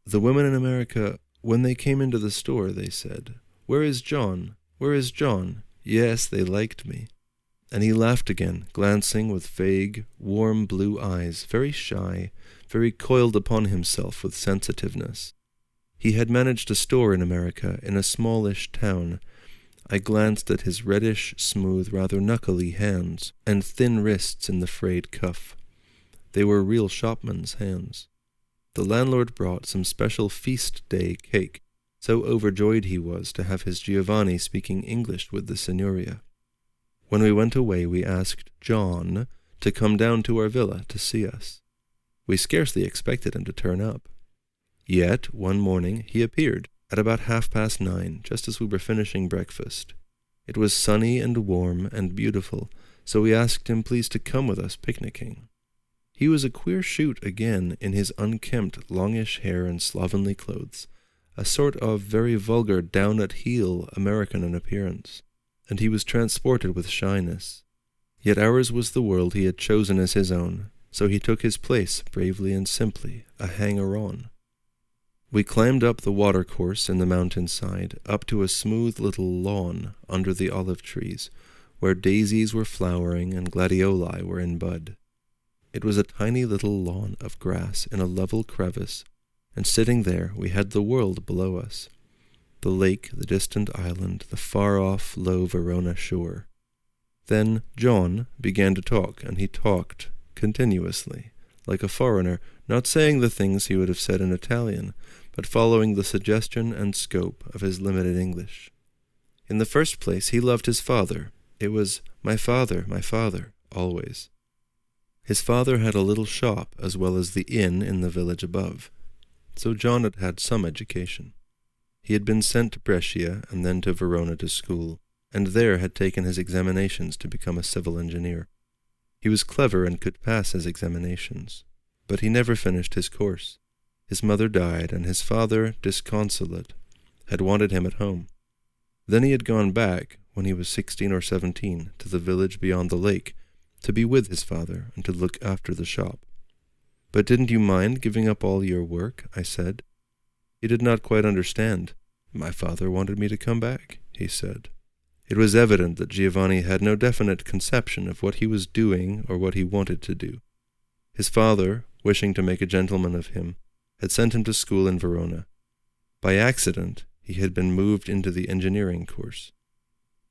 The women in America, when they came into the store, they said, "Where is John? Where is John?" Yes, they liked me. And he laughed again, glancing with vague, warm blue eyes, very shy, very coiled upon himself with sensitiveness. He had managed a store in America, in a smallish town. I glanced at his reddish, smooth, rather knuckly hands, and thin wrists in the frayed cuff. They were real shopman's hands. The landlord brought some special feast-day cake. So overjoyed he was to have his Giovanni speaking English with the Signoria. When we went away, we asked John to come down to our villa to see us. We scarcely expected him to turn up. Yet, one morning, he appeared, at about 9:30, just as we were finishing breakfast. It was sunny and warm and beautiful, so we asked him please to come with us picnicking. He was a queer shoot again, in his unkempt, longish hair and slovenly clothes, a sort of very vulgar down-at-heel American in appearance, and he was transported with shyness. Yet ours was the world he had chosen as his own, so he took his place bravely and simply, a hanger-on. We climbed up the watercourse in the mountainside, up to a smooth little lawn under the olive trees, where daisies were flowering and gladioli were in bud. It was a tiny little lawn of grass in a level crevice, and sitting there we had the world below us, the lake, the distant island, the far-off, low Verona shore. Then John began to talk, and he talked continuously, like a foreigner, not saying the things he would have said in Italian, but following the suggestion and scope of his limited English. In the first place, he loved his father. It was my father, always. His father had a little shop as well as the inn in the village above, so John had had some education. He had been sent to Brescia and then to Verona to school, and there had taken his examinations to become a civil engineer. He was clever and could pass his examinations, but he never finished his course. His mother died, and his father, disconsolate, had wanted him at home. Then he had gone back, when he was 16 or 17, to the village beyond the lake, to be with his father and to look after the shop. "But didn't you mind giving up all your work?" I said. He did not quite understand. "My father wanted me to come back," he said. It was evident that Giovanni had no definite conception of what he was doing or what he wanted to do. His father, wishing to make a gentleman of him, had sent him to school in Verona. By accident, he had been moved into the engineering course.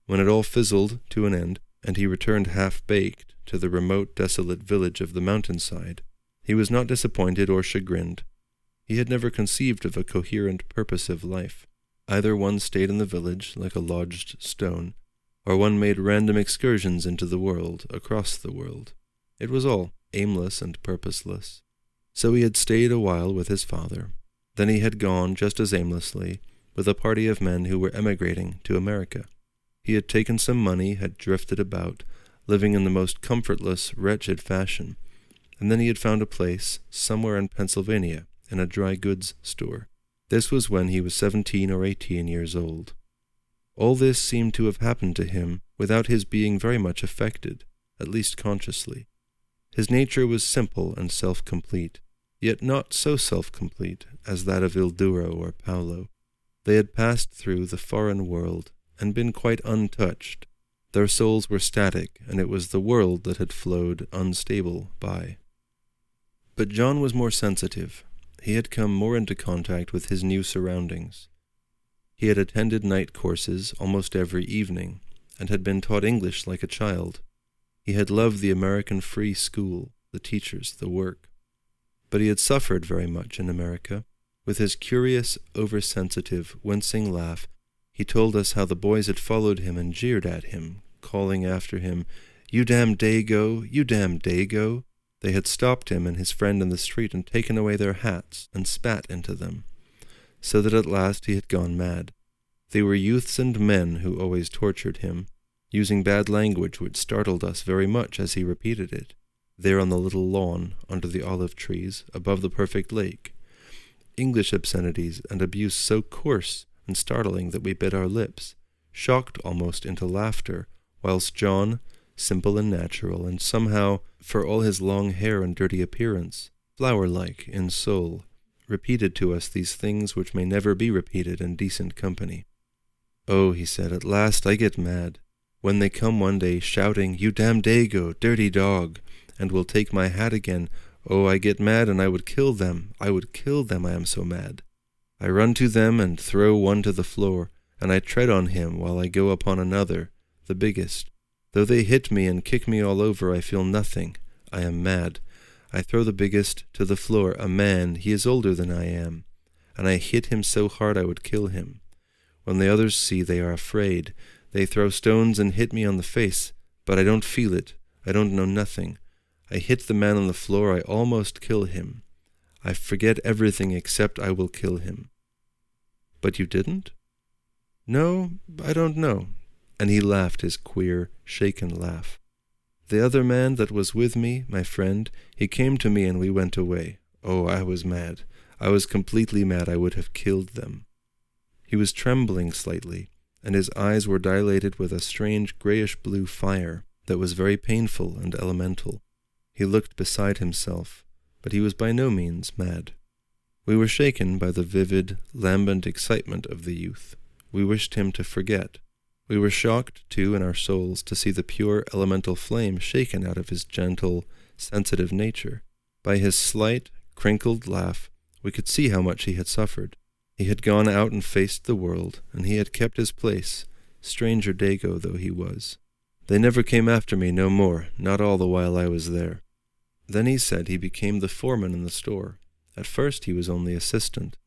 When it all fizzled to an end, and he returned half-baked to the remote, desolate village of the mountainside, he was not disappointed or chagrined. He had never conceived of a coherent, purposive life. Either one stayed in the village like a lodged stone, or one made random excursions into the world, across the world. It was all aimless and purposeless. So he had stayed a while with his father. Then he had gone, just as aimlessly, with a party of men who were emigrating to America. He had taken some money, had drifted about, living in the most comfortless, wretched fashion, and then he had found a place, somewhere in Pennsylvania, in a dry goods store. This was when he was 17 or 18 years old. All this seemed to have happened to him without his being very much affected, at least consciously. His nature was simple and self-complete, yet not so self-complete as that of Il Duro or Paolo. They had passed through the foreign world and been quite untouched. Their souls were static, and it was the world that had flowed unstable by. But John was more sensitive. He had come more into contact with his new surroundings. He had attended night courses almost every evening, and had been taught English like a child. He had loved the American free school, the teachers, the work. But he had suffered very much in America. With his curious, oversensitive, wincing laugh, he told us how the boys had followed him and jeered at him, calling after him, "You damn Dago, you damn Dago." They had stopped him and his friend in the street and taken away their hats and spat into them, so that at last he had gone mad. They were youths and men who always tortured him, using bad language which startled us very much as he repeated it, there on the little lawn, under the olive trees, above the perfect lake. English obscenities and abuse so coarse and startling that we bit our lips, shocked almost into laughter, whilst John, simple and natural, and somehow, for all his long hair and dirty appearance, flower-like in soul, repeated to us these things which may never be repeated in decent company. "Oh," he said, "at last I get mad. When they come one day shouting, 'You damn Dago, dirty dog,' and will take my hat again, oh, I get mad and I would kill them. I would kill them, I am so mad. I run to them and throw one to the floor, and I tread on him while I go upon another, the biggest. Though they hit me and kick me all over, I feel nothing. I am mad. I throw the biggest to the floor, a man, he is older than I am, and I hit him so hard I would kill him. When the others see, they are afraid. They throw stones and hit me on the face, but I don't feel it. I don't know nothing. I hit the man on the floor, I almost kill him. I forget everything except I will kill him." "But you didn't?" "No, I don't know." And he laughed his queer, shaken laugh. "The other man that was with me, my friend, he came to me and we went away. Oh, I was mad. I was completely mad. I would have killed them." He was trembling slightly, and his eyes were dilated with a strange grayish-blue fire that was very painful and elemental. He looked beside himself, but he was by no means mad. We were shaken by the vivid, lambent excitement of the youth. We wished him to forget. We were shocked, too, in our souls to see the pure elemental flame shaken out of his gentle, sensitive nature. By his slight, crinkled laugh, we could see how much he had suffered. He had gone out and faced the world, and he had kept his place, stranger Dago though he was. They never came after me no more, not all the while I was there. Then he said he became the foreman in the store. At first he was only assistant.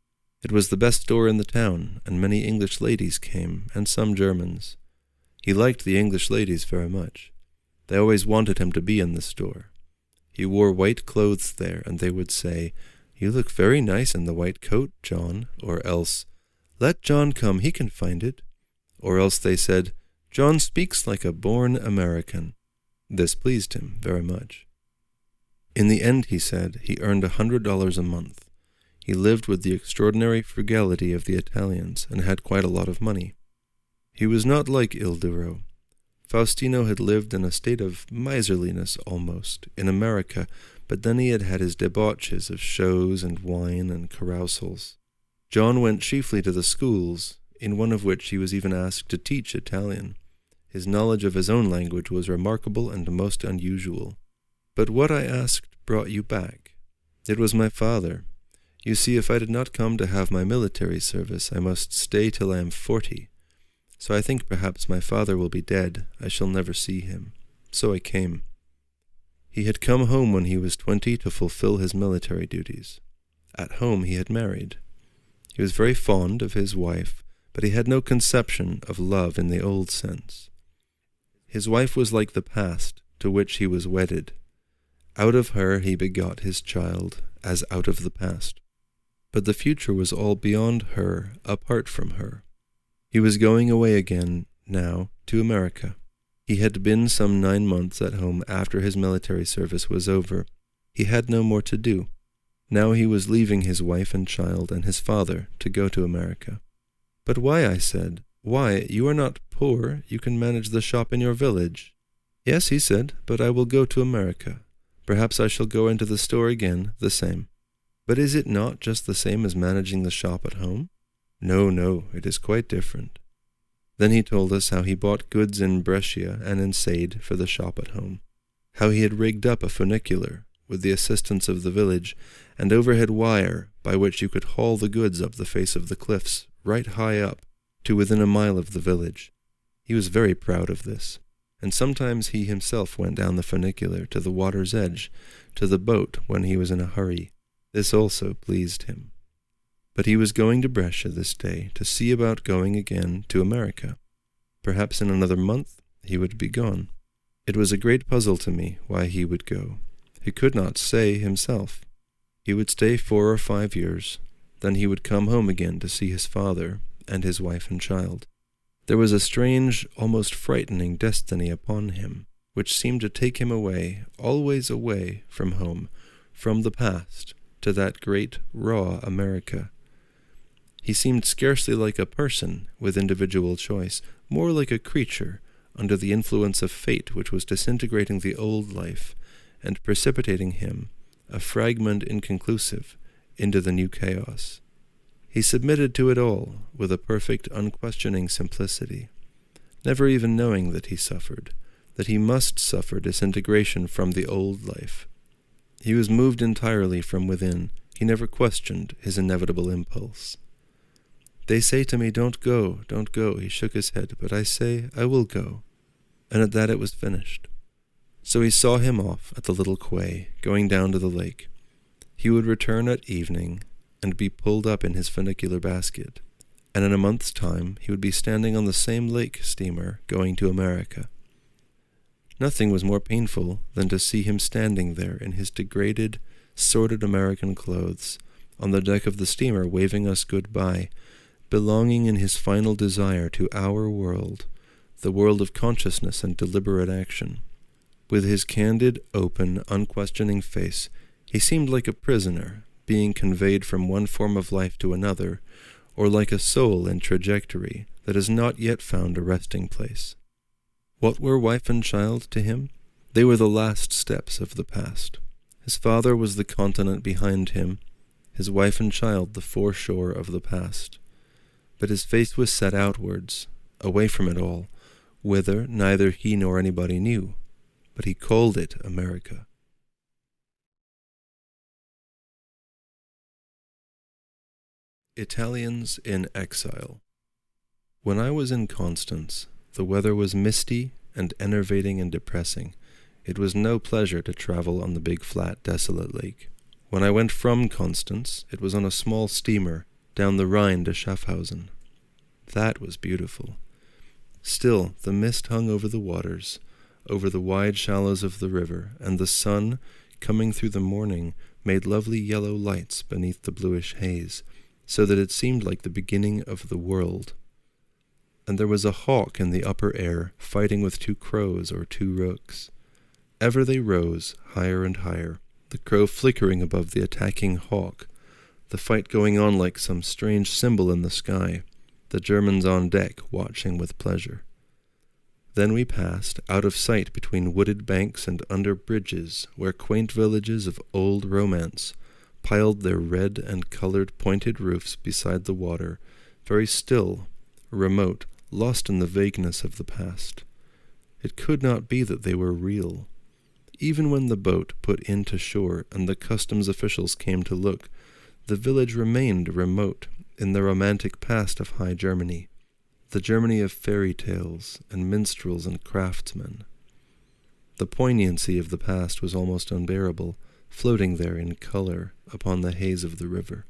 It was the best store in the town, and many English ladies came, and some Germans. He liked the English ladies very much. They always wanted him to be in the store. He wore white clothes there, and they would say, "You look very nice in the white coat, John," or else, "Let John come, he can find it." Or else they said, "John speaks like a born American." This pleased him very much. In the end, he said, he earned $100 a month. He lived with the extraordinary frugality of the Italians, and had quite a lot of money. He was not like Il Duro. Faustino had lived in a state of miserliness almost, in America, but then he had had his debauches of shows and wine and carousals. John went chiefly to the schools, in one of which he was even asked to teach Italian. His knowledge of his own language was remarkable and most unusual. But what, I asked, brought you back? It was my father. You see, if I did not come to have my military service, I must stay till I am 40. So I think perhaps my father will be dead. I shall never see him. So I came. He had come home when he was 20 to fulfill his military duties. At home he had married. He was very fond of his wife, but he had no conception of love in the old sense. His wife was like the past, to which he was wedded. Out of her he begot his child, as out of the past. But the future was all beyond her, apart from her. He was going away again, now, to America. He had been some 9 months at home after his military service was over. He had no more to do. Now he was leaving his wife and child and his father to go to America. "But why?" I said. "Why? You are not poor. You can manage the shop in your village." "Yes," he said, "but I will go to America. Perhaps I shall go into the store again, the same." "But is it not just the same as managing the shop at home?" "No, no, it is quite different." Then he told us how he bought goods in Brescia and in Sade for the shop at home, how he had rigged up a funicular, with the assistance of the village, and overhead wire by which you could haul the goods up the face of the cliffs, right high up, to within a mile of the village. He was very proud of this, and sometimes he himself went down the funicular to the water's edge, to the boat when he was in a hurry. This also pleased him. But he was going to Brescia this day to see about going again to America. Perhaps in another month he would be gone. It was a great puzzle to me why he would go. He could not say himself. He would stay 4 or 5 years, then he would come home again to see his father and his wife and child. There was a strange, almost frightening destiny upon him, which seemed to take him away, always away from home, from the past, to that great, raw America. He seemed scarcely like a person with individual choice, more like a creature under the influence of fate which was disintegrating the old life and precipitating him, a fragment inconclusive, into the new chaos. He submitted to it all with a perfect, unquestioning simplicity, never even knowing that he suffered, that he must suffer disintegration from the old life. He was moved entirely from within. He never questioned his inevitable impulse. They say to me, "Don't go, don't go." He shook his head, but I say, "I will go." And at that it was finished. So he saw him off at the little quay, going down to the lake. He would return at evening and be pulled up in his funicular basket, and in a month's time he would be standing on the same lake steamer going to America. Nothing was more painful than to see him standing there in his degraded, sordid American clothes, on the deck of the steamer waving us goodbye, belonging in his final desire to our world, the world of consciousness and deliberate action. With his candid, open, unquestioning face, he seemed like a prisoner, being conveyed from one form of life to another, or like a soul in trajectory that has not yet found a resting place. What were wife and child to him? They were the last steps of the past. His father was the continent behind him, his wife and child the foreshore of the past. But his face was set outwards, away from it all, whither neither he nor anybody knew, but he called it America. Italians in Exile. When I was in Constance, the weather was misty and enervating and depressing. It was no pleasure to travel on the big flat desolate lake. When I went from Constance, it was on a small steamer down the Rhine to Schaffhausen. That was beautiful. Still, the mist hung over the waters, over the wide shallows of the river, and the sun, coming through the morning, made lovely yellow lights beneath the bluish haze, so that it seemed like the beginning of the world. And there was a hawk in the upper air, fighting with 2 crows or 2 rooks. Ever they rose, higher and higher, the crow flickering above the attacking hawk, the fight going on like some strange symbol in the sky, the Germans on deck watching with pleasure. Then we passed, out of sight between wooded banks and under bridges, where quaint villages of old romance piled their red and colored pointed roofs beside the water, very still, remote, lost in the vagueness of the past. It could not be that they were real. Even when the boat put in to shore and the customs officials came to look, the village remained remote in the romantic past of High Germany, the Germany of fairy tales and minstrels and craftsmen. The poignancy of the past was almost unbearable, floating there in color upon the haze of the river.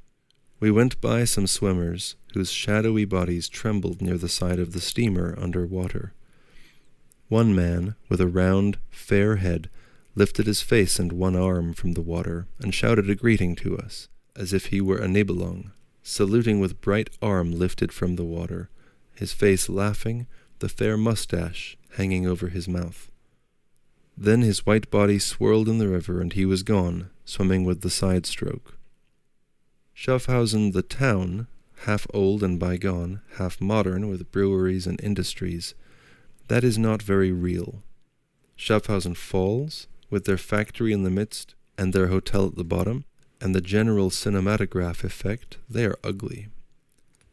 We went by some swimmers whose shadowy bodies trembled near the side of the steamer under water. One man, with a round, fair head, lifted his face and one arm from the water and shouted a greeting to us, as if he were a Nibelung, saluting with bright arm lifted from the water, his face laughing, the fair mustache hanging over his mouth. Then his white body swirled in the river, and he was gone, swimming with the side stroke. Schaffhausen, the town, half old and bygone, half modern with breweries and industries, that is not very real. Schaffhausen Falls, with their factory in the midst, and their hotel at the bottom, and the general cinematograph effect, they are ugly.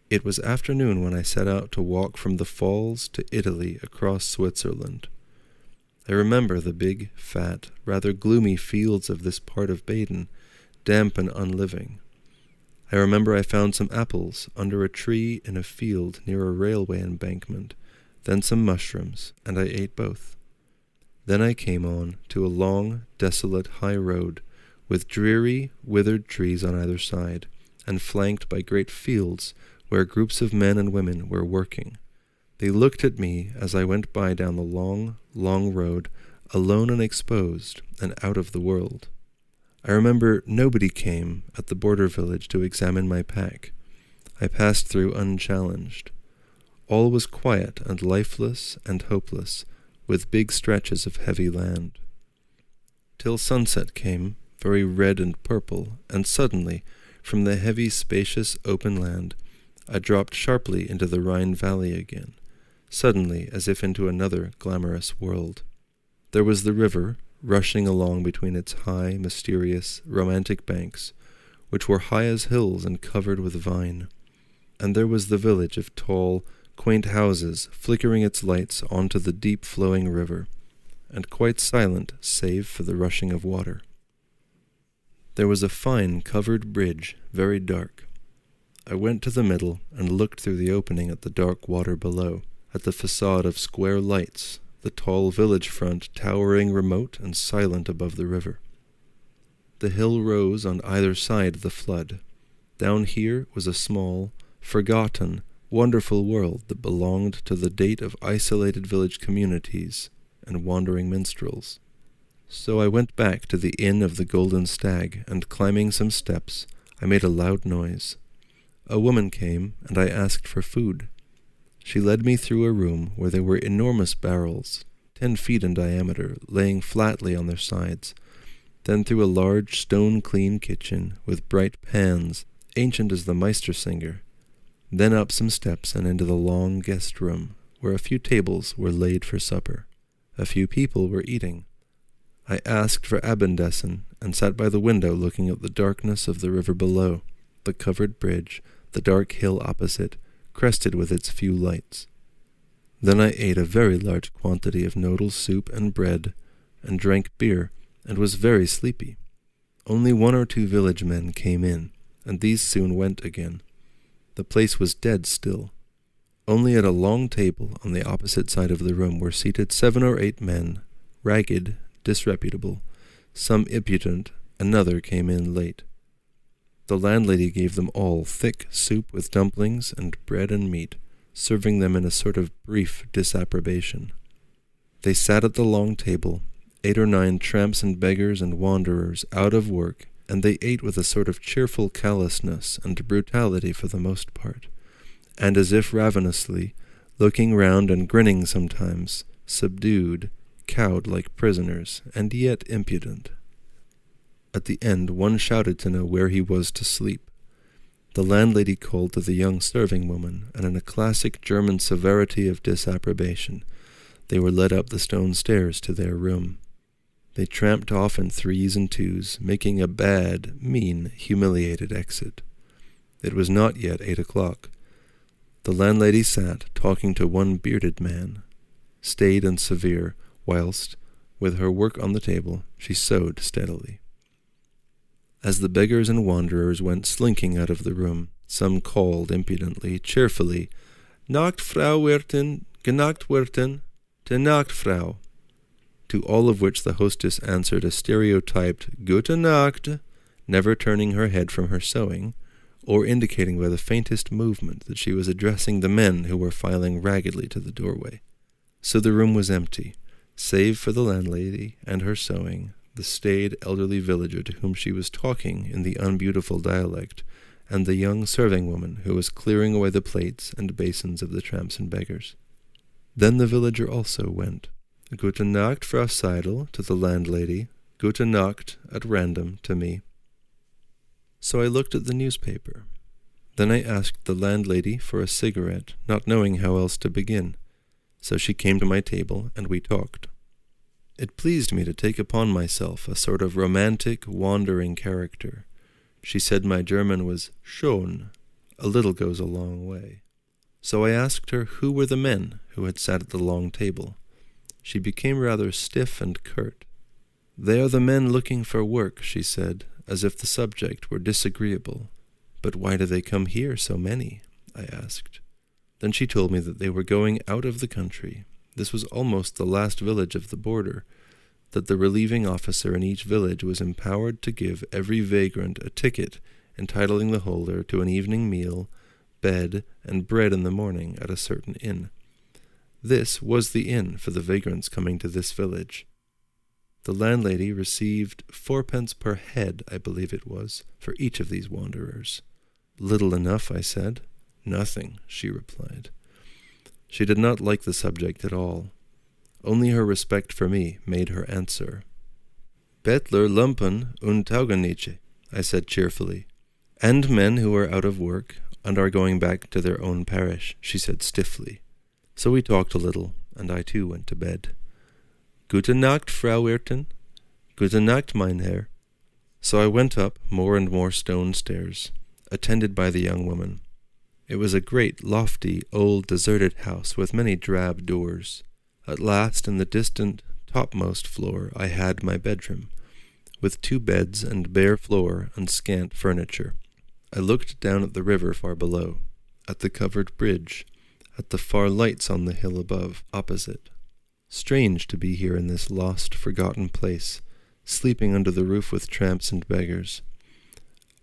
It was afternoon when I set out to walk from the falls to Italy across Switzerland. I remember the big, fat, rather gloomy fields of this part of Baden, damp and unliving. I remember I found some apples under a tree in a field near a railway embankment, then some mushrooms, and I ate both. Then I came on to a long, desolate high road, with dreary, withered trees on either side, and flanked by great fields where groups of men and women were working. They looked at me as I went by down the long, long road, alone and exposed and out of the world. I remember nobody came at the border village to examine my pack. I passed through unchallenged. All was quiet and lifeless and hopeless, with big stretches of heavy land. Till sunset came, very red and purple, and suddenly, from the heavy, spacious, open land, I dropped sharply into the Rhine valley again, suddenly as if into another glamorous world. There was the river, rushing along between its high, mysterious, romantic banks, which were high as hills and covered with vine. And there was the village of tall, quaint houses flickering its lights onto the deep flowing river, and quite silent save for the rushing of water. There was a fine covered bridge, very dark. I went to the middle and looked through the opening at the dark water below, at the facade of square lights, the tall village front towering remote and silent above the river. The hill rose on either side the flood. Down here was a small, forgotten, wonderful world that belonged to the date of isolated village communities and wandering minstrels. So I went back to the Inn of the Golden Stag, and climbing some steps, I made a loud noise. A woman came, and I asked for food. She led me through a room where there were enormous barrels, 10 feet in diameter, laying flatly on their sides, then through a large stone-clean kitchen with bright pans, ancient as the Meistersinger, then up some steps and into the long guest room, where a few tables were laid for supper. A few people were eating. I asked for Abendessen, and sat by the window looking at the darkness of the river below, the covered bridge, the dark hill opposite, crested with its few lights. Then I ate a very large quantity of noodle soup and bread, and drank beer, and was very sleepy. Only 1 or 2 village men came in, and these soon went again. The place was dead still. Only at a long table on the opposite side of the room were seated 7 or 8 men, ragged, disreputable, some impudent, another came in late. The landlady gave them all thick soup with dumplings and bread and meat, serving them in a sort of brief disapprobation. They sat at the long table, 8 or 9 tramps and beggars and wanderers out of work, and they ate with a sort of cheerful callousness and brutality for the most part, and as if ravenously, looking round and grinning sometimes, subdued, cowed like prisoners, and yet impudent. At the end one shouted to know where he was to sleep. The landlady called to the young serving woman, and in a classic German severity of disapprobation, they were led up the stone stairs to their room. They tramped off in 3s and 2s, making a bad, mean, humiliated exit. It was not yet 8 o'clock. The landlady sat, talking to one bearded man, staid and severe, whilst, with her work on the table, she sewed steadily. As the beggars and wanderers went slinking out of the room, some called impudently, cheerfully, "Nacht, Frau Wirtin, genacht Wirtin, te Nacht, Frau," to all of which the hostess answered a stereotyped "Gute Nacht," never turning her head from her sewing, or indicating by the faintest movement that she was addressing the men who were filing raggedly to the doorway. So the room was empty, save for the landlady and her sewing, the staid elderly villager to whom she was talking in the unbeautiful dialect, and the young serving woman who was clearing away the plates and basins of the tramps and beggars. Then the villager also went. "Gute Nacht, Frau Seidel," to the landlady, "Gute Nacht," at random, to me. So I looked at the newspaper. Then I asked the landlady for a cigarette, not knowing how else to begin. So she came to my table, and we talked. It pleased me to take upon myself a sort of romantic, wandering character. She said my German was schön. A little goes a long way. So I asked her who were the men who had sat at the long table. She became rather stiff and curt. "They are the men looking for work," she said, as if the subject were disagreeable. "But why do they come here, so many?" I asked. Then she told me that they were going out of the country. This was almost the last village of the border, that the relieving officer in each village was empowered to give every vagrant a ticket entitling the holder to an evening meal, bed, and bread in the morning at a certain inn. This was the inn for the vagrants coming to this village. The landlady received 4 pence per head, I believe it was, for each of these wanderers. Little enough, I said. Nothing, she replied. She did not like the subject at all. Only her respect for me made her answer. Bettler lumpen und taugenichtje, I said cheerfully. And men who are out of work and are going back to their own parish, she said stiffly. So we talked a little, and I too went to bed. Gute Nacht, Frau Wirtin. Gute Nacht, mein Herr. So I went up more and more stone stairs, attended by the young woman. It was a great, lofty, old, deserted house with many drab doors. At last, in the distant, topmost floor, I had my bedroom, with 2 beds and bare floor and scant furniture. I looked down at the river far below, at the covered bridge, at the far lights on the hill above, opposite. Strange to be here in this lost, forgotten place, sleeping under the roof with tramps and beggars.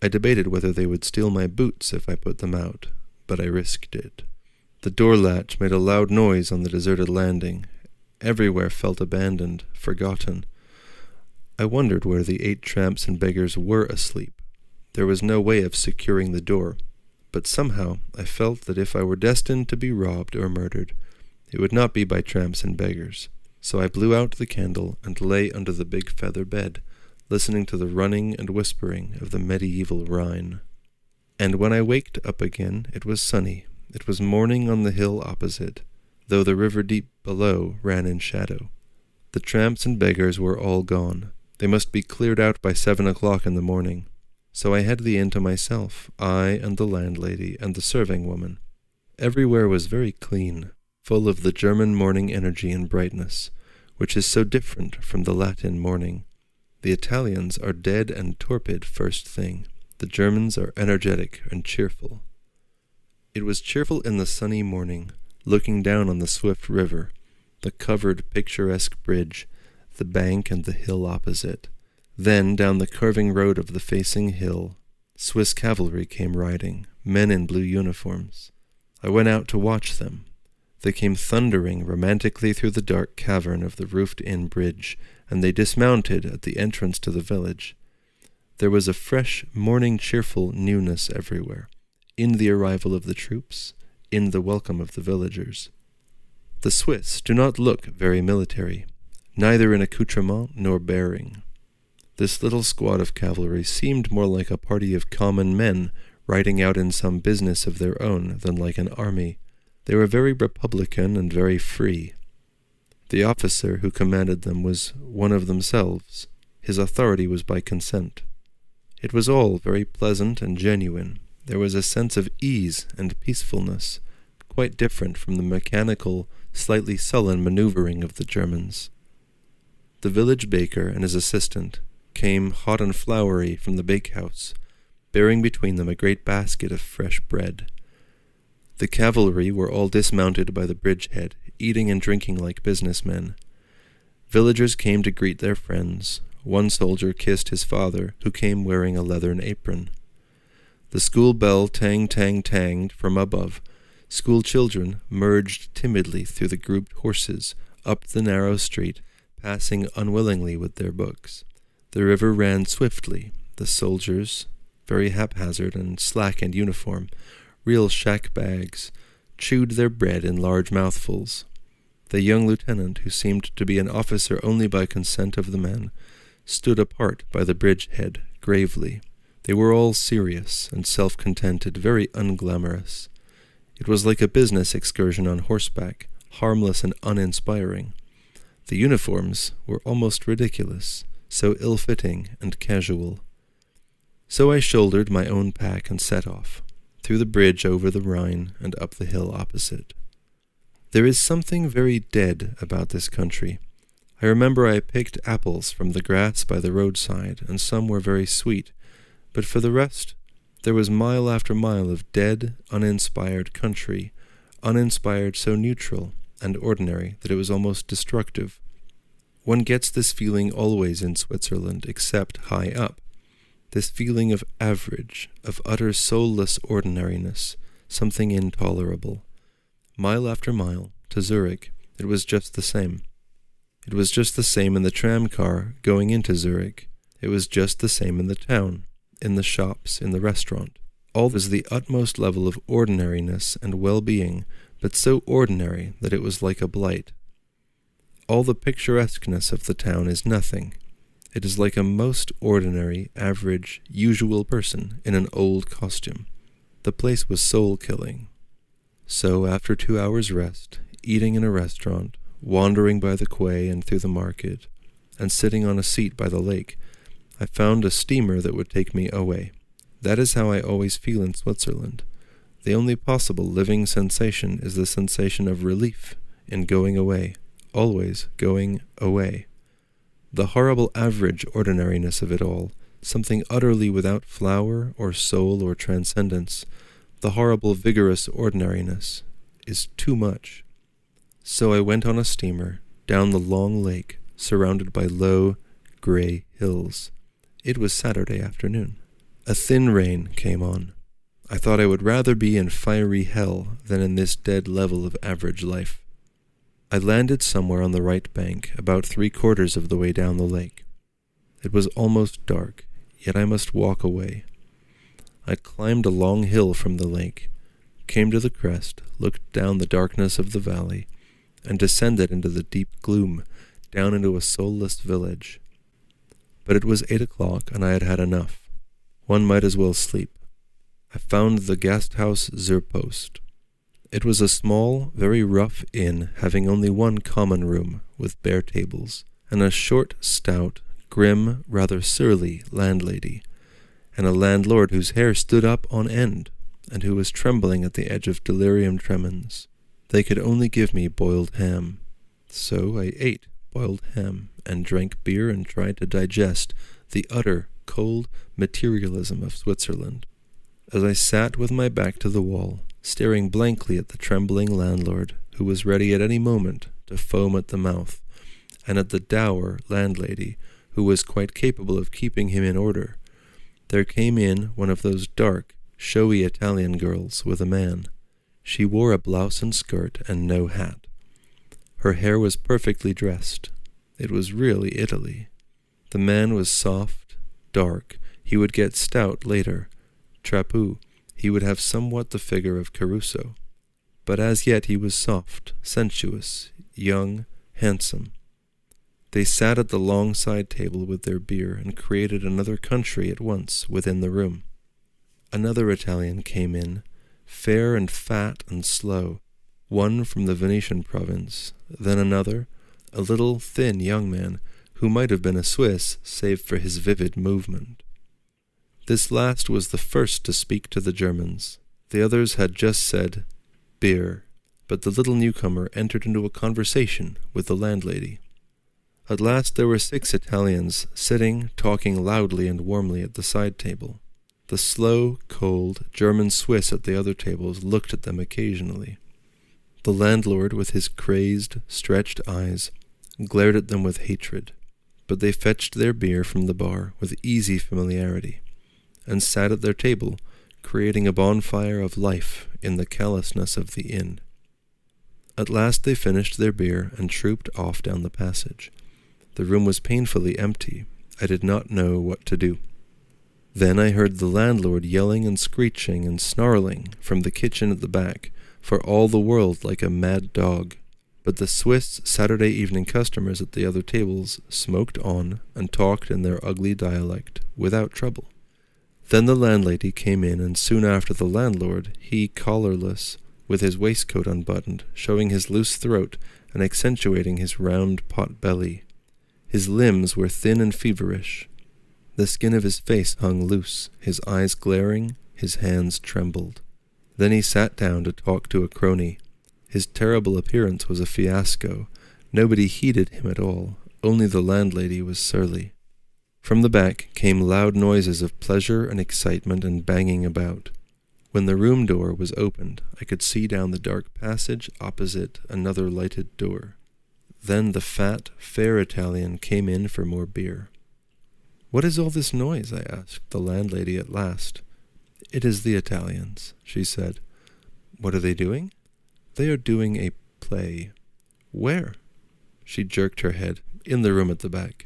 I debated whether they would steal my boots if I put them out, but I risked it. The door latch made a loud noise on the deserted landing. Everywhere felt abandoned, forgotten. I wondered where the 8 tramps and beggars were asleep. There was no way of securing the door, but somehow I felt that if I were destined to be robbed or murdered, it would not be by tramps and beggars. So I blew out the candle and lay under the big feather bed, listening to the running and whispering of the medieval Rhine. And when I waked up again, it was sunny. It was morning on the hill opposite, though the river deep below ran in shadow. The tramps and beggars were all gone. They must be cleared out by 7 o'clock in the morning. So I had the inn to myself, I and the landlady and the serving woman. Everywhere was very clean, full of the German morning energy and brightness, which is so different from the Latin morning. The Italians are dead and torpid first thing. The Germans are energetic and cheerful. It was cheerful in the sunny morning, looking down on the swift river, the covered picturesque bridge, the bank and the hill opposite. Then, down the curving road of the facing hill, Swiss cavalry came riding, men in blue uniforms. I went out to watch them. They came thundering romantically through the dark cavern of the roofed-in bridge, and they dismounted at the entrance to the village. There was a fresh, morning cheerful newness everywhere, in the arrival of the troops, in the welcome of the villagers. The Swiss do not look very military, neither in accoutrement nor bearing. This little squad of cavalry seemed more like a party of common men riding out in some business of their own than like an army. They were very republican and very free. The officer who commanded them was one of themselves. His authority was by consent. It was all very pleasant and genuine. There was a sense of ease and peacefulness, quite different from the mechanical, slightly sullen maneuvering of the Germans. The village baker and his assistant came hot and floury from the bakehouse, bearing between them a great basket of fresh bread. The cavalry were all dismounted by the bridgehead, eating and drinking like businessmen. Villagers came to greet their friends. One soldier kissed his father, who came wearing a leathern apron. The school bell tanged from above. School children merged timidly through the grouped horses, up the narrow street, passing unwillingly with their books. The river ran swiftly. The soldiers, very haphazard and slack in uniform, real shack bags, chewed their bread in large mouthfuls. The young lieutenant, who seemed to be an officer only by consent of the men, stood apart by the bridgehead, gravely. They were all serious and self-contented, very unglamorous. It was like a business excursion on horseback, harmless and uninspiring. The uniforms were almost ridiculous, so ill-fitting and casual. So I shouldered my own pack and set off, through the bridge over the Rhine and up the hill opposite. There is something very dead about this country. I remember I picked apples from the grass by the roadside, and some were very sweet, but for the rest there was mile after mile of dead, uninspired country, uninspired so neutral and ordinary that it was almost destructive. One gets this feeling always in Switzerland, except high up. This feeling of average, of utter soulless ordinariness, something intolerable. Mile after mile, to Zurich, it was just the same. It was just the same in the tram car going into Zurich. It was just the same in the town, in the shops, in the restaurant. All was the utmost level of ordinariness and well-being, but so ordinary that it was like a blight. All the picturesqueness of the town is nothing. It is like a most ordinary, average, usual person in an old costume. The place was soul-killing. So, after 2 hours' rest, eating in a restaurant, wandering by the quay and through the market, and sitting on a seat by the lake, I found a steamer that would take me away. That is how I always feel in Switzerland. The only possible living sensation is the sensation of relief in going away, always going away. The horrible average ordinariness of it all, something utterly without flower or soul or transcendence, the horrible vigorous ordinariness, is too much. So I went on a steamer, down the long lake, surrounded by low, grey hills. It was Saturday afternoon. A thin rain came on. I thought I would rather be in fiery hell than in this dead level of average life. I landed somewhere on the right bank, about 3/4 of the way down the lake. It was almost dark, yet I must walk away. I climbed a long hill from the lake, came to the crest, looked down the darkness of the valley, and descended into the deep gloom, down into a soulless village. But it was 8 o'clock, and I had had enough. One might as well sleep. I found the Gasthaus zur Post. It was a small, very rough inn, having only one common room, with bare tables, and a short, stout, grim, rather surly landlady, and a landlord whose hair stood up on end, and who was trembling at the edge of delirium tremens. They could only give me boiled ham. So I ate boiled ham, and drank beer and tried to digest the utter, cold materialism of Switzerland. As I sat with my back to the wall, staring blankly at the trembling landlord, who was ready at any moment to foam at the mouth, and at the dour landlady, who was quite capable of keeping him in order, there came in one of those dark, showy Italian girls with a man. She wore a blouse and skirt and no hat. Her hair was perfectly dressed. It was really Italy. The man was soft, dark. He would get stout later. Trapu. He would have somewhat the figure of Caruso. But as yet he was soft, sensuous, young, handsome. They sat at the long side table with their beer and created another country at once within the room. Another Italian came in, fair and fat and slow, one from the Venetian province, then another, a little thin young man, who might have been a Swiss, save for his vivid movement. This last was the first to speak to the Germans. The others had just said, beer, but the little newcomer entered into a conversation with the landlady. At last there were 6 Italians sitting, talking loudly and warmly at the side table. The slow, cold German Swiss at the other tables looked at them occasionally. The landlord, with his crazed, stretched eyes, glared at them with hatred, but they fetched their beer from the bar with easy familiarity, and sat at their table, creating a bonfire of life in the callousness of the inn. At last they finished their beer and trooped off down the passage. The room was painfully empty. I did not know what to do. Then I heard the landlord yelling and screeching and snarling from the kitchen at the back, for all the world like a mad dog. But the Swiss Saturday evening customers at the other tables smoked on and talked in their ugly dialect without trouble. Then the landlady came in, and soon after the landlord, he collarless, with his waistcoat unbuttoned, showing his loose throat and accentuating his round pot belly. His limbs were thin and feverish. The skin of his face hung loose, his eyes glaring, his hands trembled. Then he sat down to talk to a crony. His terrible appearance was a fiasco. Nobody heeded him at all. Only the landlady was surly. From the back came loud noises of pleasure and excitement and banging about. When the room door was opened, I could see down the dark passage opposite another lighted door. Then the fat, fair Italian came in for more beer. "What is all this noise?" I asked the landlady at last. "It is the Italians," she said. "What are they doing?" "They are doing a play." "Where?" She jerked her head. In the room at the back.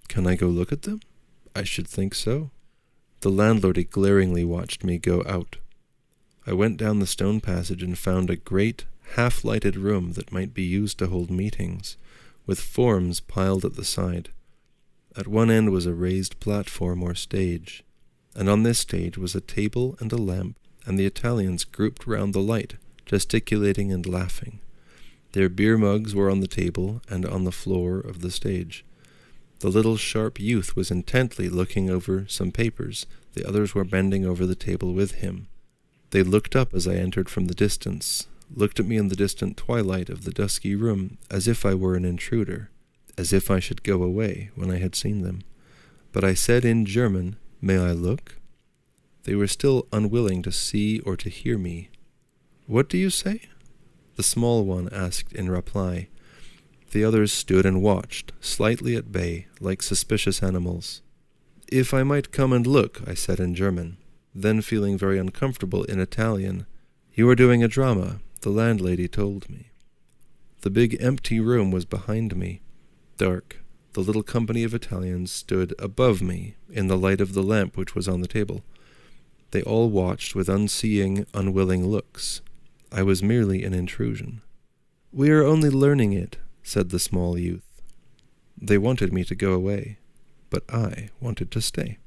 Can I go look at them? I should think so. The landlady glaringly watched me go out. I went down the stone passage and found a great, half-lighted room that might be used to hold meetings, with forms piled at the side. At one end was a raised platform or stage, and on this stage was a table and a lamp, and the Italians grouped round the light, gesticulating and laughing. Their beer mugs were on the table and on the floor of the stage. The little sharp youth was intently looking over some papers. The others were bending over the table with him. They looked up as I entered from the distance, looked at me in the distant twilight of the dusky room, as if I were an intruder, as if I should go away when I had seen them. But I said in German, "May I look?" They were still unwilling to see or to hear me. "What do you say?" the small one asked in reply. The others stood and watched, slightly at bay, like suspicious animals. "If I might come and look," I said in German. Then, feeling very uncomfortable in Italian, "You are doing a drama," the landlady told me. The big empty room was behind me, dark. The little company of Italians stood above me in the light of the lamp which was on the table. They all watched with unseeing, unwilling looks. I was merely an intrusion. "We are only learning it," said the small youth. They wanted me to go away, but I wanted to stay.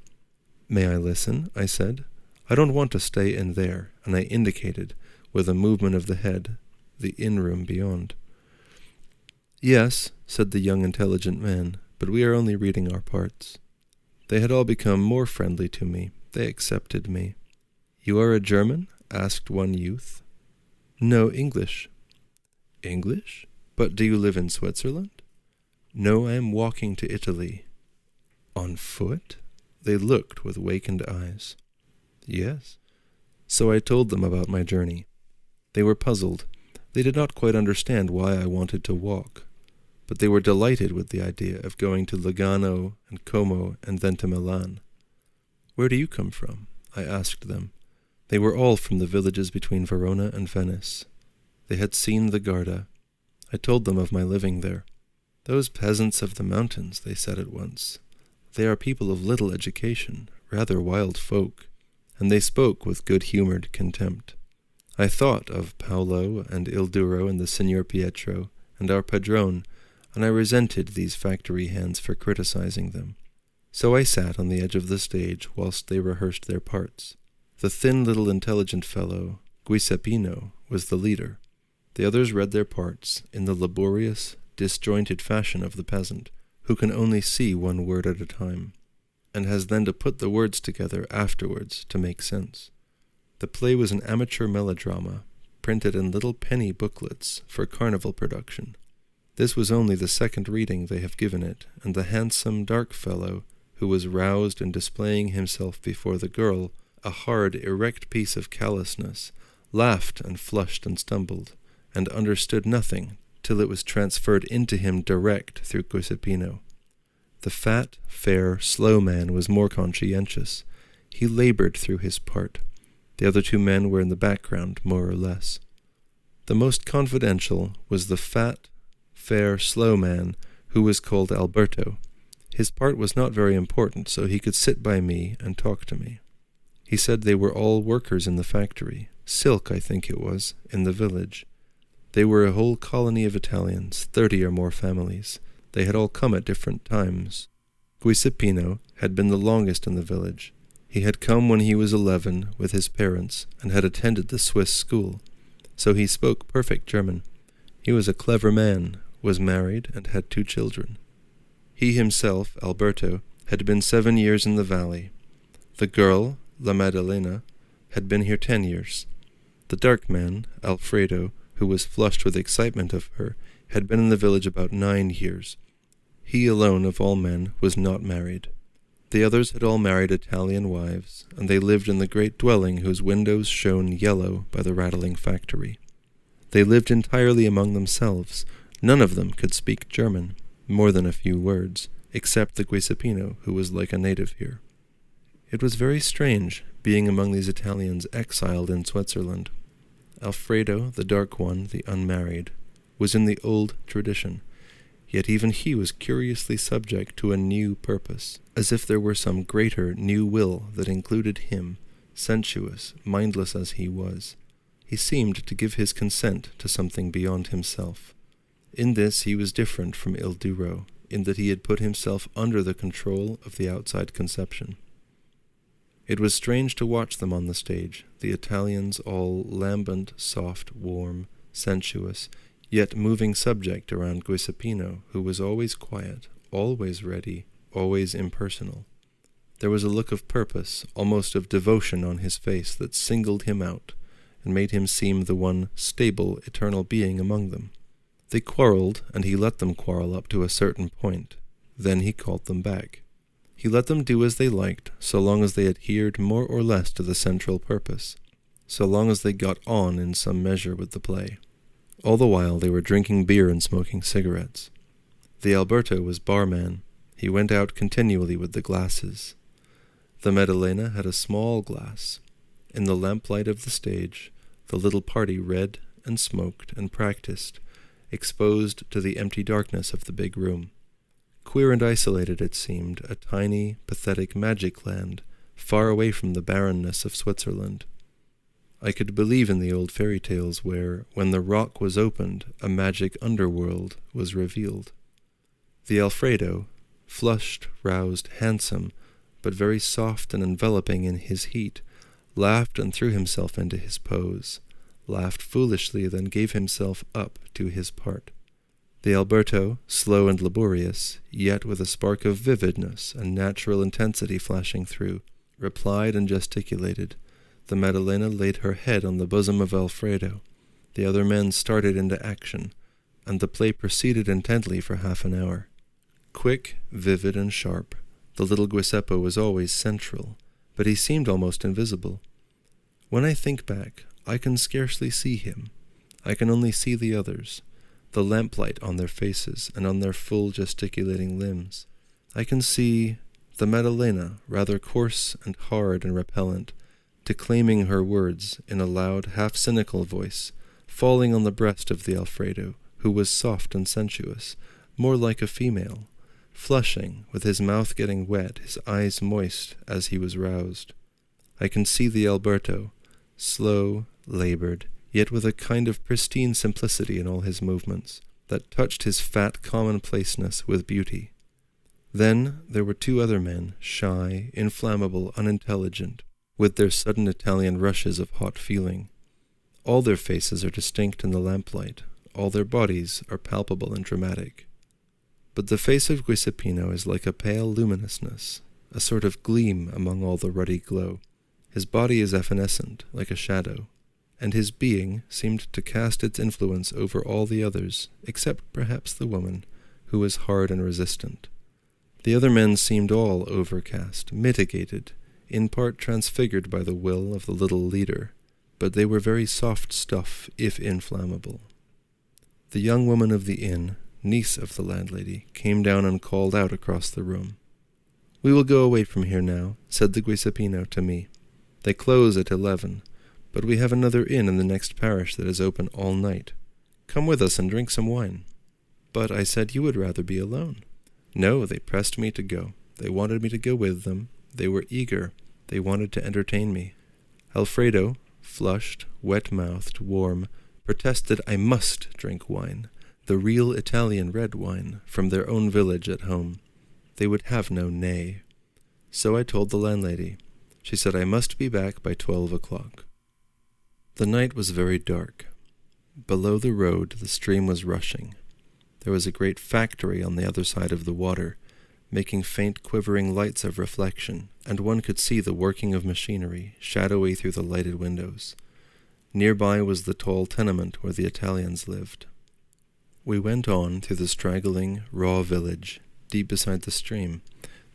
"May I listen?" I said. "I don't want to stay in there," and I indicated, with a movement of the head, the inn-room beyond. "Yes," said the young intelligent man, "but we are only reading our parts." They had all become more friendly to me. They accepted me. "You are a German?" asked one youth. "No, English." "English? But do you live in Switzerland?" "No, I am walking to Italy." "On foot?" They looked with wakened eyes. "Yes." So I told them about my journey. They were puzzled. They did not quite understand why I wanted to walk, but they were delighted with the idea of going to Lugano and Como and then to Milan. "Where do you come from?" I asked them. They were all from the villages between Verona and Venice. They had seen the Garda. I told them of my living there. "Those peasants of the mountains," they said at once. "They are people of little education, rather wild folk," and they spoke with good-humored contempt. I thought of Paolo and Il Duro and the Signor Pietro and our padrone, and I resented these factory hands for criticizing them. So I sat on the edge of the stage whilst they rehearsed their parts. The thin little intelligent fellow, Giuseppino, was the leader. The others read their parts in the laborious, disjointed fashion of the peasant, who can only see one word at a time, and has then to put the words together afterwards to make sense. The play was an amateur melodrama, printed in little penny booklets for carnival production. This was only the second reading they have given it, and the handsome, dark fellow, who was roused in displaying himself before the girl, a hard, erect piece of callousness, laughed and flushed and stumbled, and understood nothing till it was transferred into him direct through Giuseppino. The fat, fair, slow man was more conscientious. He labored through his part. The other two men were in the background, more or less. The most confidential was the fat, fair, slow man, who was called Alberto. His part was not very important, so he could sit by me and talk to me. He said they were all workers in the factory, silk, I think it was, in the village. They were a whole colony of Italians, 30 or more families. They had all come at different times. Giuseppino had been the longest in the village. He had come when he was 11 with his parents and had attended the Swiss school, so he spoke perfect German. He was a clever man, was married, and had 2 children. He himself, Alberto, had been 7 years in the valley. The girl, La Maddalena, had been here 10 years. The dark man, Alfredo, who was flushed with excitement of her, had been in the village about 9 years. He alone of all men was not married. The others had all married Italian wives, and they lived in the great dwelling whose windows shone yellow by the rattling factory. They lived entirely among themselves. None of them could speak German, more than a few words, except the Giuseppino, who was like a native here. It was very strange, being among these Italians exiled in Switzerland. Alfredo, the dark one, the unmarried, was in the old tradition. yet even he was curiously subject to a new purpose, as if there were some greater new will that included him, sensuous, mindless as he was. He seemed to give his consent to something beyond himself. In this he was different from Il Duro, in that he had put himself under the control of the outside conception. It was strange to watch them on the stage, the Italians all lambent, soft, warm, sensuous, yet moving subject around Giuseppino, who was always quiet, always ready, always impersonal. There was a look of purpose, almost of devotion on his face that singled him out, and made him seem the one stable, eternal being among them. They quarreled, and he let them quarrel up to a certain point. Then he called them back. He let them do as they liked, so long as they adhered more or less to the central purpose, so long as they got on in some measure with the play. All the while they were drinking beer and smoking cigarettes. The Alberto was barman. He went out continually with the glasses. The Maddalena had a small glass. In the lamplight of the stage, the little party read and smoked and practiced, exposed to the empty darkness of the big room. Queer and isolated it seemed, a tiny, pathetic magic land, far away from the barrenness of Switzerland. I could believe in the old fairy tales where, when the rock was opened, a magic underworld was revealed. The Alfredo, flushed, roused, handsome, but very soft and enveloping in his heat, laughed and threw himself into his pose, laughed foolishly, then gave himself up to his part. The Alberto, slow and laborious, yet with a spark of vividness and natural intensity flashing through, replied and gesticulated. The Maddalena laid her head on the bosom of Alfredo. The other men started into action, and the play proceeded intently for half an hour. Quick, vivid, and sharp, the little Giuseppe was always central, but he seemed almost invisible. When I think back, I can scarcely see him. I can only see the others, the lamplight on their faces and on their full gesticulating limbs. I can see the Maddalena, rather coarse and hard and repellent, declaiming her words in a loud, half-cynical voice, falling on the breast of the Alfredo, who was soft and sensuous, more like a female, flushing, with his mouth getting wet, his eyes moist as he was roused. I can see the Alberto, slow, labored, yet with a kind of pristine simplicity in all his movements, that touched his fat commonplaceness with beauty. Then there were two other men, shy, inflammable, unintelligent, with their sudden Italian rushes of hot feeling. All their faces are distinct in the lamplight, all their bodies are palpable and dramatic. But the face of Giuseppino is like a pale luminousness, a sort of gleam among all the ruddy glow. His body is evanescent, like a shadow, and his being seemed to cast its influence over all the others, except perhaps the woman, who was hard and resistant. The other men seemed all overcast, mitigated, in part transfigured by the will of the little leader, but they were very soft stuff, if inflammable. The young woman of the inn, niece of the landlady, came down and called out across the room. "We will go away from here now," said the Giuseppino to me. "They close at 11, but we have another inn in the next parish that is open all night. Come with us and drink some wine." "But," I said, "you would rather be alone." "No, they pressed me to go. They wanted me to go with them. They were eager. They wanted to entertain me." Alfredo, flushed, wet-mouthed, warm, protested I must drink wine, the real Italian red wine, from their own village at home. They would have no nay. So I told the landlady. She said I must be back by 12 o'clock. The night was very dark. Below the road the stream was rushing. There was a great factory on the other side of the water, making faint quivering lights of reflection, and one could see the working of machinery, shadowy through the lighted windows. Nearby was the tall tenement where the Italians lived. We went on through the straggling, raw village, deep beside the stream,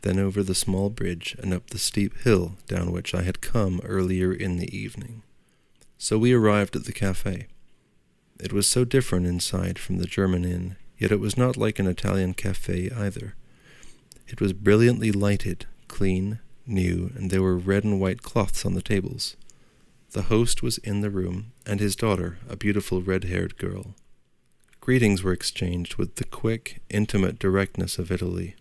then over the small bridge and up the steep hill down which I had come earlier in the evening. So we arrived at the café. It was so different inside from the German inn, yet it was not like an Italian café either. It was brilliantly lighted, clean, new, and there were red and white cloths on the tables. The host was in the room, and his daughter, a beautiful red-haired girl. Greetings were exchanged with the quick, intimate directness of Italy.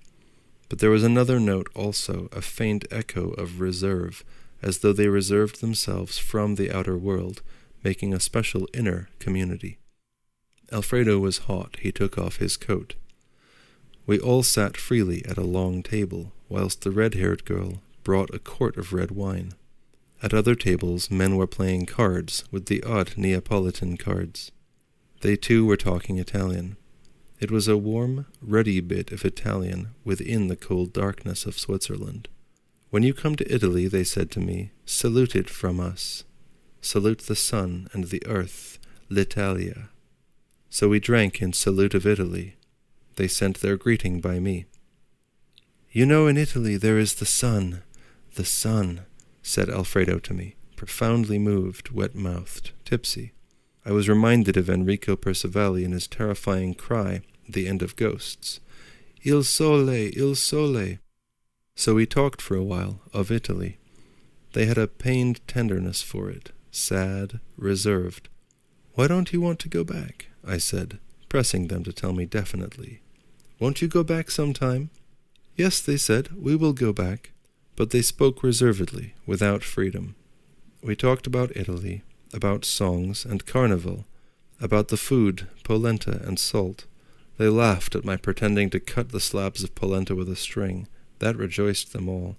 But there was another note also, a faint echo of reserve, as though they reserved themselves from the outer world, making a special inner community. Alfredo was hot. He took off his coat. We all sat freely at a long table, whilst the red-haired girl brought a quart of red wine. At other tables men were playing cards, with the odd Neapolitan cards. They too were talking Italian. It was a warm, ruddy bit of Italian within the cold darkness of Switzerland. When you come to Italy, they said to me, salute it from us. Salute the sun and the earth, l'Italia. So we drank in salute of Italy. They sent their greeting by me. You know, in Italy there is the sun, said Alfredo to me, profoundly moved, wet-mouthed, tipsy. I was reminded of Enrico Percivali and his terrifying cry at the end of Ghosts. Il sole, il sole. So we talked for a while of Italy. They had a pained tenderness for it, sad, reserved. Why don't you want to go back? I said, pressing them to tell me definitely. Won't you go back sometime? Yes, they said, we will go back. But they spoke reservedly, without freedom. We talked about Italy, about songs and carnival, about the food, polenta and salt. They laughed at my pretending to cut the slabs of polenta with a string. That rejoiced them all.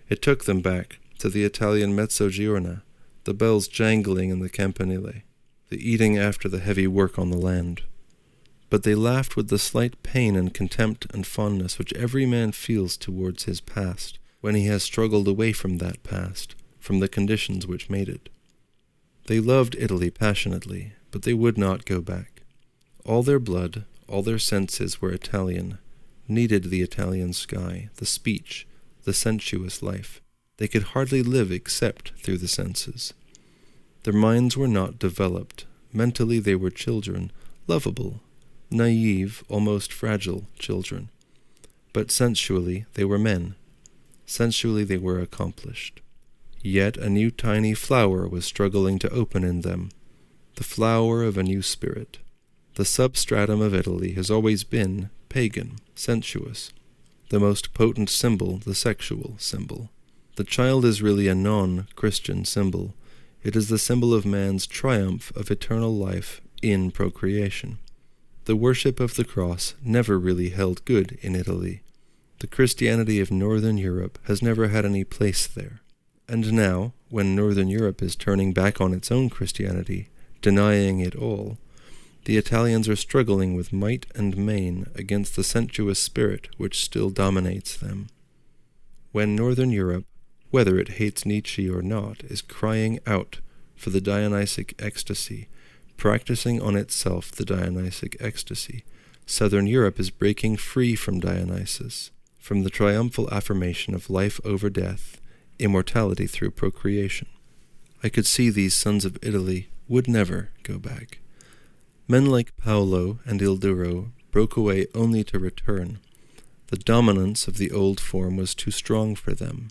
It took them back to the Italian mezzogiorno, the bells jangling in the campanile, the eating after the heavy work on the land. But they laughed with the slight pain and contempt and fondness which every man feels towards his past, when he has struggled away from that past, from the conditions which made it. They loved Italy passionately, but they would not go back. All their blood, all their senses were Italian, needed the Italian sky, the speech, the sensuous life. They could hardly live except through the senses. Their minds were not developed. Mentally they were children, lovable, naive, almost fragile children. But sensually they were men. Sensually they were accomplished. Yet a new tiny flower was struggling to open in them, the flower of a new spirit. The substratum of Italy has always been pagan, sensuous, the most potent symbol, the sexual symbol. The child is really a non-Christian symbol. It is the symbol of man's triumph of eternal life in procreation. The worship of the cross never really held good in Italy. The Christianity of Northern Europe has never had any place there. And now, when Northern Europe is turning back on its own Christianity, denying it all, the Italians are struggling with might and main against the sensuous spirit which still dominates them. When Northern Europe, whether it hates Nietzsche or not, is crying out for the Dionysic ecstasy, practicing on itself the Dionysic ecstasy, Southern Europe is breaking free from Dionysus, from the triumphal affirmation of life over death, immortality through procreation. I could see these sons of Italy would never go back. Men like Paolo and Il Duro broke away only to return. The dominance of the old form was too strong for them.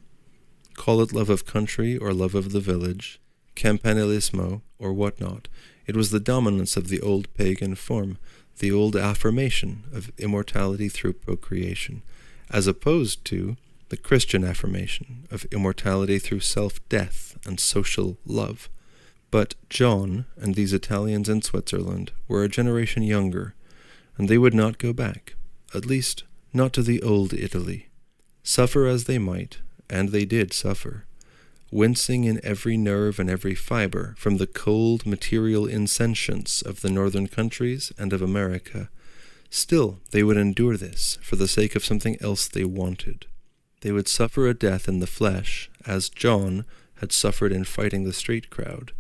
Call it love of country or love of the village, campanilismo or what not, it was the dominance of the old pagan form, the old affirmation of immortality through procreation, as opposed to the Christian affirmation of immortality through self-death and social love. But John and these Italians in Switzerland were a generation younger, and they would not go back, at least not to the old Italy. Suffer as they might, and they did suffer, wincing in every nerve and every fiber from the cold material insentience of the northern countries and of America. Still, they would endure this for the sake of something else they wanted. They would suffer a death in the flesh, as John had suffered in fighting the street crowd,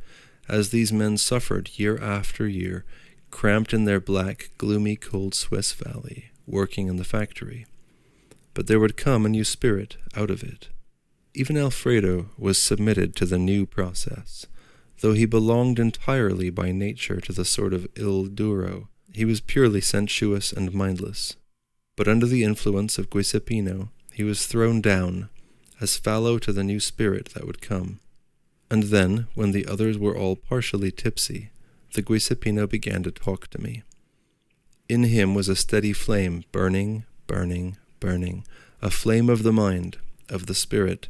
as these men suffered year after year, cramped in their black, gloomy, cold Swiss valley, working in the factory. But there would come a new spirit out of it. Even Alfredo was submitted to the new process. Though he belonged entirely by nature to the sort of Il Duro, he was purely sensuous and mindless. But under the influence of Giuseppino, he was thrown down, as fallow to the new spirit that would come. And then, when the others were all partially tipsy, the Giuseppino began to talk to me. In him was a steady flame, burning, burning, burning, a flame of the mind, of the spirit,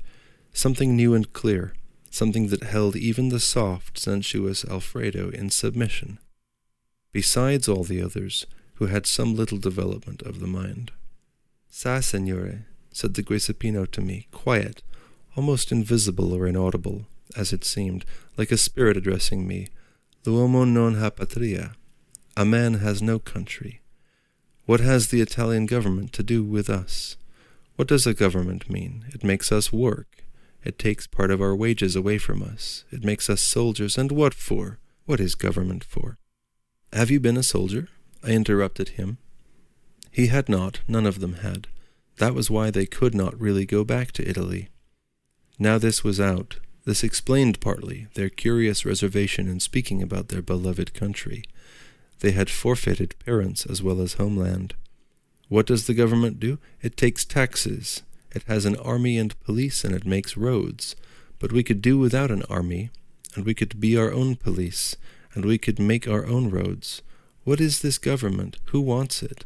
something new and clear, something that held even the soft, sensuous Alfredo in submission, besides all the others who had some little development of the mind. "Sa, signore," said the Guisapino to me, quiet, almost invisible or inaudible, as it seemed, like a spirit addressing me. "L'uomo non ha patria." A man has no country. What has the Italian government to do with us? What does a government mean? It makes us work. It takes part of our wages away from us. It makes us soldiers, and what for? What is government for? "Have you been a soldier?" I interrupted him. He had not, none of them had. That was why they could not really go back to Italy. Now this was out. This explained partly their curious reservation in speaking about their beloved country. They had forfeited parents as well as homeland. What does the government do? It takes taxes. It has an army and police, and it makes roads. But we could do without an army, and we could be our own police, and we could make our own roads. What is this government? Who wants it?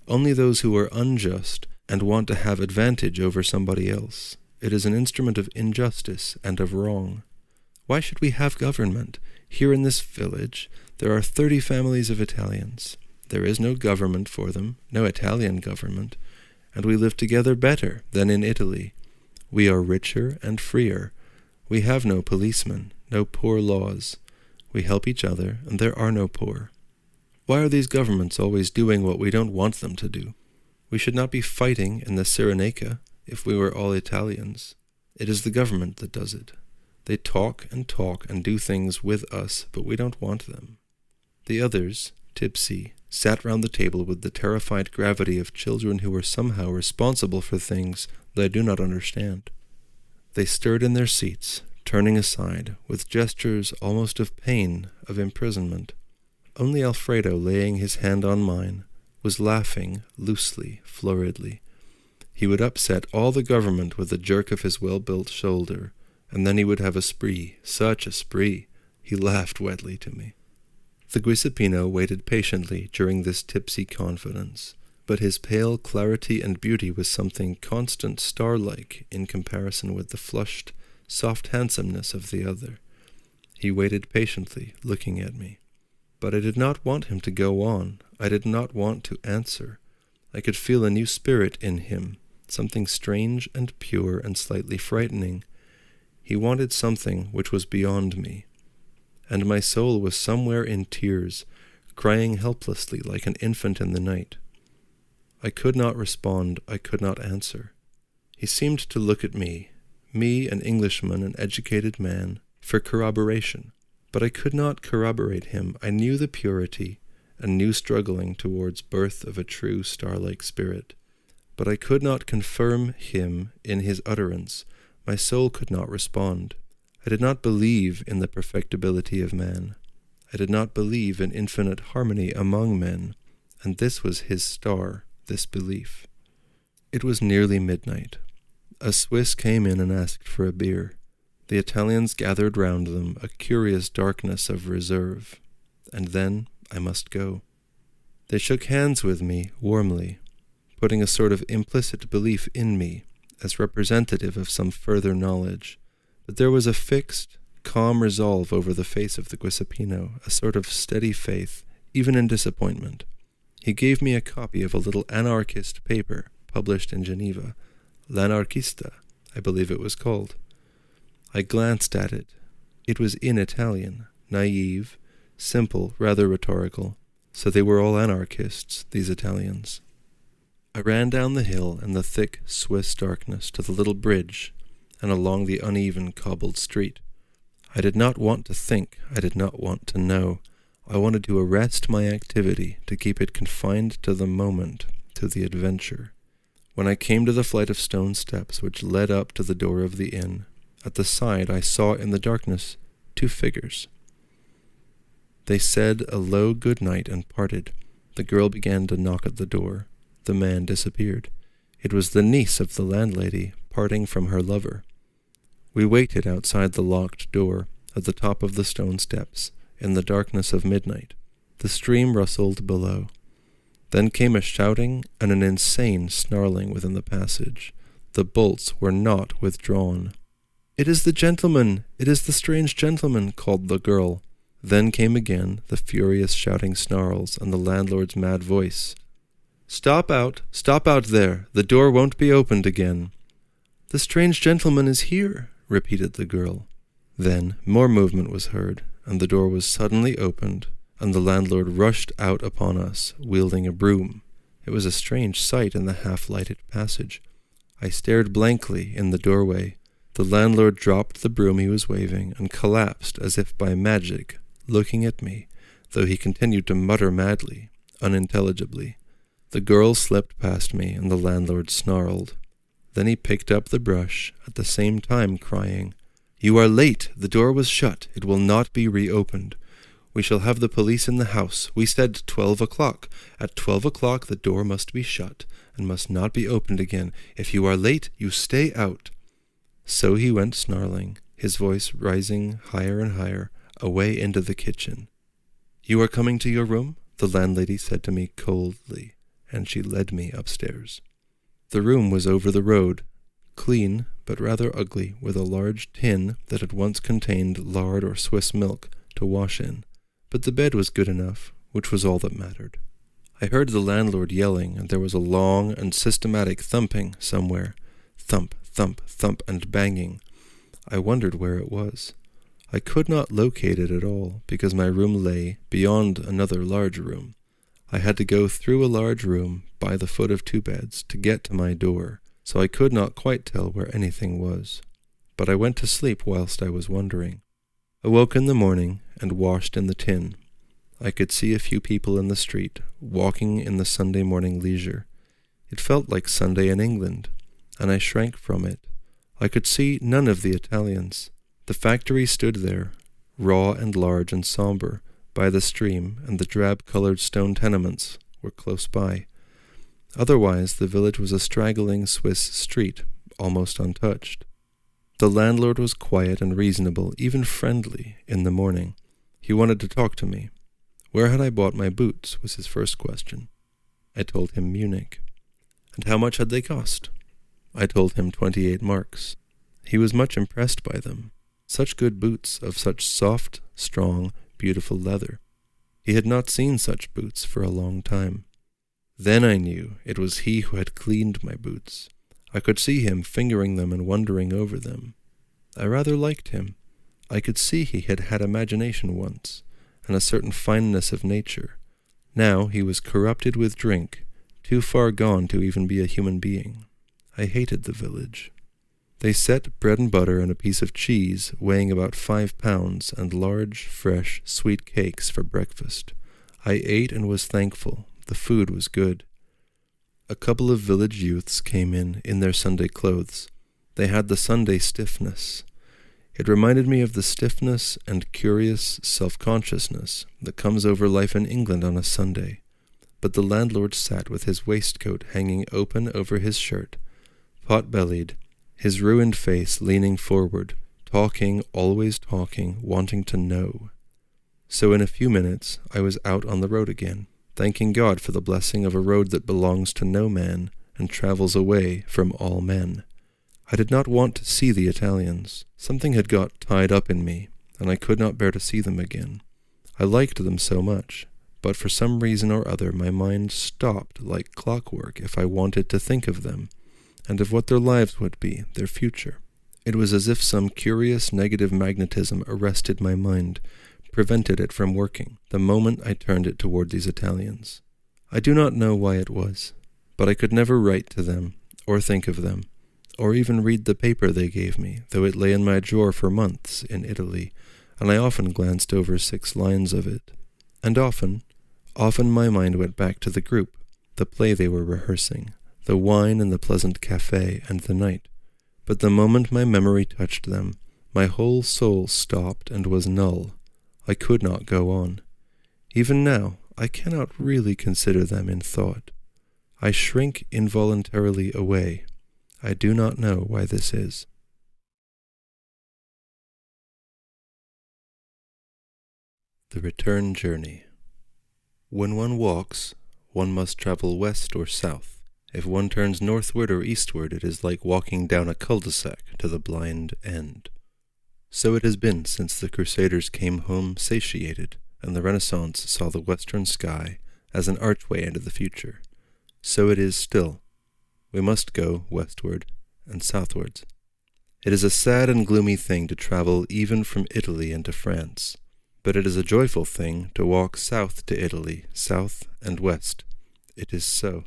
Only those who are unjust and want to have advantage over somebody else. It is an instrument of injustice and of wrong. Why should we have government? Here in this village, there are 30 families of Italians. There is no government for them, no Italian government, and we live together better than in Italy. We are richer and freer. We have no policemen, no poor laws. We help each other, and there are no poor. Why are these governments always doing what we don't want them to do? We should not be fighting in the Cyrenaica if we were all Italians. It is the government that does it. They talk and do things with us, but we don't want them. The others, tipsy, sat round the table with the terrified gravity of children who were somehow responsible for things that I do not understand. They stirred in their seats, turning aside, with gestures almost of pain, of imprisonment. Only Alfredo, laying his hand on mine, was laughing loosely, floridly. He would upset all the government with a jerk of his well-built shoulder, and then he would have a spree, such a spree. He laughed wetly to me. The Guisapino waited patiently during this tipsy confidence, but his pale clarity and beauty was something constant star-like in comparison with the flushed, soft handsomeness of the other. He waited patiently, looking at me. But I did not want him to go on. I did not want to answer. I could feel a new spirit in him, something strange and pure and slightly frightening. He wanted something which was beyond me, and my soul was somewhere in tears, crying helplessly like an infant in the night. I could not respond, I could not answer. He seemed to look at me, an Englishman, an educated man, for corroboration. But I could not corroborate him. I knew the purity, and knew struggling towards birth of a true star-like spirit. But I could not confirm him in his utterance. My soul could not respond. I did not believe in the perfectibility of man. I did not believe in infinite harmony among men, and this was his star, this belief. It was nearly midnight. A Swiss came in and asked for a beer. The Italians gathered round them, a curious darkness of reserve. And then I must go. They shook hands with me warmly, putting a sort of implicit belief in me, as representative of some further knowledge. But there was a fixed, calm resolve over the face of the Guisapino, a sort of steady faith, even in disappointment. He gave me a copy of a little anarchist paper published in Geneva, L'Anarchista, I believe it was called. I glanced at it. It was in Italian, naive, simple, rather rhetorical. So they were all anarchists, these Italians. I ran down the hill in the thick Swiss darkness to the little bridge and along the uneven cobbled street. I did not want to think. I did not want to know. I wanted to arrest my activity, to keep it confined to the moment, to the adventure. When I came to the flight of stone steps which led up to the door of the inn, at the side I saw in the darkness 2 figures. They said a low good night and parted. The girl began to knock at the door. The man disappeared. It was the niece of the landlady, parting from her lover. We waited outside the locked door, at the top of the stone steps, in the darkness of midnight. The stream rustled below. Then came a shouting and an insane snarling within the passage. The bolts were not withdrawn. "It is the gentleman! It is the strange gentleman!" called the girl. Then came again the furious shouting snarls and the landlord's mad voice. Stop out there! The door won't be opened again." "The strange gentleman is here," repeated the girl. Then more movement was heard, and the door was suddenly opened, and the landlord rushed out upon us, wielding a broom. It was a strange sight in the half-lighted passage. I stared blankly in the doorway. The landlord dropped the broom he was waving and collapsed as if by magic, looking at me, though he continued to mutter madly, unintelligibly. The girl slipped past me, and the landlord snarled. Then he picked up the brush, at the same time crying, "You are late! The door was shut. It will not be reopened. We shall have the police in the house. We said 12 o'clock. At 12 o'clock the door must be shut, and must not be opened again. If you are late, you stay out." So he went snarling, his voice rising higher and higher, away into the kitchen. "You are coming to your room?" the landlady said to me coldly, and she led me upstairs. The room was over the road, clean but rather ugly, with a large tin that had once contained lard or Swiss milk to wash in, but the bed was good enough, which was all that mattered. I heard the landlord yelling, and there was a long and systematic thumping somewhere. Thump, thump, thump, and banging. I wondered where it was. I could not locate it at all, because my room lay beyond another large room. I had to go through a large room, by the foot of 2 beds, to get to my door, so I could not quite tell where anything was. But I went to sleep whilst I was wondering. Awoke in the morning, and washed in the tin. I could see a few people in the street, walking in the Sunday morning leisure. It felt like Sunday in England, and I shrank from it. I could see none of the Italians. The factory stood there, raw and large and sombre, by the stream, and the drab-coloured stone tenements were close by. Otherwise the village was a straggling Swiss street, almost untouched. The landlord was quiet and reasonable, even friendly, in the morning. He wanted to talk to me. Where had I bought my boots, was his first question. I told him Munich. And how much had they cost? I told him 28 marks. He was much impressed by them. Such good boots of such soft, strong, beautiful leather. He had not seen such boots for a long time. Then I knew it was he who had cleaned my boots. I could see him fingering them and wondering over them. I rather liked him. I could see he had had imagination once, and a certain fineness of nature. Now he was corrupted with drink, too far gone to even be a human being. I hated the village. They set bread and butter and a piece of cheese weighing about 5 pounds and large, fresh, sweet cakes for breakfast. I ate and was thankful. The food was good. A couple of village youths came in their Sunday clothes. They had the Sunday stiffness. It reminded me of the stiffness and curious self-consciousness that comes over life in England on a Sunday. But the landlord sat with his waistcoat hanging open over his shirt, pot-bellied, his ruined face leaning forward, talking, always talking, wanting to know. So in a few minutes I was out on the road again, thanking God for the blessing of a road that belongs to no man and travels away from all men. I did not want to see the Italians. Something had got tied up in me, and I could not bear to see them again. I liked them so much, but for some reason or other my mind stopped like clockwork if I wanted to think of them, and of what their lives would be, their future. It was as if some curious negative magnetism arrested my mind, prevented it from working, the moment I turned it toward these Italians. I do not know why it was, but I could never write to them, or think of them, or even read the paper they gave me, though it lay in my drawer for months in Italy, and I often glanced over 6 lines of it. And often my mind went back to the group, the play they were rehearsing, the wine in the pleasant cafe, and the night. But the moment my memory touched them, my whole soul stopped and was null. I could not go on. Even now, I cannot really consider them in thought. I shrink involuntarily away. I do not know why this is. The Return Journey. When one walks, One must travel west or south. If one turns northward or eastward, it is like walking down a cul-de-sac to the blind end. So it has been since the Crusaders came home satiated, and the Renaissance saw the western sky as an archway into the future. So it is still. We must go westward and southwards. It is a sad and gloomy thing to travel even from Italy into France, but it is a joyful thing to walk south to Italy, south and west. It is so.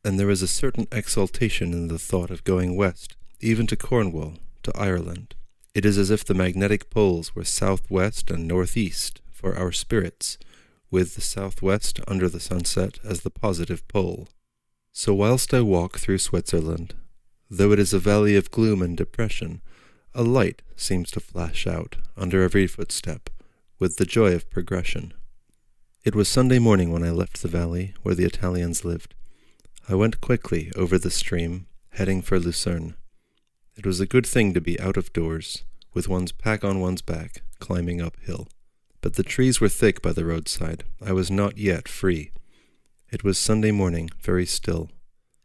And there is a certain exaltation in the thought of going west, even to Cornwall, to Ireland. It is as if the magnetic poles were southwest and northeast for our spirits, with the southwest under the sunset as the positive pole. So whilst I walk through Switzerland, though it is a valley of gloom and depression, a light seems to flash out under every footstep, with the joy of progression. It was Sunday morning when I left the valley where the Italians lived. I went quickly over the stream, heading for Lucerne. It was a good thing to be out of doors, with one's pack on one's back, climbing uphill. But the trees were thick by the roadside. I was not yet free. It was Sunday morning, very still.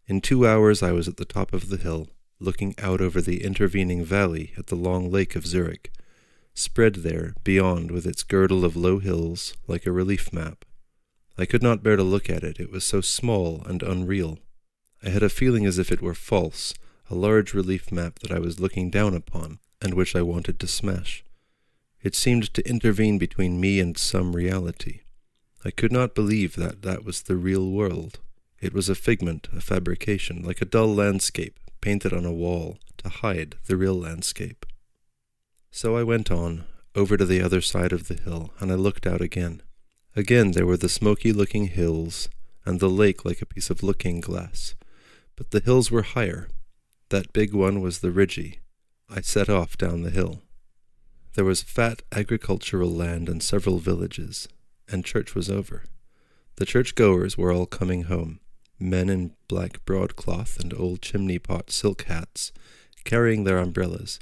In 2 hours I was at the top of the hill, looking out over the intervening valley at the long lake of Zurich, spread there beyond with its girdle of low hills like a relief map. I could not bear to look at it. It was so small and unreal. I had a feeling as if it were false, a large relief map that I was looking down upon, and which I wanted to smash. It seemed to intervene between me and some reality. I could not believe that that was the real world. It was a figment, a fabrication, like a dull landscape painted on a wall to hide the real landscape. So I went on, over to the other side of the hill, and I looked out again. Again there were the smoky-looking hills, and the lake like a piece of looking-glass. But the hills were higher. That big one was the Rigi. I set off down the hill. There was fat agricultural land and several villages, and church was over. The church-goers were all coming home, men in black broadcloth and old chimney-pot silk hats, carrying their umbrellas,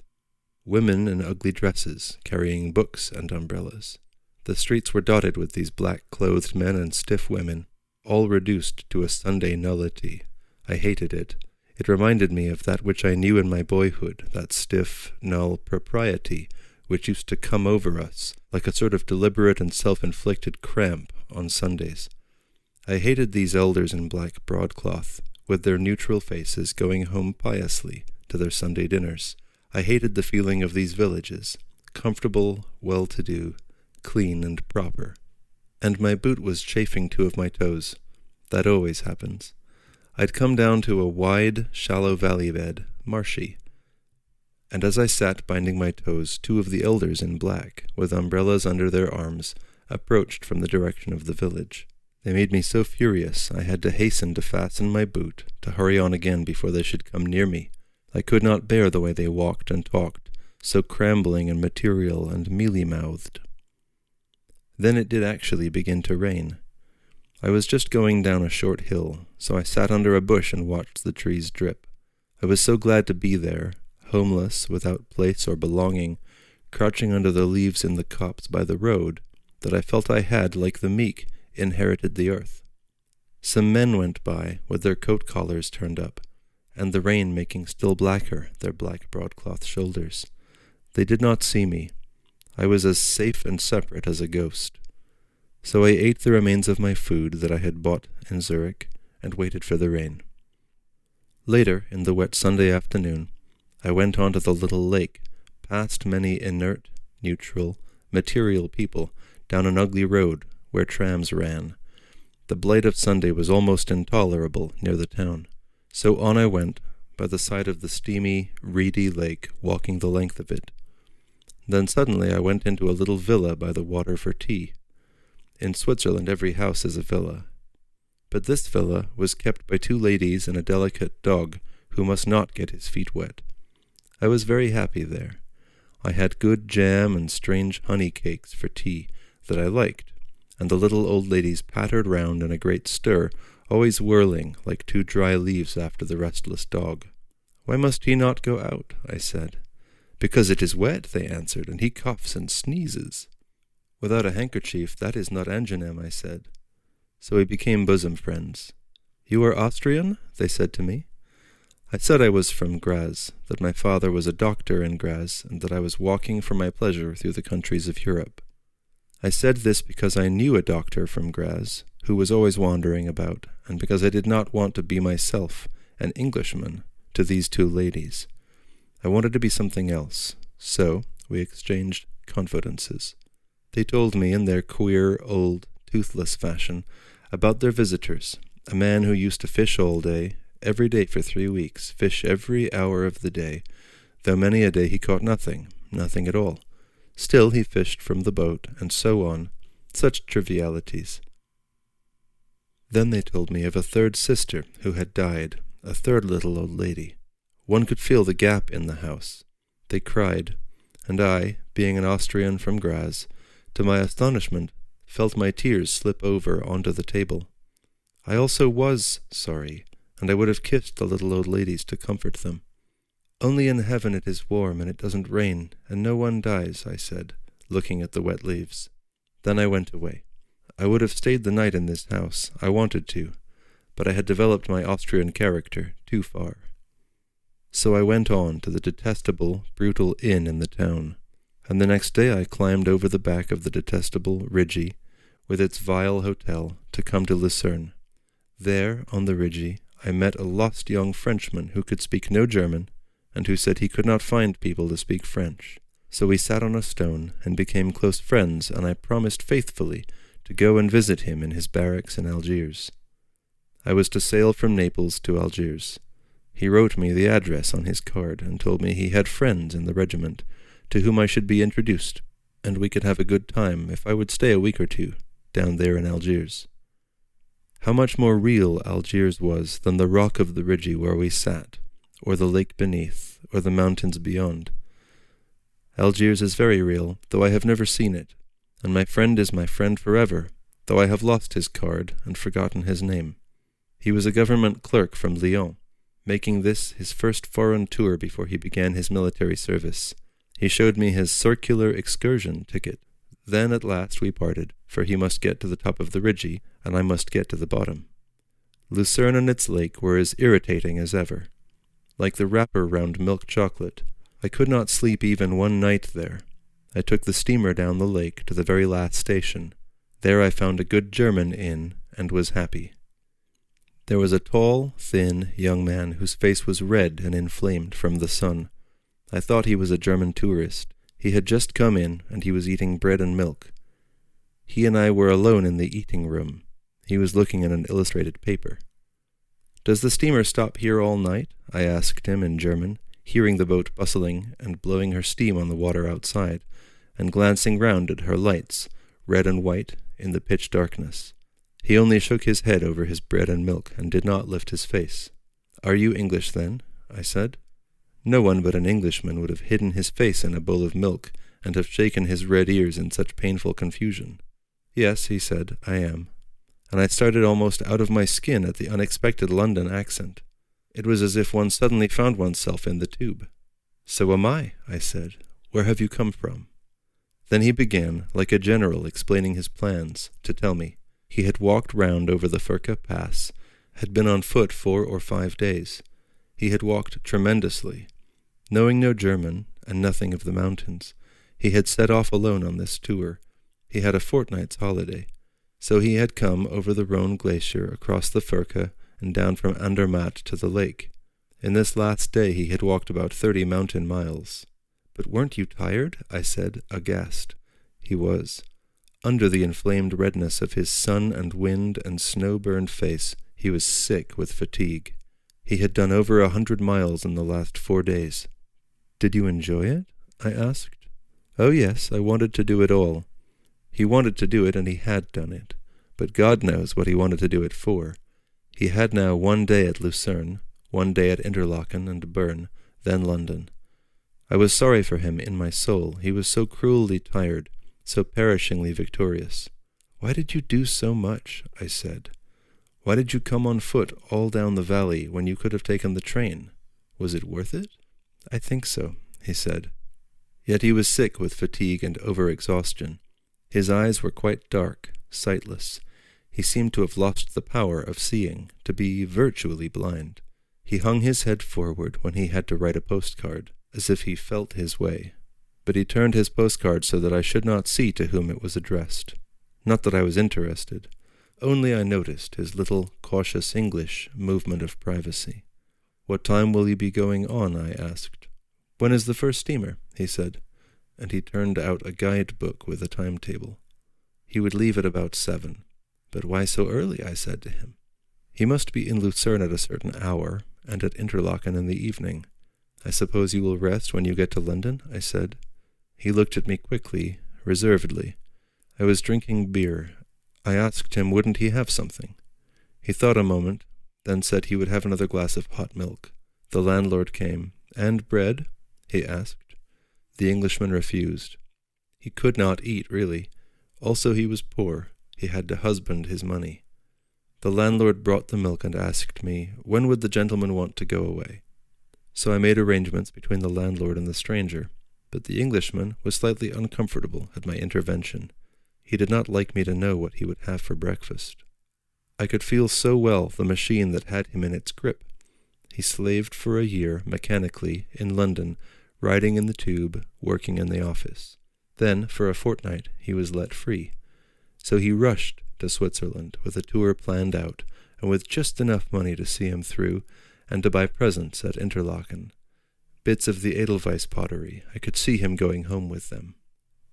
women in ugly dresses, carrying books and umbrellas. The streets were dotted with these black-clothed men and stiff women, all reduced to a Sunday nullity. I hated it. It reminded me of that which I knew in my boyhood, that stiff, null propriety which used to come over us, like a sort of deliberate and self-inflicted cramp on Sundays. I hated these elders in black broadcloth, with their neutral faces going home piously to their Sunday dinners. I hated the feeling of these villages, comfortable, well-to-do, clean and proper. And my boot was chafing 2 of my toes. That always happens. I'd come down to a wide, shallow valley bed, marshy, and as I sat binding my toes, 2 of the elders in black, with umbrellas under their arms, approached from the direction of the village. They made me so furious I had to hasten to fasten my boot, to hurry on again before they should come near me. I could not bear the way they walked and talked, so crambling and material and mealy-mouthed. Then it did actually begin to rain. I was just going down a short hill, so I sat under a bush and watched the trees drip. I was so glad to be there, homeless, without place or belonging, crouching under the leaves in the copse by the road, that I felt I had, like the meek, inherited the earth. Some men went by, with their coat collars turned up, and the rain making still blacker their black broadcloth shoulders. They did not see me. I was as safe and separate as a ghost. So I ate the remains of my food that I had bought in Zurich, and waited for the rain. Later, in the wet Sunday afternoon, I went on to the little lake, past many inert, neutral, material people, down an ugly road where trams ran. The blight of Sunday was almost intolerable near the town. So on I went, by the side of the steamy, reedy lake, walking the length of it. Then suddenly I went into a little villa by the water for tea. In Switzerland every house is a villa. But this villa was kept by 2 ladies and a delicate dog who must not get his feet wet. I was very happy there. I had good jam and strange honey cakes for tea that I liked, and the little old ladies pattered round in a great stir, always whirling like 2 dry leaves after the restless dog. "Why must he not go out?" I said. "Because it is wet," they answered, "and he coughs and sneezes." "Without a handkerchief, that is not Angenam," I said. So we became bosom friends. "You are Austrian?" they said to me. I said I was from Graz, that my father was a doctor in Graz, and that I was walking for my pleasure through the countries of Europe. I said this because I knew a doctor from Graz, who was always wandering about, and because I did not want to be myself an Englishman to these two ladies. I wanted to be something else, so we exchanged confidences. They told me in their queer, old, toothless fashion about their visitors, a man who used to fish all day, every day for 3 weeks, fish every hour of the day, though many a day he caught nothing at all. Still he fished from the boat, and so on, such trivialities. Then they told me of a third sister who had died, a third little old lady. One could feel the gap in the house. They cried, and I, being an Austrian from Graz, to my astonishment, felt my tears slip over onto the table. I also was sorry, and I would have kissed the little old ladies to comfort them. "Only in heaven it is warm, and it doesn't rain, and no one dies," I said, looking at the wet leaves. Then I went away. I would have stayed the night in this house. I wanted to, but I had developed my Austrian character too far. So I went on to the detestable, brutal inn in the town, and the next day I climbed over the back of the detestable Rigi, with its vile hotel, to come to Lucerne. There, on the Rigi, I met a lost young Frenchman who could speak no German, and who said he could not find people to speak French. So we sat on a stone and became close friends, and I promised faithfully to go and visit him in his barracks in Algiers. I was to sail from Naples to Algiers. He wrote me the address on his card and told me he had friends in the regiment to whom I should be introduced, and we could have a good time if I would stay a week or two down there in Algiers. How much more real Algiers was than the rock of the Rigi where we sat, or the lake beneath, or the mountains beyond. Algiers is very real, though I have never seen it, and my friend is my friend forever, though I have lost his card and forgotten his name. He was a government clerk from Lyon, making this his first foreign tour before he began his military service. He showed me his circular excursion ticket. Then at last we parted, for he must get to the top of the Rigi, and I must get to the bottom. Lucerne and its lake were as irritating as ever. Like the wrapper round milk chocolate, I could not sleep even one night there. I took the steamer down the lake to the very last station. There I found a good German inn, and was happy. There was a tall, thin young man whose face was red and inflamed from the sun. I thought he was a German tourist. He had just come in, and he was eating bread and milk. He and I were alone in the eating room. He was looking at an illustrated paper. "Does the steamer stop here all night?" I asked him in German, hearing the boat bustling and blowing her steam on the water outside, and glancing round at her lights, red and white, in the pitch darkness. He only shook his head over his bread and milk, and did not lift his face. "Are you English, then?" I said. No one but an Englishman would have hidden his face in a bowl of milk, and have shaken his red ears in such painful confusion. "Yes," he said, "I am." And I started almost out of my skin at the unexpected London accent. It was as if one suddenly found oneself in the tube. "So am I," I said. "Where have you come from?" Then he began, like a general explaining his plans, to tell me. He had walked round over the Furka Pass, had been on foot 4 or 5 days. He had walked tremendously. Knowing no German, and nothing of the mountains, he had set off alone on this tour. He had a fortnight's holiday. So he had come over the Rhone glacier across the Furka and down from Andermatt to the lake. In this last day he had walked about 30 mountain miles. "But weren't you tired?" I said, aghast. He was. Under the inflamed redness of his sun and wind and snow-burned face, he was sick with fatigue. He had done over 100 miles in the last 4 days. "Did you enjoy it?" I asked. "Oh yes, I wanted to do it all." He wanted to do it, and he had done it. But God knows what he wanted to do it for. He had now 1 day at Lucerne, 1 day at Interlaken and Bern, then London. I was sorry for him in my soul. He was so cruelly tired, so perishingly victorious. "Why did you do so much?" I said. "Why did you come on foot all down the valley when you could have taken the train? Was it worth it?" "I think so," he said. Yet he was sick with fatigue and overexhaustion. His eyes were quite dark, sightless. He seemed to have lost the power of seeing, to be virtually blind. He hung his head forward when he had to write a postcard, as if he felt his way. But he turned his postcard so that I should not see to whom it was addressed. Not that I was interested. Only I noticed his little, cautious English movement of privacy. "What time will you be going on?" I asked. "When is the first steamer?" he said, and he turned out a guide-book with a timetable. He would leave at about 7. "But why so early?" I said to him. "He must be in Lucerne at a certain hour, and at Interlaken in the evening. I suppose you will rest when you get to London?" I said. He looked at me quickly, reservedly. I was drinking beer. I asked him wouldn't he have something. He thought a moment, then said he would have another glass of hot milk. The landlord came. "And bread?" he asked. The Englishman refused. He could not eat, really. Also he was poor. He had to husband his money. The landlord brought the milk and asked me, when would the gentleman want to go away? So I made arrangements between the landlord and the stranger, but the Englishman was slightly uncomfortable at my intervention. He did not like me to know what he would have for breakfast. I could feel so well the machine that had him in its grip. He slaved for a year, mechanically, in London, riding in the tube, working in the office. Then, for a fortnight, he was let free. So he rushed to Switzerland with a tour planned out, and with just enough money to see him through, and to buy presents at Interlaken. Bits of the Edelweiss pottery, I could see him going home with them.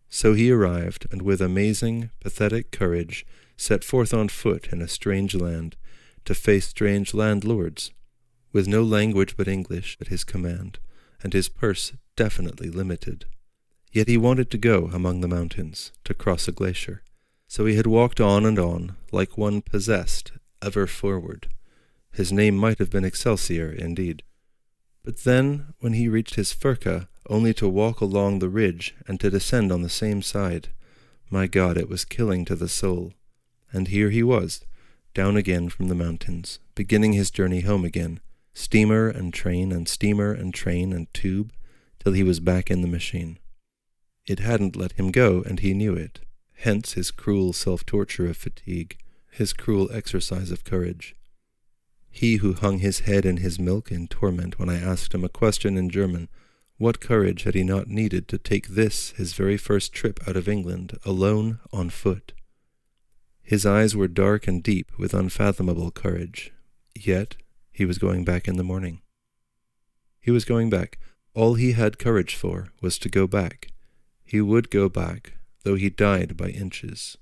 So he arrived, and with amazing, pathetic courage, set forth on foot in a strange land, to face strange landlords, with no language but English at his command, and his purse definitely limited. Yet he wanted to go among the mountains, to cross a glacier. So he had walked on, like one possessed, ever forward. His name might have been Excelsior, indeed. But then, when he reached his Furka, only to walk along the ridge and to descend on the same side, my God, it was killing to the soul. And here he was, down again from the mountains, beginning his journey home again, steamer and train and steamer and train and tube, till he was back in the machine. It hadn't let him go, and he knew it. Hence his cruel self-torture of fatigue, his cruel exercise of courage. He who hung his head in his milk in torment when I asked him a question in German, what courage had he not needed to take this, his very first trip out of England, alone, on foot? His eyes were dark and deep with unfathomable courage. Yet he was going back in the morning. He was going back. All he had courage for was to go back. He would go back, though he died by inches.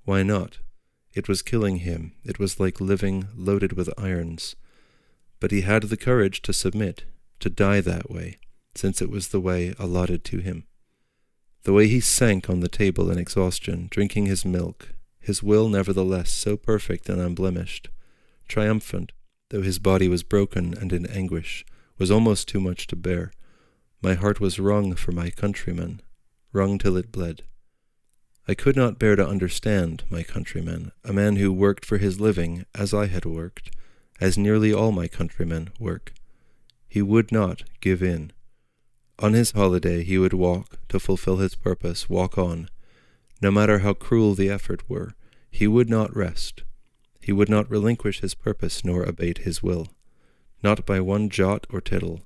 Why not? It was killing him. It was like living loaded with irons. But he had the courage to submit, to die that way, since it was the way allotted to him. The way he sank on the table in exhaustion, drinking his milk, his will nevertheless so perfect and unblemished, triumphant, though his body was broken and in anguish, was almost too much to bear. My heart was wrung for my countrymen, wrung till it bled. I could not bear to understand my countrymen, a man who worked for his living as I had worked, as nearly all my countrymen work. He would not give in. On his holiday he would walk, to fulfill his purpose, walk on. No matter how cruel the effort were, he would not rest. He would not relinquish his purpose nor abate his will, not by one jot or tittle.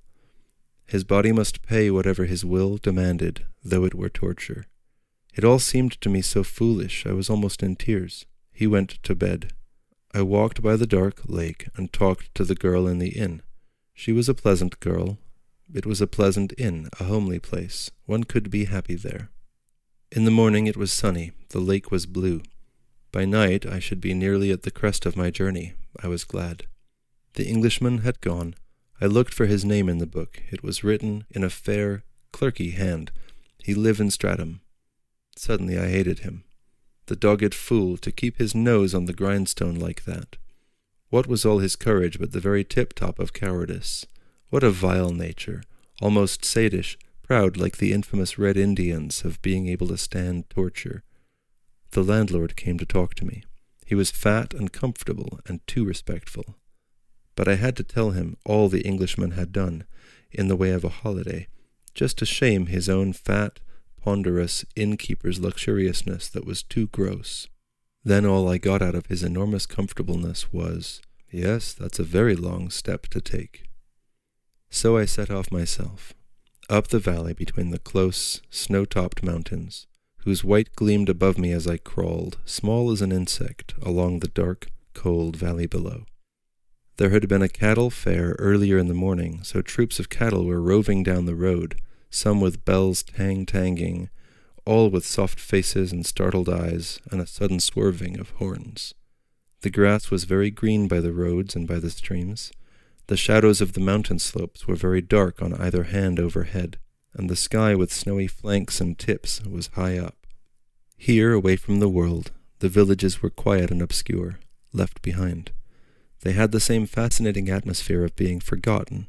His body must pay whatever his will demanded, though it were torture. It all seemed to me so foolish, I was almost in tears. He went to bed. I walked by the dark lake and talked to the girl in the inn. She was a pleasant girl. It was a pleasant inn, a homely place. One could be happy there. In the morning it was sunny. The lake was blue. By night I should be nearly at the crest of my journey. I was glad. The Englishman had gone. I looked for his name in the book. It was written in a fair, clerky hand. He lived in Stratham. Suddenly I hated him. The dogged fool, to keep his nose on the grindstone like that. What was all his courage but the very tip-top of cowardice? What a vile nature, almost sadish, proud like the infamous Red Indians of being able to stand torture. The landlord came to talk to me. He was fat and comfortable and too respectful. But I had to tell him all the Englishman had done, in the way of a holiday, just to shame his own fat, ponderous innkeeper's luxuriousness that was too gross. Then all I got out of his enormous comfortableness was, "Yes, that's a very long step to take." So I set off myself, up the valley between the close, snow-topped mountains, whose white gleamed above me as I crawled, small as an insect, along the dark, cold valley below. There had been a cattle fair earlier in the morning, so troops of cattle were roving down the road, some with bells tang-tanging, all with soft faces and startled eyes, and a sudden swerving of horns. The grass was very green by the roads and by the streams. The shadows of the mountain slopes were very dark on either hand overhead, and the sky with snowy flanks and tips was high up. Here, away from the world, the villages were quiet and obscure, left behind. They had the same fascinating atmosphere of being forgotten,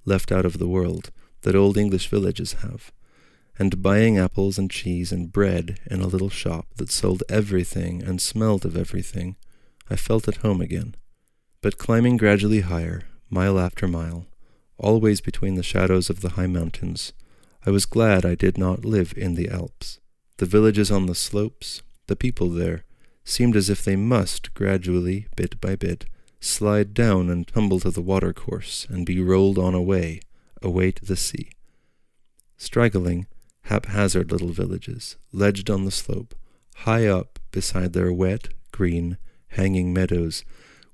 left out of the world, that old English villages have. And buying apples and cheese and bread in a little shop that sold everything and smelled of everything, I felt at home again. But climbing gradually higher, mile after mile, always between the shadows of the high mountains, I was glad I did not live in the Alps. The villages on the slopes, the people there, seemed as if they must, gradually, bit by bit, slide down and tumble to the watercourse and be rolled on away to the sea. Straggling, haphazard little villages, ledged on the slope, high up beside their wet, green, hanging meadows,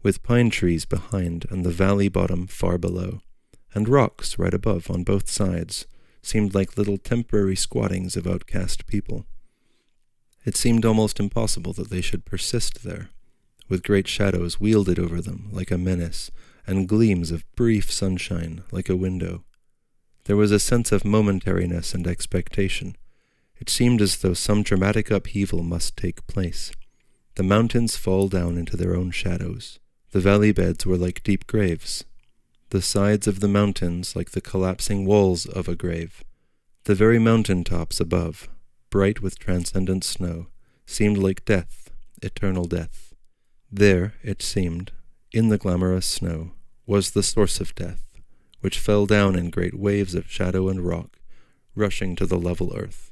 with pine trees behind and the valley bottom far below, and rocks right above on both sides, seemed like little temporary squattings of outcast people. It seemed almost impossible that they should persist there, with great shadows wielded over them like a menace, and gleams of brief sunshine like a window. There was a sense of momentariness and expectation. It seemed as though some dramatic upheaval must take place. The mountains fall down into their own shadows. The valley beds were like deep graves. The sides of the mountains like the collapsing walls of a grave. The very mountain tops above, bright with transcendent snow, seemed like death, eternal death. There, it seemed, in the glamorous snow, was the source of death, which fell down in great waves of shadow and rock, rushing to the level earth.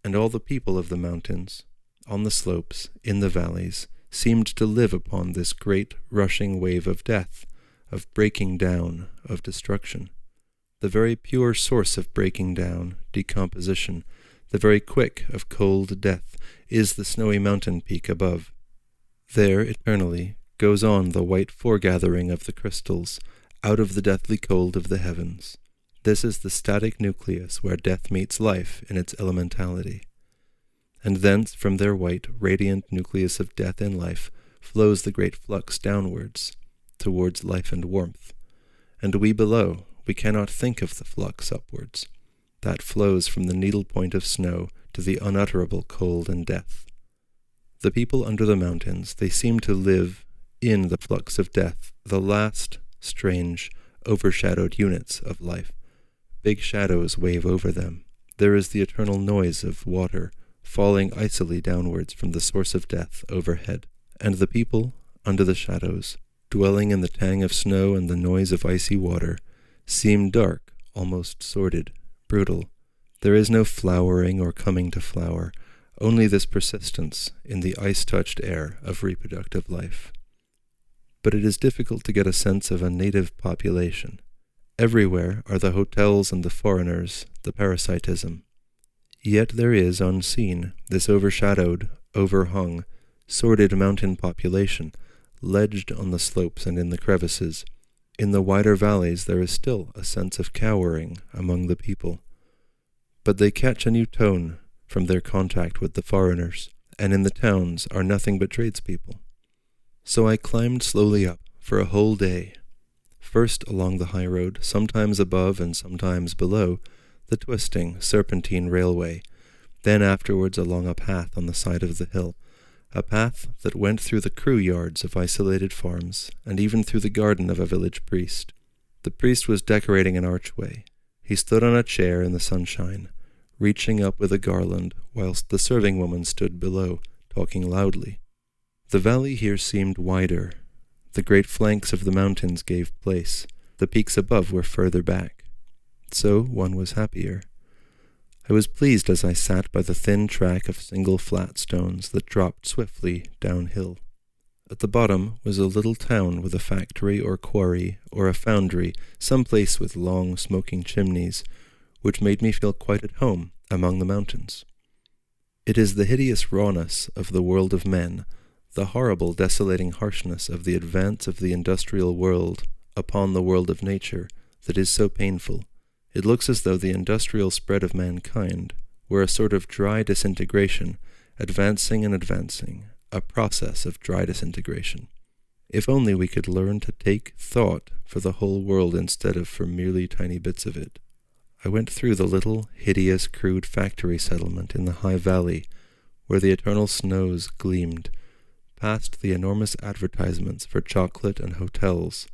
And all the people of the mountains, on the slopes, in the valleys, seemed to live upon this great rushing wave of death, of breaking down, of destruction. The very pure source of breaking down, decomposition, the very quick of cold death, is the snowy mountain peak above. There, eternally, goes on the white foregathering of the crystals, out of the deathly cold of the heavens. This is the static nucleus where death meets life in its elementality. And thence, from their white, radiant nucleus of death and life, flows the great flux downwards, towards life and warmth. And we below, we cannot think of the flux upwards. That flows from the needle-point of snow to the unutterable cold and death. The people under the mountains, they seem to live in the flux of death, the last, strange, overshadowed units of life. Big shadows wave over them. There is the eternal noise of water falling icily downwards from the source of death overhead. And the people, under the shadows, dwelling in the tang of snow and the noise of icy water, seem dark, almost sordid, brutal. There is no flowering or coming to flower, only this persistence in the ice-touched air of reproductive life. But it is difficult to get a sense of a native population. Everywhere are the hotels and the foreigners, the parasitism. Yet there is, unseen, this overshadowed, overhung, sordid mountain population, ledged on the slopes and in the crevices. In the wider valleys there is still a sense of cowering among the people. But they catch a new tone from their contact with the foreigners, and in the towns are nothing but tradespeople. So I climbed slowly up for a whole day, first along the high road, sometimes above and sometimes below the twisting, serpentine railway, then afterwards along a path on the side of the hill, a path that went through the crew yards of isolated farms, and even through the garden of a village priest. The priest was decorating an archway. He stood on a chair in the sunshine, reaching up with a garland, whilst the serving woman stood below, talking loudly. The valley here seemed wider. The great flanks of the mountains gave place. The peaks above were further back. So one was happier. I was pleased as I sat by the thin track of single flat stones that dropped swiftly downhill. At the bottom was a little town with a factory or quarry or a foundry, some place with long smoking chimneys, which made me feel quite at home among the mountains. It is the hideous rawness of the world of men, the horrible desolating harshness of the advance of the industrial world upon the world of nature, that is so painful. It looks as though the industrial spread of mankind were a sort of dry disintegration, advancing and advancing, a process of dry disintegration. If only we could learn to take thought for the whole world instead of for merely tiny bits of it. I went through the little, hideous, crude factory settlement in the high valley, where the eternal snows gleamed, past the enormous advertisements for chocolate and hotels,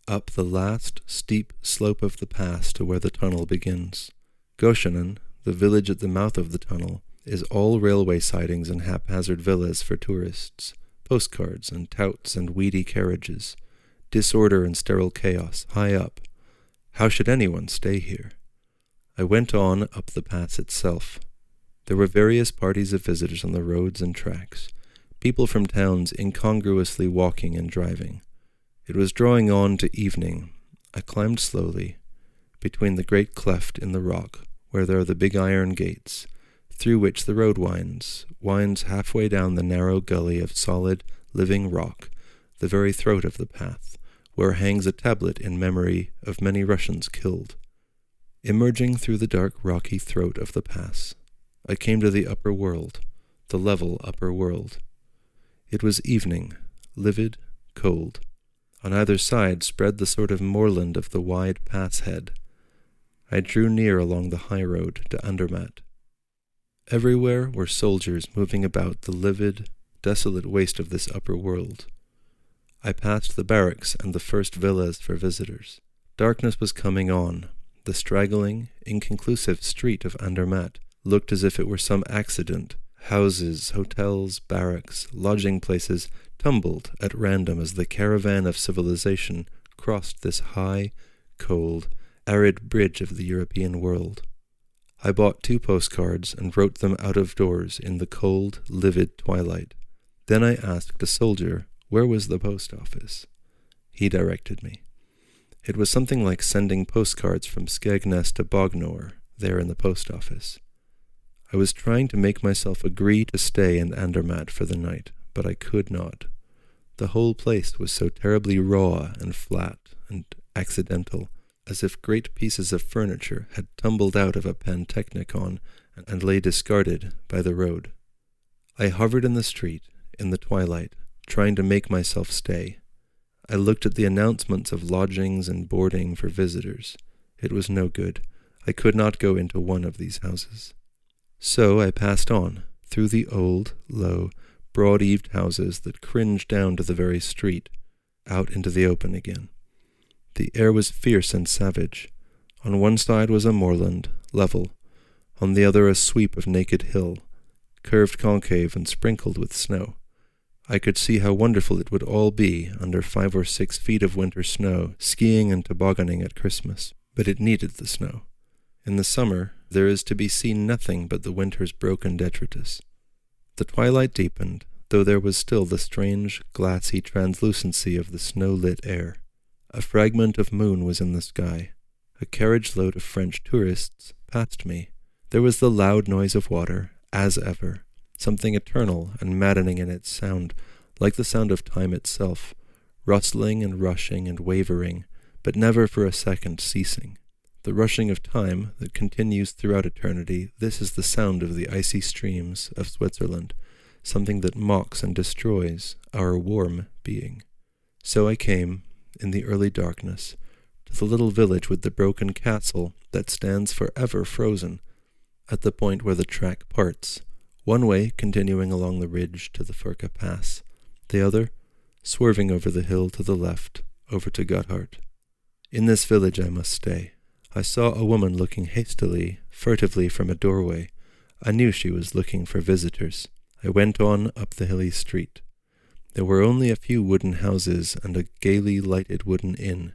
up the last steep slope of the pass to where the tunnel begins. Goshenen, the village at the mouth of the tunnel, is all railway sidings and haphazard villas for tourists, postcards and touts and weedy carriages, disorder and sterile chaos high up. How should anyone stay here? I went on up the pass itself. There were various parties of visitors on the roads and tracks, people from towns incongruously walking and driving. It was drawing on to evening. I climbed slowly, between the great cleft in the rock, where there are the big iron gates, through which the road winds halfway down the narrow gully of solid, living rock, the very throat of the path, where hangs a tablet in memory of many Russians killed. Emerging through the dark rocky throat of the pass, I came to the upper world, the level upper world. It was evening, livid, cold. On either side spread the sort of moorland of the wide pass head. I drew near along the high road to Andermatt. Everywhere were soldiers moving about the livid, desolate waste of this upper world. I passed the barracks and the first villas for visitors. Darkness was coming on. The straggling, inconclusive street of Andermatt looked as if it were some accident. Houses, hotels, barracks, lodging places tumbled at random as the caravan of civilization crossed this high, cold, arid bridge of the European world. I bought 2 postcards and wrote them out of doors in the cold, livid twilight. Then I asked a soldier where was the post office. He directed me. It was something like sending postcards from Skegness to Bognor, there in the post office. I was trying to make myself agree to stay in Andermatt for the night, but I could not. The whole place was so terribly raw and flat and accidental, as if great pieces of furniture had tumbled out of a pantechnicon and lay discarded by the road. I hovered in the street, in the twilight, trying to make myself stay. I looked at the announcements of lodgings and boarding for visitors. It was no good. I could not go into one of these houses. So I passed on, through the old, low, broad-eaved houses that cringed down to the very street, out into the open again. The air was fierce and savage. On one side was a moorland, level, on the other a sweep of naked hill, curved concave and sprinkled with snow. I could see how wonderful it would all be under 5 or 6 feet of winter snow, skiing and tobogganing at Christmas, but it needed the snow. In the summer, there is to be seen nothing but the winter's broken detritus. The twilight deepened, though there was still the strange, glassy translucency of the snow-lit air. A fragment of moon was in the sky. A carriage-load of French tourists passed me. There was the loud noise of water, as ever, something eternal and maddening in its sound, like the sound of time itself, rustling and rushing and wavering, but never for a second ceasing. The rushing of time that continues throughout eternity, this is the sound of the icy streams of Switzerland, something that mocks and destroys our warm being. So I came, in the early darkness, to the little village with the broken castle that stands forever frozen, at the point where the track parts, one way continuing along the ridge to the Furka Pass, the other swerving over the hill to the left, over to Gotthard. In this village I must stay. I saw a woman looking hastily, furtively from a doorway. I knew she was looking for visitors. I went on up the hilly street. There were only a few wooden houses and a gaily lighted wooden inn,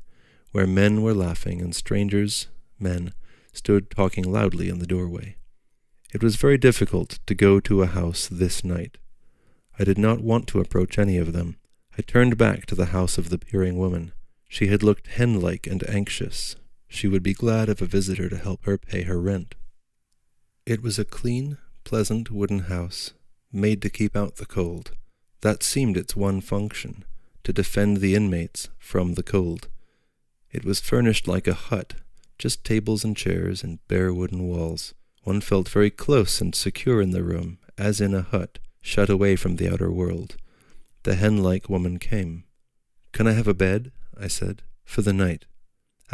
where men were laughing and strangers, men, stood talking loudly in the doorway. It was very difficult to go to a house this night. I did not want to approach any of them. I turned back to the house of the peering woman. She had looked hen-like and anxious. She would be glad of a visitor to help her pay her rent. It was a clean, pleasant wooden house, made to keep out the cold. That seemed its one function, to defend the inmates from the cold. It was furnished like a hut, just tables and chairs and bare wooden walls. One felt very close and secure in the room, as in a hut, shut away from the outer world. The hen-like woman came. "Can I have a bed?" I said, "for the night."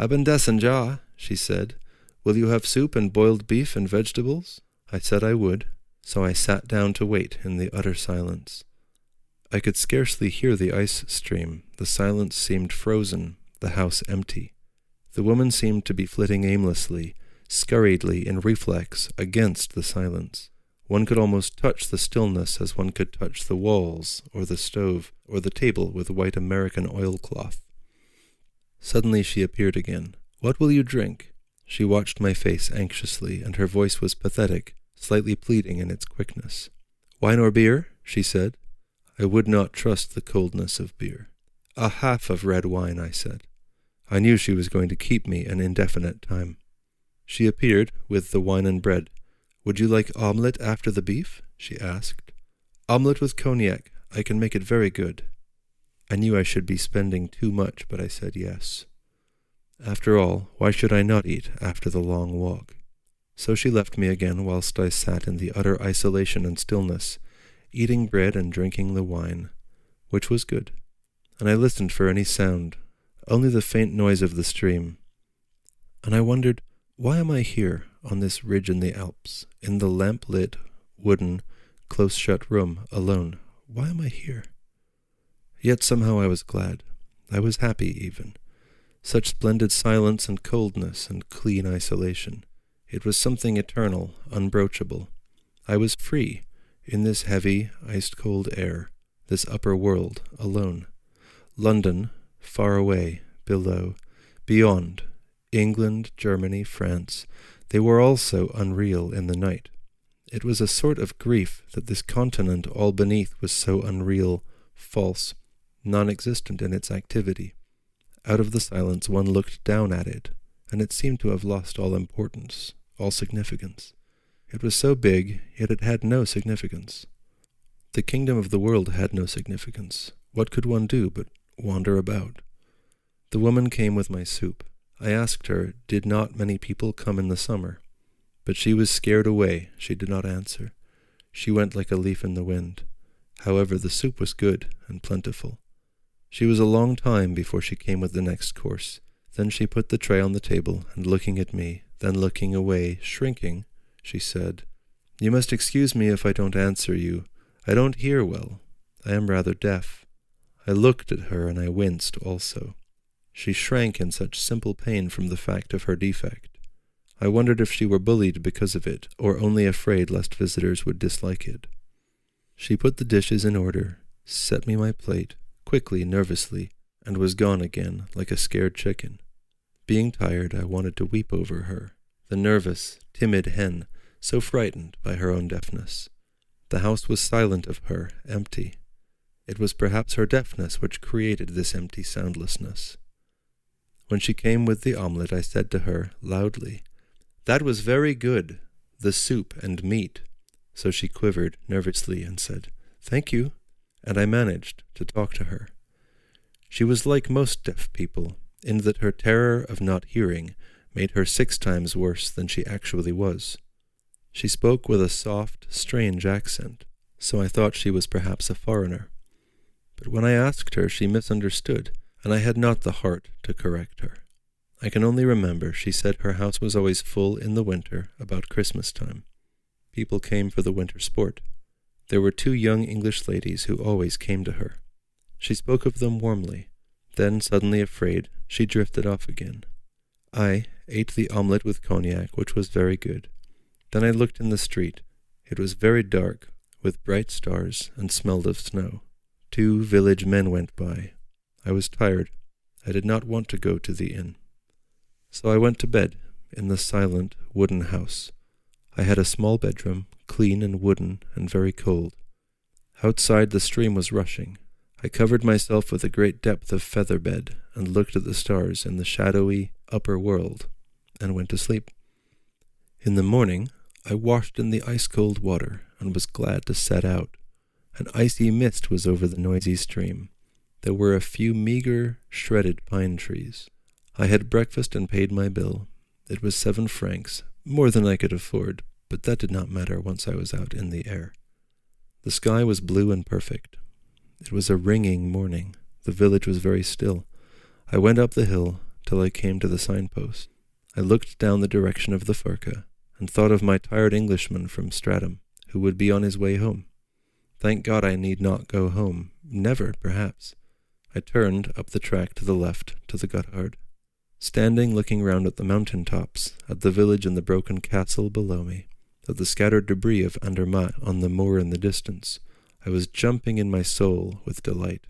"Abendessen ja," she said. "Will you have soup and boiled beef and vegetables?" I said I would, so I sat down to wait in the utter silence. I could scarcely hear the ice stream. The silence seemed frozen, the house empty. The woman seemed to be flitting aimlessly, scurriedly in reflex against the silence. One could almost touch the stillness as one could touch the walls, or the stove, or the table with white American oilcloth. Suddenly she appeared again. "What will you drink?" She watched my face anxiously, and her voice was pathetic, slightly pleading in its quickness. "Wine or beer?" she said. I would not trust the coldness of beer. "A half of red wine," I said. I knew she was going to keep me an indefinite time. She appeared with the wine and bread. "Would you like omelette after the beef?" she asked. "Omelette with cognac. I can make it very good." I knew I should be spending too much, but I said yes. After all, why should I not eat after the long walk? So she left me again whilst I sat in the utter isolation and stillness, eating bread and drinking the wine, which was good. And I listened for any sound, only the faint noise of the stream. And I wondered, why am I here, on this ridge in the Alps, in the lamp-lit, wooden, close-shut room, alone? Why am I here? Yet somehow I was glad. I was happy, even. Such splendid silence and coldness and clean isolation. It was something eternal, unbroachable. I was free, in this heavy, ice-cold air, this upper world, alone. London, far away, below, beyond, England, Germany, France, they were all so unreal in the night. It was a sort of grief that this continent all beneath was so unreal, false, non-existent in its activity. Out of the silence one looked down at it, and it seemed to have lost all importance, all significance. It was so big, yet it had no significance. The kingdom of the world had no significance. What could one do but wander about? The woman came with my soup. I asked her, did not many people come in the summer? But she was scared away. She did not answer. She went like a leaf in the wind. However, the soup was good and plentiful. She was a long time before she came with the next course. Then she put the tray on the table, and looking at me, then looking away, shrinking, she said, "You must excuse me if I don't answer you. I don't hear well. I am rather deaf." I looked at her, and I winced also. She shrank in such simple pain from the fact of her defect. I wondered if she were bullied because of it, or only afraid lest visitors would dislike it. She put the dishes in order, set me my plate, quickly, nervously, and was gone again, like a scared chicken. Being tired, I wanted to weep over her, the nervous, timid hen, so frightened by her own deafness. The house was silent of her, empty. It was perhaps her deafness which created this empty soundlessness. When she came with the omelette, I said to her, loudly, "That was very good, the soup and meat." So she quivered nervously and said, "Thank you," and I managed to talk to her. She was like most deaf people, in that her terror of not hearing made her 6 times worse than she actually was. She spoke with a soft, strange accent, so I thought she was perhaps a foreigner. But when I asked her, she misunderstood, and I had not the heart to correct her. I can only remember she said her house was always full in the winter, about Christmas time. People came for the winter sport. There were 2 young English ladies who always came to her. She spoke of them warmly. Then, suddenly afraid, she drifted off again. I ate the omelette with cognac, which was very good. Then I looked in the street. It was very dark, with bright stars, and smelled of snow. 2 village men went by. I was tired. I did not want to go to the inn. So I went to bed in the silent wooden house. I had a small bedroom, clean and wooden and very cold. Outside the stream was rushing. I covered myself with a great depth of feather bed and looked at the stars in the shadowy upper world and went to sleep. In the morning, I washed in the ice-cold water and was glad to set out. An icy mist was over the noisy stream. There were a few meager, shredded pine trees. I had breakfast and paid my bill. It was 7 francs, more than I could afford, but that did not matter once I was out in the air. The sky was blue and perfect. It was a ringing morning. The village was very still. I went up the hill till I came to the signpost. I looked down the direction of the Furka and thought of my tired Englishman from Stratham, who would be on his way home. Thank God I need not go home. Never, perhaps. I turned up the track to the left to the Gotthard. Standing looking round at the mountain tops, at the village and the broken castle below me, at the scattered debris of Andermatt on the moor in the distance, I was jumping in my soul with delight.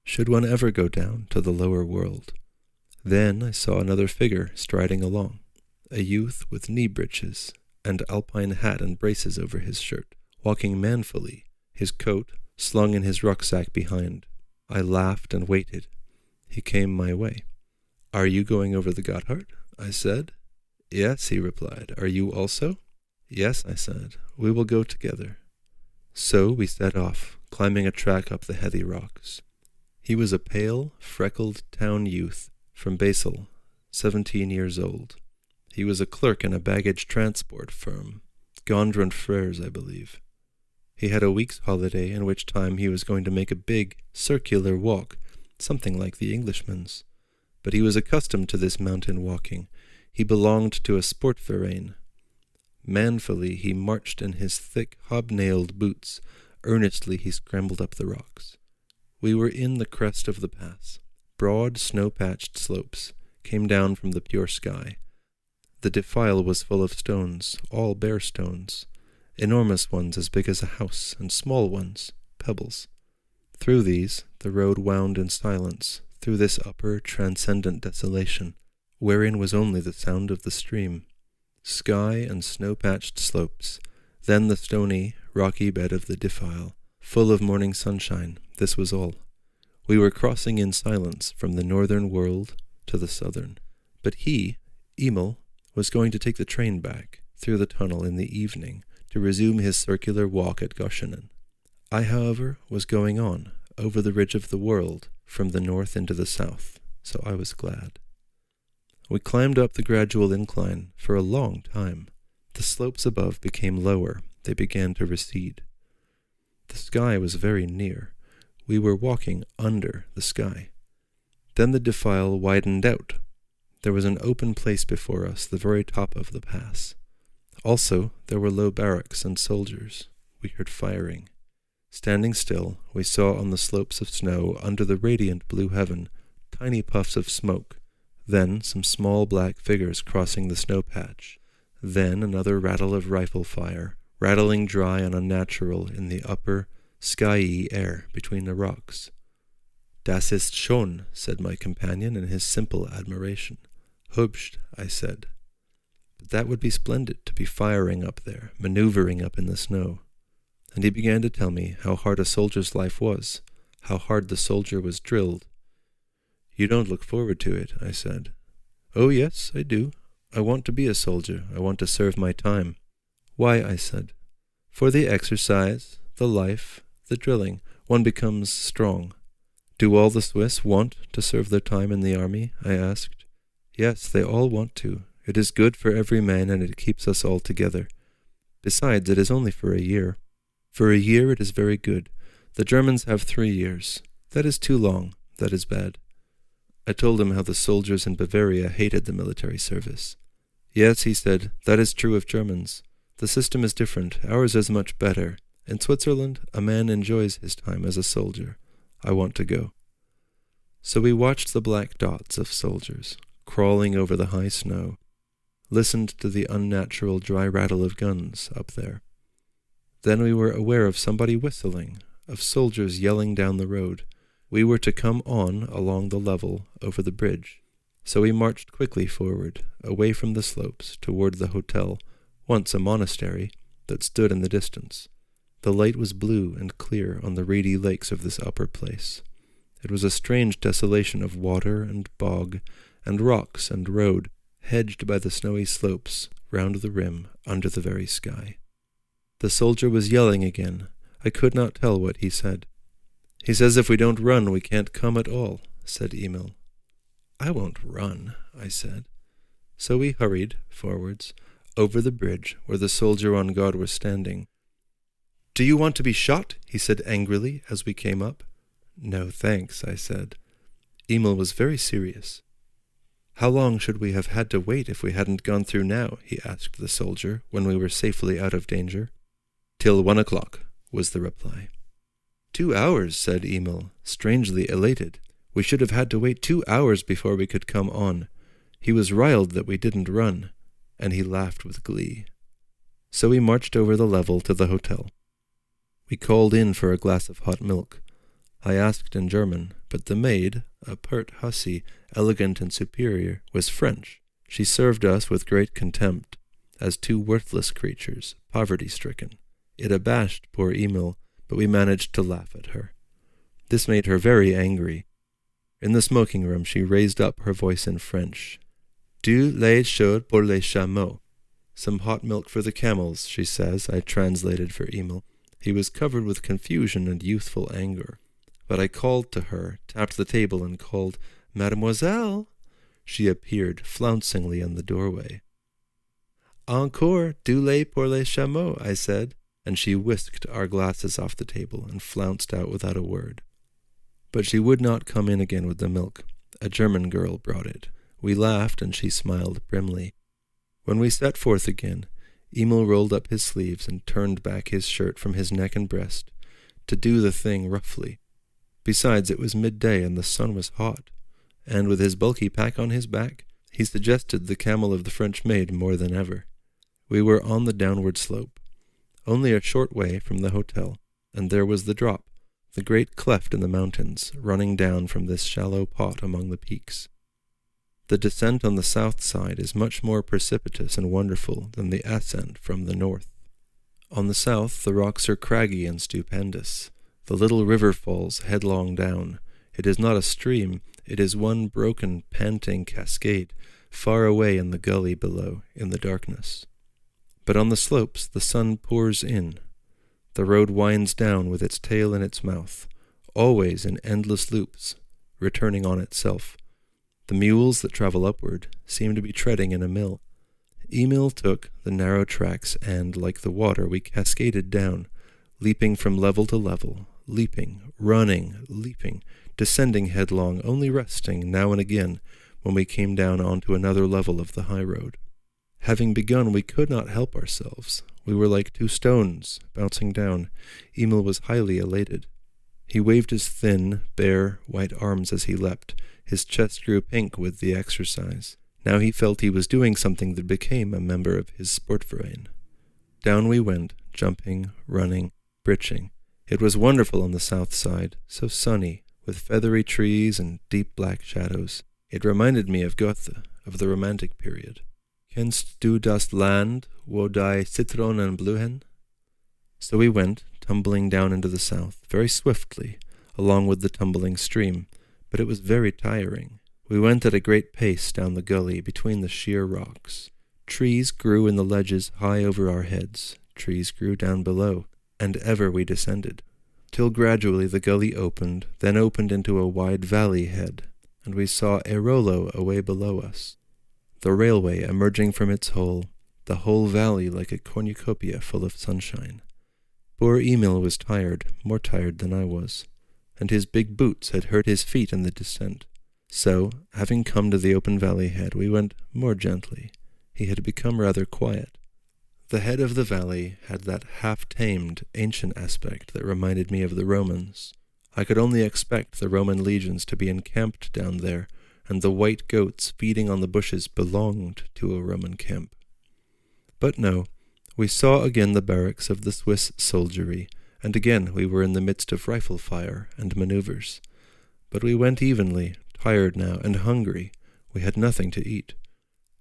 Should one ever go down to the lower world? Then I saw another figure striding along, a youth with knee breeches and alpine hat and braces over his shirt, walking manfully, his coat slung in his rucksack behind. I laughed and waited. He came my way. "Are you going over the Gotthard?" I said. "Yes," he replied. "Are you also?" "Yes," I said. "We will go together." So we set off, climbing a track up the heathy rocks. He was a pale, freckled town youth from Basel, 17 years old. He was a clerk in a baggage transport firm, Gondrand Frères, I believe. He had a week's holiday, in which time he was going to make a big, circular walk, something like the Englishman's. But he was accustomed to this mountain walking. He belonged to a sportverein. Manfully he marched in his thick, hobnailed boots. Earnestly he scrambled up the rocks. We were in the crest of the pass. Broad, snow-patched slopes came down from the pure sky. The defile was full of stones, all bare stones, enormous ones as big as a house, and small ones, pebbles. Through these the road wound in silence, through this upper, transcendent desolation, wherein was only the sound of the stream. Sky and snow-patched slopes, then the stony, rocky bed of the defile, full of morning sunshine. This was all. We were crossing in silence from the northern world to the southern. But he, Emil, was going to take the train back through the tunnel in the evening to resume his circular walk at Goschenen. I, however, was going on, over the ridge of the world, from the north into the south, so I was glad. We climbed up the gradual incline for a long time. The slopes above became lower. They began to recede. The sky was very near. We were walking under the sky. Then the defile widened out. There was an open place before us, the very top of the pass. Also, there were low barracks and soldiers. We heard firing. Standing still, we saw on the slopes of snow, under the radiant blue heaven, tiny puffs of smoke. Then some small black figures crossing the snow patch. Then another rattle of rifle fire, rattling dry and unnatural in the upper, skyey air between the rocks. "Das ist schon," said my companion in his simple admiration. "Hübsch," I said. But that would be splendid, to be firing up there, maneuvering up in the snow. And he began to tell me how hard a soldier's life was, how hard the soldier was drilled. "You don't look forward to it," I said. "Oh, yes, I do. I want to be a soldier. I want to serve my time." "Why?" I said. "For the exercise, the life, the drilling. One becomes strong." "Do all the Swiss want to serve their time in the army?" I asked. "Yes, they all want to. It is good for every man, and it keeps us all together. Besides, it is only for a year. For a year it is very good. The Germans have 3 years. That is too long. That is bad." I told him how the soldiers in Bavaria hated the military service. "Yes," he said, "that is true of Germans. The system is different. Ours is much better. In Switzerland, a man enjoys his time as a soldier. I want to go." So we watched the black dots of soldiers crawling over the high snow, listened to the unnatural dry rattle of guns up there. Then we were aware of somebody whistling, of soldiers yelling down the road. We were to come on along the level over the bridge. So we marched quickly forward, away from the slopes, toward the hotel, once a monastery, that stood in the distance. The light was blue and clear on the reedy lakes of this upper place. It was a strange desolation of water and bog, and rocks and road, hedged by the snowy slopes, round the rim, under the very sky. The soldier was yelling again. I could not tell what he said. "He says if we don't run, we can't come at all," said Emil. "I won't run," I said. So we hurried forwards, over the bridge where the soldier on guard was standing. "Do you want to be shot?" he said angrily as we came up. "No, thanks," I said. Emil was very serious. "How long should we have had to wait if we hadn't gone through now?" he asked the soldier when we were safely out of danger. "Till 1 o'clock," was the reply. 2 hours, said Emil, strangely elated. We should have had to wait 2 hours before we could come on. He was riled that we didn't run, and he laughed with glee. So we marched over the level to the hotel. We called in for a glass of hot milk. I asked in German, but the maid, a pert hussy, elegant and superior, was French. She served us with great contempt, as two worthless creatures, poverty-stricken. It abashed poor Emil, but we managed to laugh at her. This made her very angry. In the smoking room she raised up her voice in French. Du lait chaud pour les chameaux. Some hot milk for the camels, she says, I translated for Emil. He was covered with confusion and youthful anger. But I called to her, tapped the table, and called, Mademoiselle! She appeared flouncingly in the doorway. Encore du lait pour les chameaux, I said, and she whisked our glasses off the table and flounced out without a word. But she would not come in again with the milk. A German girl brought it. We laughed, and she smiled primly. When we set forth again, Emil rolled up his sleeves and turned back his shirt from his neck and breast, to do the thing roughly. Besides, it was midday and the sun was hot, and with his bulky pack on his back, he suggested the camel of the French maid more than ever. We were on the downward slope, only a short way from the hotel, and there was the drop, the great cleft in the mountains, running down from this shallow pot among the peaks. The descent on the south side is much more precipitous and wonderful than the ascent from the north. On the south the rocks are craggy and stupendous. The little river falls headlong down. It is not a stream, it is one broken, panting cascade, far away in the gully below, in the darkness. But on the slopes the sun pours in. The road winds down with its tail in its mouth, always in endless loops, returning on itself. The mules that travel upward seem to be treading in a mill. Emil took the narrow tracks, and, like the water, we cascaded down, leaping from level to level, leaping, running, leaping, descending headlong, only resting now and again when we came down onto another level of the high road. Having begun, we could not help ourselves. We were like two stones, bouncing down. Emil was highly elated. He waved his thin, bare, white arms as he leapt. His chest grew pink with the exercise. Now he felt he was doing something that became a member of his sportverein. Down we went, jumping, running, britching. It was wonderful on the south side, so sunny, with feathery trees and deep black shadows. It reminded me of Goethe, of the Romantic period. Kennst du das Land, wo die Zitronen blühen? So we went, tumbling down into the south, very swiftly, along with the tumbling stream, but it was very tiring. We went at a great pace down the gully between the sheer rocks. Trees grew in the ledges high over our heads, trees grew down below, and ever we descended, till gradually the gully opened, then opened into a wide valley head, and we saw Airolo away below us, the railway emerging from its hole, the whole valley like a cornucopia full of sunshine. Poor Emil was tired, more tired than I was, and his big boots had hurt his feet in the descent. So, having come to the open valley head, we went more gently. He had become rather quiet. The head of the valley had that half-tamed, ancient aspect that reminded me of the Romans. I could only expect the Roman legions to be encamped down there, and the white goats feeding on the bushes belonged to a Roman camp. But no, we saw again the barracks of the Swiss soldiery, and again we were in the midst of rifle fire and maneuvers. But we went evenly, tired now, and hungry. We had nothing to eat.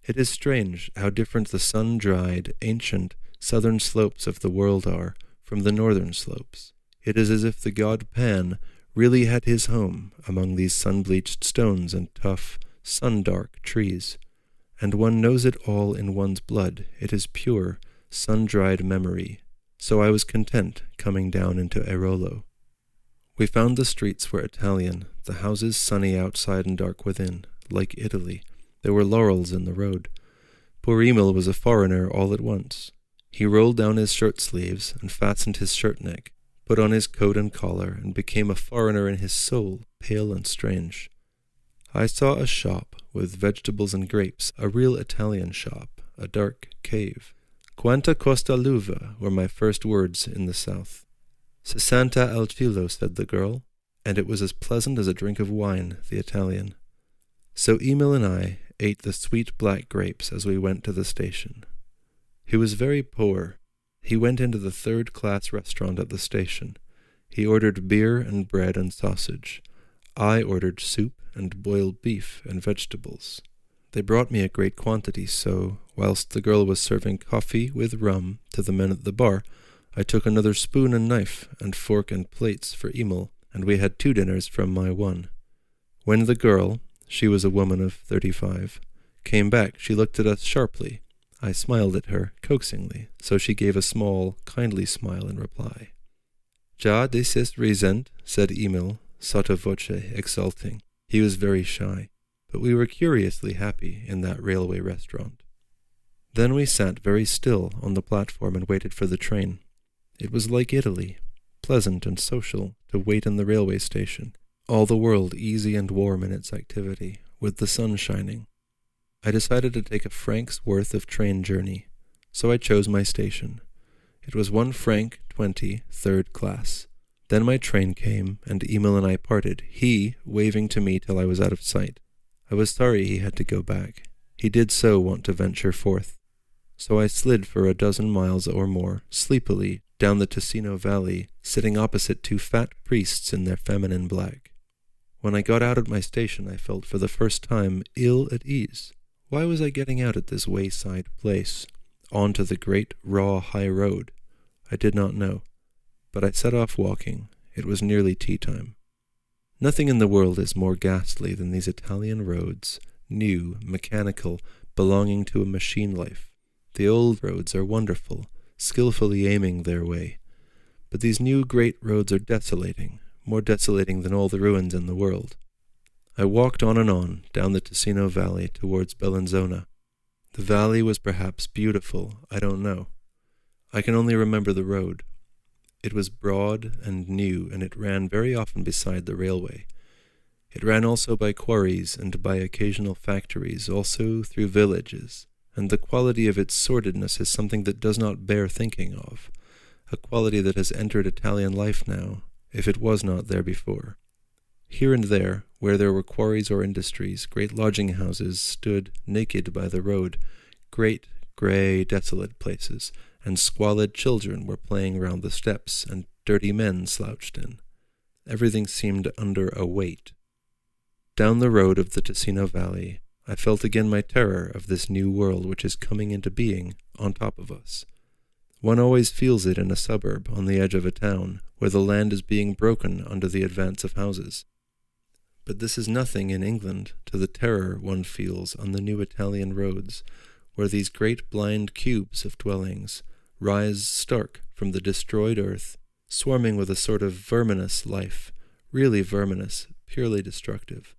It is strange how different the sun-dried, ancient, southern slopes of the world are from the northern slopes. It is as if the god Pan really had his home among these sun-bleached stones and tough, sun-dark trees. And one knows it all in one's blood. It is pure, sun-dried memory. So I was content coming down into Airolo. We found the streets were Italian, the houses sunny outside and dark within, like Italy. There were laurels in the road. Poor Emil was a foreigner all at once. He rolled down his shirt sleeves and fastened his shirt neck, put on his coat and collar, and became a foreigner in his soul, pale and strange. I saw a shop with vegetables and grapes, a real Italian shop, a dark cave. Quanta costa l'uva were my first words in the south. 60 al chilo, said the girl, and it was as pleasant as a drink of wine, the Italian. So Emil and I ate the sweet black grapes as we went to the station. He was very poor. He went into the third-class restaurant at the station. He ordered beer and bread and sausage. I ordered soup and boiled beef and vegetables. They brought me a great quantity, so, whilst the girl was serving coffee with rum to the men at the bar, I took another spoon and knife and fork and plates for Emil, and we had 2 dinners from my one. When the girl, she was a woman of 35, came back, she looked at us sharply. I smiled at her, coaxingly, so she gave a small, kindly smile in reply. "Ja desis resent," said Emil, sotto voce, exulting. He was very shy, but we were curiously happy in that railway restaurant. Then we sat very still on the platform and waited for the train. It was like Italy, pleasant and social, to wait in the railway station, all the world easy and warm in its activity, with the sun shining. I decided to take a franc's worth of train journey, so I chose my station. It was 1 franc 20, third class. Then my train came, and Emil and I parted, he waving to me till I was out of sight. I was sorry he had to go back. He did so want to venture forth. So I slid for 12 miles or more, sleepily, down the Ticino valley, sitting opposite 2 fat priests in their feminine black. When I got out at my station, I felt for the first time ill at ease. Why was I getting out at this wayside place, onto the great raw high road? I did not know, but I set off walking. It was nearly tea time. Nothing in the world is more ghastly than these Italian roads, new, mechanical, belonging to a machine life. The old roads are wonderful, skillfully aiming their way, but these new great roads are desolating, more desolating than all the ruins in the world. I walked on, down the Ticino valley towards Bellinzona. The valley was perhaps beautiful, I don't know. I can only remember the road. It was broad and new, and it ran very often beside the railway. It ran also by quarries and by occasional factories, also through villages, and the quality of its sordidness is something that does not bear thinking of, a quality that has entered Italian life now, if it was not there before. Here and there, where there were quarries or industries, great lodging houses stood naked by the road, great, grey, desolate places, and squalid children were playing round the steps, and dirty men slouched in. Everything seemed under a weight. Down the road of the Ticino valley, I felt again my terror of this new world which is coming into being on top of us. One always feels it in a suburb, on the edge of a town, where the land is being broken under the advance of houses. But this is nothing in England to the terror one feels on the new Italian roads, where these great blind cubes of dwellings rise stark from the destroyed earth, swarming with a sort of verminous life, really verminous, purely destructive.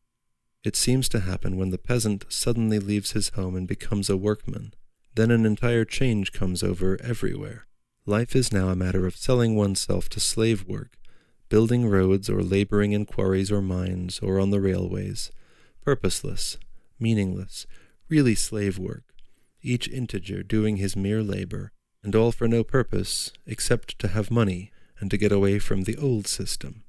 It seems to happen when the peasant suddenly leaves his home and becomes a workman. Then an entire change comes over everywhere. Life is now a matter of selling oneself to slave work, building roads or laboring in quarries or mines or on the railways, purposeless, meaningless, really slave work, each integer doing his mere labor, and all for no purpose except to have money and to get away from the old system.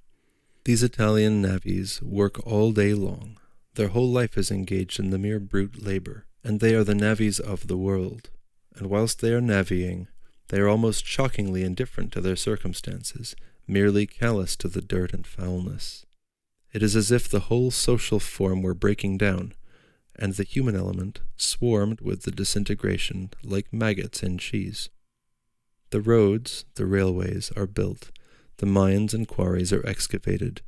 These Italian navvies work all day long. Their whole life is engaged in the mere brute labor, and they are the navvies of the world. And whilst they are navvying, they are almost shockingly indifferent to their circumstances, merely callous to the dirt and foulness. It is as if the whole social form were breaking down. and the human element swarmed with the disintegration like maggots in cheese. The roads, the railways are built, the mines and quarries are excavated,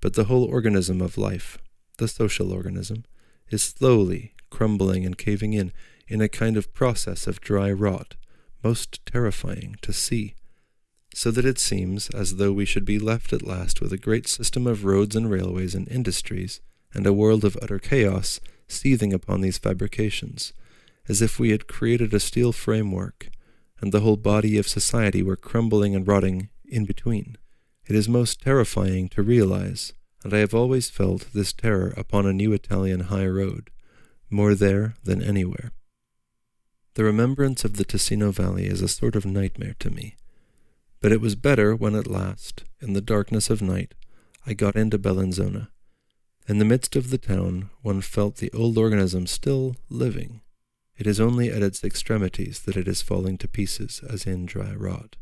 but the whole organism of life, the social organism, is slowly crumbling and caving in a kind of process of dry rot, most terrifying to see, so that it seems as though we should be left at last with a great system of roads and railways and industries, and a world of utter chaos seething upon these fabrications, as if we had created a steel framework, and the whole body of society were crumbling and rotting in between. It is most terrifying to realize, and I have always felt this terror upon a new Italian high road, more there than anywhere. The remembrance of the Ticino Valley is a sort of nightmare to me, but it was better when at last, in the darkness of night, I got into Bellinzona. In the midst of the town, one felt the old organism still living. It is only at its extremities that it is falling to pieces, as in dry rot.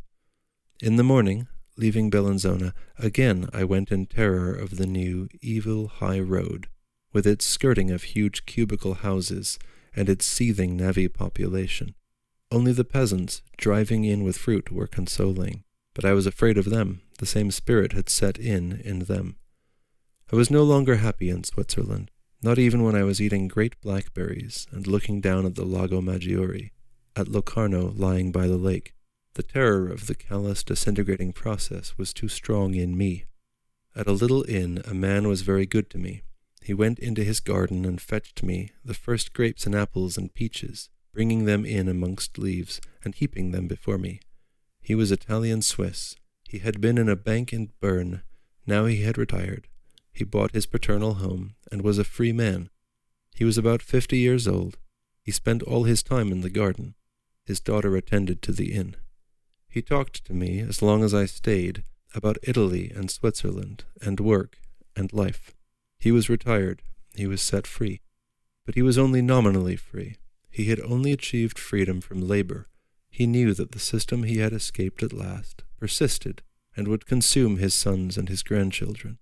In the morning, leaving Bellinzona, again I went in terror of the new, evil high road, with its skirting of huge cubical houses and its seething navvy population. Only the peasants, driving in with fruit, were consoling, but I was afraid of them. The same spirit had set in them. I was no longer happy in Switzerland, not even when I was eating great blackberries and looking down at the Lago Maggiore, at Locarno lying by the lake. The terror of the callous disintegrating process was too strong in me. At a little inn a man was very good to me. He went into his garden and fetched me the first grapes and apples and peaches, bringing them in amongst leaves and heaping them before me. He was Italian-Swiss. He had been in a bank in Bern. Now he had retired. He bought his paternal home and was a free man. He was about 50 years old. He spent all his time in the garden. His daughter attended to the inn. He talked to me, as long as I stayed, about Italy and Switzerland and work and life. He was retired. He was set free. But he was only nominally free. He had only achieved freedom from labor. He knew that the system he had escaped at last persisted and would consume his sons and his grandchildren.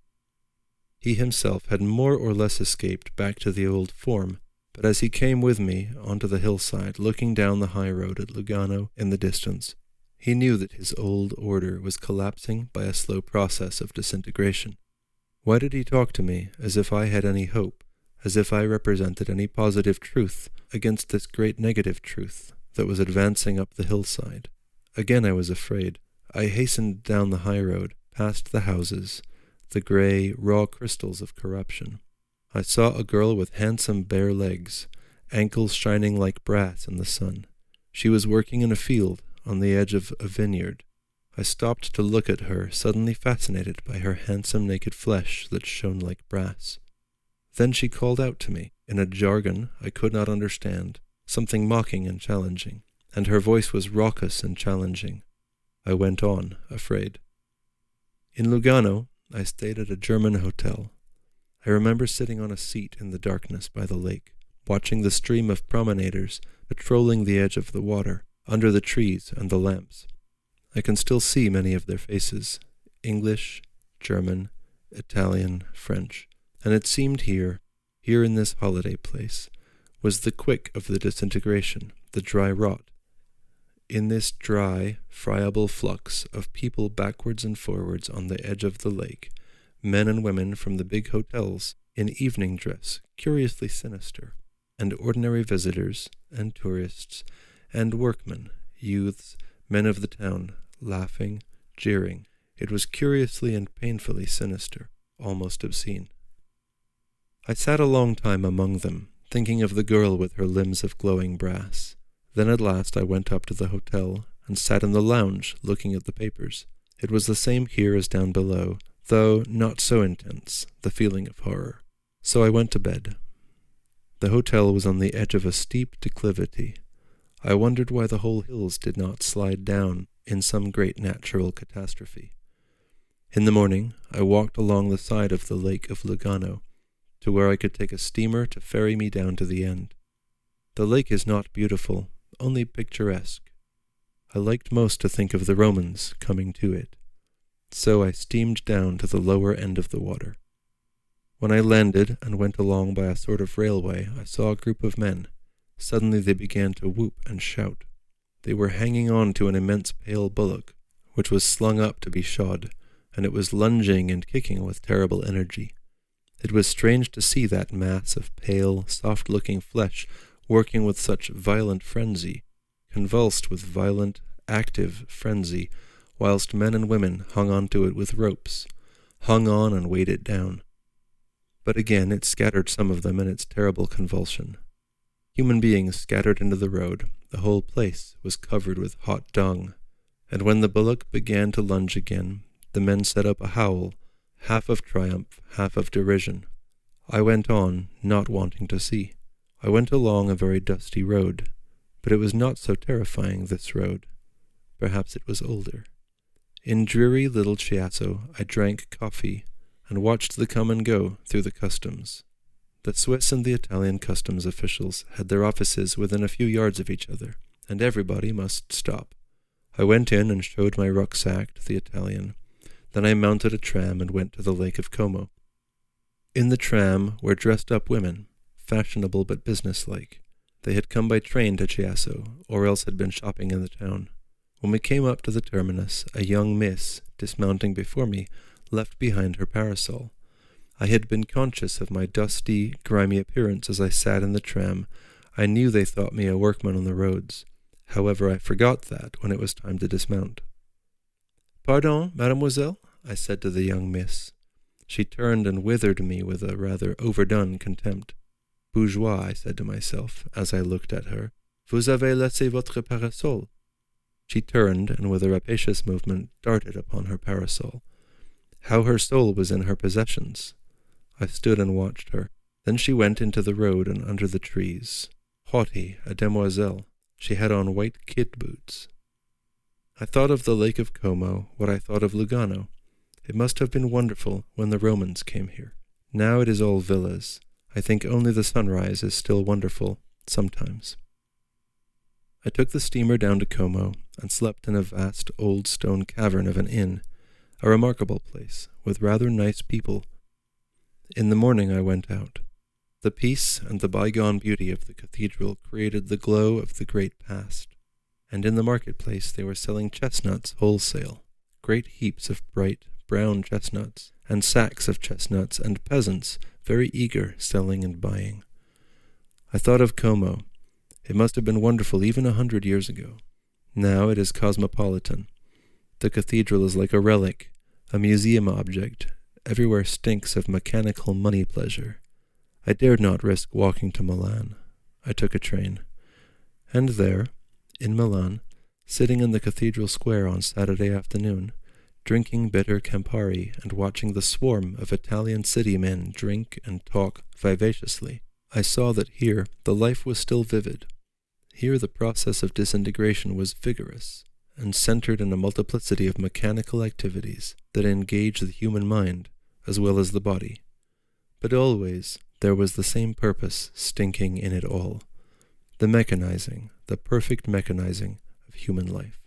He himself had more or less escaped back to the old form, but as he came with me onto the hillside, looking down the high road at Lugano in the distance, he knew that his old order was collapsing by a slow process of disintegration. Why did he talk to me as if I had any hope, as if I represented any positive truth against this great negative truth that was advancing up the hillside? Again I was afraid. I hastened down the high road, past the houses, the grey, raw crystals of corruption. I saw a girl with handsome bare legs, ankles shining like brass in the sun. She was working in a field on the edge of a vineyard. I stopped to look at her, suddenly fascinated by her handsome naked flesh that shone like brass. Then she called out to me, in a jargon I could not understand, something mocking and challenging, and her voice was raucous and challenging. I went on, afraid. In Lugano, I stayed at a German hotel. I remember sitting on a seat in the darkness by the lake, watching the stream of promenaders patrolling the edge of the water, under the trees and the lamps. I can still see many of their faces, English, German, Italian, French, and it seemed here in this holiday place, was the quick of the disintegration, the dry rot. In this dry, friable flux of people backwards and forwards on the edge of the lake, men and women from the big hotels, in evening dress, curiously sinister, and ordinary visitors, and tourists, and workmen, youths, men of the town, laughing, jeering. It was curiously and painfully sinister, almost obscene. I sat a long time among them, thinking of the girl with her limbs of glowing brass. Then at last I went up to the hotel and sat in the lounge looking at the papers. It was the same here as down below, though not so intense, the feeling of horror. So I went to bed. The hotel was on the edge of a steep declivity. I wondered why the whole hills did not slide down in some great natural catastrophe. In the morning I walked along the side of the lake of Lugano, to where I could take a steamer to ferry me down to the end. The lake is not beautiful, only picturesque. I liked most to think of the Romans coming to it. So I steamed down to the lower end of the water. When I landed and went along by a sort of railway, I saw a group of men. Suddenly they began to whoop and shout. They were hanging on to an immense pale bullock, which was slung up to be shod, and it was lunging and kicking with terrible energy. It was strange to see that mass of pale, soft-looking flesh working with such violent frenzy, convulsed with violent, active frenzy, whilst men and women hung on to it with ropes, hung on and weighed it down. But again it scattered some of them in its terrible convulsion. Human beings scattered into the road, the whole place was covered with hot dung, and when the bullock began to lunge again, the men set up a howl, half of triumph, half of derision. I went on, not wanting to see. I went along a very dusty road, but it was not so terrifying, this road. Perhaps it was older. In dreary little Chiasso I drank coffee and watched the come and go through the customs. The Swiss and the Italian customs officials had their offices within a few yards of each other, and everybody must stop. I went in and showed my rucksack to the Italian. Then I mounted a tram and went to the Lake of Como. In the tram were dressed-up women, fashionable but businesslike. They had come by train to Chiasso, or else had been shopping in the town. When we came up to the terminus, a young miss, dismounting before me, left behind her parasol. I had been conscious of my dusty, grimy appearance as I sat in the tram. I knew they thought me a workman on the roads. However, I forgot that when it was time to dismount. "Pardon, mademoiselle?" I said to the young miss. She turned and withered me with a rather overdone contempt. "Bourgeois," I said to myself, as I looked at her. "Vous avez laissé votre parasol." She turned, and with a rapacious movement darted upon her parasol. How her soul was in her possessions! I stood and watched her. Then she went into the road and under the trees. Haughty, a demoiselle, she had on white kid boots. I thought of the Lake of Como, what I thought of Lugano. It must have been wonderful when the Romans came here. Now it is all villas. I think only the sunrise is still wonderful, sometimes. I took the steamer down to Como and slept in a vast old stone cavern of an inn, a remarkable place, with rather nice people. In the morning I went out. The peace and the bygone beauty of the cathedral created the glow of the great past, and in the marketplace they were selling chestnuts wholesale, great heaps of bright brown chestnuts, and sacks of chestnuts, and peasants very eager selling and buying. I thought of Como. It must have been wonderful even 100 years ago. Now it is cosmopolitan. The cathedral is like a relic, a museum object. Everywhere stinks of mechanical money pleasure. I dared not risk walking to Milan. I took a train. And there, in Milan, sitting in the cathedral square on Saturday afternoon, drinking bitter Campari and watching the swarm of Italian city men drink and talk vivaciously, I saw that here the life was still vivid. Here the process of disintegration was vigorous, and centered in a multiplicity of mechanical activities that engage the human mind as well as the body. But always there was the same purpose stinking in it all, the mechanizing, the perfect mechanizing of human life.